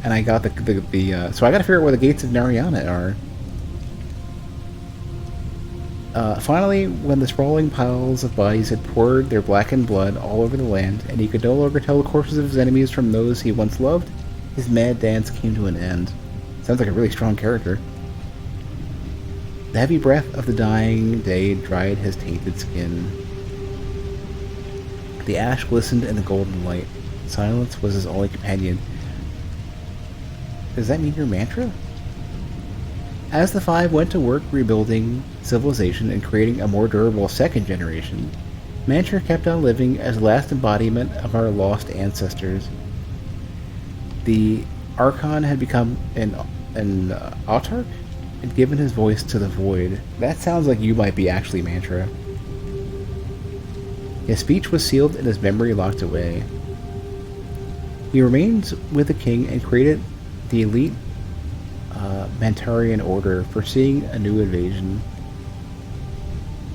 And I got so I gotta figure out where the gates of Narayana are. Finally, when the sprawling piles of bodies had poured their blackened blood all over the land, and he could no longer tell the corpses of his enemies from those he once loved, his mad dance came to an end. Sounds like a really strong character. The heavy breath of the dying day dried his tainted skin. The ash glistened in the golden light. Silence was his only companion. Does that mean you're Mantra? As the Five went to work rebuilding civilization and creating a more durable second generation, Mantra kept on living as the last embodiment of our lost ancestors. The Archon had become an autarch and given his voice to the void. That sounds like you might be actually Mantra. His speech was sealed and his memory locked away. He remained with the king and created the elite Mantarian order, foreseeing a new invasion.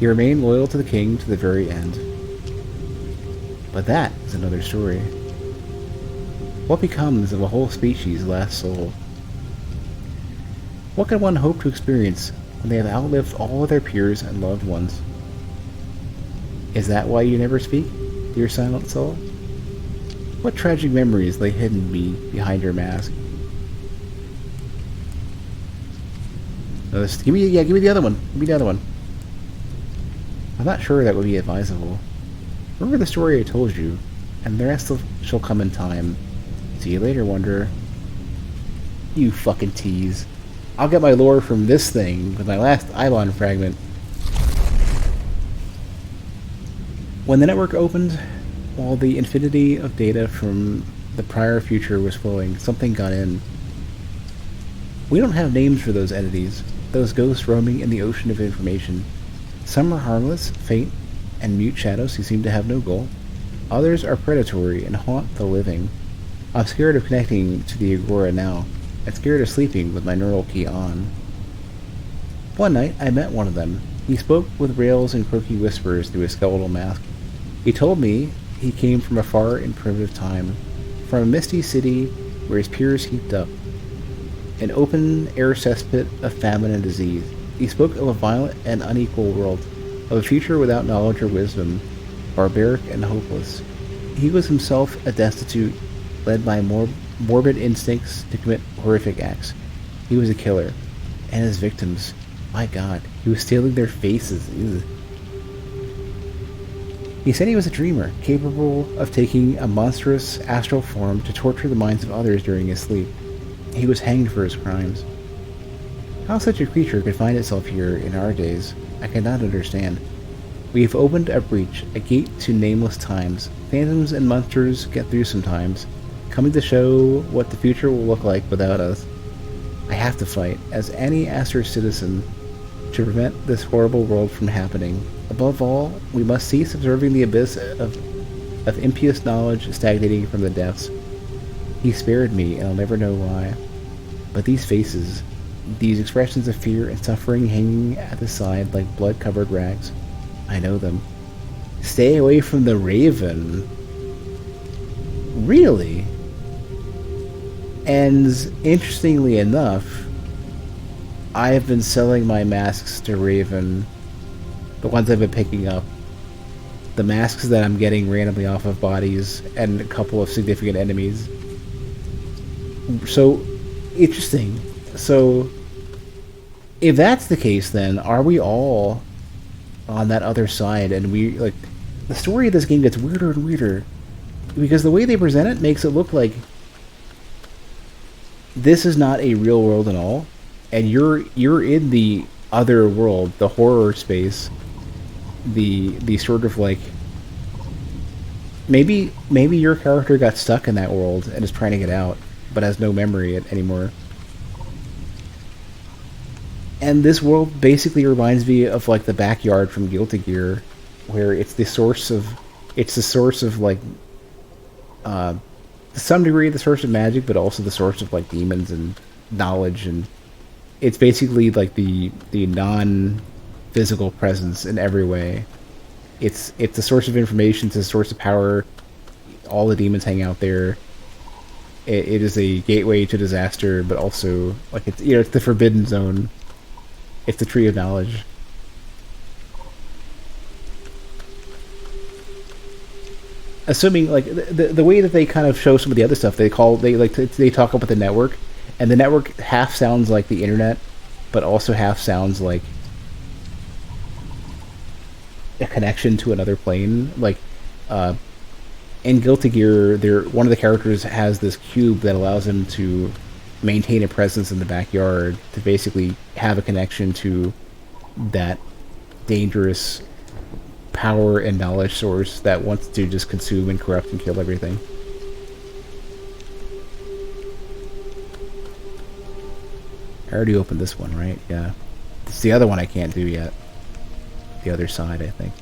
He remained loyal to the king to the very end. But that is another story. What becomes of a whole species' last soul? What can one hope to experience when they have outlived all of their peers and loved ones? Is that why you never speak, dear silent soul? What tragic memories lay hidden behind your mask? No, give me the other one. Give me the other one. I'm not sure that would be advisable. Remember the story I told you, and the rest shall come in time. See you later, Wanderer. You fucking tease. I'll get my lore from this thing with my last Eibon fragment. When the network opened, While the infinity of data from the prior future was flowing, something got in. We don't have names for those entities, those ghosts roaming in the ocean of information. Some are harmless, faint, and mute shadows who seem to have no goal. Others are predatory and haunt the living. I'm scared of connecting to the Agora now. I'm scared of sleeping with my neural key on. One night, I met one of them. He spoke with rails and croaky whispers through his skeletal mask. He told me he came from a far and primitive time, from a misty city where his peers heaped up, an open-air cesspit of famine and disease. He spoke of a violent and unequal world, of a future without knowledge or wisdom, barbaric and hopeless. He was himself a destitute, led by morbid instincts to commit horrific acts. He was a killer, and his victims, my God, he was stealing their faces. Ew. He said he was a dreamer, capable of taking a monstrous astral form to torture the minds of others during his sleep. He was hanged for his crimes. How such a creature could find itself here in our days, I cannot understand. We have opened a breach, a gate to nameless times. Phantoms and monsters get through sometimes, coming to show what the future will look like without us. I have to fight, as any Aster citizen, to prevent this horrible world from happening. Above all, we must cease observing the abyss of impious knowledge stagnating from the depths. He spared me, and I'll never know why. But these faces, these expressions of fear and suffering hanging at the side like blood-covered rags, I know them. Stay away from the Raven. Really? And interestingly enough, I have been selling my masks to Raven, the ones I've been picking up. The masks that I'm getting randomly off of bodies and a couple of significant enemies. So, interesting. So, if that's the case, then are we all on that other side? And we, like, the story of this game gets weirder and weirder, because the way they present it makes it look like this is not a real world at all, and you're in the other world, the horror space, the sort of like, maybe your character got stuck in that world and is trying to get out, but has no memory anymore. And this world basically reminds me of like the backyard from Guilty Gear, where it's the source of like, to some degree the source of magic, but also the source of like demons and knowledge, and it's basically like the non-physical presence in every way. It's the source of information, it's a source of power. All the demons hang out there. It is a gateway to disaster, but also like it's it's the forbidden zone. It's the tree of knowledge. Assuming like the way that they kind of show some of the other stuff, they talk about the network, and the network half sounds like the internet, but also half sounds like a connection to another plane. Like in Guilty Gear, one of the characters has this cube that allows him to maintain a presence in the backyard, to basically have a connection to that dangerous power and knowledge source that wants to just consume and corrupt and kill everything. I already opened this one, right? Yeah. It's the other one I can't do yet. The other side, I think.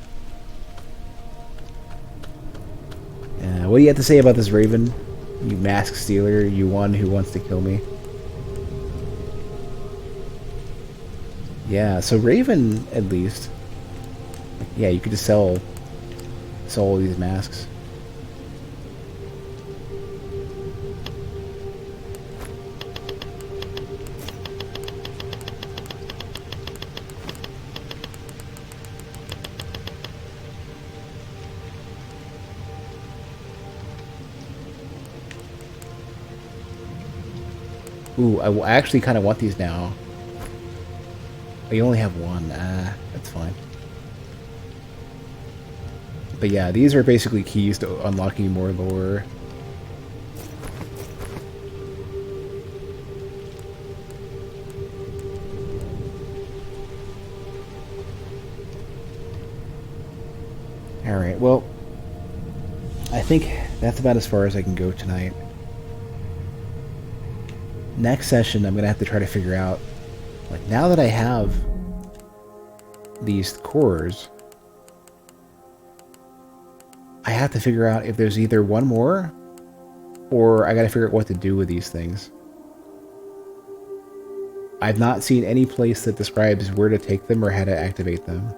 What do you have to say about this Raven? You mask stealer, you one who wants to kill me. Yeah, so Raven, at least. Yeah, you could just sell all these masks. Ooh, I actually kind of want these now. You only have one. That's fine. But yeah, these are basically keys to unlocking more lore. Alright, well, think that's about as far as I can go tonight. Next session, I'm going to have to try to figure out, like, now that I have these cores, I have to figure out if there's either one more, or I got to figure out what to do with these things. I've not seen any place that describes where to take them or how to activate them.